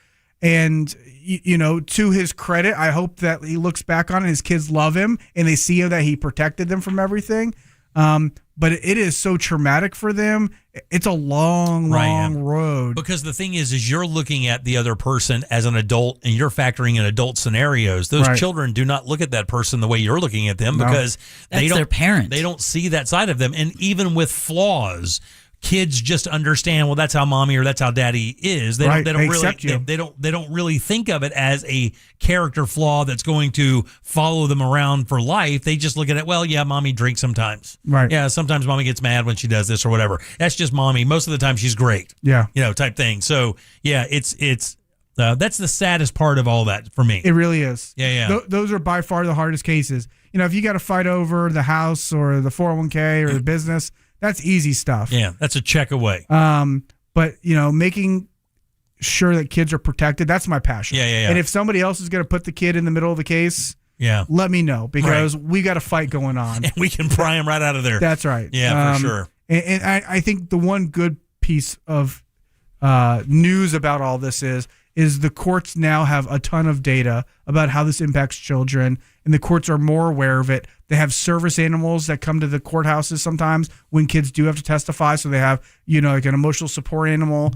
And, to his credit, I hope that he looks back on it, his kids love him and they see that he protected them from everything. But it is so traumatic for them. It's a long road. Because the thing is you're looking at the other person as an adult and you're factoring in adult scenarios. Those children do not look at that person the way you're looking at them because that's their parent. They don't see that side of them. And even with flaws, kids just understand, well, that's how mommy or that's how daddy is. They don't really think of it as a character flaw that's going to follow them around for life. They just look at it, well, yeah, mommy drinks sometimes. Right. Yeah, sometimes mommy gets mad when she does this or whatever. That's just mommy. Most of the time she's great. Yeah. Type thing. So, yeah, it's That's the saddest part of all that for me. It really is. Yeah. Those are by far the hardest cases. If you got to fight over the house or the 401k or the business, that's easy stuff. Yeah, that's a check away. But making sure that kids are protected, that's my passion. Yeah. And if somebody else is going to put the kid in the middle of the case, let me know, because we got a fight going on. And we can pry him right out of there. That's right. Yeah, for sure. And I think the one good piece of news about all this is the courts now have a ton of data about how this impacts children, and the courts are more aware of it. They have service animals that come to the courthouses sometimes when kids do have to testify, so they have like an emotional support animal.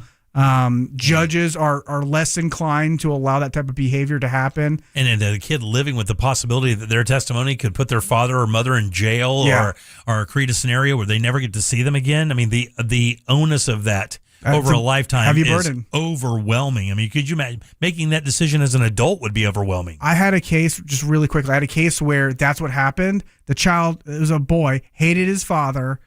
Judges are less inclined to allow that type of behavior to happen. And the kid living with the possibility that their testimony could put their father or mother in jail or create a scenario where they never get to see them again. I mean, the onus of that over a lifetime is overwhelming. I mean, could you imagine making that decision as an adult would be overwhelming? I had a case, just really quickly, where that's what happened. The child, it was a boy, hated his father,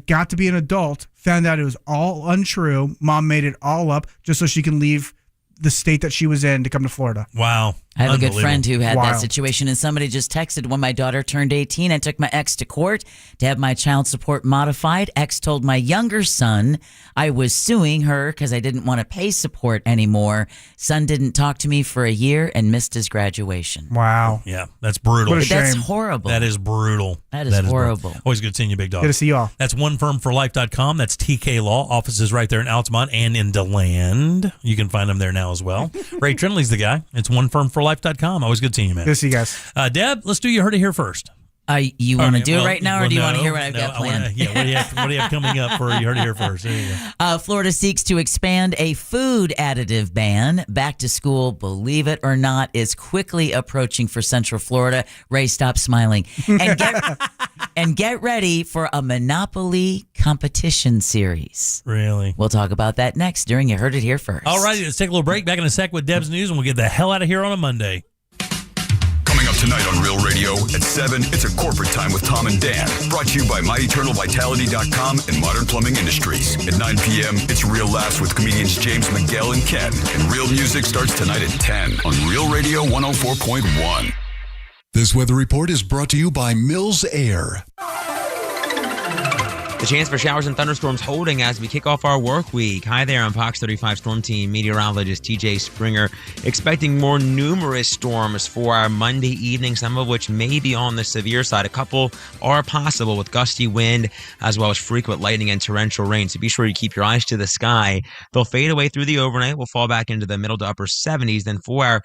got to be an adult, found out it was all untrue. Mom made it all up just so she can leave the state that she was in to come to Florida. Wow. I have a good friend who had that situation, and somebody just texted, when my daughter turned 18, I took my ex to court to have my child support modified. Ex told my younger son I was suing her because I didn't want to pay support anymore. Son didn't talk to me for a year and missed his graduation. Wow. Yeah, that's brutal. What a shame. That's horrible. That is brutal. That is horrible. Brutal. Always good seeing you, big dog. Good to see you all. That's onefirmforlife.com. That's TK Law. Offices right there in Altamont and in DeLand. You can find them there now as well. Ray Trinley's the guy. It's onefirmforlife.com. Always good seeing you, man. Good to see you guys. Deb, let's do You Heard It Here first. You want to do it right now, or do you want to hear what I've got planned? What do you have coming up for You Heard It Here first? There you go. Florida seeks to expand a food additive ban. Back to school, believe it or not, is quickly approaching for Central Florida. Ray, stop smiling. And get ready for a Monopoly competition series. Really? We'll talk about that next during You Heard It Here first. All righty, let's take a little break. Back in a sec with Deb's News, and we'll get the hell out of here on a Monday. Coming up tonight on Real Radio at 7, it's a corporate time with Tom and Dan. Brought to you by MyEternalVitality.com and Modern Plumbing Industries. At 9 p.m., it's Real Laughs with comedians James McGill and Ken. And Real Music starts tonight at 10 on Real Radio 104.1. This weather report is brought to you by Mills Air. The chance for showers and thunderstorms holding as we kick off our work week. Hi there, I'm Fox 35 Storm Team meteorologist TJ Springer. Expecting more numerous storms for our Monday evening, some of which may be on the severe side. A couple are possible with gusty wind as well as frequent lightning and torrential rain. So be sure you keep your eyes to the sky. They'll fade away through the overnight. We'll fall back into the middle to upper 70s. Then for our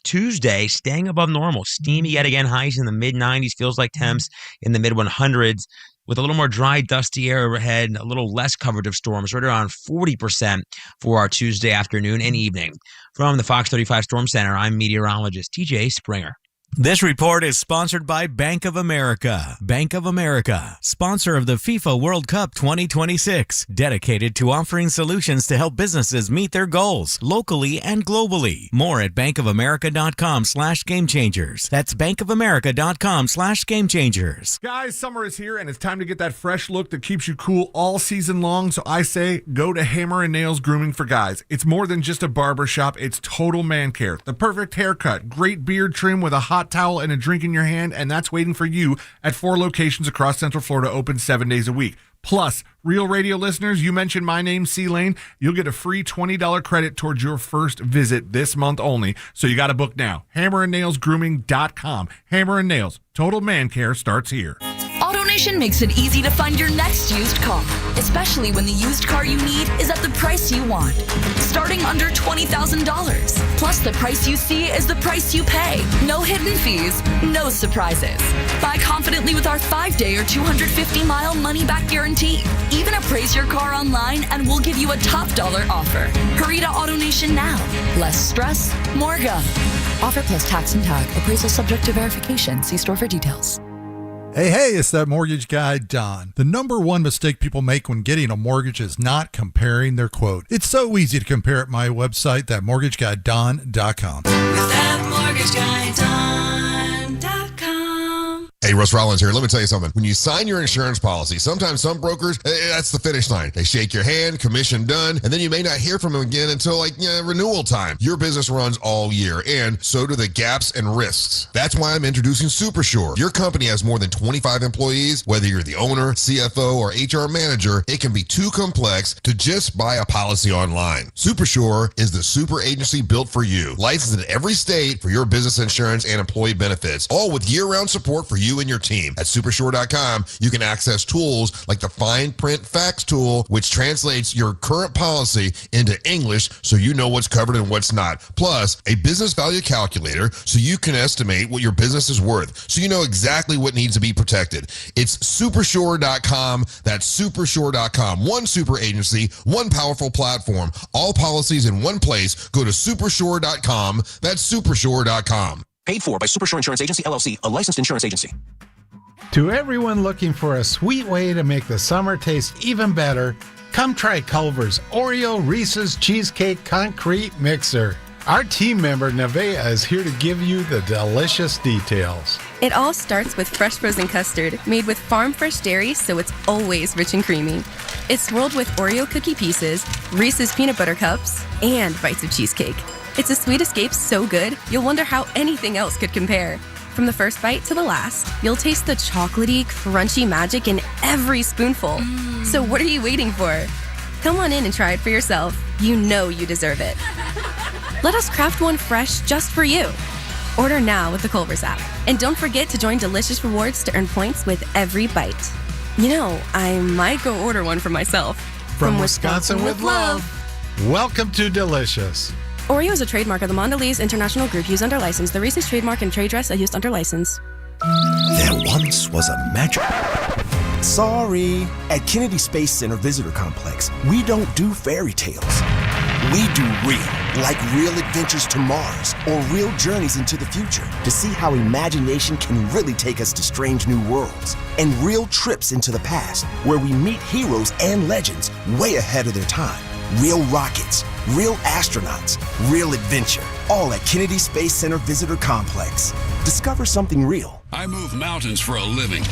Tuesday, staying above normal. Steamy yet again, highs in the mid-90s. Feels like temps in the mid-100s. With a little more dry, dusty air overhead, a little less coverage of storms, right around 40% for our Tuesday afternoon and evening. From the Fox 35 Storm Center, I'm meteorologist TJ Springer. This report is sponsored by Bank of America. Bank of America, sponsor of the FIFA World Cup 2026, dedicated to offering solutions to help businesses meet their goals locally and globally. More at bankofamerica.com/gamechangers. That's bankofamerica.com/gamechangers. Guys, summer is here and it's time to get that fresh look that keeps you cool all season long. So I say go to Hammer & Nails Grooming for Guys. It's more than just a barber shop. It's total man care. The perfect haircut, great beard trim with a hot towel and a drink in your hand, and that's waiting for you at 4 locations across Central Florida, open 7 days a week. Plus, Real Radio listeners, you mentioned my name, C-Lane, you'll get a free $20 credit towards your first visit this month only. So you got to book now. HammerandNailsGrooming.com. Hammer and Nails, total man care starts here. AutoNation makes it easy to find your next used car, especially when the used car you need is at the price you want. Starting under $20,000. Plus, the price you see is the price you pay. No hidden fees, no surprises. Buy confidently with our 5-day or 250-mile money-back guarantee. Even appraise your car online and we'll give you a top dollar offer. Hurry to AutoNation now. Less stress, more go. Offer plus tax and tag. Appraisal subject to verification. See store for details. Hey, it's that mortgage guy, Don. The number one mistake people make when getting a mortgage is not comparing their quote. It's so easy to compare at my website, thatmortgageguydon.com. With thatmortgageguydon.com. Hey, Russ Rollins here. Let me tell you something. When you sign your insurance policy, sometimes some brokers, that's the finish line. They shake your hand, commission done, and then you may not hear from them again until renewal time. Your business runs all year, and so do the gaps and risks. That's why I'm introducing SuperSure. Your company has more than 25 employees. Whether you're the owner, CFO, or HR manager, it can be too complex to just buy a policy online. SuperSure is the super agency built for you. Licensed in every state for your business insurance and employee benefits, all with year-round support for you and your team. At supersure.com, you can access tools like the fine print facts tool, which translates your current policy into English so you know what's covered and what's not. Plus, a business value calculator so you can estimate what your business is worth, so you know exactly what needs to be protected. It's supersure.com. That's supersure.com. One super agency, one powerful platform, all policies in one place. Go to supersure.com. That's supersure.com. Paid for by Supersure Insurance Agency, LLC, a licensed insurance agency. To everyone looking for a sweet way to make the summer taste even better, come try Culver's Oreo Reese's Cheesecake Concrete Mixer. Our team member Nevaeh is here to give you the delicious details. It all starts with fresh frozen custard made with farm fresh dairy, so it's always rich and creamy. It's swirled with Oreo cookie pieces, Reese's peanut butter cups, and bites of cheesecake. It's a sweet escape so good, you'll wonder how anything else could compare. From the first bite to the last, you'll taste the chocolatey, crunchy magic in every spoonful. So what are you waiting for? Come on in and try it for yourself. You know you deserve it. Let us craft one fresh just for you. Order now with the Culver's app. And don't forget to join Delicious Rewards to earn points with every bite. You know, I might go order one for myself. From Wisconsin with love. Welcome to Delicious. Oreo is a trademark of the Mondelez International Group used under license. The Reese's trademark and trade dress are used under license. There once was a magic... Sorry. At Kennedy Space Center Visitor Complex, we don't do fairy tales. We do real, like real adventures to Mars or real journeys into the future to see how imagination can really take us to strange new worlds, and real trips into the past where we meet heroes and legends way ahead of their time. Real rockets, real astronauts, real adventure, all at Kennedy Space Center Visitor Complex. Discover something real. I move mountains for a living.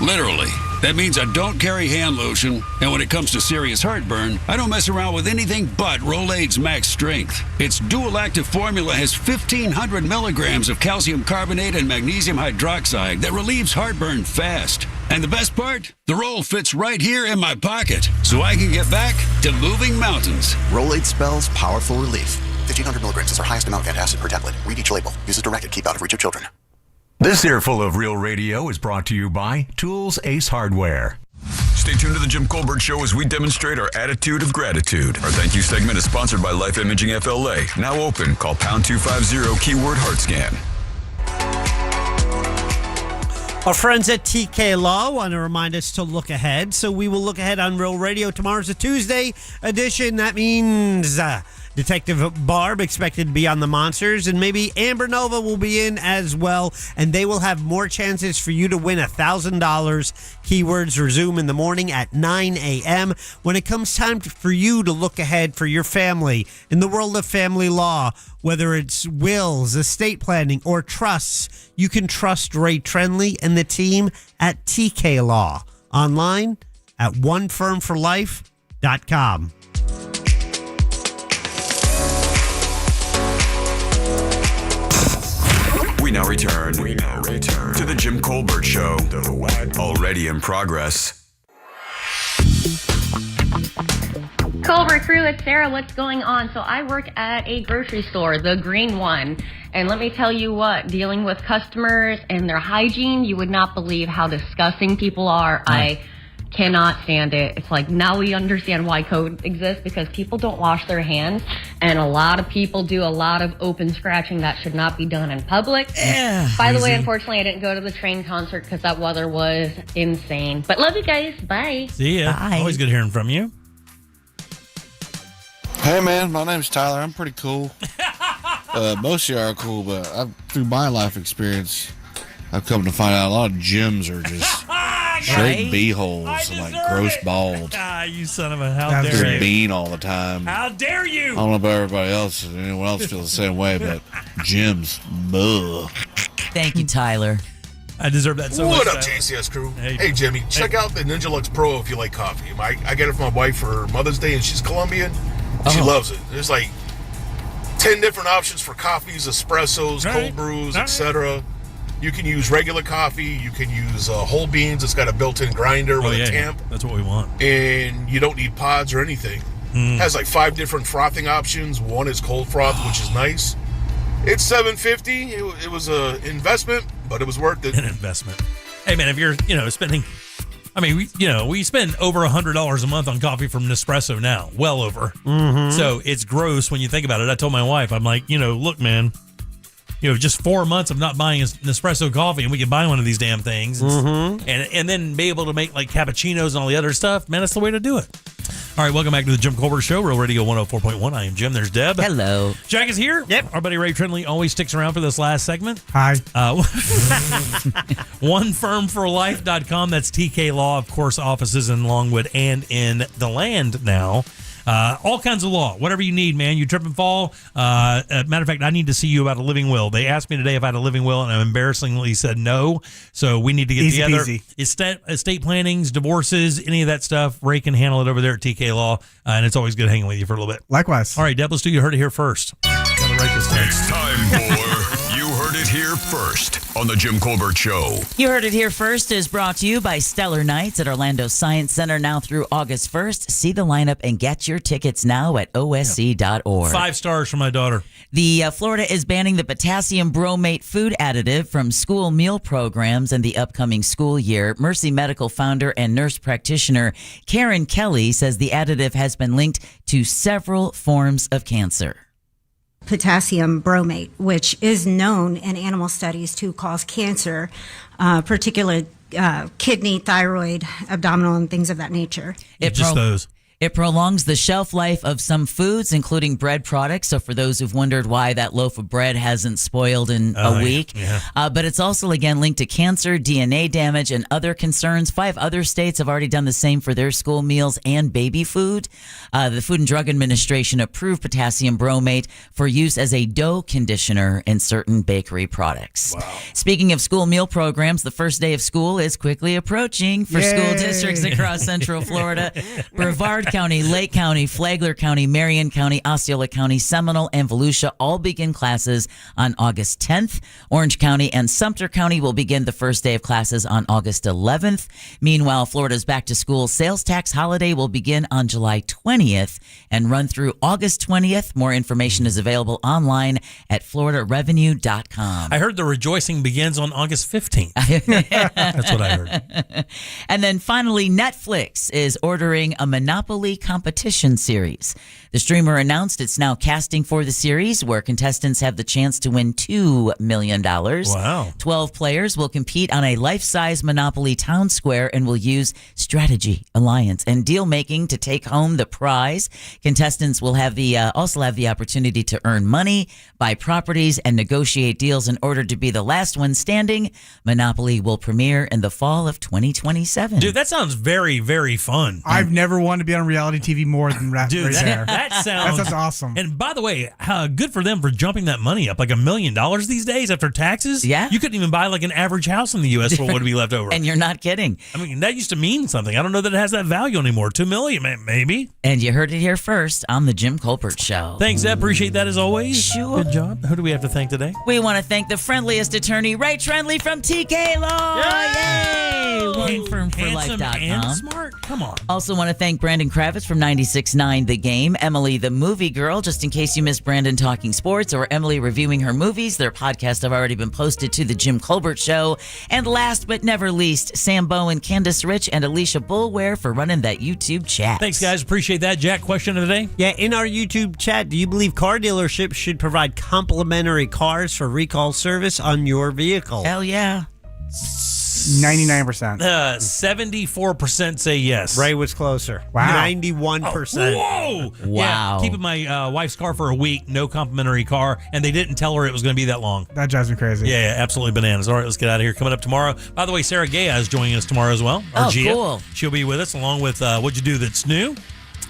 Literally. That means I don't carry hand lotion, and when it comes to serious heartburn, I don't mess around with anything but Rolaids Max Strength. Its dual active formula has 1,500 milligrams of calcium carbonate and magnesium hydroxide that relieves heartburn fast. And the best part? The roll fits right here in my pocket, so I can get back to moving mountains. Rolaids spells powerful relief. 1,500 milligrams is our highest amount of antacid per tablet. Read each label. Use as directed. Keep out of reach of children. This earful of Real Radio is brought to you by Tools Ace Hardware. Stay tuned to the Jim Colbert Show as we demonstrate our attitude of gratitude. Our thank you segment is sponsored by Life Imaging FLA. Now open. Call pound 250 keyword heart scan. Our friends at TK Law want to remind us to look ahead, so we will look ahead on Real Radio. Tomorrow's a Tuesday edition. That means Detective Barb expected to be on the Monsters, and maybe Amber Nova will be in as well, and they will have more chances for you to win $1,000. Keywords resume in the morning at 9 a.m. when it comes time for you to look ahead for your family in the world of family law. Whether it's wills, estate planning, or trusts, you can trust Ray Trenley and the team at TK Law. Online at onefirmforlife.com. We now return to the Jim Colbert Show. Already in progress. Colbert crew, it's Sarah. What's going on? So I work at a grocery store, the green one. And let me tell you what, dealing with customers and their hygiene, you would not believe how disgusting people are. I cannot stand it. It's like, now we understand why code exists, because people don't wash their hands, and a lot of people do a lot of open scratching that should not be done in public. By the way, unfortunately, I didn't go to the Train concert because that weather was insane. But love you guys. Bye. See ya. Bye. Always good hearing from you. Hey man, my name's Tyler. I'm pretty cool. Most of you are cool, but through my life experience, I've come to find out a lot of gyms are just straight b-holes and like gross bald. You son of a, how dare They're you. bean all the time. How dare you? I don't know about everybody else, anyone else feels the same way, but gyms, ugh. Thank you, Tyler. I deserve that so much. What up, JCS crew? Hey, Jimmy, check out the Ninja Lux Pro if you like coffee. I get it for my wife for Mother's Day, and she's Colombian. She loves it. There's like 10 different options for coffees, espressos, cold brews, etc. You can use regular coffee. You can use whole beans. It's got a built-in grinder with a tamp. That's what we want. And you don't need pods or anything. It has like 5 different frothing options. One is cold froth, which is nice. It's $7.50. It was an investment, but it was worth it. An investment. Hey, man, if you're, spending, we spend over $100 a month on coffee from Nespresso now. Well over. Mm-hmm. So it's gross when you think about it. I told my wife, I'm like, look, man, just 4 months of not buying a Nespresso coffee and we can buy one of these damn things and then be able to make like cappuccinos and all the other stuff. Man, that's the way to do it. All right, welcome back to the Jim Colbert Show, Real Radio 104.1. I am Jim. There's Deb. Hello. Jack is here. Yep. Our buddy Ray Trindley always sticks around for this last segment. Hi. OneFirmForLife.com. That's TK Law, of course, offices in Longwood and in DeLand now. All kinds of law, whatever you need, man. You trip and fall. Matter of fact, I need to see you about a living will. They asked me today if I had a living will, and I embarrassingly said no. So we need to get together. Estate plannings, divorces, any of that stuff. Ray can handle it over there at TK Law, and it's always good hanging with you for a little bit. Likewise. All right, Deb, let's do You Heard It Here first. Gotta write this down. It's time for You Heard It Here First on the Jim Colbert Show. You Heard It Here First is brought to you by Stellar Nights at Orlando Science Center now through August 1st. See the lineup and get your tickets now at osc.org. 5 stars for my daughter. The Florida is banning the potassium bromate food additive from school meal programs in the upcoming school year. Mercy Medical founder and nurse practitioner Karen Kelly says the additive has been linked to several forms of cancer. Potassium bromate, which is known in animal studies to cause cancer, particularly kidney, thyroid, abdominal, and things of that nature. Those. It prolongs the shelf life of some foods, including bread products. So for those who've wondered why that loaf of bread hasn't spoiled in a week. Yeah. But it's also, again, linked to cancer, DNA damage, and other concerns. 5 other states have already done the same for their school meals and baby food. The Food and Drug Administration approved potassium bromate for use as a dough conditioner in certain bakery products. Wow. Speaking of school meal programs, the first day of school is quickly approaching for school districts across Central Florida. Brevard County, Lake County, Flagler County, Marion County, Osceola County, Seminole, and Volusia all begin classes on August 10th. Orange County and Sumter County will begin the first day of classes on August 11th. Meanwhile, Florida's back-to-school sales tax holiday will begin on July 20th and run through August 20th. More information is available online at floridarevenue.com. I heard the rejoicing begins on August 15th. That's what I heard. And then finally, Netflix is ordering a Monopoly competition series. The streamer announced it's now casting for the series, where contestants have the chance to win $2 million. Wow. 12 players will compete on a life-size Monopoly town square and will use strategy, alliance, and deal-making to take home the prize. Contestants will have also have the opportunity to earn money, buy properties, and negotiate deals in order to be the last one standing. Monopoly will premiere in the fall of 2027. Dude, that sounds very, very fun. I've never wanted to be on reality TV more than right there. That sounds That's awesome. And by the way, good for them for jumping that money up, like $1 million these days after taxes. Yeah. You couldn't even buy like an average house in the U.S. for what would be left over. And you're not kidding. I mean, that used to mean something. I don't know that it has that value anymore. $2 million, maybe. And you heard it here first on the Jim Colbert Show. Thanks, Ed. Appreciate that as always. Sure. Good job. Who do we have to thank today? We want to thank the friendliest attorney, Ray Trindley from TK Law. Yay! OneFirmForLife.com. And smart. Come on. Also want to thank Brandon Kravitz from 96.9 The Game, Emily the Movie Girl, just in case you missed Brandon talking sports or Emily reviewing her movies. Their podcasts have already been posted to the Jim Colbert Show. And last but never least, Sam Bowen, Candace Rich, and Alicia Bulware for running that YouTube chat. Thanks, guys. Appreciate that. Jack, question of the day? Yeah, in our YouTube chat, do you believe car dealerships should provide complimentary cars for recall service on your vehicle? Hell yeah. 99%. 74% say yes. Ray was closer. Wow. 91%. Whoa! Wow. Yeah, keeping my wife's car for a week, no complimentary car, and they didn't tell her it was going to be that long. That drives me crazy. Yeah, absolutely bananas. All right, let's get out of here. Coming up tomorrow. By the way, Sarah Gaya is joining us tomorrow as well. Oh, Gia. cool. She'll be with us along with What'd You Do That's New.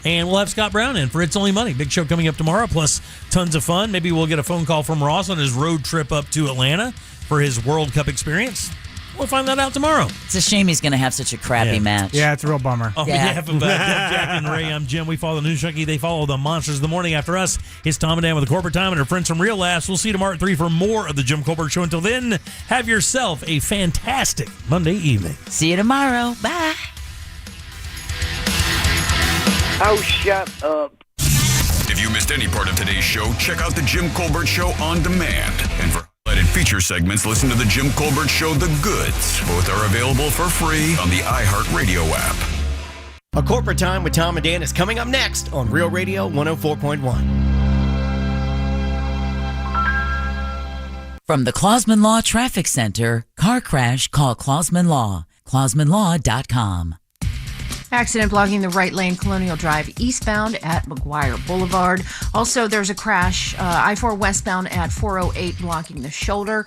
And we'll have Scott Brown in for It's Only Money. Big show coming up tomorrow, plus tons of fun. Maybe we'll get a phone call from Ross on his road trip up to Atlanta for his World Cup experience. We'll find that out tomorrow. It's a shame he's going to have such a crappy match. Yeah, it's a real bummer. On behalf of Deb, Jack, and Ray, I'm Jim. We follow the News Junkie. They follow the monsters of the morning. After us, it's Tom and Dan with the Corporate Time and our friends from Real Laughs. We'll see you tomorrow at 3 for more of the Jim Colbert Show. Until then, have yourself a fantastic Monday evening. See you tomorrow. Bye. Oh, shut up. If you missed any part of today's show, check out the Jim Colbert Show on demand. And for highlighted feature segments, listen to the Jim Colbert Show The Goods. Both are available for free on the iHeartRadio app. A Corporate Time with Tom and Dan is coming up next on Real Radio 104.1. From the Clausman Law Traffic Center, car crash, call Clausman Law. ClausmanLaw.com. Accident blocking the right lane, Colonial Drive eastbound at McGuire Boulevard. Also, there's a crash, I-4 westbound at 408 blocking the shoulder.